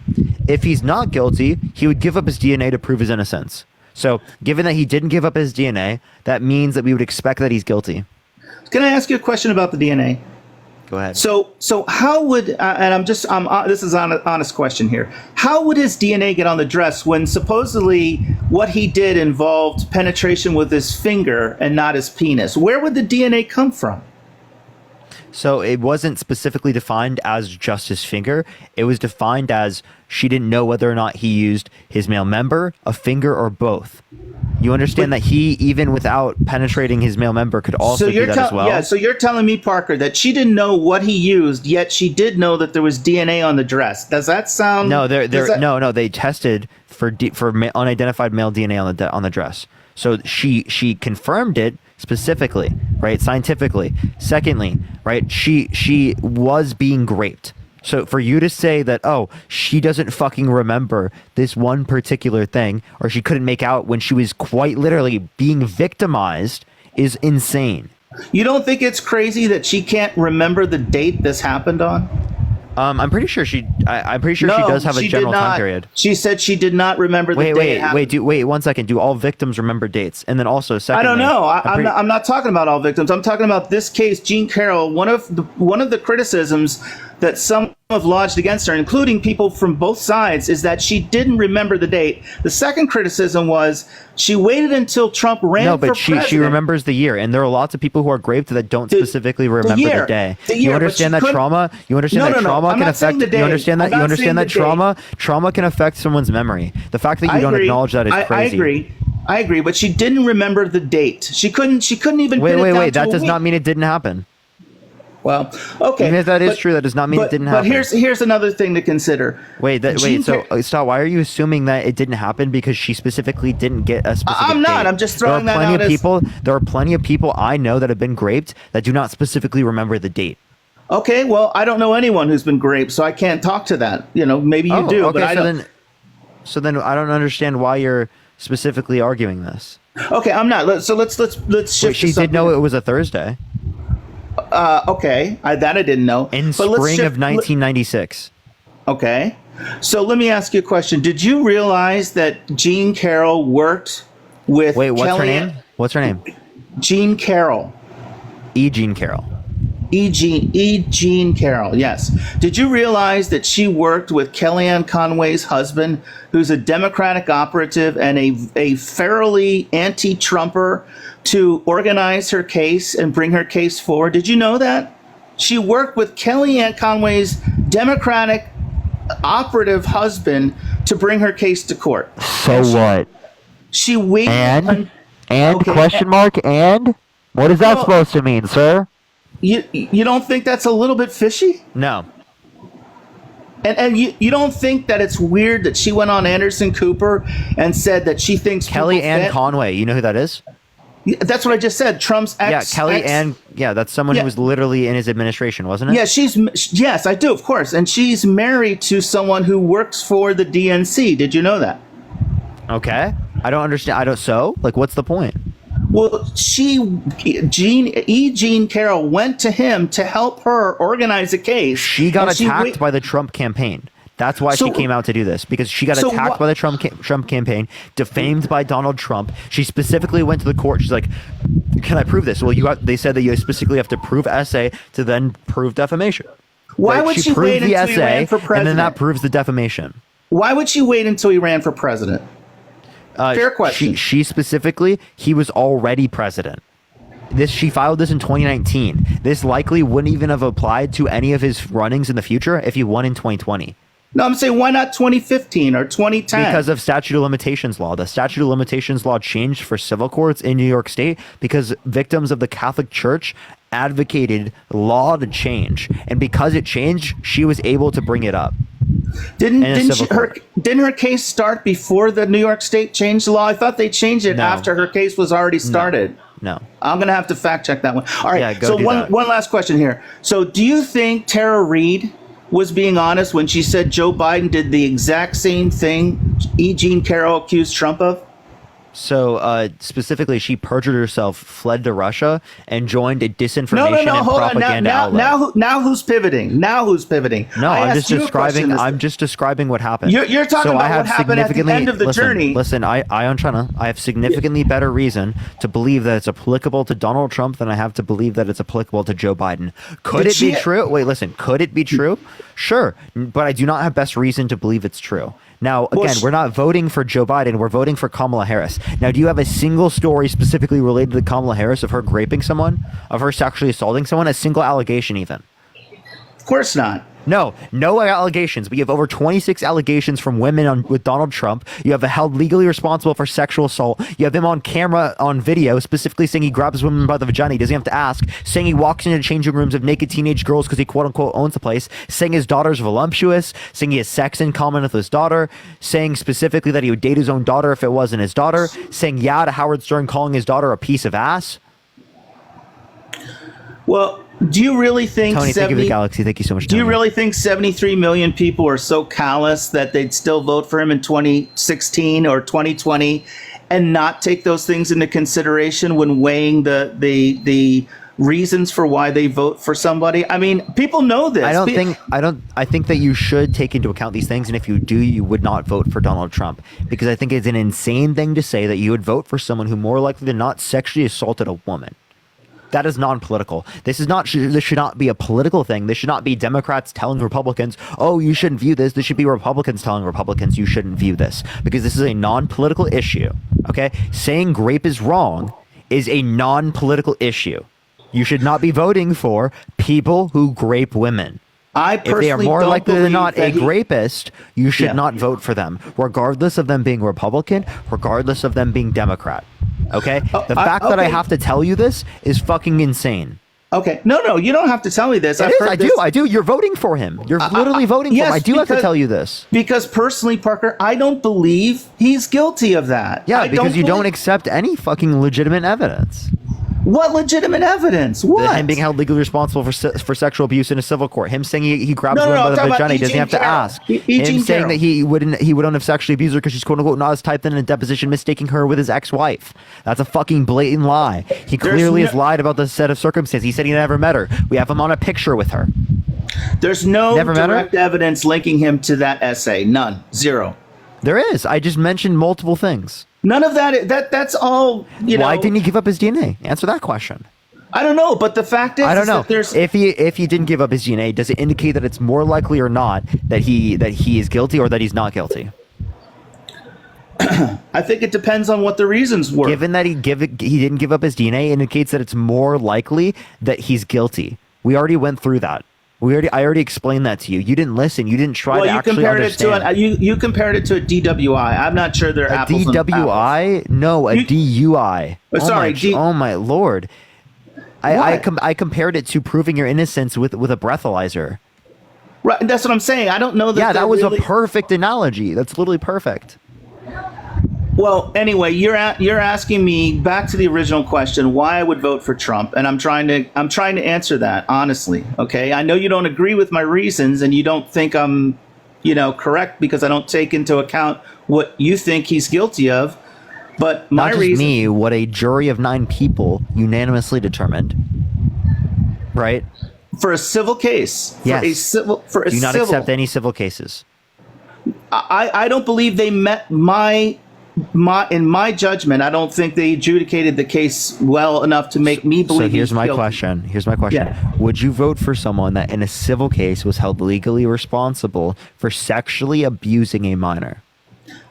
If he's not guilty, he would give up his DNA to prove his innocence. So given that he didn't give up his DNA, that means that we would expect that he's guilty. Can I ask you a question about the DNA? Go ahead. So how would and this is an honest question here. How would his DNA get on the dress when supposedly what he did involved penetration with his finger and not his penis? Where would the DNA come from? So it wasn't specifically defined as just his finger. It was defined as she didn't know whether or not he used his male member, a finger, or both. You understand that he, even without penetrating his male member, could also do that as well? Yeah, so you're telling me, Parker, that she didn't know what he used, yet she did know that there was DNA on the dress. Does that sound... No, no. They tested for unidentified male DNA on the dress. So she confirmed it specifically, right? Scientifically. Secondly, right? She was being raped. So for you to say that, oh, she doesn't fucking remember this one particular thing, or she couldn't make out when she was quite literally being victimized, is insane. You don't think it's crazy that she can't remember the date this happened on? I'm pretty sure I'm pretty sure she does have a general time period. She said she did not remember the date. Wait 1 second. Do all victims remember dates? And then also, secondly, I don't know. I'm not talking about all victims. I'm talking about this case, Jean Carroll. One of the criticisms that some have lodged against her, including people from both sides, is that she didn't remember the date. The second criticism was she waited until Trump ran for president. She remembers the year, and there are lots of people who are raped that don't specifically remember the day. You understand that trauma? You understand that trauma can affect. You understand that? You understand that trauma can affect someone's memory. The fact that you don't acknowledge that is crazy. I agree, but she didn't remember the date. She couldn't even pin it down wait. to That a does week. not mean it didn't happen. Well, okay. Even if that is true, that does not mean it didn't happen. But here's another thing to consider. So stop. Why are you assuming that it didn't happen because she specifically didn't get a specific I'm not. date? I'm just throwing that out There are plenty of people I know that have been raped that do not specifically remember the date. Okay, well, I don't know anyone who's been raped, so I can't talk to that. Maybe you do, but I don't. So then I don't understand why you're specifically arguing this. Okay, I'm not. Let's shift. She did know it was a Thursday. Okay, that I didn't know. In spring of 1996. Okay, so let me ask you a question. Did you realize that Jean Carroll worked with what's her name? What's her name? Jean Carroll. Jean Carroll. Jean Carroll, yes. Did you realize that she worked with Kellyanne Conway's husband, who's a Democratic operative and a fairly anti-Trumper, to organize her case and bring her case forward? Did you know that? She worked with Kellyanne Conway's Democratic operative husband to bring her case to court. So what? She waited. And question mark, and? What is that supposed to mean, sir? You don't think that's a little bit fishy? No. And you don't think that it's weird that she went on Anderson Cooper and said that she thinks Kellyanne Conway, you know who that is? That's what I just said. Trump's ex. Yeah, Kellyanne. Yeah, that's someone who was literally in his administration, wasn't it? Yeah, yes, I do, of course. And she's married to someone who works for the DNC. Did you know that? Okay. I don't understand. So, what's the point? Well, Jean Carroll went to him to help her organize a case. She got attacked by the Trump campaign. That's why she came out to do this, because she got attacked by the Trump campaign, defamed by Donald Trump. She specifically went to the court. She's like, "Can I prove this?" Well, they said that you specifically have to prove essay to then prove defamation. Why would she wait until he ran for president? And then that proves the defamation. Why would she wait until he ran for president? Fair question. She specifically, he was already president. She filed this in 2019. This likely wouldn't even have applied to any of his runnings in the future if he won in 2020. No, I'm saying, why not 2015 or 2010? Because of statute of limitations law. The statute of limitations law changed for civil courts in New York State because victims of the Catholic Church advocated law to change. And because it changed, she was able to bring it up. Didn't her case start before the New York State changed the law? I thought they changed it after her case was already started. No. I'm going to have to fact check that one. All right. Yeah, so one last question here. So do you think Tara Reid was being honest when she said Joe Biden did the exact same thing Jean Carroll accused Trump of? So specifically, she perjured herself, fled to Russia, and joined a disinformation and hold propaganda on. outlet. Now who's pivoting? No, I'm just describing what happened. You're talking about what happened at the end of the journey. Listen, I have significantly better reason to believe that it's applicable to Donald Trump than I have to believe that it's applicable to Joe Biden. Could it be true? Wait, listen. Could it be true? Sure, but I do not have best reason to believe it's true. Now, Well, again, we're not voting for Joe Biden. We're voting for Kamala Harris. Now, do you have a single story specifically related to Kamala Harris of her raping someone, of her sexually assaulting someone, a single allegation even? Of course not. No allegations. We have over 26 allegations from women with Donald Trump. You have held legally responsible for sexual assault. You have him on camera, on video, specifically saying he grabs women by the vagina. He doesn't have to ask. Saying he walks into changing rooms of naked teenage girls because he quote unquote owns the place. Saying his daughter's voluptuous. Saying he has sex in common with his daughter. Saying specifically that he would date his own daughter if it wasn't his daughter. Saying yeah to Howard Stern, calling his daughter a piece of ass. Well, do you really think Tony, thank you for the galaxy. Thank you so much, Do you Tony. really think 73 million people are so callous that they'd still vote for him in 2016 or 2020 and not take those things into consideration when weighing the reasons for why they vote for somebody? I mean, people know this. I think that you should take into account these things, and if you do, you would not vote for Donald Trump, because I think it's an insane thing to say that you would vote for someone who more likely than not sexually assaulted a woman. That is non-political. This should not be a political thing. This should not be Democrats telling Republicans, oh, you shouldn't view this. This should be Republicans telling Republicans you shouldn't view this, because this is a non-political issue. Okay? Saying grape is wrong is a non-political issue. You should not be voting for people who grape women. I If they are personally more don't likely than believe not a that he- rapist, you should Yeah. not vote for them, regardless of them being Republican, regardless of them being Democrat. Okay? The fact that I okay. have to tell you this is fucking insane. Okay. No, you don't have to tell me this. It is. I do. You're voting for him. You're literally voting for him. I do have to tell you this. Because personally, Parker, I don't believe he's guilty of that. Yeah, because you don't accept any fucking legitimate evidence. What legitimate evidence? What? Him being held legally responsible for sexual abuse in a civil court. Him saying he grabs No, women by I'm the talking about vagina. He doesn't Eugene have to Carroll. ask. Eugene Him saying Carroll. that he wouldn't have sexually abused her because she's quote unquote not his type. Then in a deposition mistaking her with his ex-wife. That's a fucking blatant lie. He clearly has lied about the set of circumstances. He said he never met her. We have him on a picture with her. There's no Never met her? direct evidence linking him to that essay. None. Zero. There is. I just mentioned multiple things. None of that. That's all. Why didn't he give up his DNA? Answer that question. I don't know, but the fact is, I don't is know that there's if he didn't give up his DNA. Does it indicate that it's more likely or not that he is guilty or that he's not guilty? I think it depends on what the reasons were. Given that he didn't give up his DNA, indicates that it's more likely that he's guilty. We already went through that. I already explained that to you. You didn't listen. You didn't try to actually understand. You compared it to a DWI. I'm not sure they're apples and DWI? apples. No, a DUI. Sorry, oh my lord. I compared it to proving your innocence with a breathalyzer. Right, that's what I'm saying. I don't know that. Yeah, that was really... a perfect analogy. That's literally perfect. Well, anyway, you're asking me back to the original question why I would vote for Trump, and I'm trying to answer that honestly. Okay, I know you don't agree with my reasons, and you don't think I'm, correct because I don't take into account what you think he's guilty of. But my Not just reason, me, what a jury of 9 people unanimously determined. Right? for a civil case, Yes. Do you not accept any civil cases? I don't believe they met in my judgment. I don't think they adjudicated the case well enough to make me believe. So here's he's my guilty. question. Here's my question. Yeah. Would you vote for someone that in a civil case was held legally responsible for sexually abusing a minor?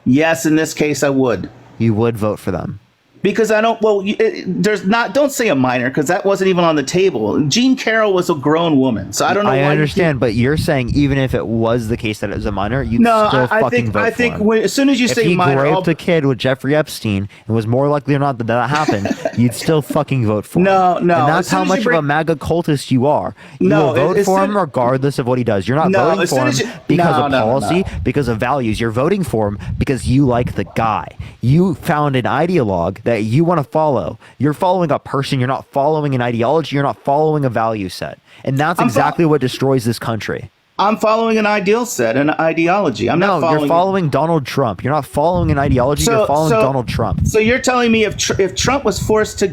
Yes, in this case, I would. You would vote for them. Because I don't. Well, don't say a minor because that wasn't even on the table. Jean Carroll was a grown woman, so I don't know. I why understand, but you're saying even if it was the case that it was a minor, you'd still fucking vote for him. As soon as you say minor, if he raped a kid with Jeffrey Epstein and was more likely or not that happened, you'd still fucking vote for him. No. And that's As soon how as much you of a MAGA cultist you are. You will vote for him regardless of what he does. You're not voting for him because of policy, because of values. You're voting for him because you like the guy. You found an ideologue that you want to follow. You're following a person. You're not following an ideology. You're not following a value set. And that's exactly what destroys this country. I'm following an ideal set, an ideology. You're following Donald Trump. You're not following an ideology. You're following Donald Trump. So you're telling me if Trump was forced to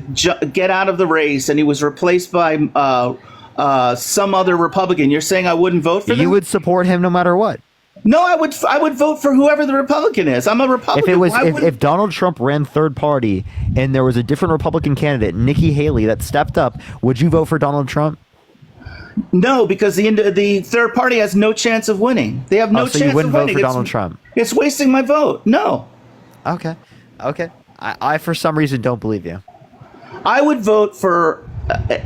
get out of the race and he was replaced by some other Republican, you're saying I wouldn't vote for him? You would support him no matter what. No, I would vote for whoever the Republican is. I'm a Republican. If Donald Trump ran third party and there was a different Republican candidate, Nikki Haley, that stepped up, would you vote for Donald Trump? No, because the third party has no chance of winning. They have no so chance you wouldn't of vote winning. for Donald Trump? It's wasting my vote. No. Okay. I for some reason don't believe you. I would vote for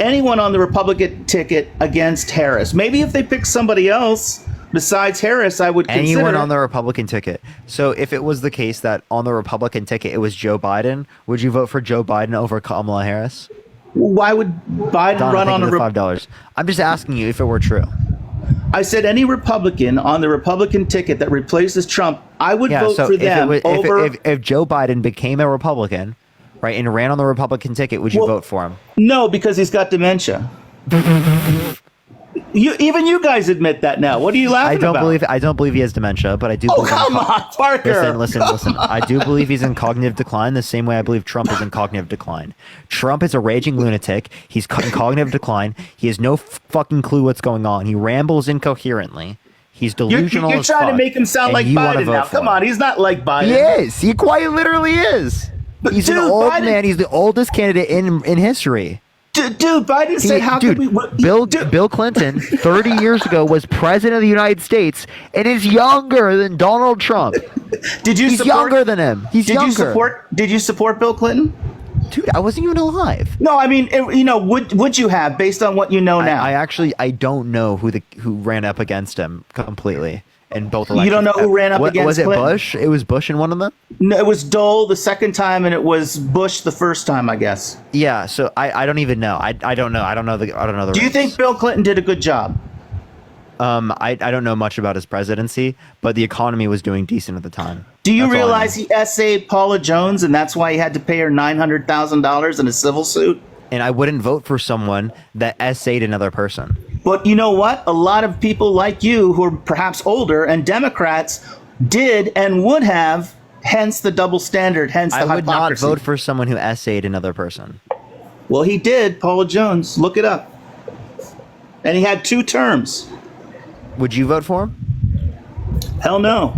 anyone on the Republican ticket against Harris. Maybe if they pick somebody else besides Harris, I would consider Anyone on the Republican ticket. So if it was the case that on the Republican ticket it was Joe Biden, would you vote for Joe Biden over Kamala Harris? Why would Biden Donna, run thank on you a for the $5? I'm just asking you if it were true. I said any Republican on the Republican ticket that replaces Trump, I would vote for them over. If Joe Biden became a Republican, right, and ran on the Republican ticket, would you vote for him? No, because he's got dementia. Even you guys admit that now. What are you laughing about? I don't believe he has dementia, but I do. Oh, believe come on, Parker. Listen. I do believe he's in cognitive decline the same way I believe Trump is in cognitive decline. Trump is a raging lunatic. He's in cognitive decline. He has no fucking clue what's going on. He rambles incoherently. He's delusional. You're trying to make him sound like Biden now. Come on, he's not like Biden. He is. He quite literally is. He's an old man. He's the oldest candidate in history. Dude, Biden said, "How could we?" Bill Clinton, 30 years ago, was president of the United States and is younger than Donald Trump. He's younger than him. He's younger. Did you support Bill Clinton? Dude, I wasn't even alive. No, I mean, would you have based on what you know now? I don't know who ran up against him completely in both elections. You don't know who ran up against Was it Clinton? Bush? It was Bush in one of them? No, it was Dole the second time, and it was Bush the first time, I guess. Yeah, so I don't even know. I don't know. I don't know the Do you think Bill Clinton did a good job? I don't know much about his presidency, but the economy was doing decent at the time. Do you realize he essayed Paula Jones, and that's why he had to pay her $900,000 in a civil suit? And I wouldn't vote for someone that essayed another person. But you know what? A lot of people like you, who are perhaps older, and Democrats did and would have, hence the double standard, hence the hypocrisy. I would not vote for someone who essayed another person. Well, he did, Paula Jones. Look it up. And he had 2 terms. Would you vote for him? Hell no.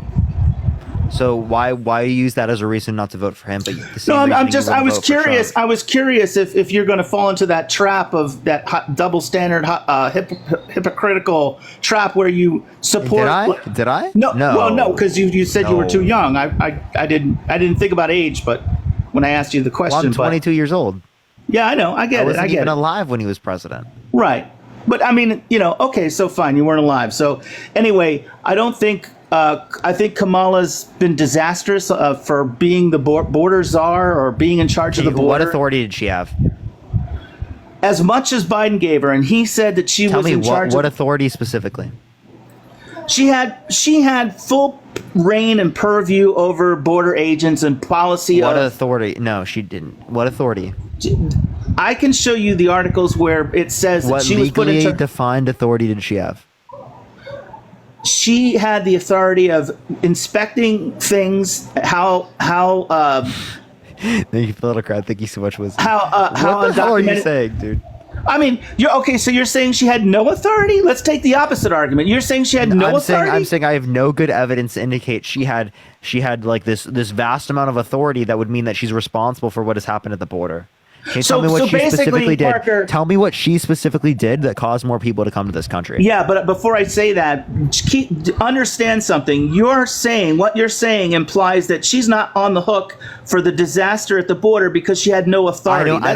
So why use that as a reason not to vote for him? But I was curious. I was curious if you're going to fall into that trap of that double standard, hypocritical trap where you support. Did I? No. Well, no, because you said you were too young. I didn't think about age, but when I asked you the question, well, I'm 22 years old. Yeah, I know. I get it. I wasn't even alive when he was president. Right. But I mean, okay, so fine, you weren't alive. So anyway, I think Kamala's been disastrous for being the border czar or being in charge of the border. What authority did she have? As much as Biden gave her, and he said that she was in charge. What authority specifically? She had full reign and purview over border agents and policy. What authority? No, she didn't. What authority? I can show you the articles where it says that she was put in charge. What legally defined authority did she have? She had the authority of inspecting things. How Thank you, political crowd. Thank you so much, Wiz. How what the hell are you saying, dude? I mean, you're okay. So you're saying she had no authority? Let's take the opposite argument. You're saying she had no authority. I'm saying I have no good evidence to indicate she had like this vast amount of authority that would mean that she's responsible for what has happened at the border. Can you tell me what she specifically did? Parker, tell me what she specifically did that caused more people to come to this country. Yeah, but before I say that, understand something. What you're saying implies that she's not on the hook for the disaster at the border because she had no authority. I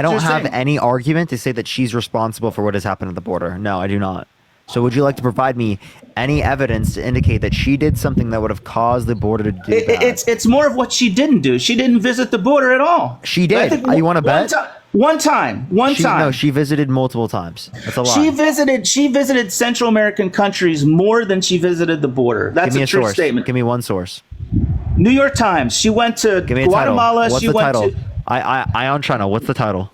don't have any argument to say that she's responsible for what has happened at the border. No, I do not. So would you like to provide me any evidence to indicate that she did something that would have caused the border to do that? It's more of what she didn't do. She didn't visit the border at all. She did. You want to bet? One time. No, she visited multiple times. That's a lie. She visited Central American countries more than she visited the border. That's a true statement. Give me one source. New York Times. She went to Guatemala. What's the title? I on China. What's the title?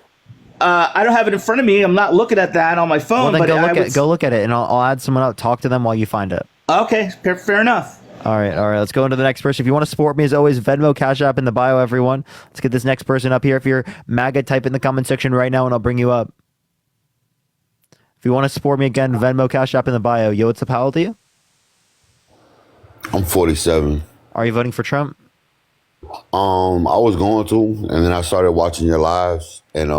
I don't have it in front of me. I'm not looking at that on my phone. Well, then go look at it, and I'll add someone up. Talk to them while you find it. Okay, fair enough. All right. Let's go into the next person. If you want to support me, as always, Venmo, Cash App in the bio, everyone. Let's get this next person up here. If you're MAGA, type in the comment section right now, and I'll bring you up. If you want to support me again, Venmo, Cash App in the bio. Yo, what's up? How old are you? I'm 47. Are you voting for Trump? I was going to, and then I started watching your lives, and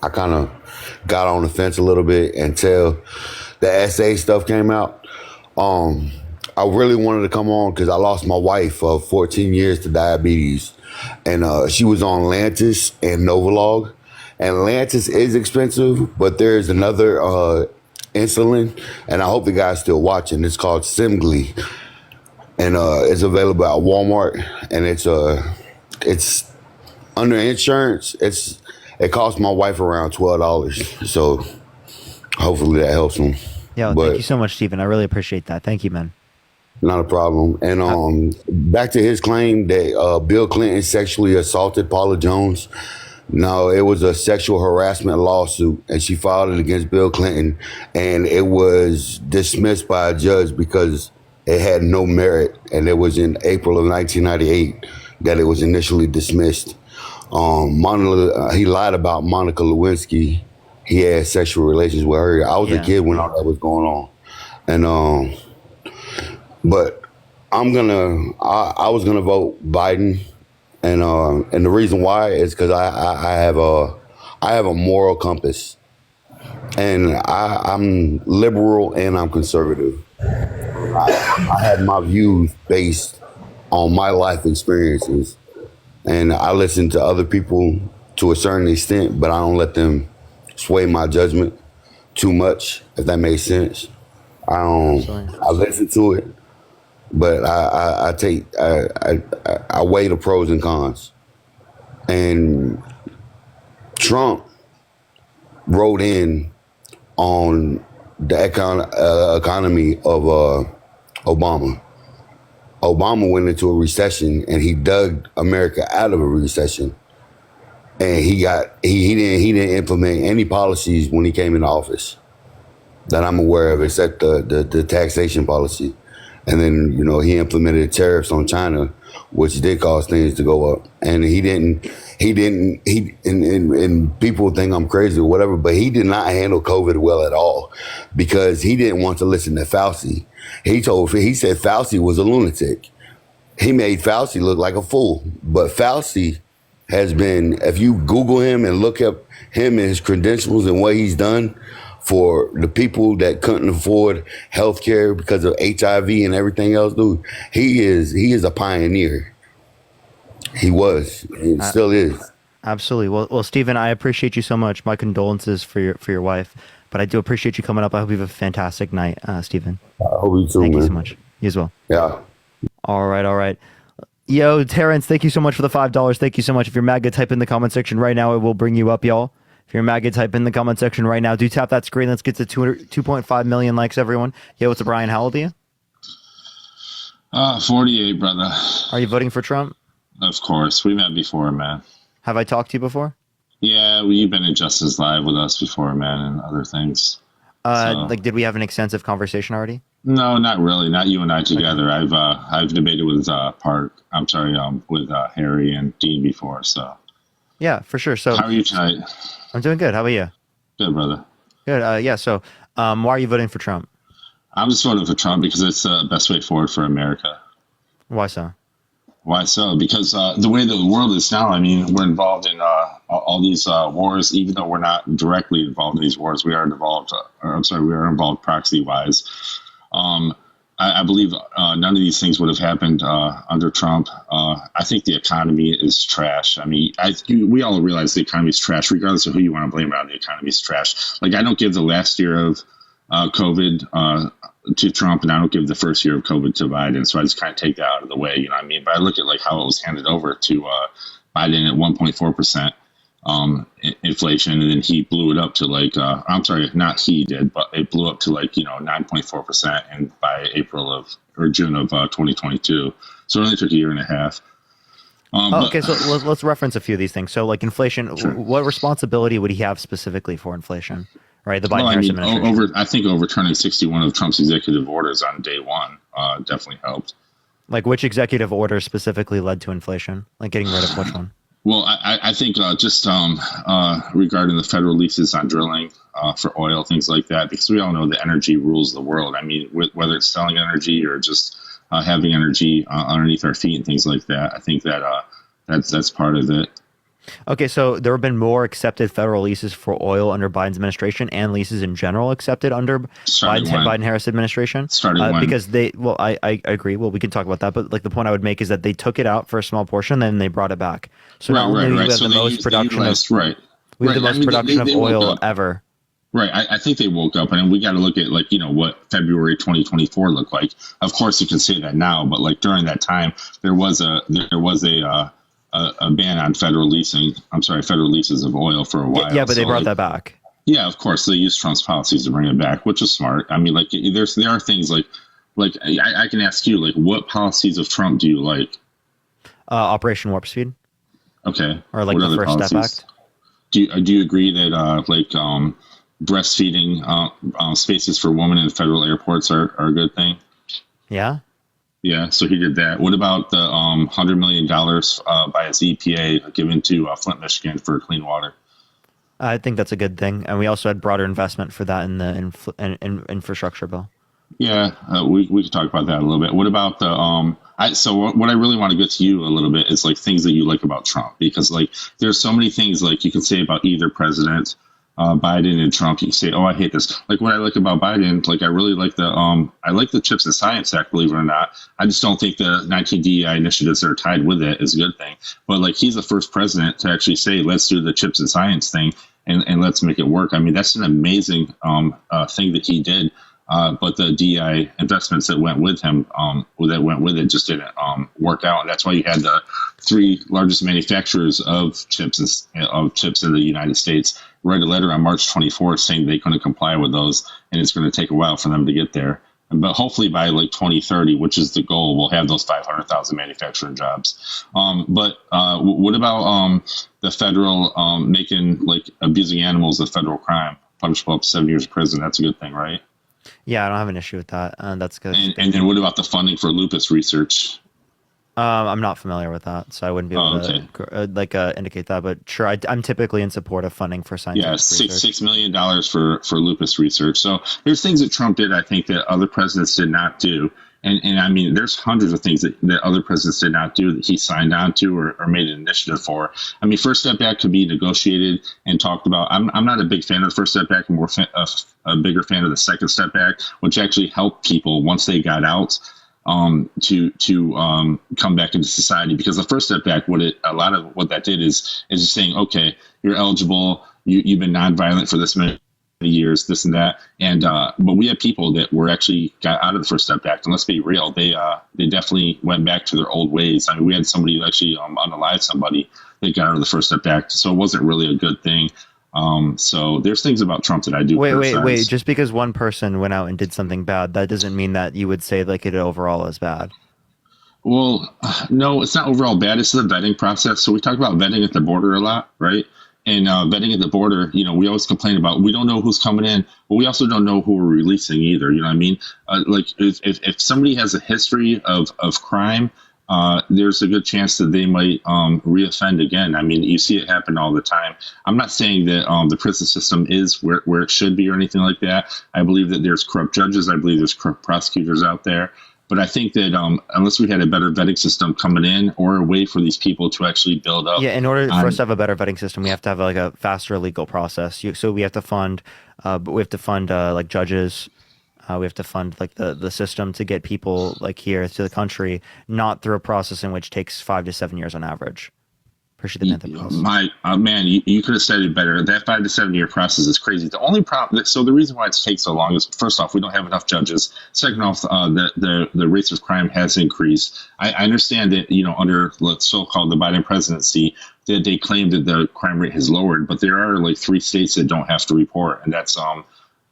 I kind of got on the fence a little bit until the SA stuff came out. I really wanted to come on because I lost my wife of 14 years to diabetes. And she was on Lantus and Novolog. And Lantus is expensive, but there's another insulin, and I hope the guy's still watching. It's called Simgly. And it's available at Walmart, and it's under insurance. It cost my wife around $12. So hopefully that helps him. Yeah, But thank you so much, Stephen. I really appreciate that. Thank you, man. not a problem. And back to his claim that Bill Clinton sexually assaulted Paula Jones. No, it was a sexual harassment lawsuit, and she filed it against Bill Clinton, and it was dismissed by a judge because it had no merit, and it was in April of 1998 that it was initially dismissed. He lied about Monica Lewinsky. He had sexual relations with her. I was a kid when all that was going on, and but I was gonna vote Biden. And the reason why is because I have a moral compass, and I'm liberal and I'm conservative. I had my views based on my life experiences, and I listen to other people to a certain extent, but I don't let them sway my judgment too much, if that makes sense. I listen to it, but I weigh the pros and cons. And Trump wrote in on the economy of Obama. Obama went into a recession, and he dug America out of a recession. And he didn't implement any policies when he came into office that I'm aware of, except the taxation policy. And then, he implemented tariffs on China, which did cause things to go up. And and people think I'm crazy or whatever, but he did not handle COVID well at all because he didn't want to listen to Fauci. He said Fauci was a lunatic. He made Fauci look like a fool. But Fauci has been, if you Google him and look up him and his credentials and what he's done for the people that couldn't afford health care because of HIV and everything else, dude, he is a pioneer. He was. He still is. Absolutely. Well, Stephen, I appreciate you so much. My condolences for your wife, but I do appreciate you coming up. I hope you have a fantastic night, Stephen. I hope you too, Thank man. you so much. You as well. Yeah. All right. Yo, Terrence, thank you so much for the $5. Thank you so much. If you're MAGA, type in the comment section right now. It will bring you up, y'all. If you're MAGA, type in the comment section right now. Do tap that screen. Let's get to 2.5 million likes, everyone. Yo, what's up, Brian? How old are you? 48, brother. Are you voting for Trump? Of course. We met before, man. Have I talked to you before? Yeah, you've been in Justice Live with us before, man, and other things. Did we have an extensive conversation already? No, not really. Not you and I together. Okay. I've debated with with Harry and Dean before, so. Yeah, for sure. So how are you tonight? I'm doing good. How about you? Good, brother. Good. Yeah. So, why are you voting for Trump? I'm just voting for Trump because it's the best way forward for America. Why so? Why so? Because the way that the world is now, I mean, we're involved in all these wars, even though we're not directly involved in these wars. We are involved, we are involved proxy-wise. I believe none of these things would have happened under Trump. I think the economy is trash. I mean, we all realize the economy is trash, regardless of who you want to blame around. The economy is trash. Like, I don't give the last year of COVID to Trump, and I don't give the first year of COVID to Biden. So I just kind of take that out of the way. You know what I mean? But I look at like how it was handed over to Biden at 1.4%. Inflation, and then he blew it up to like not he did, but it blew up to like 9.4%, and by June of 2022. So it only took a year and a half. Okay, so let's reference a few of these things. So like inflation, sure. What responsibility would he have specifically for inflation? Right, the Biden administration. I think overturning 61 of Trump's executive orders on day one definitely helped. Like, which executive order specifically led to inflation? Like getting rid of which one? Well, I think just regarding the federal leases on drilling for oil, things like that, because we all know that energy rules the world. I mean, whether it's selling energy or just having energy underneath our feet and things like that, I think that that's part of it. Okay, so there have been more accepted federal leases for oil under Biden's administration, and leases in general accepted under Biden-Harris administration. Because I agree. Well, we can talk about that, but like the point I would make is that they took it out for a small portion, then they brought it back. So not only do we have the most production of oil ever. Right. I think they woke up, and we got to look at like, what February 2024 looked like. Of course, you can say that now, but like during that time, there was a ban on federal leases of oil for a while. Yeah, but they brought that back. Yeah, of course, they used Trump's policies to bring it back, which is smart. I mean, like there are things like I can ask you, like, what policies of Trump do you like? Operation Warp Speed. Okay. Or like the First Step Act. Do you agree that breastfeeding spaces for women in federal airports are a good thing? Yeah. Yeah, so he did that. What about the $100 million by his EPA given to Flint, Michigan for clean water? I think that's a good thing, and we also had broader investment for that in the infrastructure bill. Yeah, we could talk about that a little bit. What about the what I really want to get to you a little bit is like things that you like about Trump, because like there's so many things like you can say about either president. Biden and Trump, you say, "Oh, I hate this." Like what I like about Biden, like I really like the Chips and Science Act. Believe it or not, I just don't think the 19 DEI initiatives that are tied with it is a good thing. But like he's the first president to actually say, "Let's do the Chips and Science thing and let's make it work." I mean, that's an amazing thing that he did. But the DEI investments that went with him, just didn't work out. And that's why you had the three largest manufacturers of chips in the United States write a letter on March 24th saying they couldn't comply with those, and it's going to take a while for them to get there. But hopefully by like 2030, which is the goal, we'll have those 500,000 manufacturing jobs. But what about the federal making like abusing animals a federal crime, punishable up to 7 years of prison? That's a good thing, right? Yeah, I don't have an issue with that. That's good. And then what about the funding for lupus research? I'm not familiar with that, so I wouldn't be able to indicate that. But sure, I'm typically in support of funding for scientific research. $6 million for lupus research. So there's things that Trump did, I think, that other presidents did not do. And I mean, there's hundreds of things that other presidents did not do that he signed on to or made an initiative for. I mean, First Step Back could be negotiated and talked about. I'm not a big fan of the First Step Back. I'm more a bigger fan of the Second Step Back, which actually helped people once they got out to come back into society. Because the First Step Back, a lot of what that did is just saying, okay, you're eligible, you've been nonviolent for this many years, this and that, but we have people that were actually got out of the First Step Act, and let's be real, they definitely went back to their old ways. I mean, we had somebody actually unalive somebody that got out of the First Step Act, so it wasn't really a good thing. So there's things about Trump that I do. Wait. Just because one person went out and did something bad, that doesn't mean that you would say like it overall is bad. Well, no, it's not overall bad. It's the vetting process. So we talk about vetting at the border a lot, right? And vetting at the border, we always complain about, we don't know who's coming in, but we also don't know who we're releasing either. You know what I mean? Like if somebody has a history of crime, there's a good chance that they might reoffend again. I mean, you see it happen all the time. I'm not saying that the prison system is where it should be or anything like that. I believe that there's corrupt judges. I believe there's corrupt prosecutors out there. But I think that unless we had a better vetting system coming in or a way for these people to actually build up. Yeah, in order for us to have a better vetting system, we have to have like a faster legal process. So we have to fund, like judges. We have to fund like the system to get people like here to the country, not through a process in which takes 5 to 7 years on average. Appreciate the man, you could have said it better. That 5 to 7 year process is crazy. The only problem, so the reason why it's taken so long is, first off, we don't have enough judges. Second off, the rates of crime has increased. I understand that under let's so-called the Biden presidency, that they claim that the crime rate has lowered, but there are like 3 states that don't have to report, and that's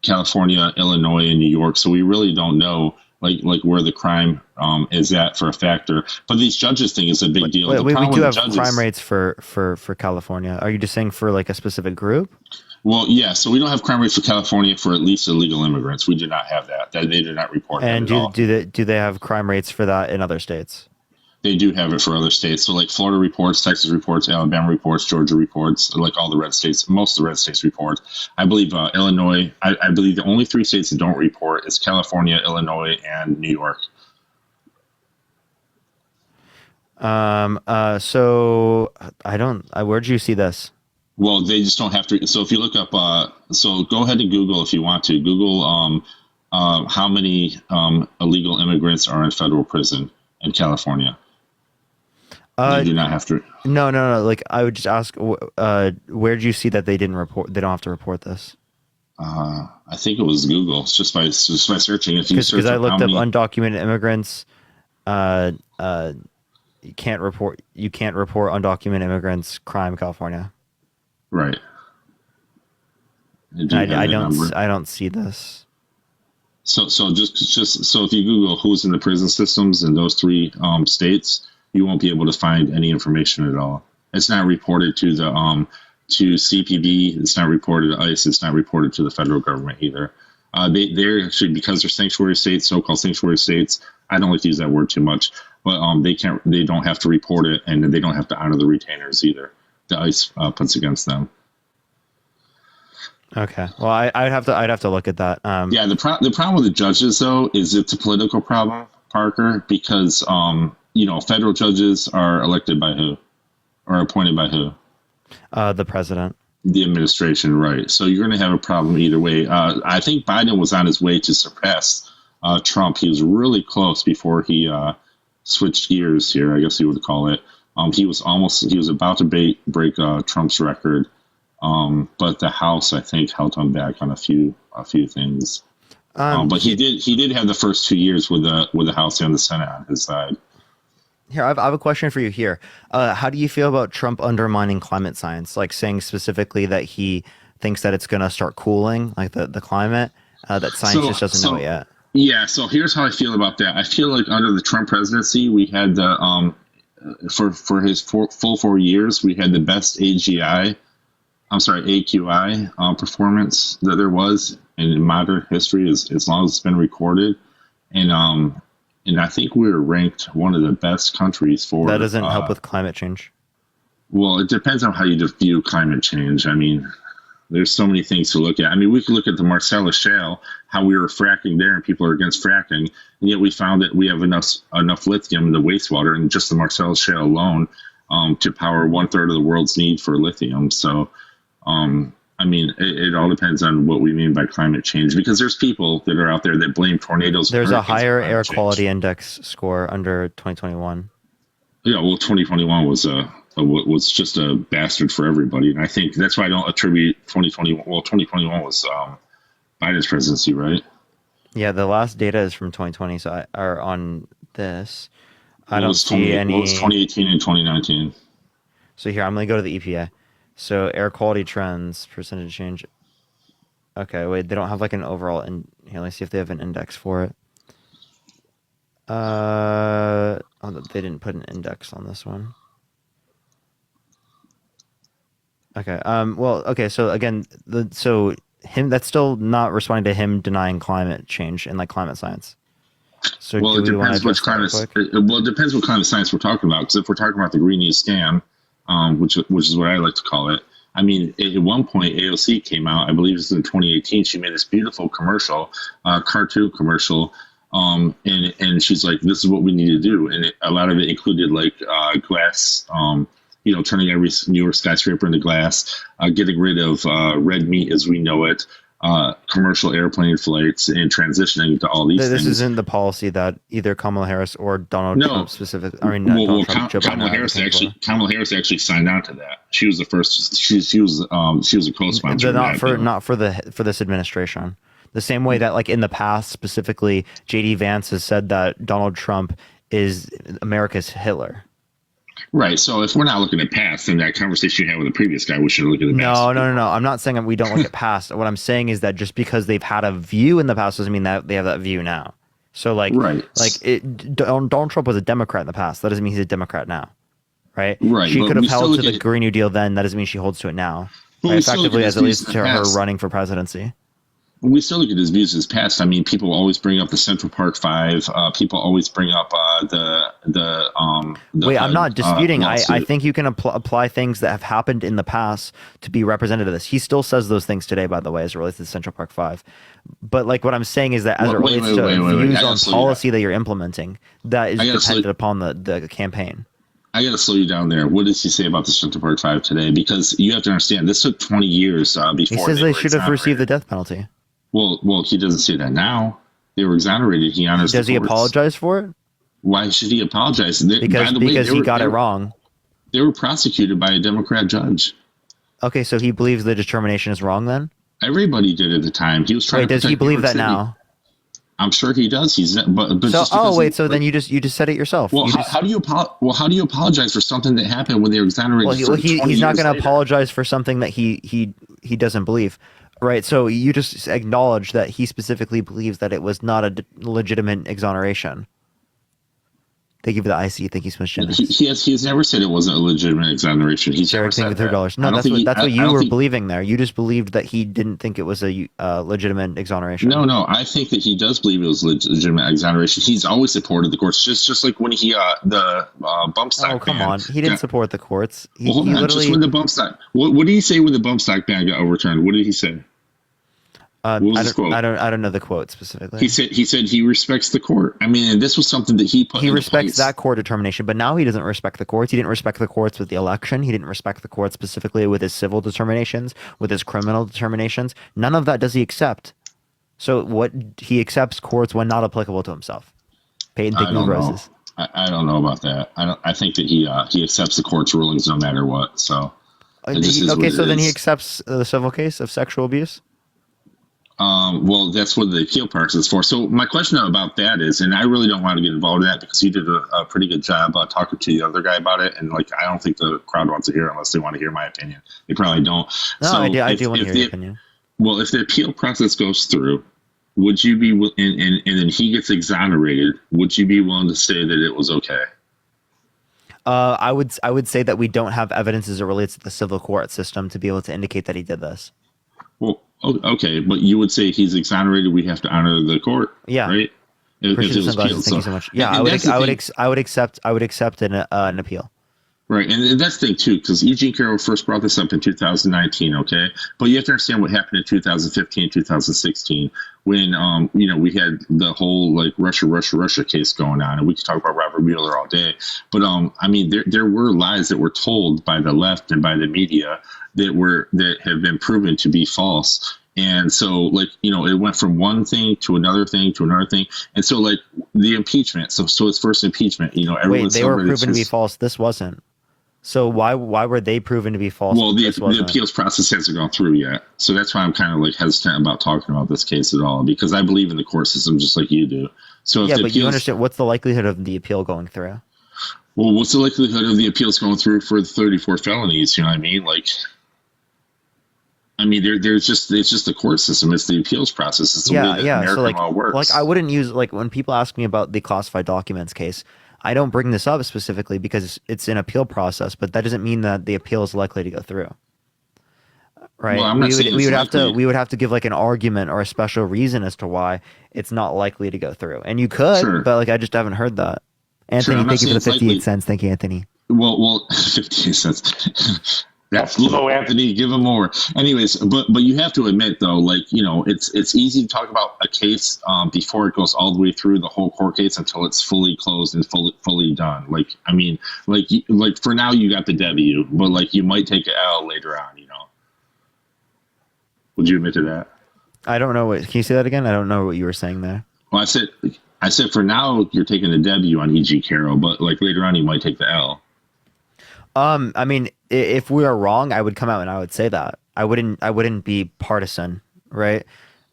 California, Illinois, and New York. So we really don't know like where the crime is at for a factor. But these judges thing is a big deal. We do have crime rates for California. Are you just saying for like a specific group? Well, yeah. So we don't have crime rates for California for at least illegal immigrants. We do not have that. They do not report and that at all. Do they have crime rates for that in other states? They do have it for other states. So like Florida reports, Texas reports, Alabama reports, Georgia reports, like all the red states, most of the red states report. I believe Illinois, I believe the only 3 states that don't report is California, Illinois, and New York. So I don't. Where'd you see this? Well, they just don't have to. So if you look up, so go ahead and Google if you want to. Google how many illegal immigrants are in federal prison in California. You do not have to. No. Like I would just ask, where'd you see that they didn't report? They don't have to report this. I think it was Google. It's just by searching. If you search Because I up looked how up many, undocumented immigrants. You can't report undocumented immigrants crime, California. right. I don't see this. So just so if you Google who's in the prison systems in those three states, you won't be able to find any information at all. It's not reported to the to CPB. It's not reported to ICE. It's not reported to the federal government either. They're actually, because they're sanctuary states, so-called sanctuary states. I don't like to use that word too much, but they don't have to report it, and they don't have to honor the retainers either. The ICE puts against them. Okay. Well, I'd have to look at that. Yeah, the problem with the judges though is it's a political problem, Parker, because federal judges are elected by who, or appointed by who? The president. The administration, right? So you're going to have a problem either way. I think Biden was on his way to surpass Trump. He was really close before he switched gears here, I guess you would call it. He was about to break Trump's record. But the House, I think, held him back on a few things. But he did have the first 2 years with the House and the Senate on his side. Here, I have a question for you here. How do you feel about Trump undermining climate science, like saying specifically that he thinks that it's going to start cooling, like the climate, that science just doesn't know it yet? Yeah, so here's how I feel about that. I feel like under the Trump presidency, we had the for his full 4 years, we had the best AQI performance that there was in modern history, as long as it's been recorded, and I think we were ranked one of the best countries for. That doesn't help with climate change. Well, it depends on how you view climate change. I mean, there's so many things to look at. I mean, we could look at the Marcellus Shale, how we were fracking there, and people are against fracking, and yet we found that we have enough lithium in the wastewater in just the Marcellus Shale alone to power 1/3 of the world's need for lithium. So. I mean, it all depends on what we mean by climate change, because there's people that are out there that blame tornadoes. There's a higher air quality index score under 2021. Yeah, well, 2021 was just a bastard for everybody, and I think that's why I don't attribute 2021. Well, 2021 was Biden's presidency, right? Yeah, the last data is from 2020, so are on this. I don't see any. Well, it's 2018 and 2019. So here, I'm gonna go to the EPA. So air quality trends, percentage change. Okay, wait, they don't have like an overall here, let's see if they have an index for it. They didn't put an index on this one. Okay. So again, that's still not responding to him denying climate change and like climate science. So well, it depends which climate. It depends what climate science we're talking about. Because if we're talking about the Green New scam, which is what I like to call it. I mean, at one point, AOC came out, I believe it was in 2018. She made this beautiful commercial, cartoon commercial, and she's like, "This is what we need to do." And a lot of it included like glass, turning every New York skyscraper into glass, getting rid of red meat as we know it, commercial airplane flights, and transitioning to all these things. This isn't the policy that either Kamala Harris or Donald Trump specifically. I mean, Kamala Harris actually signed on to that. She was the first. She was a co-sponsor. Not for this administration. The same way that like in the past, specifically, JD Vance has said that Donald Trump is America's Hitler. Right. So if we're not looking at past, then that conversation you had with the previous guy, we should look at the past. No. I'm not saying that we don't look at past. What I'm saying is that just because they've had a view in the past doesn't mean that they have that view now. So Donald Trump was a Democrat in the past. That doesn't mean he's a Democrat now. Right. Right. She could have held to the Green New Deal then. That doesn't mean she holds to it now. Right? Effectively, as it leads to her running for presidency. We still look at his views as past. I mean, people always bring up the Central Park Five. People always bring up the Wait, I'm not disputing. I think you can apply things that have happened in the past to be representative of this. He still says those things today, by the way, as it relates to the Central Park Five. But like what I'm saying is that as it relates to views on policy that you're implementing, that is dependent upon the campaign. I got to slow you down there. What does he say about the Central Park Five today? Because you have to understand, this took 20 years before He says they they were should have received the exonerated. death penalty. Well, he doesn't say that now. They were exonerated. He honors. Does the he courts. apologize for it? Why should he apologize? Because he got it wrong. They were prosecuted by a Democrat judge. Okay, so he believes the determination is wrong then? Everybody did at the time. He was trying. Wait, to does he protect New believe York that City. now? I'm sure he does. He's but So, just because then you just said it yourself. Well, You how do you apologize for something that happened when they were exonerated? Well, he's he's not going to later? apologize for something that he doesn't believe, right? So you just acknowledge that he specifically believes that it was not a legitimate exoneration. Thank you for the IC. Thank you so much, Jenna. He has never said it wasn't a legitimate exoneration. He's never Derek, thank said you that. for $3. I No, don't that's think what he- that's I- what I you don't were think- believing there. You just believed that he didn't think it was a legitimate exoneration. No, I think that he does believe it was legitimate exoneration. He's always supported the courts, just like when he the bump stock. Oh, come ban on. He didn't support the courts. He, Well, hold he on, literally. just when the bump stock. What did he say when the bump stock ban got overturned? What did he say? What was his quote? I don't know the quote specifically. He said he respects the court. I mean, and this was something that he put. He into respects place. that court determination, but now he doesn't respect the courts. He didn't respect the courts with the election. He didn't respect the courts specifically with his civil determinations, with his criminal determinations. None of that does he accept. So what he accepts courts when not applicable to himself. Peyton, thank I you don't for know. roses. I don't know about that. I think that he accepts the court's rulings no matter what. So it just is what Okay, it so then he is. accepts the civil case of sexual abuse. Well, that's what the appeal process is for. So my question about that is, and I really don't want to get involved in that because you did a pretty good job talking to the other guy about it, and like I don't think the crowd wants to hear it unless they want to hear my opinion. They probably don't. No, So I do if want to hear the- your opinion. Well, if the appeal process goes through, would you be and then he gets exonerated? Would you be willing to say that it was okay? I would say that we don't have evidence as it relates to the civil court system to be able to indicate that he did this. Well, okay, but you would say he's exonerated. We have to honor the court. Yeah. Right. If Appreciate it the was sunglasses. appealed. Thank you So- so much. Yeah, and I would that's the thing. I would accept an appeal. Right, and that's the thing too, because Eugene Carroll first brought this up in 2019, okay? But you have to understand what happened in 2015, 2016, when we had the whole like Russia case going on, and we could talk about Robert Mueller all day. But I mean, there were lies that were told by the left and by the media that have been proven to be false. And so, like, it went from one thing to another thing to another thing. And so, like, the impeachment. So his first impeachment, everyone Wait, they were celebrated proven to be his- false. This wasn't. So why were they proven to be false? Well, the This wasn't? appeals process hasn't gone through yet. So that's why I'm kind of like hesitant about talking about this case at all, because I believe in the court system just like you do. So if Yeah, the but you appeals, understand what's the likelihood of the appeal going through? well, what's the likelihood of the appeals going through for the 34 felonies? You know what I mean? Like, I mean, it's just the court system. It's the appeals process. It's the way that American So like, law works. like I wouldn't use like when people ask me about the classified documents case, I don't bring this up specifically because it's an appeal process, but that doesn't mean that the appeal is likely to go through. Right? Well, I'm not saying we it's would likely. have to give like an argument or a special reason as to why it's not likely to go through. And you could, Sure. but like I just haven't heard that. Anthony, I'm not thank you for the saying it's 58 likely. cents. Thank you, Anthony. Well, 58 cents. That's low, Anthony. Give him more. Anyways, but you have to admit though, like it's easy to talk about a case before it goes all the way through the whole court case until it's fully closed and fully done. Like I mean, like for now you got the W, but like you might take an L later on. Would you admit to that? I don't know what. Can you say that again? I don't know what you were saying there. Well, I said for now you're taking the W on E.G. Carroll, but like later on you might take the L. I mean, if we are wrong, I would come out and I would say that. I wouldn't be partisan, right?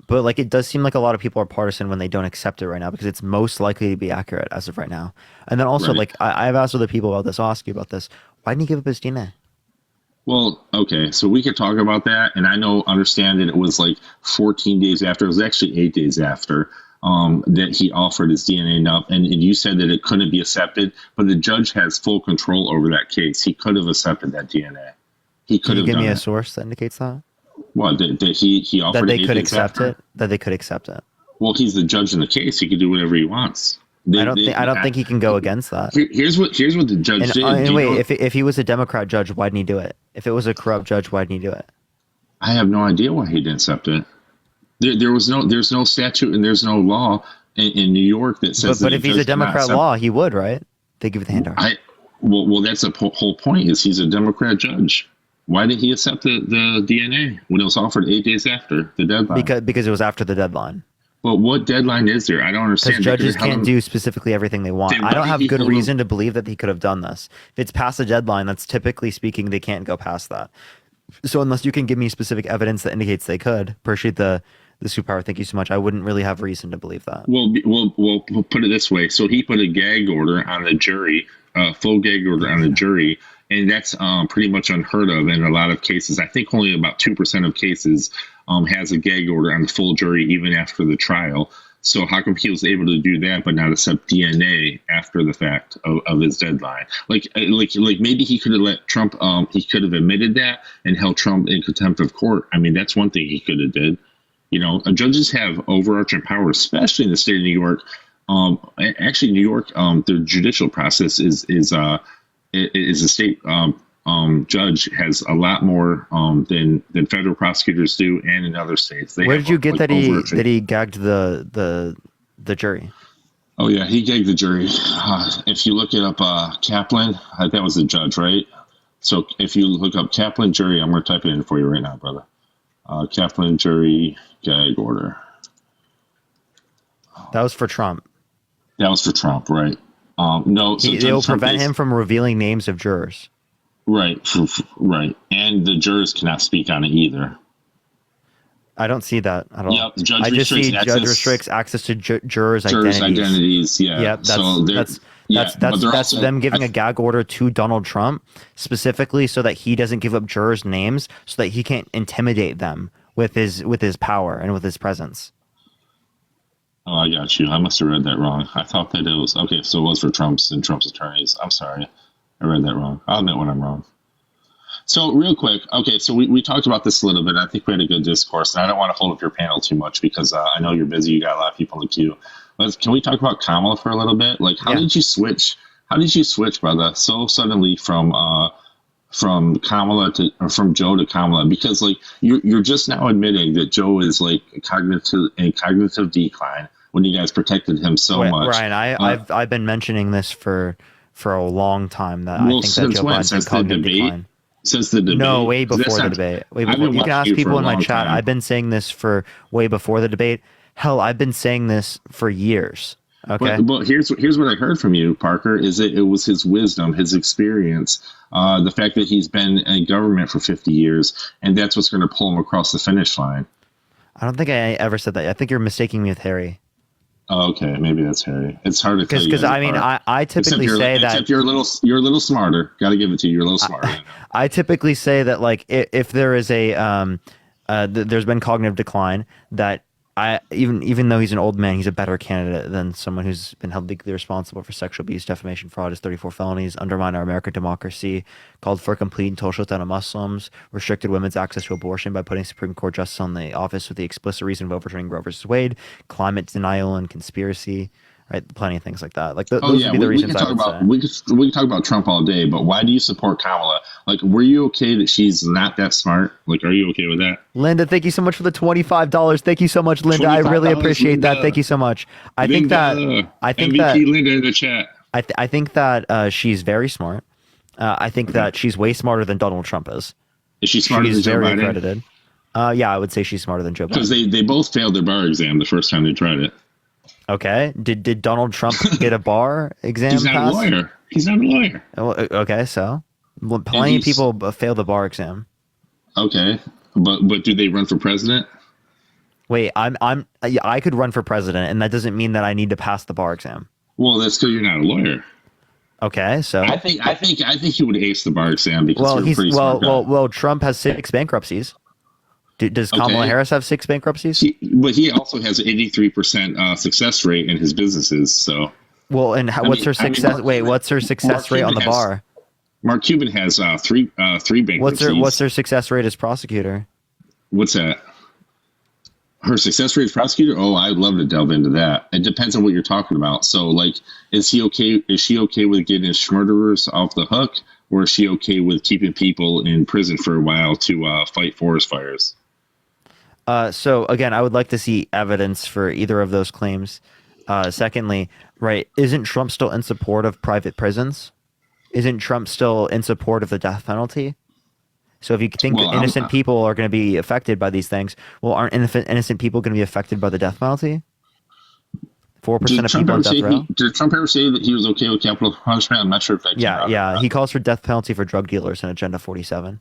But like, it does seem like a lot of people are partisan when they don't accept it right now because it's most likely to be accurate as of right now. And then also, Right. like, I've asked other people about this. I'll ask you about this. Why didn't he give up his DNA? Well, okay, so we could talk about that, and I understand that it was like 14 days after. It was actually 8 days after that he offered his DNA up, and you said that it couldn't be accepted, but the judge has full control over that case. He could have accepted that DNA. He could Can you have give done me a it. source that indicates that? What, that he offered That they 8 could days accept after? it? That they could accept it? Well, he's the judge in the case. He could do whatever he wants. I don't think he can go against that. Here's what the judge And, did. and Do you wait, know- if he was a Democrat judge, why didn't he do it? If it was a corrupt judge, why didn't he do it? I have no idea why he didn't accept it. There's no statute and there's no law in New York that says. But that if he's a judge cannot Democrat accept- law, he would, right? They give the handout. Well, that's the whole point. Is he's a Democrat judge? Why did he accept the DNA when it was offered 8 days after the deadline? Because it was after the deadline. But what deadline is there? I don't understand. Because judges can't do specifically everything they want. I don't have good reason to believe that he could have done this. If it's past the deadline, that's typically speaking, they can't go past that. So unless you can give me specific evidence that indicates they could, appreciate the superpower. Thank you so much. I wouldn't really have reason to believe that. Well, we'll put it this way. So he put a gag order on the jury, full gag order on the jury, and that's pretty much unheard of in a lot of cases. I think only about 2% of cases has a gag order on the full jury even after the trial. So how come he was able to do that but not accept DNA after the fact of his deadline? Like maybe he could have let Trump. He could have admitted that and held Trump in contempt of court. I mean, that's one thing he could have did. You know, judges have overarching power, especially in the state of New York. Actually, New York, the judicial process is a state judge has a lot more than federal prosecutors do, and in other states. Where did you get that he gagged the jury? Oh yeah, he gagged the jury. If you look it up, Kaplan, that was the judge, right? So if you look up Kaplan jury, I'm going to type it in for you right now, brother. Kaplan jury gag order. That was for Trump. That was for Trump, right? No, so it will prevent him from revealing names of jurors. Right, right, and the jurors cannot speak on it either. I don't see that at all. Yep, I just see judge restricts access to jurors' identities. Yeah. Yep, that's them giving a gag order to Donald Trump specifically so that he doesn't give up jurors' names, so that he can't intimidate them with his power and with his presence. Oh, I got you. I must have read that wrong. I thought that it was okay. So it was for Trump's and Trump's attorneys. I'm sorry. I read that wrong. I'll admit when I'm wrong. So real quick, okay, so we talked about this a little bit. I think we had a good discourse, and I don't want to hold up your panel too much because I know you're busy. You got a lot of people in the queue. But can we talk about Kamala for a little bit? Like, how did you switch? How did you switch, brother, so suddenly from Kamala from Joe to Kamala? Because like you're just now admitting that Joe is like cognitive decline when you guys protected him so much. Ryan, I've been mentioning this for a long time that I think that Joe Biden's in cognitive decline. Since the debate? No, way before the debate. Way before. You can ask people in my chat. I've been saying this for way before the debate. Hell, I've been saying this for years. Okay. But here's what I heard from you, Parker, is that it was his wisdom, his experience, the fact that he's been in government for 50 years, and that's what's going to pull him across the finish line. I don't think I ever said that. I think you're mistaking me with Harry. Oh, okay, maybe that's Harry. It's hard to tell because I mean I typically say that except you're a little smarter. Got to give it to you. You're a little smarter. I typically say that like if there is a there's been cognitive decline, that even though he's an old man, he's a better candidate than someone who's been held legally responsible for sexual abuse, defamation, fraud, as 34 felonies, undermined our American democracy, called for complete and total shutdown of Muslims, restricted women's access to abortion by putting Supreme Court justice on the office with the explicit reason of overturning Roe versus Wade, climate denial and conspiracy. Right, plenty of things like that. Like those would be the reasons I would say. We can talk about Trump all day, but why do you support Kamala? Like, were you okay that she's not that smart? Like, are you okay with that? Linda, thank you so much for the $25. Thank you so much, Linda. I really appreciate that. Thank you so much. I think that MVP Linda in the chat. I think that she's very smart. I think that she's way smarter than Donald Trump is. Is she smarter than Joe very Biden? Accredited. Yeah, I would say she's smarter than Joe Biden. Because they both failed their bar exam the first time they tried it. Okay. Did Donald Trump get a bar exam? He's not a lawyer. He's not a lawyer. Okay, so plenty of people fail the bar exam. Okay, but do they run for president? Wait, I could run for president, and that doesn't mean that I need to pass the bar exam. Well, that's because you're not a lawyer. Okay, so I think he would ace the bar exam because you're a pretty smart guy. Well, Trump has 6 bankruptcies. Does Kamala Harris have 6 bankruptcies? But he also has an 83% success rate in his businesses. So, well, and what's her success? What's her success rate on the bar? Mark Cuban has three bankruptcies. What's her success rate as prosecutor? What's that? Her success rate as prosecutor? Oh, I'd love to delve into that. It depends on what you're talking about. So, like, is she okay with getting murderers off the hook, or is she okay with keeping people in prison for a while to fight forest fires? So again, I would like to see evidence for either of those claims. Secondly, right, isn't Trump still in support of private prisons? isn't Trump still in support of the death penalty? So if you think that innocent people are going to be affected by these things, well, aren't innocent people going to be affected by the death penalty? 4% of people on death row. Did Trump ever say that he was okay with capital punishment? I'm not sure if that. Yeah. He calls for death penalty for drug dealers in Agenda 47.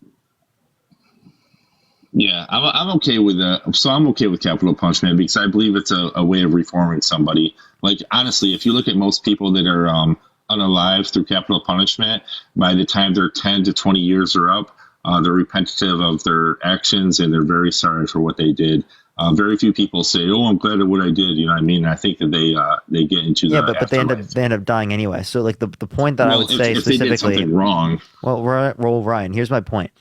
Yeah, I'm okay with that. So I'm okay with capital punishment because I believe it's a way of reforming somebody. Like, honestly, if you look at most people that are unalive through capital punishment, by the time they're 10 to 20 years are up, they're repetitive of their actions and they're very sorry for what they did. Very few people say, "Oh, I'm glad of what I did." You know what I mean? I think that they get into but they end up dying anyway. So like the point that I would say if specifically, they did something wrong. Well, Ryan, here's my point.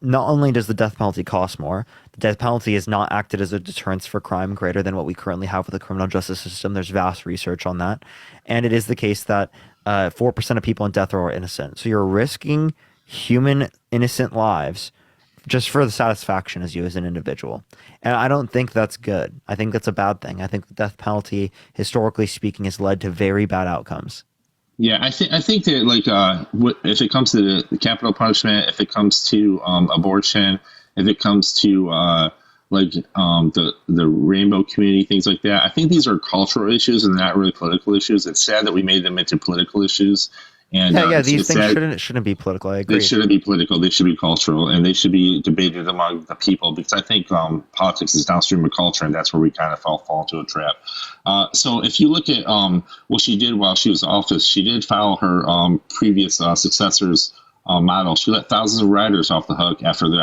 Not only does the death penalty cost more, the death penalty is not acted as a deterrence for crime greater than what we currently have with the criminal justice system. There's vast research on that, and it is the case that 4% of people on death row are innocent. So you're risking human innocent lives just for the satisfaction as you as an individual. And I don't think that's good. I think that's a bad thing. I think the death penalty, historically speaking, has led to very bad outcomes. Yeah, I think that like if it comes to the capital punishment, if it comes to abortion, if it comes to the rainbow community, things like that, I think these are cultural issues and not really political issues. It's sad that we made them into political issues. And these things shouldn't be political. I agree. They shouldn't be political. They should be cultural, and they should be debated among the people. Because I think politics is downstream of culture, and that's where we kind of fall into a trap. So if you look at what she did while she was in office, she did follow her previous successor's model. She let thousands of riders off the hook after the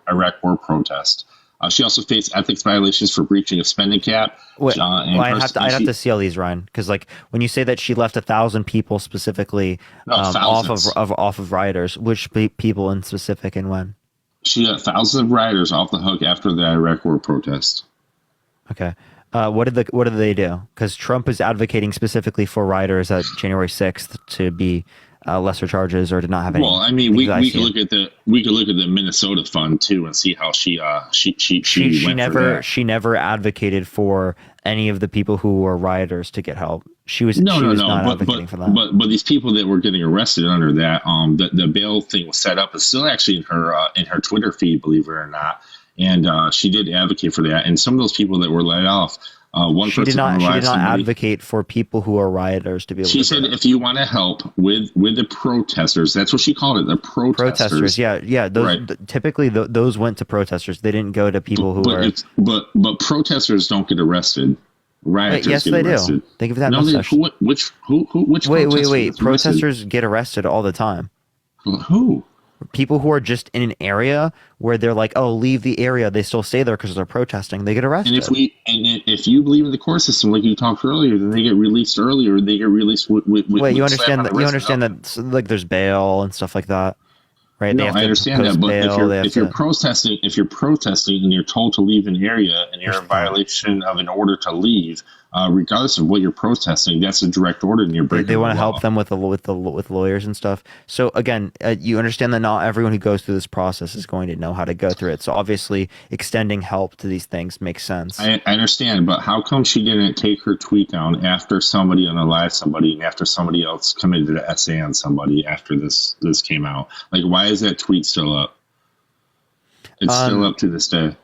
Iraq war protest. She also faced ethics violations for breaching a spending cap. I'd have to see all these, Ryan, because like when you say that she left 1,000 people specifically off of rioters, which people in specific and when? She let thousands of rioters off the hook after the Iraq war protest. Okay. What did they do? Because Trump is advocating specifically for rioters at January 6th to be lesser charges or to not have any. Well, I mean, we could look at the Minnesota fund too and see how she never advocated for any of the people who were rioters to get help. She was not advocating for that. But these people that were getting arrested under that, the bail thing was set up is still actually in her Twitter feed, believe it or not. And she did advocate for that. And some of those people that were let off. She did not advocate for people who are rioters to be able to. She said if you want to help with the protesters, that's what she called it, the protesters. Yeah. Typically those went to protesters. They didn't go to people who are. But protesters don't get arrested. Rioters yes, get they arrested. do. Think of that. Which wait. Protesters get arrested all the time. Who? People who are just in an area where they're like, oh, leave the area. They still stay there because they're protesting. They get arrested. And if you believe in the court system, like you talked earlier, then they get released earlier. They get released with you understand that? You understand that like there's bail and stuff like that, right? No, I understand that. But if you're protesting and you're told to leave an area and you're in violation of an order to leave, regardless of what you're protesting, that's a direct order, and you're breaking. They want to help them with lawyers and stuff. So again, you understand that not everyone who goes through this process is going to know how to go through it. So obviously, extending help to these things makes sense. I understand, but how come she didn't take her tweet down after somebody unalived somebody and after somebody else committed an essay on somebody after this came out? Like, why is that tweet still up? It's still up to this day.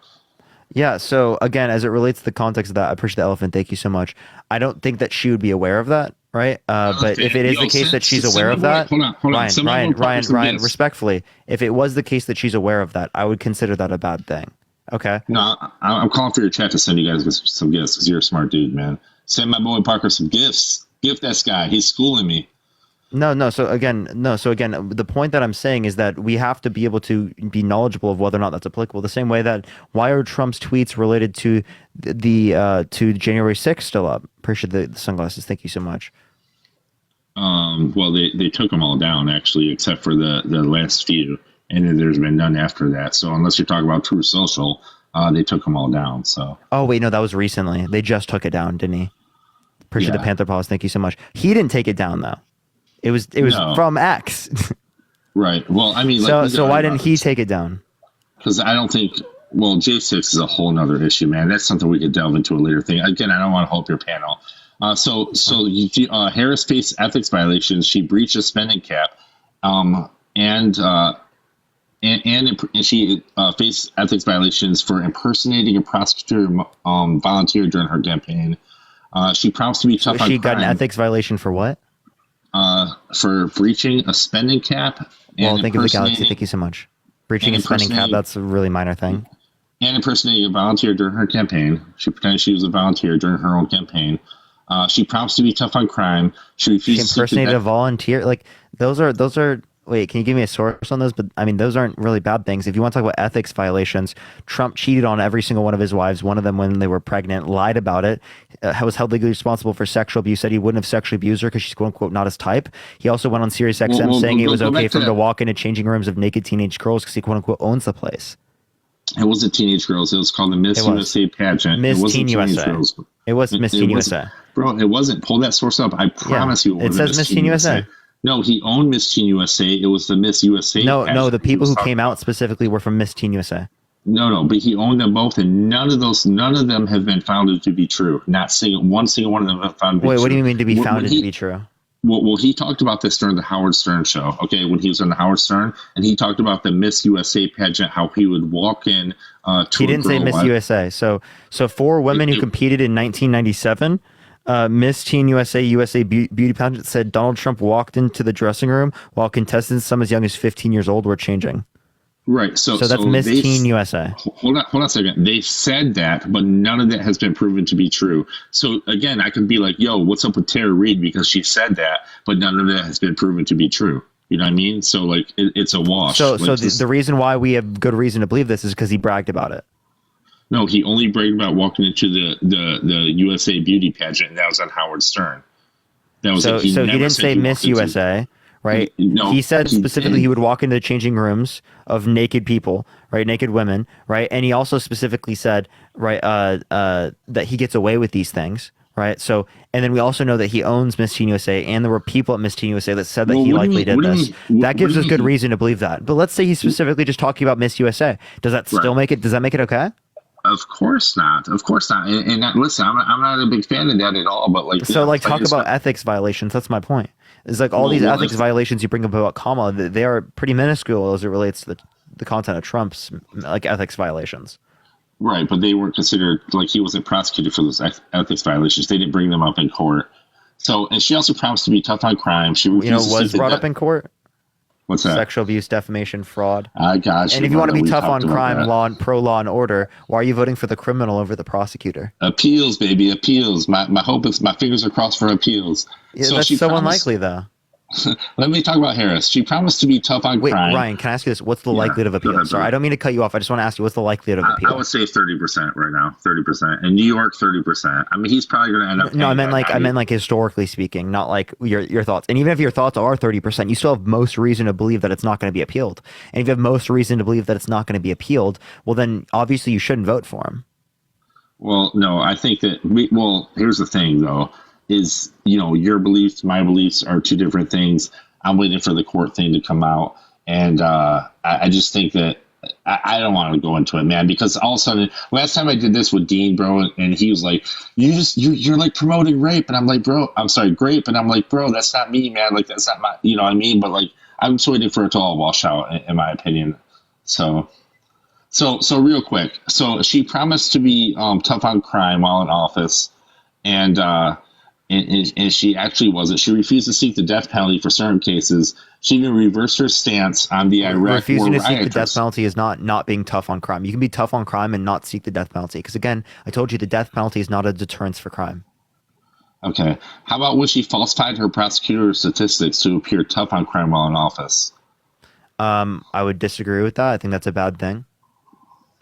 Yeah, so again, as it relates to the context of that, I appreciate the elephant. Thank you so much. I don't think that she would be aware of that, right? But if it is the case that she's aware of that, Ryan, respectfully, if it was the case that she's aware of that, I would consider that a bad thing. Okay? No, I'm calling for your chat to send you guys some gifts because you're a smart dude, man. Send my boy Parker some gifts. Gift that guy. He's schooling me. No. So again, the point that I'm saying is that we have to be able to be knowledgeable of whether or not that's applicable. The same way that why are Trump's tweets related to to January 6th still up? Appreciate the sunglasses. Thank you so much. Well, they took them all down actually, except for the last few, and then there's been none after that. So unless you're talking about True Social, they took them all down. So. Oh wait, no, that was recently. They just took it down, didn't he? Appreciate the Panther Paws. Thank you so much. He didn't take it down though. It was from X. Right. Well, I mean, so why didn't he take it down? Because I don't think. Well, J6 is a whole nother issue, man. That's something we could delve into a later thing. Again, I don't want to hold up your panel. Harris faced ethics violations. She breached a spending cap, and she faced ethics violations for impersonating a prosecutor volunteer during her campaign. She promised to be tough on She got an crime, ethics violation for what? for breaching a spending cap Well, and thank you, Galaxy. impersonating Thank you so much. Breaching a and spending cap, impersonating that's a really minor thing. and impersonating a volunteer during her campaign. She pretended she was a volunteer during her own campaign. She promised to be tough on crime. She She refused to impersonated a volunteer. Like those are. Wait, can you give me a source on those? But I mean, those aren't really bad things. If you want to talk about ethics violations, Trump cheated on every single one of his wives. One of them, when they were pregnant, lied about it. Was held legally responsible for sexual abuse. Said he wouldn't have sexually abused her because she's quote unquote not his type. He also went on Sirius XM saying it was okay for him to walk into changing rooms of naked teenage girls because he quote unquote owns the place. It wasn't teenage girls. It was called the Miss USA pageant. Miss it wasn't Teen teenage USA. girls. It was Miss Teen USA. Bro, it wasn't. Pull that source up. I promise you. It says Miss Teen USA. No, he owned Miss Teen USA. It was the Miss USA. No, the people who came out specifically were from Miss Teen USA. No, but he owned them both, and none of them have been founded to be true. Not one single one of them have found to be true. Wait, what do you mean to be founded to be true? Well, he talked about this during the Howard Stern show, okay, when he was on the Howard Stern, and he talked about the Miss USA pageant, how he would walk in to He didn't say Miss USA. So 4 women who competed in 1997, Miss Teen USA beauty pageant said Donald Trump walked into the dressing room while contestants some as young as 15 years old were changing. Right. So that's Miss Teen USA. Hold on a second. They said that, but none of that has been proven to be true. So again, I could be like, yo, what's up with Tara Reid because she said that, but none of that has been proven to be true. You know what I mean? So like it's a wash. So the reason why we have good reason to believe this is because he bragged about it. No, he only bragged about walking into the USA beauty pageant, and that was on Howard Stern. That was he didn't say Miss USA. Right. He said specifically he would walk into the changing rooms of naked people, right? Naked women. Right. And he also specifically said, right, that he gets away with these things. Right. So, and then we also know that he owns Miss Teen USA, and there were people at Miss Teen USA that said that he likely did this. That gives us good reason to believe that. But let's say he's specifically just talking about Miss USA. Does that still make it? Does that make it okay? Of course not. Of course not. And listen, I'm not a big fan of that at all. But like, so like talk about ethics violations. That's my point. It's like all these ethics violations you bring up about Kamala, they are pretty minuscule as it relates to the content of Trump's like ethics violations. Right, but they weren't considered, like he wasn't prosecuted for those ethics violations. They didn't bring them up in court. So, and she also promised to be tough on crime. She was brought up in court. What's that? Sexual abuse, defamation, fraud. I got you. And if you want to be tough on crime, pro law and order, why are you voting for the criminal over the prosecutor? Appeals, baby, appeals. My hope is my fingers are crossed for appeals. Yeah, so that's so unlikely, though. Let me talk about Harris. She promised to be tough on crime. Wait, Ryan, can I ask you this? What's the likelihood of appeal? Sorry, I don't mean to cut you off. I just want to ask you, what's the likelihood of appeal? I would say 30% right now. 30%. In New York, 30%. I mean, he's probably going to end up. No, I meant like historically speaking, not like your thoughts. And even if your thoughts are 30%, you still have most reason to believe that it's not going to be appealed. And if you have most reason to believe that it's not going to be appealed, well, then obviously you shouldn't vote for him. Well, no, I think that here's the thing though, is, your beliefs, my beliefs are two different things. I'm waiting for the court thing to come out. And I just think that I don't want to go into it, man, because all of a sudden, last time I did this with Dean, bro, and he was like, you're like promoting rape. And I'm like, bro, I'm sorry, grape. And I'm like, bro, that's not me, man. Like, that's not my, you know what I mean? But like, I'm just waiting for it to all wash out, in my opinion. So real quick. So she promised to be tough on crime while in office. And she actually wasn't. She refused to seek the death penalty for certain cases. She even reversed her stance on the Iraq refusing war to seek the rioters. death penalty is not being tough on crime. You can be tough on crime and not seek the death penalty. Because again, I told you the death penalty is not a deterrence for crime. Okay. How about when she falsified her prosecutor statistics to appear tough on crime while in office? I would disagree with that. I think that's a bad thing.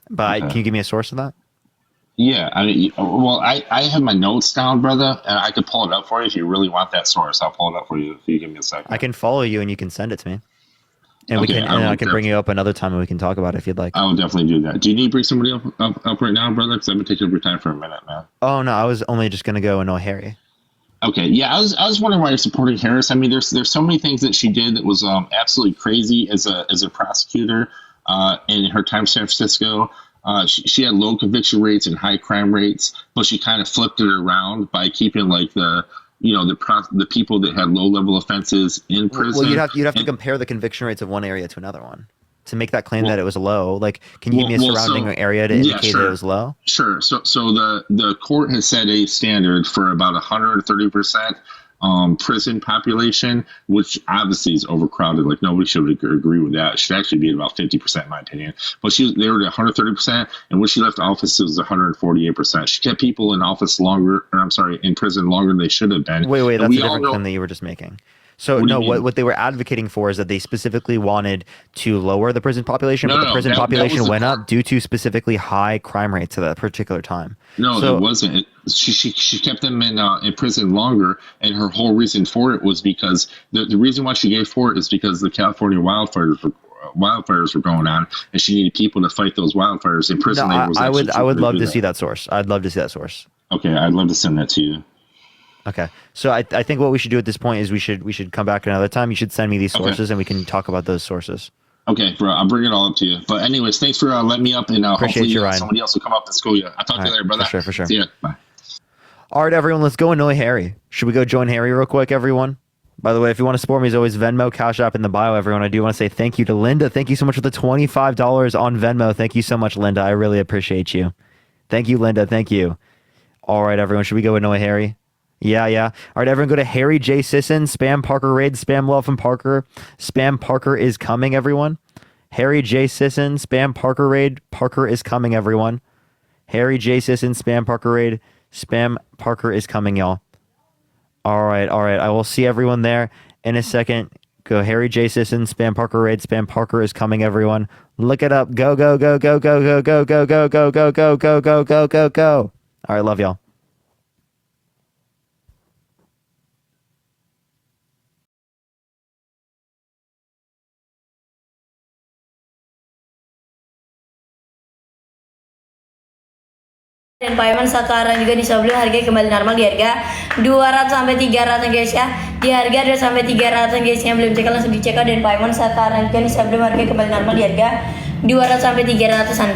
But can you give me a source of that? Yeah, I mean, well, I have my notes down, brother, and I could pull it up for you if you really want that source. I'll pull it up for you if you give me a second. I can follow you and you can send it to me. And I can bring you up another time and we can talk about it if you'd like. I will definitely do that. Do you need to bring somebody up right now, brother? Because I've been taking up your time for a minute, man. Oh, no, I was only just going to go annoy Harry. Okay, yeah, I was wondering why you're supporting Harris. I mean, there's so many things that she did that was absolutely crazy as a prosecutor in her time in San Francisco. she had low conviction rates and high crime rates, but she kind of flipped it around by keeping like the people that had low level offenses in prison. Well, you'd have to compare the conviction rates of one area to another one to make that claim that it was low. Like, can you give me a surrounding area to indicate that it was low? Sure. So the court has set a standard for about 130% prison population, which obviously is overcrowded. Like, nobody should agree with that. It should actually be at about 50%, in my opinion. But they were at 130%, and when she left office, it was 148%. She kept people in office in prison longer than they should have been. Wait, that's a different claim that you were just making. So what they were advocating for is that they specifically wanted to lower the prison population, but the prison population went up due to specifically high crime rates at that particular time. No, it wasn't. She kept them in prison longer, and her whole reason for it was because the reason why she gave for it is because the California wildfires were going on, and she needed people to fight those wildfires. In prison, I would love to see that source. I'd love to see that source. Okay, I'd love to send that to you. Okay, so I think what we should do at this point is we should come back another time. You should send me these sources, and we can talk about those sources. Okay, bro, I'll bring it all up to you. But anyways, thanks for letting me up, and hopefully somebody else will come up and school you. I'll talk to you later, brother. For sure. See ya. Bye. All right, everyone, let's go annoy Harry. Should we go join Harry real quick, everyone? By the way, if you want to support me, as always, Venmo, Cash App in the bio, everyone. I do want to say thank you to Linda. Thank you so much for the $25 on Venmo. Thank you so much, Linda. I really appreciate you. Thank you, Linda. Thank you. All right, everyone, should we go annoy Harry? Yeah. All right, everyone, go to Harry J. Sisson, spam Parker raid, spam love from Parker. Spam Parker is coming, everyone. Harry J. Sisson, spam Parker raid. Parker is coming, everyone. Harry J. Sisson, spam Parker raid. Spam Parker is coming, y'all. All right. I will see everyone there in a second. Go Harry J. Sisson, spam Parker raid. Spam Parker is coming, everyone. Look it up. Go. All right, love y'all. Dan payment sekarang juga di sebelum harga kembali normal di harga 200 sampai 300 guys ya. Di harga 200 sampai 300 guys yang belum cek langsung dicek dan payment sekarang juga di sebelum harga kembali normal di harga 200 sampai 300-an.